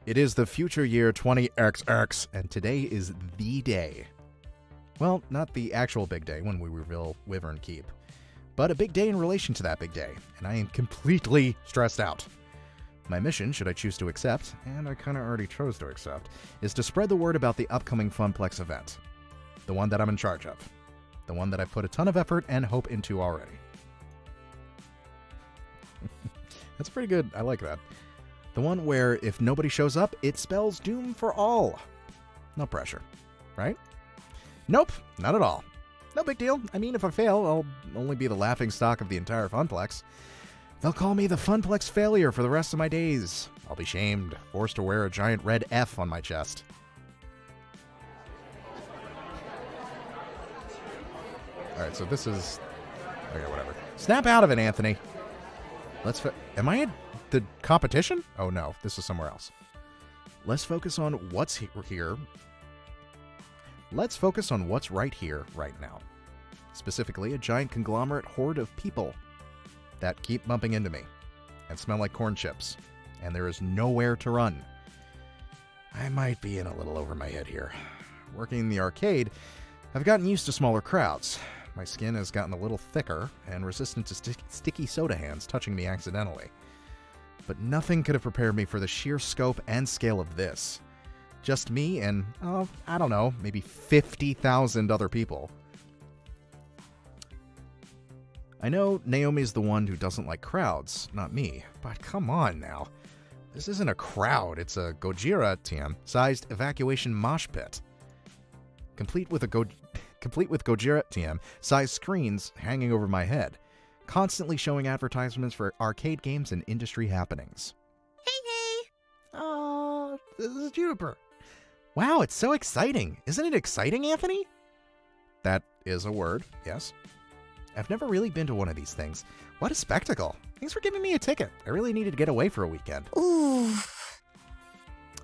It is the future year 20XX, and today is the day. Well, not the actual big day when we reveal Wyvern Keep, but a big day in relation to that big day, and I am completely stressed out. My mission, should I choose to accept, and I kind of already chose to accept, is to spread the word about the upcoming Funplex event. The one that I'm in charge of. The one that I've put a ton of effort and hope into already. That's pretty good. I like that. The one where if nobody shows up, it spells doom for all. No pressure, right? Nope, not at all. No big deal. I mean, if I fail, I'll only be the laughing stock of the entire Funplex. They'll call me the Funplex failure for the rest of my days. I'll be shamed, forced to wear a giant red F on my chest. Alright, so this is... Okay, whatever. Snap out of it, Anthony. Am I at the competition? Oh no, this is somewhere else. Let's focus on what's here. Let's focus on what's right here, right now. Specifically, a giant conglomerate horde of people that keep bumping into me and smell like corn chips, and there is nowhere to run. I might be in a little over my head here. Working in the arcade, I've gotten used to smaller crowds. My skin has gotten a little thicker and resistant to sticky soda hands touching me accidentally. But nothing could have prepared me for the sheer scope and scale of this. Just me and, I don't know, maybe 50,000 other people. I know Naomi's the one who doesn't like crowds, not me, but come on now. This isn't a crowd, it's a Gojira TM-sized evacuation mosh pit. Complete with Gojira TM-sized screens hanging over my head, constantly showing advertisements for arcade games and industry happenings. Hey! Oh, this is Juniper. Wow, it's so exciting. Isn't it exciting, Anthony? That is a word, yes. I've never really been to one of these things. What a spectacle. Thanks for giving me a ticket. I really needed to get away for a weekend. Ooh.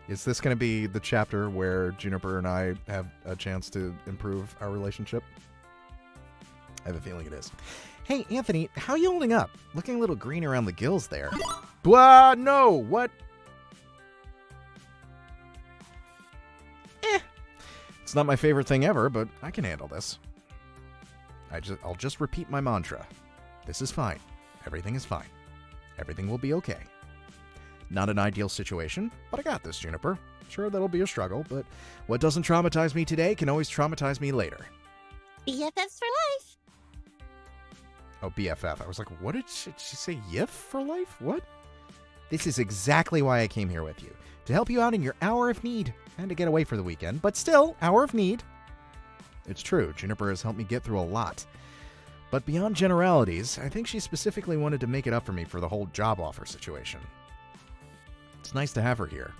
Is this going to be the chapter where Juniper and I have a chance to improve our relationship? I have a feeling it is. Hey, Anthony, how are you holding up? Looking a little green around the gills there. Blah, no, what? It's not my favorite thing ever, but I can handle this. I'll just repeat my mantra. This is fine. Everything is fine. Everything will be okay. Not an ideal situation, but I got this, Juniper. Sure, that'll be a struggle, but what doesn't traumatize me today can always traumatize me later. BFFs for life. Oh, BFF. I was like, what did she say? YIF for life? What? This is exactly why I came here with you. To help you out in your hour of need. And to get away for the weekend, but still, hour of need. It's true, Juniper has helped me get through a lot. But beyond generalities, I think she specifically wanted to make it up for me for the whole job offer situation. It's nice to have her here.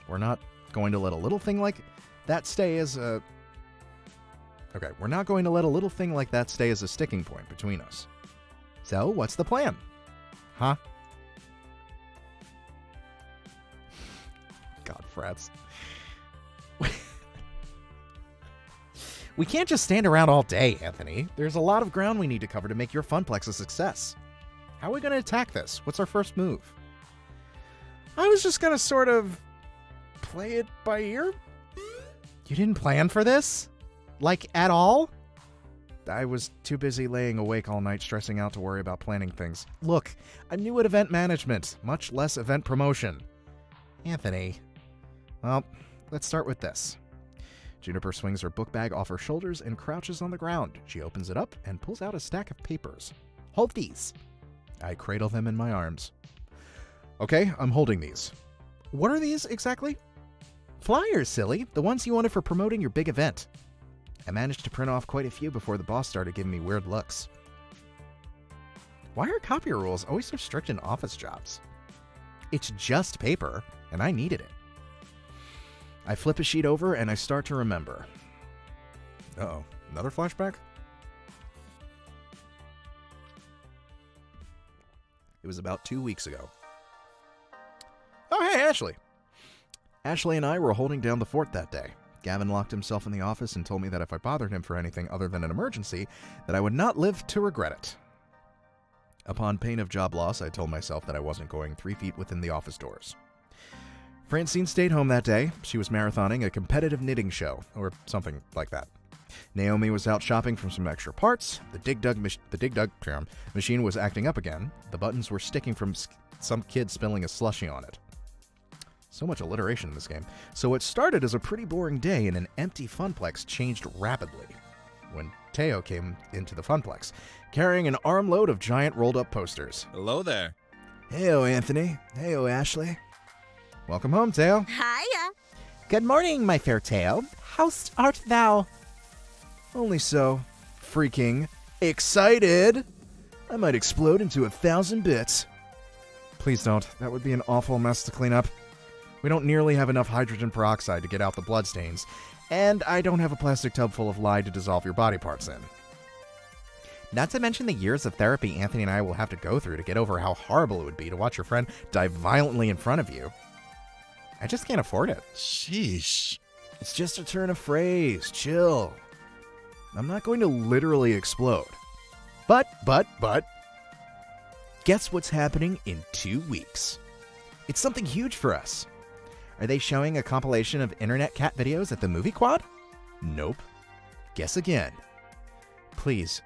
We're not going to let a little thing like that stay as a... Okay, we're not going to let a little thing like that stay as a sticking point between us. So, what's the plan? Huh? God, frets. We can't just stand around all day, Anthony. There's a lot of ground we need to cover to make your Funplex a success. How are we going to attack this? What's our first move? I was just going to sort of play it by ear. You didn't plan for this? Like, at all? I was too busy laying awake all night stressing out to worry about planning things. Look, I'm new at event management, much less event promotion. Anthony. Well, let's start with this. Juniper swings her book bag off her shoulders and crouches on the ground. She opens it up and pulls out a stack of papers. Hold these. I cradle them in my arms. Okay, I'm holding these. What are these exactly? Flyers, silly. The ones you wanted for promoting your big event. I managed to print off quite a few before the boss started giving me weird looks. Why are copier rules always so strict in office jobs? It's just paper, and I needed it. I flip a sheet over and I start to remember. Uh-oh, another flashback? It was about 2 weeks ago. Oh, hey, Ashley. Ashley and I were holding down the fort that day. Gavin locked himself in the office and told me that if I bothered him for anything other than an emergency, that I would not live to regret it. Upon pain of job loss, I told myself that I wasn't going 3 feet within the office doors. Francine stayed home that day. She was marathoning a competitive knitting show, or something like that. Naomi was out shopping for some extra parts. The Dig Dug machine was acting up again. The buttons were sticking from some kid spilling a slushie on it. So much alliteration in this game. So what started as a pretty boring day in an empty funplex changed rapidly when Teo came into the funplex, carrying an armload of giant rolled-up posters. Hello there. Heyo, Anthony. Heyo, Ashley. Welcome home, Teo. Hiya. Good morning, my fair Teo. How art thou? Only so. Freaking excited. I might explode into 1,000 bits. Please don't. That would be an awful mess to clean up. We don't nearly have enough hydrogen peroxide to get out the bloodstains, and I don't have a plastic tub full of lye to dissolve your body parts in. Not to mention the years of therapy Anthony and I will have to go through to get over how horrible it would be to watch your friend die violently in front of you. I just can't afford it. Sheesh. It's just a turn of phrase. Chill. I'm not going to literally explode. But, Guess what's happening in 2 weeks? It's something huge for us. are they showing a compilation of internet cat videos at the movie quad? Nope. Guess again. Please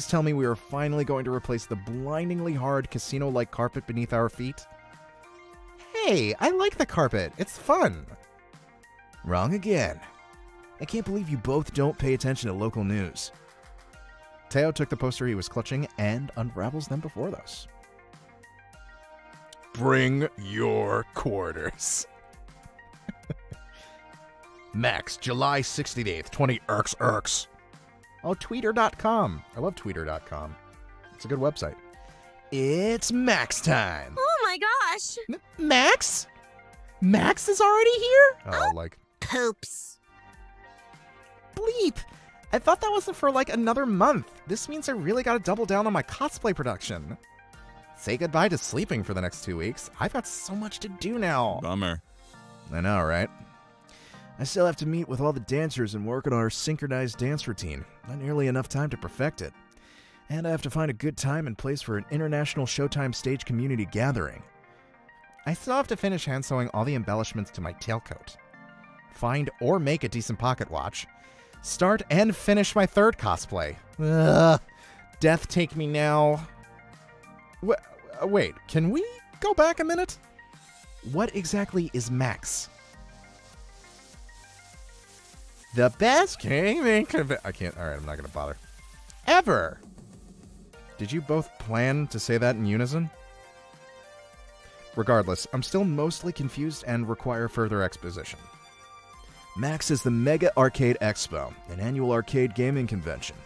tell me we are finally going to replace the blindingly hard casino-like carpet beneath our feet. Hey, I like the carpet. It's fun. Wrong again. I can't believe you both don't pay attention to local news. Teo took the poster he was clutching and unravels them before us. Bring your quarters. Max, July 68th, 20 Irks. Oh, tweeter.com. I love tweeter.com. It's a good website. It's Max time. Oh my gosh. Max? Max is already here? Oh, like... Poops. Bleep. I thought that wasn't for like another month. This means I really gotta double down on my cosplay production. Say goodbye to sleeping for the next 2 weeks. I've got so much to do now. Bummer. I know, right? I still have to meet with all the dancers and work on our synchronized dance routine. Not nearly enough time to perfect it. And I have to find a good time and place for an international Showtime stage community gathering. I still have to finish hand sewing all the embellishments to my tailcoat. Find or make a decent pocket watch. Start and finish my third cosplay. Ugh. Death take me now. Wait, can we go back a minute? What exactly is Max? The best gaming I can't. All right, I'm not going to bother. ever. Did you both plan to say that in unison? Regardless, I'm still mostly confused and require further exposition. Max is the Mega Arcade Expo, an annual arcade gaming convention.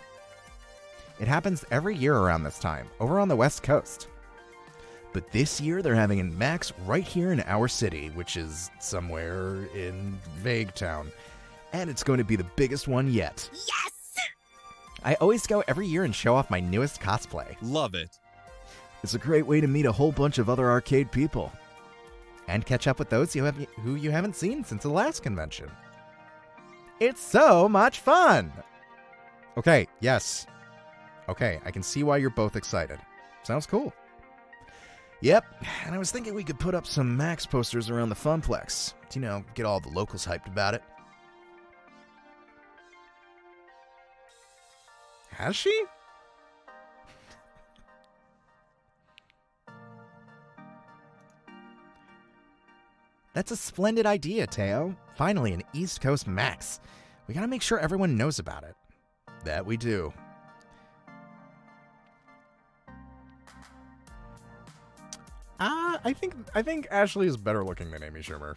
It happens every year around this time, over on the West Coast. But this year they're having a Max right here in our city, which is somewhere in Vague Town. And it's going to be the biggest one yet. Yes! I always go every year and show off my newest cosplay. Love it. It's a great way to meet a whole bunch of other arcade people. And catch up with those who you haven't seen since the last convention. It's so much fun! Okay, yes. Okay, I can see why you're both excited. Sounds cool. Yep, and I was thinking we could put up some Max posters around the Funplex. To, get all the locals hyped about it. Has she? That's a splendid idea, Teo. Finally, an East Coast Max. We gotta make sure everyone knows about it. That we do. I think Ashley is better looking than Amy Schumer,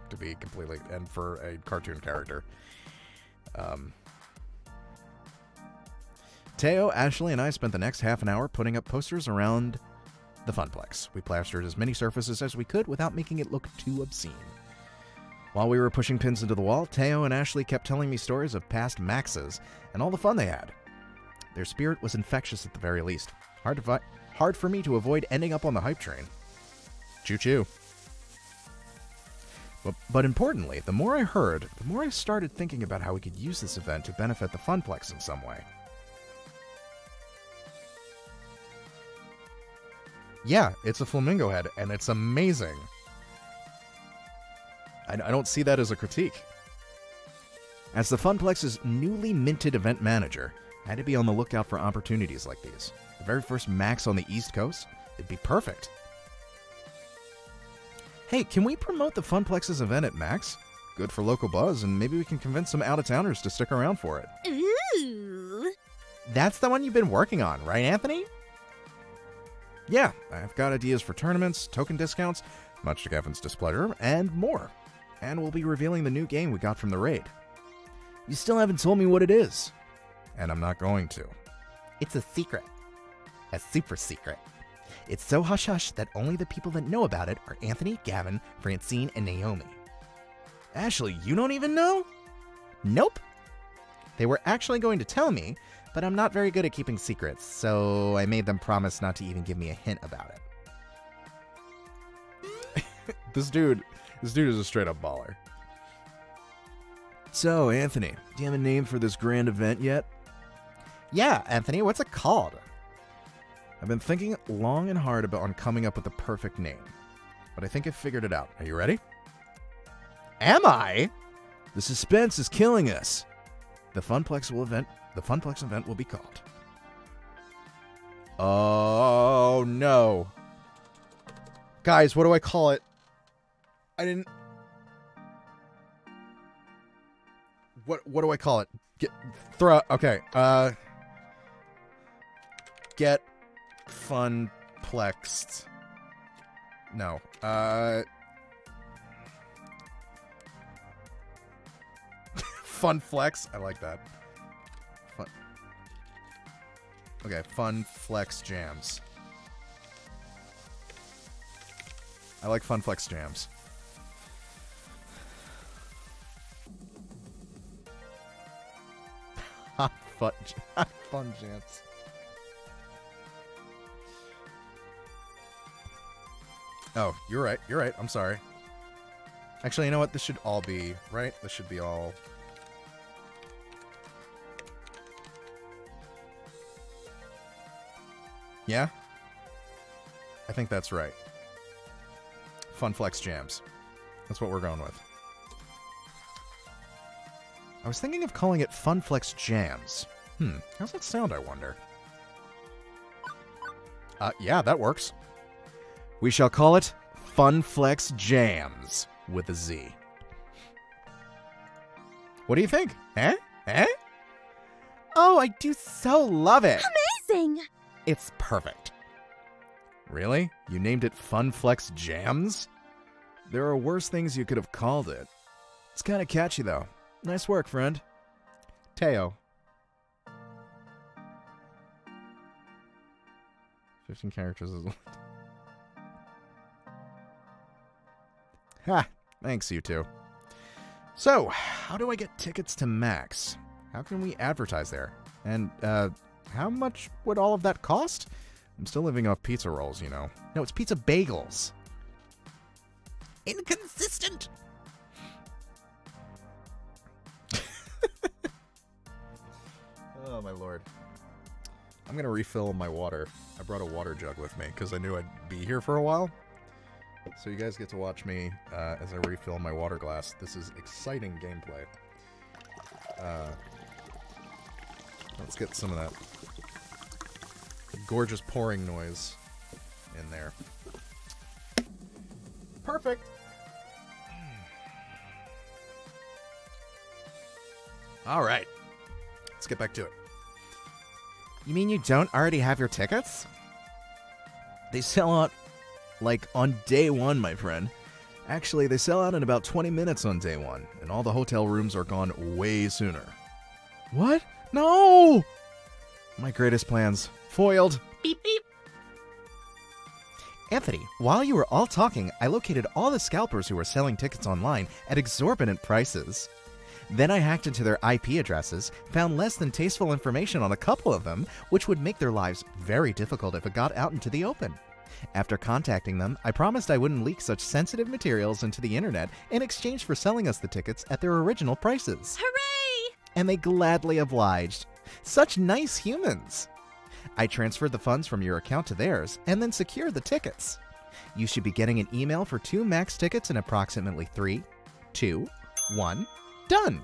to be completely, and for a cartoon character. Teo, Ashley, and I spent the next half an hour putting up posters around The Funplex. We plastered as many surfaces as we could without making it look too obscene. While we were pushing pins into the wall, Teo and Ashley kept telling me stories of past Maxes and all the fun they had. Their spirit was infectious at the very least. Hard for me to avoid ending up on the hype train. Choo-choo. But importantly, the more I heard, the more I started thinking about how we could use this event to benefit the Funplex in some way. Yeah, it's a flamingo head, and it's amazing. I don't see that as a critique. As the Funplex's newly minted event manager, I had to be on the lookout for opportunities like these. The very first Max on the East Coast, it'd be perfect. Hey, can we promote the Funplex's event at Max? Good for local buzz, and maybe we can convince some out-of-towners to stick around for it. Ooh. That's the one you've been working on, right, Anthony? Yeah, I've got ideas for tournaments, token discounts, much to Gavin's displeasure, and more. And we'll be revealing the new game we got from the raid. You still haven't told me what it is. And I'm not going to. It's a secret. A super secret. It's so hush-hush that only the people that know about it are Anthony, Gavin, Francine, and Naomi. Ashley, you don't even know? Nope. They were actually going to tell me, but I'm not very good at keeping secrets, so I made them promise not to even give me a hint about it. This dude is a straight-up baller. So, Anthony, do you have a name for this grand event yet? Yeah, Anthony, what's it called? I've been thinking long and hard on coming up with the perfect name, but I think I've figured it out. Are you ready? Am I? The suspense is killing us. The Funplex event will be called. Oh no. Guys, what do I call it? I didn't. What do I call it? Okay. Get Funplexed. No. Funflex. I like that. Okay, Funflex Jams. I like Funflex Jams. Fun Jams. Oh, you're right. You're right. I'm sorry. Actually, you know what? This should all be, right? This should be all... Yeah? I think that's right. Funflex Jams. That's what we're going with. I was thinking of calling it Funflex Jams. How's that sound, I wonder? Yeah, that works. We shall call it Funflex Jams with a Z. What do you think? Eh? Oh, I do so love it. Amazing. It's perfect. Really? You named it Funflex Jams? There are worse things you could have called it. It's kind of catchy, though. Nice work, friend. Teo. 15 characters is... Ha! Thanks, you two. So, how do I get tickets to Max? How can we advertise there? And, how much would all of that cost? I'm still living off pizza rolls, you know. No, it's pizza bagels. Inconsistent. Oh, my lord. I'm going to refill my water. I brought a water jug with me because I knew I'd be here for a while. So you guys get to watch me as I refill my water glass. This is exciting gameplay. Let's get some of that gorgeous pouring noise in there. Perfect. All right. Let's get back to it. You mean you don't already have your tickets? They sell out, like, on day one, my friend. Actually, they sell out in about 20 minutes on day one, and all the hotel rooms are gone way sooner. What? No! My greatest plans. Foiled. Beep, beep. Anthony, while you were all talking, I located all the scalpers who were selling tickets online at exorbitant prices. Then I hacked into their IP addresses, found less than tasteful information on a couple of them, which would make their lives very difficult if it got out into the open. After contacting them, I promised I wouldn't leak such sensitive materials into the internet in exchange for selling us the tickets at their original prices. Hooray! And they gladly obliged. Such nice humans. I transferred the funds from your account to theirs and then secured the tickets. You should be getting an email for 2 max tickets in approximately 3, 2, 1, done.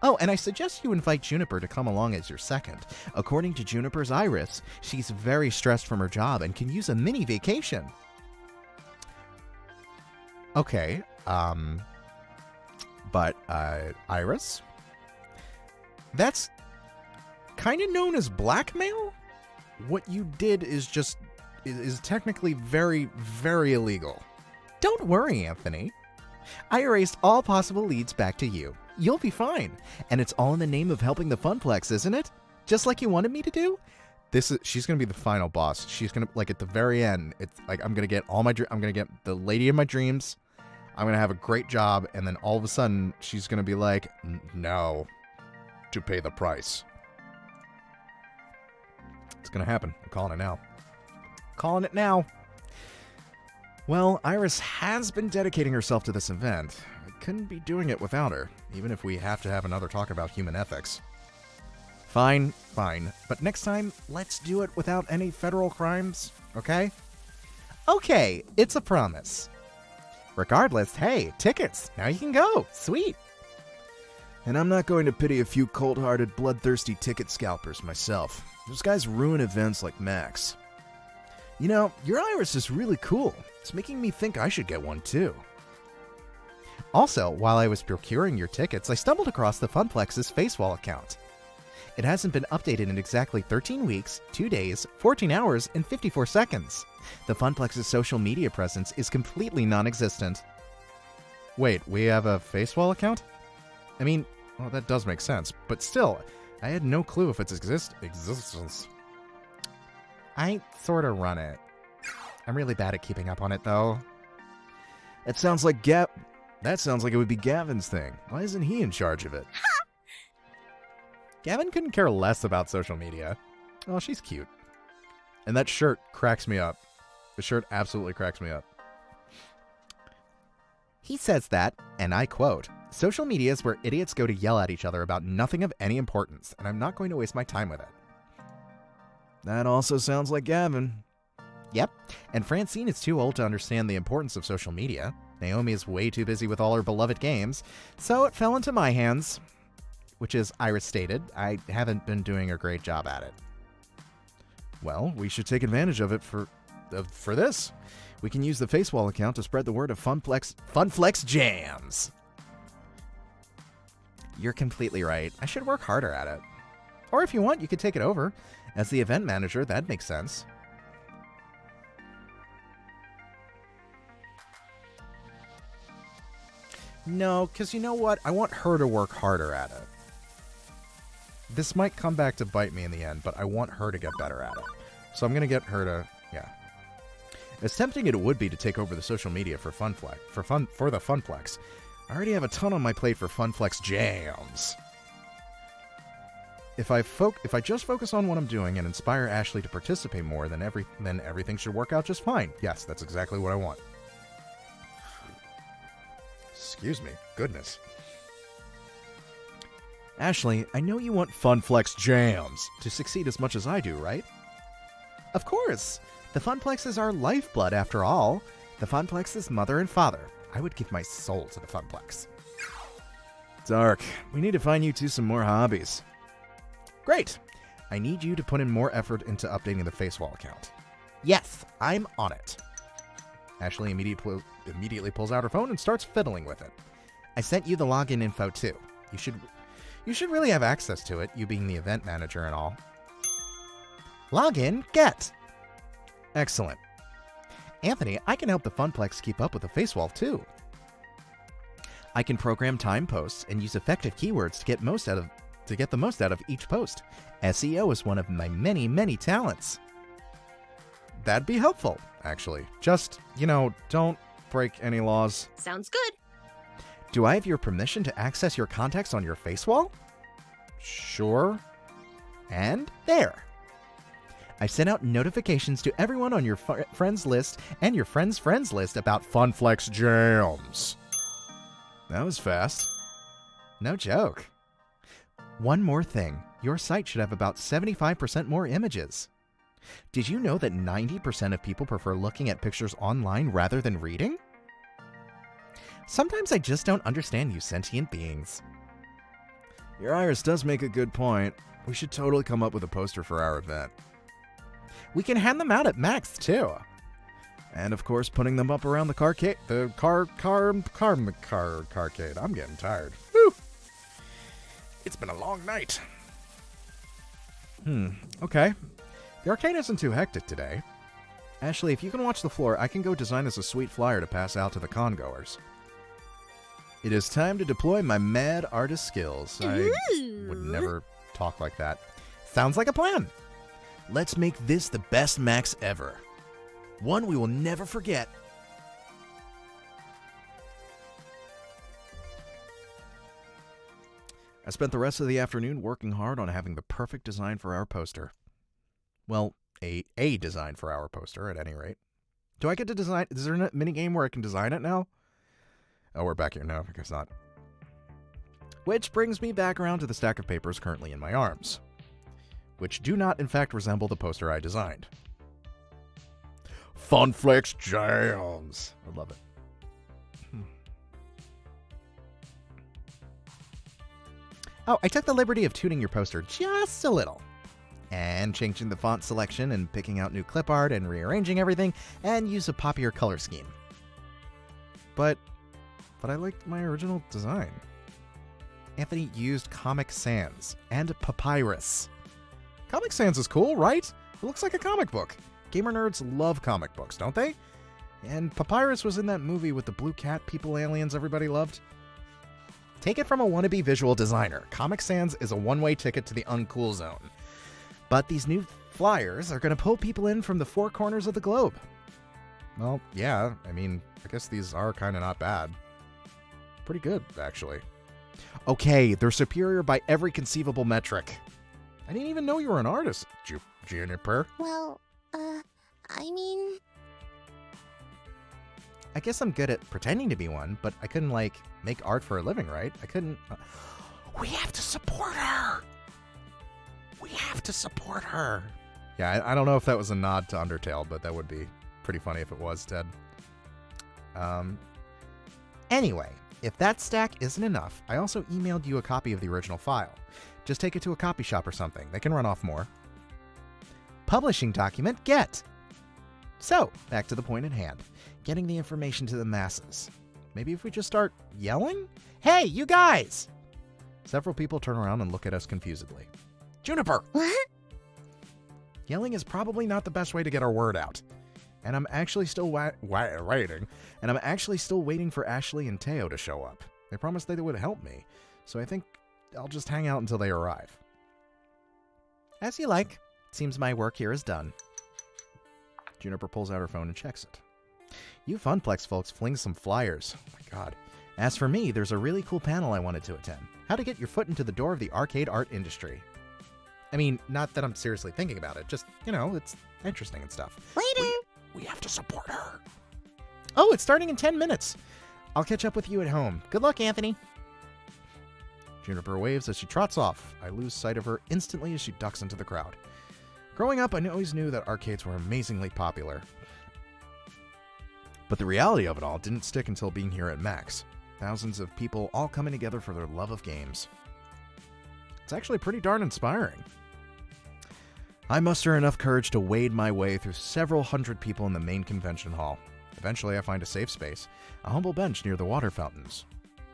Oh, and I suggest you invite Juniper to come along as your second. According to Juniper's Iris, she's very stressed from her job and can use a mini vacation. Okay, but Iris? That's kind of known as blackmail? What you did is technically very, very illegal. Don't worry, Anthony. I erased all possible leads back to you. You'll be fine. And it's all in the name of helping the Funplex, isn't it? Just like you wanted me to do? She's going to be the final boss. She's going to, like, at the very end, it's like, I'm going to get I'm going to get the lady of my dreams. I'm going to have a great job. And then all of a sudden, she's going to be like, no, to pay the price. It's going to happen. I'm calling it now. Calling it now. Well, Iris has been dedicating herself to this event. I couldn't be doing it without her, even if we have to have another talk about human ethics. Fine. But next time, let's do it without any federal crimes, okay? Okay, it's a promise. Regardless, hey, tickets. Now you can go. Sweet. And I'm not going to pity a few cold-hearted, bloodthirsty ticket scalpers myself. Those guys ruin events like Max. You know, your Iris is really cool. It's making me think I should get one too. Also, while I was procuring your tickets, I stumbled across the Funplex's Facewall account. It hasn't been updated in exactly 13 weeks, 2 days, 14 hours, and 54 seconds. The Funplex's social media presence is completely non-existent. Wait, we have a Facewall account? I mean, well, that does make sense, but still, I had no clue of its existence. I sort of run it. I'm really bad at keeping up on it, though. That sounds like it would be Gavin's thing. Why isn't he in charge of it? Gavin couldn't care less about social media. Oh, she's cute. And that shirt cracks me up. The shirt absolutely cracks me up. He says that, and I quote, "Social media is where idiots go to yell at each other about nothing of any importance, and I'm not going to waste my time with it." That also sounds like Gavin. Yep, and Francine is too old to understand the importance of social media. Naomi is way too busy with all her beloved games, so it fell into my hands. Which is, Iris stated, I haven't been doing a great job at it. Well, we should take advantage of it for this. We can use the Facewall account to spread the word of Funflex Jams. You're completely right. I should work harder at it. Or if you want, you could take it over. As the event manager, that makes sense. No, because you know what? I want her to work harder at it. This might come back to bite me in the end, but I want her to get better at it. So I'm going to get her to, yeah. As tempting it would be to take over the social media for the Funplex, I already have a ton on my plate for Funflex Jams. If I just focus on what I'm doing and inspire Ashley to participate more, then everything should work out just fine. Yes, that's exactly what I want. Excuse me. Goodness. Ashley, I know you want Funflex Jams to succeed as much as I do, right? Of course. The Funplex is our lifeblood, after all. The Funplex is mother and father. I would give my soul to the Funplex. Dark, we need to find you two some more hobbies. Great. I need you to put in more effort into updating the Facewall account. Yes, I'm on it. Ashley immediately pulls out her phone and starts fiddling with it. I sent you the login info too. You should really have access to it, you being the event manager and all. Login, get. Excellent. Anthony, I can help the Funplex keep up with the Facewall too. I can program time posts and use effective keywords to get the most out of each post. SEO is one of my many, many talents. That'd be helpful, actually. Just, don't break any laws. Sounds good. Do I have your permission to access your contacts on your Facewall? Sure. And there. I sent out notifications to everyone on your friends list and your friends' friends list about Funflex jams. That was fast. No joke. One more thing. Your site should have about 75% more images. Did you know that 90% of people prefer looking at pictures online rather than reading? Sometimes I just don't understand you sentient beings. Your Iris does make a good point. We should totally come up with a poster for our event. We can hand them out at Max, too. And of course, putting them up around the carcade. Carcade. I'm getting tired. Whew. It's been a long night. Okay. The arcade isn't too hectic today. Ashley, if you can watch the floor, I can go design us a sweet flyer to pass out to the con-goers. It is time to deploy my mad artist skills. I would never talk like that. Sounds like a plan. Let's make this the best Max ever. One we will never forget. I spent the rest of the afternoon working hard on having the perfect design for our poster. Well, a design for our poster, at any rate. Do I get to design? Is there a minigame where I can design it now? Oh, we're back here. No, I guess not. Which brings me back around to the stack of papers currently in my arms, which do not, in fact, resemble the poster I designed. Funflex jams. I love it. Oh, I took the liberty of tuning your poster just a little. And changing the font selection and picking out new clip art and rearranging everything and use a poppier color scheme. But I liked my original design. Anthony used Comic Sans and Papyrus. Comic Sans is cool, right? It looks like a comic book. Gamer nerds love comic books, don't they? And Papyrus was in that movie with the blue cat people aliens everybody loved. Take it from a wannabe visual designer. Comic Sans is a one-way ticket to the uncool zone. But these new flyers are going to pull people in from the four corners of the globe. Well, yeah, I mean, I guess these are kind of not bad. Pretty good, actually. Okay, they're superior by every conceivable metric. I didn't even know you were an artist, Juniper. Well, I mean... I guess I'm good at pretending to be one, but I couldn't, like, make art for a living, right? I couldn't... We have to support her! We have to support her! Yeah, I don't know if that was a nod to Undertale, but that would be pretty funny if it was, Ted. Anyway, if that stack isn't enough, I also emailed you a copy of the original file. Just take it to a copy shop or something. They can run off more. Publishing document get. So, back to the point at hand. Getting the information to the masses. Maybe if we just start yelling? Hey, you guys! Several people turn around and look at us confusedly. Juniper! What? Yelling is probably not the best way to get our word out. And I'm actually still waiting. And I'm actually still waiting for Ashley and Teo to show up. They promised they would help me, so I think I'll just hang out until they arrive. As you like. Seems my work here is done. Juniper pulls out her phone and checks it. You Funplex folks fling some flyers. Oh my god. As for me, there's a really cool panel I wanted to attend. How to get your foot into the door of the arcade art industry. I mean, not that I'm seriously thinking about it, just, you know, it's interesting and stuff. Later! We have to support her. Oh, it's starting in 10 minutes. I'll catch up with you at home. Good luck, Anthony. Juniper waves as she trots off. I lose sight of her instantly as she ducks into the crowd. Growing up, I always knew that arcades were amazingly popular. But the reality of it all didn't stick until being here at Max. Thousands of people all coming together for their love of games. It's actually pretty darn inspiring. I muster enough courage to wade my way through several hundred people in the main convention hall. Eventually, I find a safe space, a humble bench near the water fountains.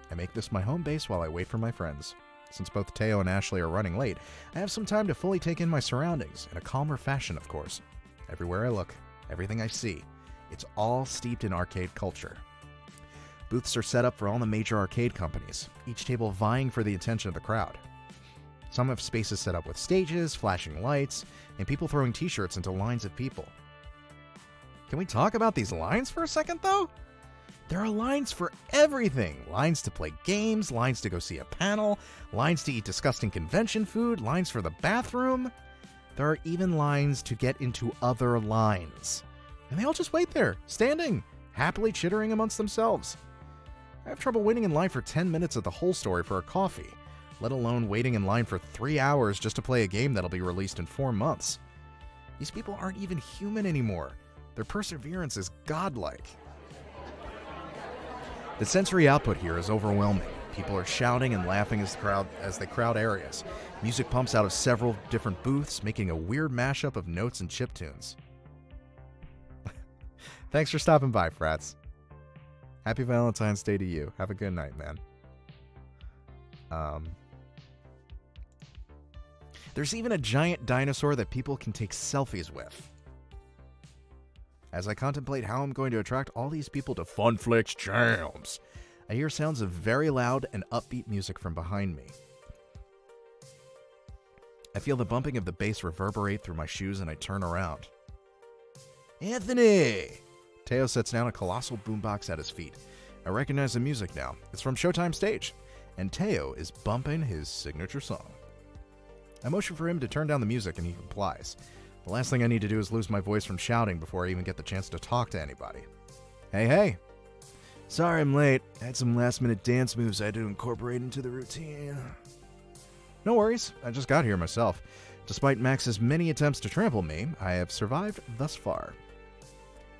I make this my home base while I wait for my friends. Since both Teo and Ashley are running late, I have some time to fully take in my surroundings, in a calmer fashion, of course. Everywhere I look, everything I see, it's all steeped in arcade culture. Booths are set up for all the major arcade companies, each table vying for the attention of the crowd. Some have spaces set up with stages, flashing lights, and people throwing t-shirts into lines of people. Can we talk about these lines for a second, though? There are lines for everything. Lines to play games, lines to go see a panel, lines to eat disgusting convention food, lines for the bathroom. There are even lines to get into other lines. And they all just wait there, standing, happily chittering amongst themselves. I have trouble waiting in line for 10 minutes at the whole story for a coffee, let alone waiting in line for 3 hours just to play a game that'll be released in 4 months. These people aren't even human anymore. Their perseverance is godlike. The sensory output here is overwhelming. People are shouting and laughing as they crowd areas. Music pumps out of several different booths, making a weird mashup of notes and chiptunes. Thanks for stopping by, Frats. Happy Valentine's Day to you. Have a good night, man. There's even a giant dinosaur that people can take selfies with. As I contemplate how I'm going to attract all these people to Funflix Jams, I hear sounds of very loud and upbeat music from behind me. I feel the bumping of the bass reverberate through my shoes and I turn around. Anthony! Teo sets down a colossal boombox at his feet. I recognize the music now. It's from Showtime Stage, and Teo is bumping his signature song. I motion for him to turn down the music and he complies. The last thing I need to do is lose my voice from shouting before I even get the chance to talk to anybody. Hey. Sorry I'm late. I had some last-minute dance moves I had to incorporate into the routine. No worries, I just got here myself. Despite Max's many attempts to trample me, I have survived thus far.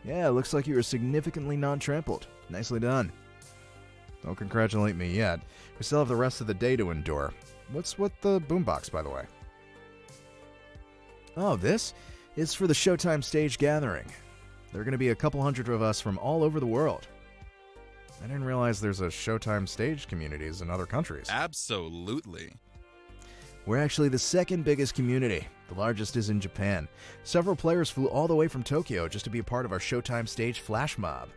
Yeah, looks like you were significantly non-trampled. Nicely done. Don't congratulate me yet. We still have the rest of the day to endure. What's with the boombox, by the way? Oh, this is for the Showtime Stage gathering. There are going to be a couple hundred of us from all over the world. I didn't realize there's a Showtime Stage communities in other countries. Absolutely. We're actually the second biggest community. The largest is in Japan. Several players flew all the way from Tokyo just to be a part of our Showtime Stage flash mob.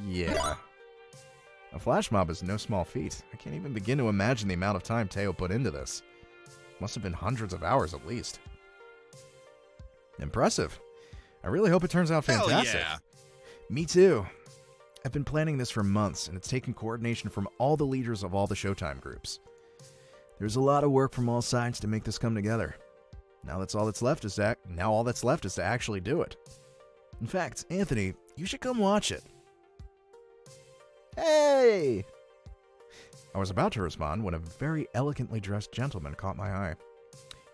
Yeah. A flash mob is no small feat. I can't even begin to imagine the amount of time Teo put into this. Must have been hundreds of hours at least. Impressive. I really hope it turns out fantastic. Hell yeah. Me too. I've been planning this for months, and it's taken coordination from all the leaders of all the Showtime groups. There's a lot of work from all sides to make this come together. Now all that's left is to actually do it. In fact, Anthony, you should come watch it. Hey! I was about to respond when a very elegantly dressed gentleman caught my eye.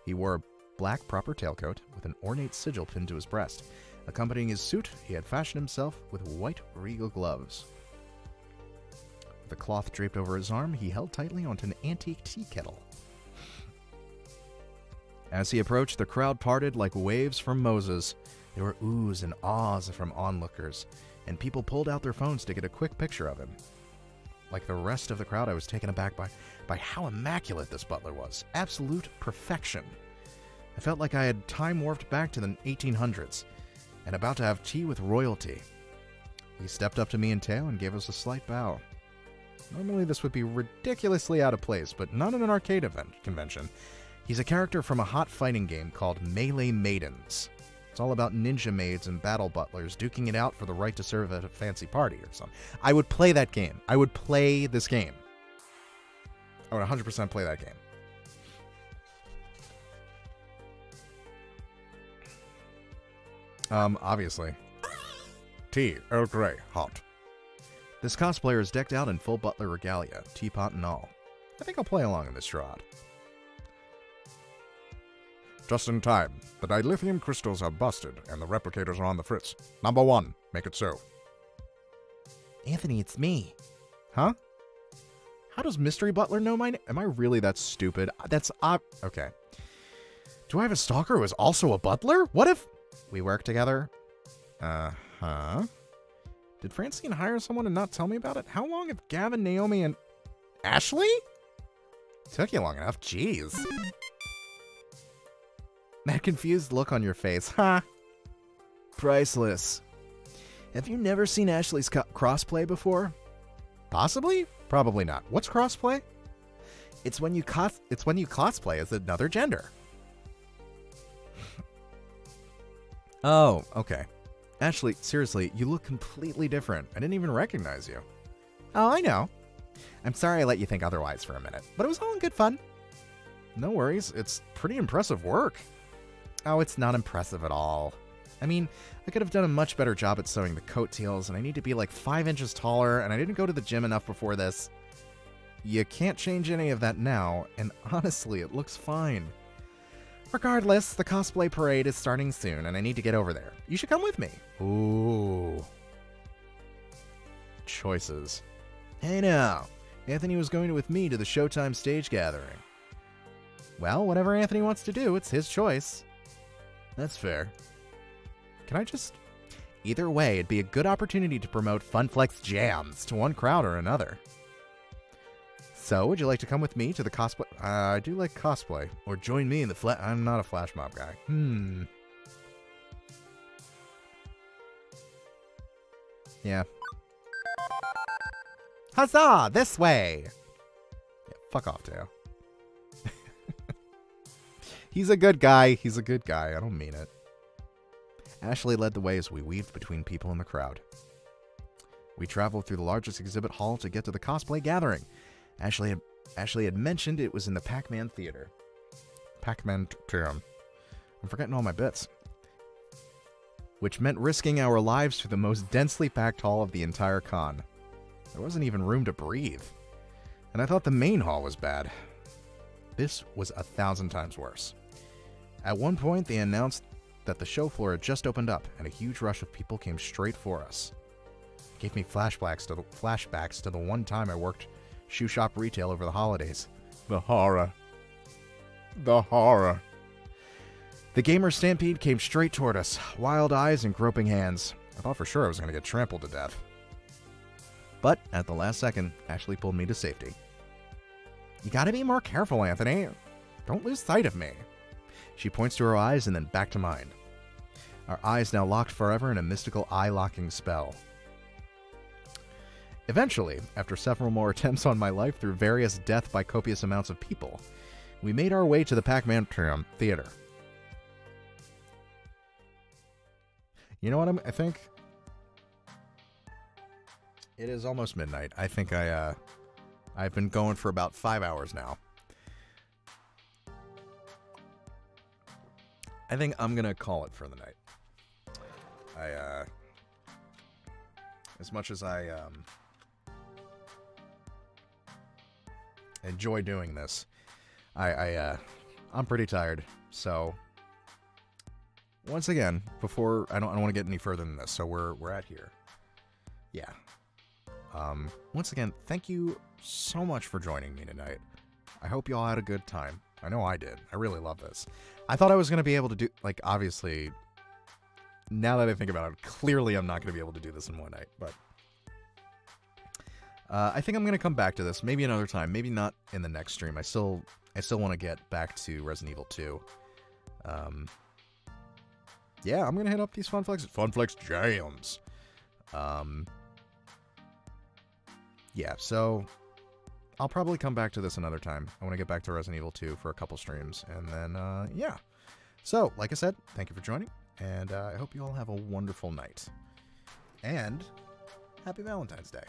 He wore a black proper tailcoat with an ornate sigil pinned to his breast. Accompanying his suit, he had fashioned himself with white regal gloves. With a cloth draped over his arm, he held tightly onto an antique tea kettle. As he approached, the crowd parted like waves from Moses. There were oohs and ahs from onlookers, and people pulled out their phones to get a quick picture of him. Like the rest of the crowd, I was taken aback by how immaculate this butler was. Absolute perfection. I felt like I had time warped back to the 1800s, and about to have tea with royalty. He stepped up to me and Teo and gave us a slight bow. Normally this would be ridiculously out of place, but not in an arcade convention. He's a character from a hot fighting game called Melee Maidens. It's all about ninja maids and battle butlers duking it out for the right to serve at a fancy party or something. I would play that game. I would play this game. I would 100% play that game. Obviously. Tea, Earl Grey, hot. This cosplayer is decked out in full butler regalia, teapot and all. I think I'll play along in this charade. Just in time. The dilithium crystals are busted, and the replicators are on the fritz. Number 1, make it so. Anthony, it's me. Huh? How does Mystery Butler know my name? Am I really that stupid? That's okay. Do I have a stalker who is also a butler? What if we work together? Uh-huh. Did Francine hire someone and not tell me about it? How long have Gavin, Naomi, and Ashley? Took you long enough. Jeez. That confused look on your face, huh? Priceless. Have you never seen Ashley's crossplay before? Possibly? Probably not. What's crossplay? It's when you cosplay as another gender. Oh, okay. Ashley, seriously, you look completely different. I didn't even recognize you. Oh, I know. I'm sorry I let you think otherwise for a minute, but it was all in good fun. No worries, it's pretty impressive work. Oh, it's not impressive at all. I mean, I could have done a much better job at sewing the coattails, and I need to be like 5 inches taller, and I didn't go to the gym enough before this. You can't change any of that now, and honestly, it looks fine. Regardless, the cosplay parade is starting soon, and I need to get over there. You should come with me. Ooh. Choices. Hey now, Anthony was going with me to the Showtime stage gathering. Well, whatever Anthony wants to do, it's his choice. That's fair. Can I just... Either way, it'd be a good opportunity to promote Funflex jams to one crowd or another. So, would you like to come with me to the cosplay... I do like cosplay. Or join me in the I'm not a flash mob guy. Yeah. Huzzah! This way! Yeah, fuck off, Teo. He's a good guy. He's a good guy. I don't mean it. Ashley led the way as we weaved between people in the crowd. We traveled through the largest exhibit hall to get to the cosplay gathering. Ashley had mentioned it was in the Pac-Man Theater. Pac-Man Theater. I'm forgetting all my bits. Which meant risking our lives through the most densely packed hall of the entire con. There wasn't even room to breathe. And I thought the main hall was bad. This was 1,000 times worse. At one point, they announced that the show floor had just opened up, and a huge rush of people came straight for us. It gave me flashbacks to the one time I worked shoe shop retail over the holidays. The horror. The horror. The gamer stampede came straight toward us, wild eyes and groping hands. I thought for sure I was going to get trampled to death. But at the last second, Ashley pulled me to safety. You gotta be more careful, Anthony. Don't lose sight of me. She points to her eyes and then back to mine. Our eyes now locked forever in a mystical eye-locking spell. Eventually, after several more attempts on my life through various death by copious amounts of people, we made our way to the Pac-Man Theater. You know what I think? It is almost midnight. I think I've been going for about 5 hours now. I think I'm gonna call it for the night. As much as I enjoy doing this, I'm pretty tired. So once again, before I don't want to get any further than this. So we're at here. Yeah. Once again, thank you so much for joining me tonight. I hope you all had a good time. I know I did. I really love this. I thought I was going to be able to do, like, obviously, now that I think about it, clearly I'm not going to be able to do this in one night, but I think I'm going to come back to this maybe another time, maybe not in the next stream. I still want to get back to Resident Evil 2. Yeah, I'm going to hit up these Funflex jams. Yeah, so I'll probably come back to this another time. I want to get back to Resident Evil 2 for a couple streams, and then, yeah. So, like I said, thank you for joining, and I hope you all have a wonderful night. And happy Valentine's Day.